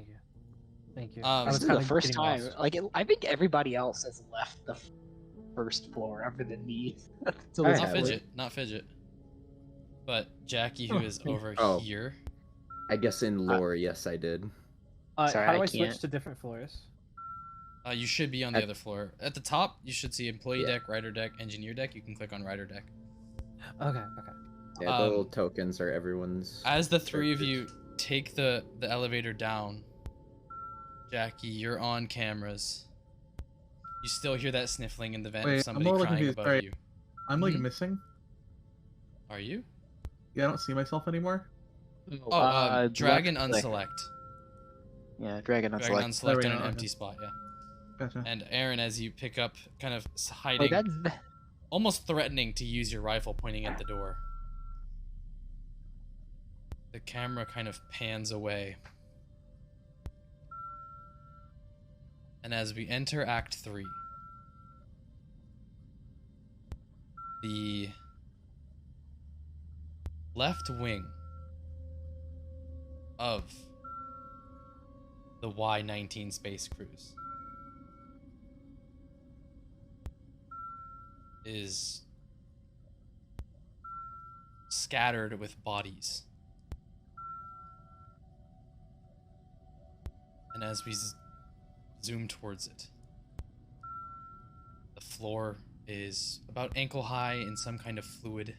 Thank you. This is kinda the first getting time. lost. Like, I think everybody else has left the first floor other than me. So Alright. Not Fidget, not Fidget. But Jackie, who is over Oh. here. I guess in lore, yes, I did. Sorry, how do I I switch can't. to different floors? You should be on the At- other floor. At the top, you should see employee Yeah. deck, rider deck, engineer deck. You can click on rider deck. Okay. Yeah, the little tokens are everyone's. As the three of you take the elevator down, Jackie, you're on cameras. You still hear that sniffling in the vent of Wait, I'm somebody a little crying confused. above Sorry. you. I'm like Mhm. missing. Are you? Yeah, I don't see myself anymore. Oh, drag and left click. unselect. Yeah, dragon Drag unselect. and unselect There we on an go, empty okay. spot, yeah. Gotcha. And Aaron, as you pick up, kind of hiding, Wait, that's almost threatening to use your rifle, pointing at the door. The camera kind of pans away. And as we enter Act 3, the left wing of the Y-19 space cruise is scattered with bodies. And as we zoom towards it, the floor is about ankle high in some kind of fluid.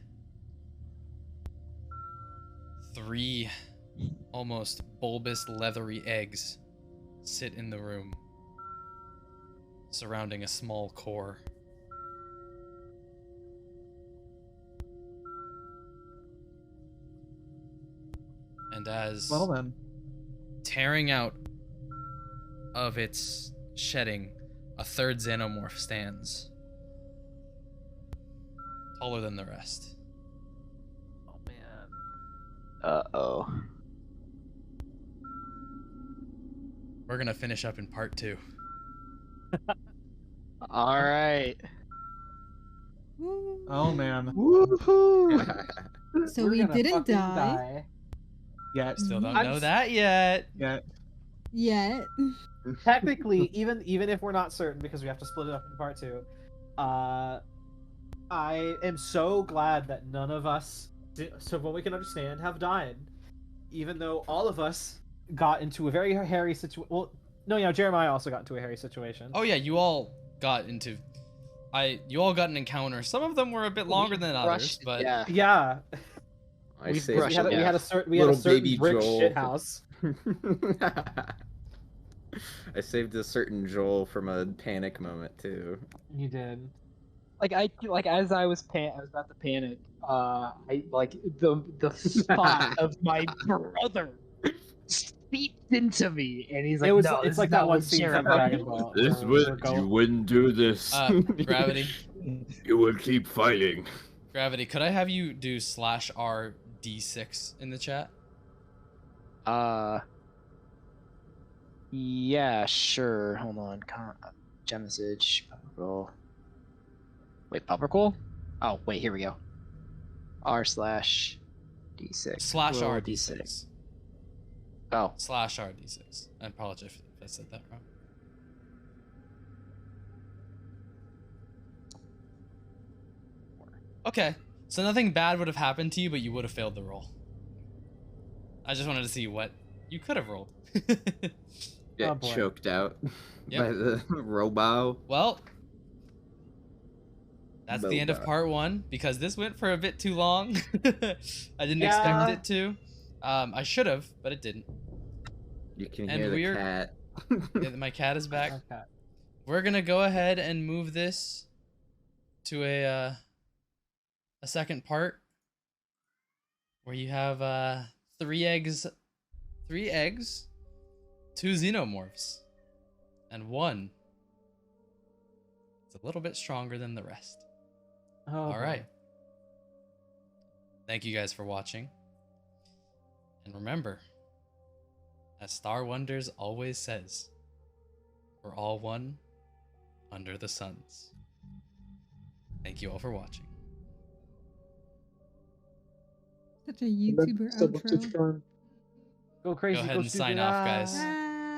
3 almost bulbous, leathery eggs sit in the room, surrounding a small core. And as Well then. tearing out of its shedding, a third xenomorph stands, taller than the rest. Oh man. Uh-oh. We're gonna finish up in part 2. All right. Oh man. Woohoo! So We're we gonna didn't fucking die. Yet. Still don't I'm know s- that yet. Yet. Technically, even if we're not certain because we have to split it up in part 2, I am so glad that none of us, so what we can understand, have died, even though all of us got into a very hairy situation. Well, no, Jeremiah also got into a hairy situation. Oh yeah, you all got into you all got an encounter. Some of them were a bit longer than others, but Yeah. I we saved had a certain brick shit house. I saved a certain Joel from a panic moment too. You did. As I was about to panic, I like the spot of my brother seeped into me, and he's like, "No, it's like that one scene from Dragon Ball. This would you wouldn't do this. Gravity. You would keep fighting. Gravity, could I have you do /R D6 in the chat? Yeah, sure. Hold on. Gem message. Roll. Wait, pop call? Oh, wait, here we go. R/D6. /R D6. Oh. /R D6. I apologize if I said that wrong. Okay, so nothing bad would have happened to you, but you would have failed the roll. I just wanted to see what you could have rolled. Get choked out Yep. by the robo. Well, that's the end of part 1 because this went for a bit too long. I didn't expect it to. I should have, but it didn't. You can hear the cat. Yeah, my cat is back. We're gonna go ahead and move this to a second part where you have 3 eggs, 2 xenomorphs, and one is a little bit stronger than the rest. All right. Thank you guys for watching. And remember, as Star Wonders always says, we're all one under the suns. Thank you all for watching. Such a YouTuber outro. Go crazy. Go ahead and sign off, guys.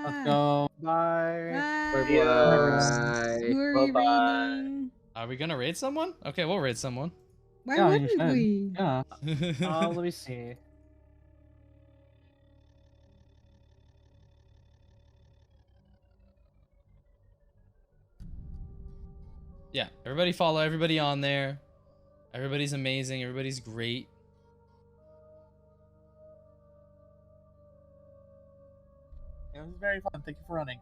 Let's go. Bye. Bye. Who are we raiding? Are we gonna raid someone? Okay, we'll raid someone. Why wouldn't we? Yeah. Let me see. Yeah, everybody follow everybody on there. Everybody's amazing. Everybody's great. It was very fun. Thank you for running.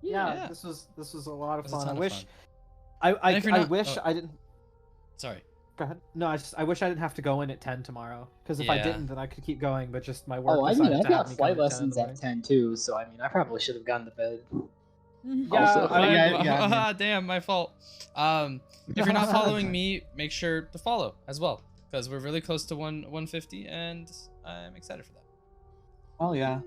Yeah, this was a lot of It was a fun. ton I of wish fun. I wish I didn't. Sorry. Go ahead. No, I wish I didn't have to go in at 10 tomorrow. Because if I Yeah. didn't, then I could keep going. But just my work. Oh, I mean, decided I've to got have me come flight in at 10 in the lessons morning. at 10 too, so I mean, I probably should have gone to bed. Yeah, damn, my fault. If you're not following me, make sure to follow as well, because we're really close to 150, and I'm excited for that. Oh yeah.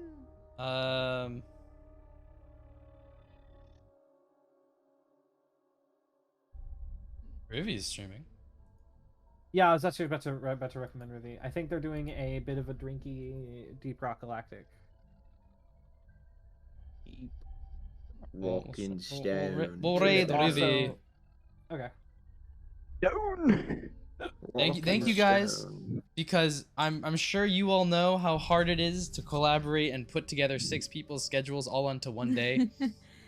Ruvy's streaming. Yeah, I was actually about to recommend Ruby. I think they're doing a bit of a drinky Deep Rock Galactic. Walking stone. We'll raid Ruby. Okay. Thank you guys. because I'm sure you all know how hard it is to collaborate and put together 6 people's schedules all onto one day.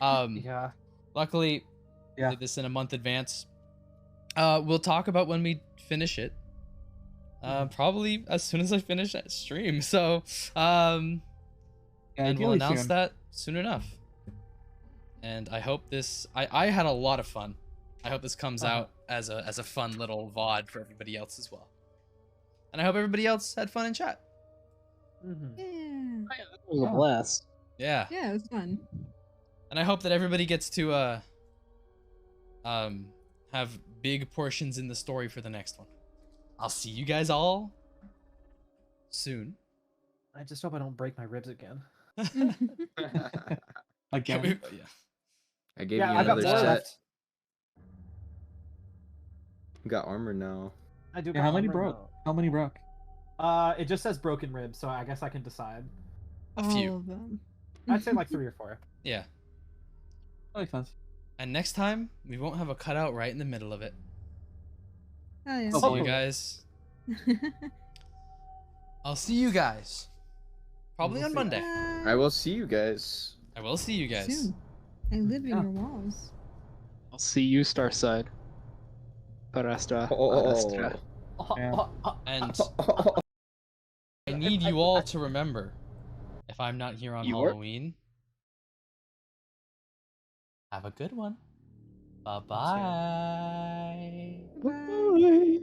Yeah. Luckily, Yeah. did this in a month advance. We'll talk about when we finish it. Probably as soon as I finish that stream. So, and we'll ideally announce soon. that soon enough. And I hope this. I had a lot of fun. I hope this comes out as a fun little VOD for everybody else as well. And I hope everybody else had fun in chat. Yeah. It was a blast. Yeah. Yeah, it was fun. And I hope that everybody gets to have big portions in the story for the next one. I'll see you guys all soon. I just hope I don't break my ribs again. Again? Yeah. I gave Yeah, you I got another more set. left. You got armor now. I do. Yeah, got how many armor broke? now. How many broke? It just says broken ribs, so I guess I can decide. All of them. I'd say like 3 or 4. Yeah. That makes sense. And next time, we won't have a cutout right in the middle of it. Oh yeah. See you guys. I'll see you guys. Probably on Monday. I will see you guys. I will see you guys. Soon. I live in your walls. I'll see you, Starside. Parastra. Parastra. And I need you all to remember, if I'm not here on Halloween, have a good one. Bye-bye. Bye.